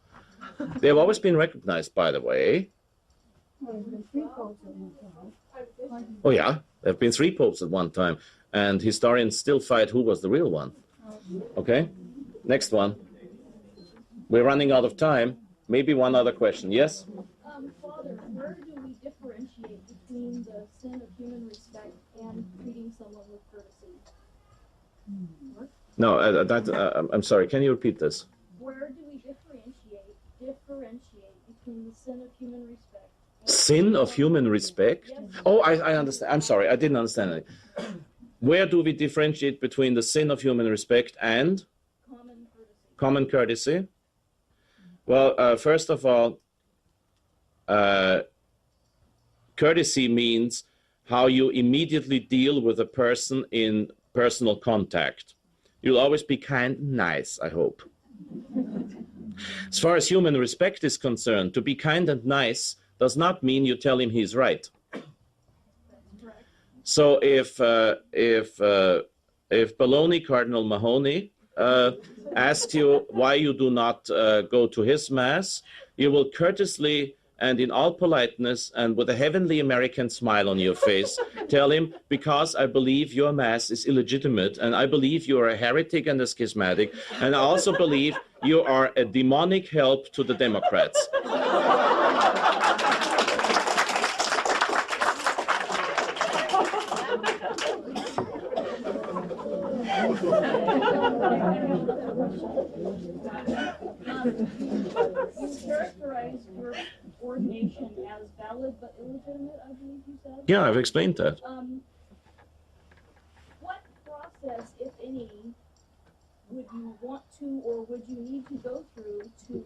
They've always been recognized, by the way. Oh, yeah. There have been 3 popes at one time, and historians still fight who was the real one. Okay? Next one. We're running out of time. Maybe one other question. Yes? Father, where do we differentiate between the sin of human respect and treating someone with courtesy? No, I'm sorry. Can you repeat this? Where do we differentiate between the sin of human respect? Sin of human respect? Oh, I understand. I'm sorry. I didn't understand it. Where do we differentiate between the sin of human respect and common courtesy? Well, first of all, courtesy means how you immediately deal with a person in personal contact. You'll always be kind and nice, I hope. As far as human respect is concerned, to be kind and nice does not mean you tell him he's right. So if Baloney Cardinal Mahoney asks you why you do not go to his mass, you will courteously and in all politeness and with a heavenly American smile on your face tell him, because I believe your mass is illegitimate, and I believe you are a heretic and a schismatic, and I also believe you are a demonic help to the Democrats. You characterized your ordination as valid but illegitimate, I believe you said? Yeah, I've explained that. What process, if any, would you want to or would you need to go through to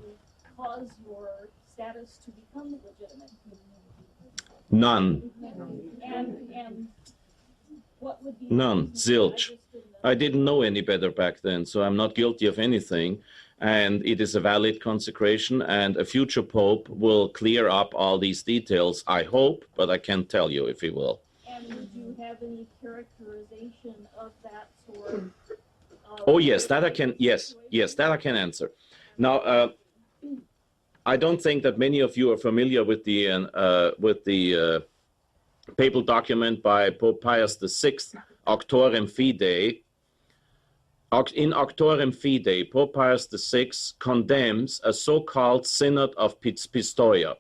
cause your status to become legitimate? None. And what would be... None. Zilch. I didn't know any better back then, so I'm not guilty of anything. And it is a valid consecration, and a future pope will clear up all these details, I hope, but I can't tell you if he will. And would you have any characterization of that sort? Oh, yes, that I can, yes, that I can answer. Now, I don't think that many of you are familiar with the papal document by Pope Pius VI, Auctorem Fidei. In Auctorem Fidei, Pope Pius VI condemns a so-called Synod of Pistoia,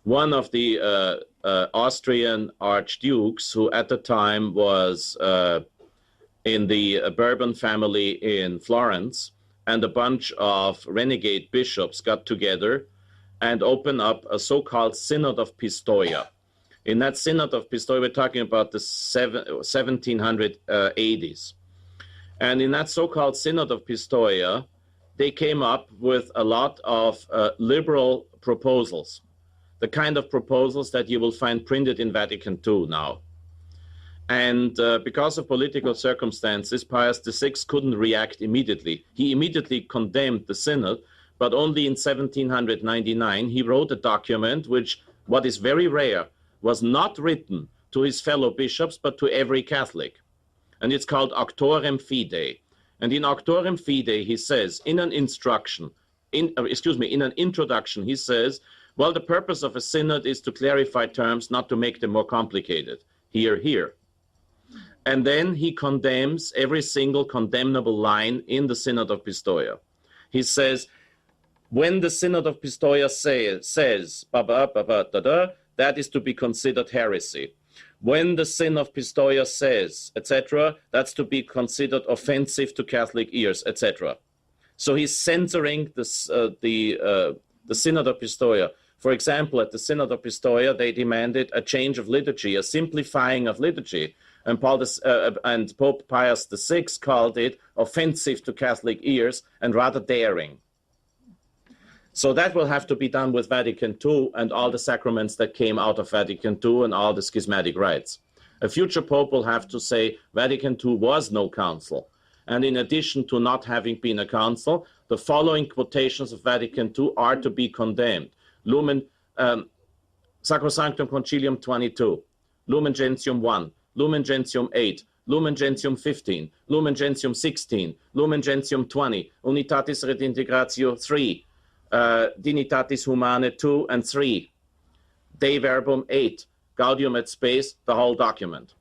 one of the Austrian archdukes who at the time was in the Bourbon family in Florence, and a bunch of renegade bishops got together and open up a so-called Synod of Pistoia. In that Synod of Pistoia, we're talking about the 1780s. And in that so-called Synod of Pistoia, they came up with a lot of liberal proposals, the kind of proposals that you will find printed in Vatican II now. And because of political circumstances, Pius VI couldn't react immediately. He immediately condemned the Synod, but only in 1799 he wrote a document which, what is very rare, was not written to his fellow bishops, but to every Catholic. And it's called Auctorem Fidei. And in Auctorem Fidei, he says, in an instruction, in an introduction, he says, well, the purpose of a synod is to clarify terms, not to make them more complicated. Here, here. And then he condemns every single condemnable line in the Synod of Pistoia. He says, when the Synod of Pistoia says, that is to be considered heresy. When the Synod of Pistoia says, etc., that's to be considered offensive to Catholic ears, etc. So he's censoring the Synod of Pistoia. For example, at the Synod of Pistoia, they demanded a change of liturgy, a simplifying of liturgy. And Pope Pius VI called it offensive to Catholic ears and rather daring. So that will have to be done with Vatican II and all the sacraments that came out of Vatican II and all the schismatic rites. A future pope will have to say Vatican II was no council. And in addition to not having been a council, the following quotations of Vatican II are to be condemned. Lumen Sacrosanctum Concilium 22, Lumen Gentium 1, Lumen Gentium 8, Lumen Gentium 15, Lumen Gentium 16, Lumen Gentium 20, Unitatis Redintegratio 3, Dignitatis Humanae 2 and 3, Dei Verbum 8, Gaudium et Spes, the whole document.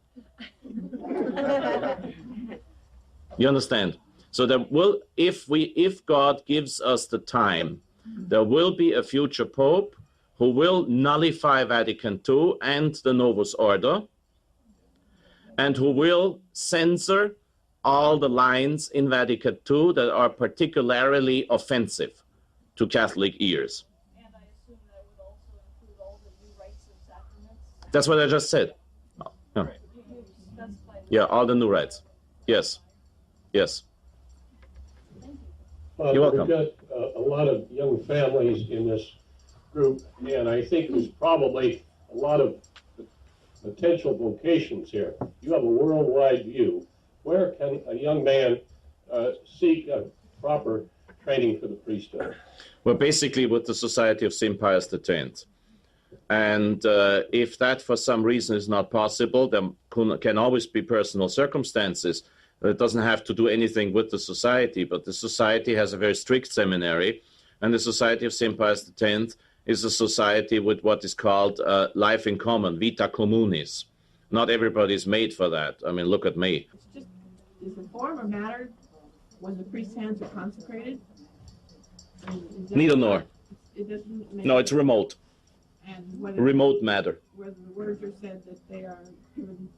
You understand? So there will, if God gives us the time, there will be a future pope who will nullify Vatican II and the Novus Ordo, and who will censor all the lines in Vatican II that are particularly offensive to Catholic ears. And I assume that would also include all the new rites of sacraments? That's what I just said. Yeah, yeah, all the new rites. Yes, yes. You're welcome. We've got a lot of young families in this group, and I think there's probably a lot of potential vocations here. You have a worldwide view. Where can a young man seek a proper training for the priesthood? Well, basically with the Society of St. Pius X. And if that for some reason is not possible, there can always be personal circumstances. It doesn't have to do anything with the society, but the society has a very strict seminary, and the Society of St. Pius X is a society with what is called life in common, vita communis. Not everybody is made for that. I mean, look at me. It's just, is the form or matter when the priest's hands are consecrated? Neither nor. It doesn't make No, it's remote. And whether, remote matter. Whether the words are said that they are given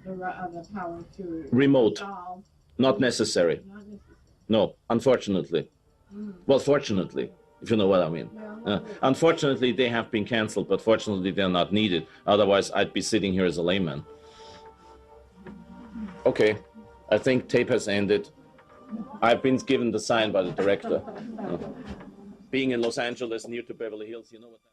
the power to Remote. Install. Not necessary. Not necessary. No, unfortunately. Well, fortunately, if you know what I mean. Unfortunately, they have been cancelled, but fortunately, they're not needed. Otherwise, I'd be sitting here as a layman. Okay, I think tape has ended. I've been given the sign by the director. Being in Los Angeles, near to Beverly Hills, you know what that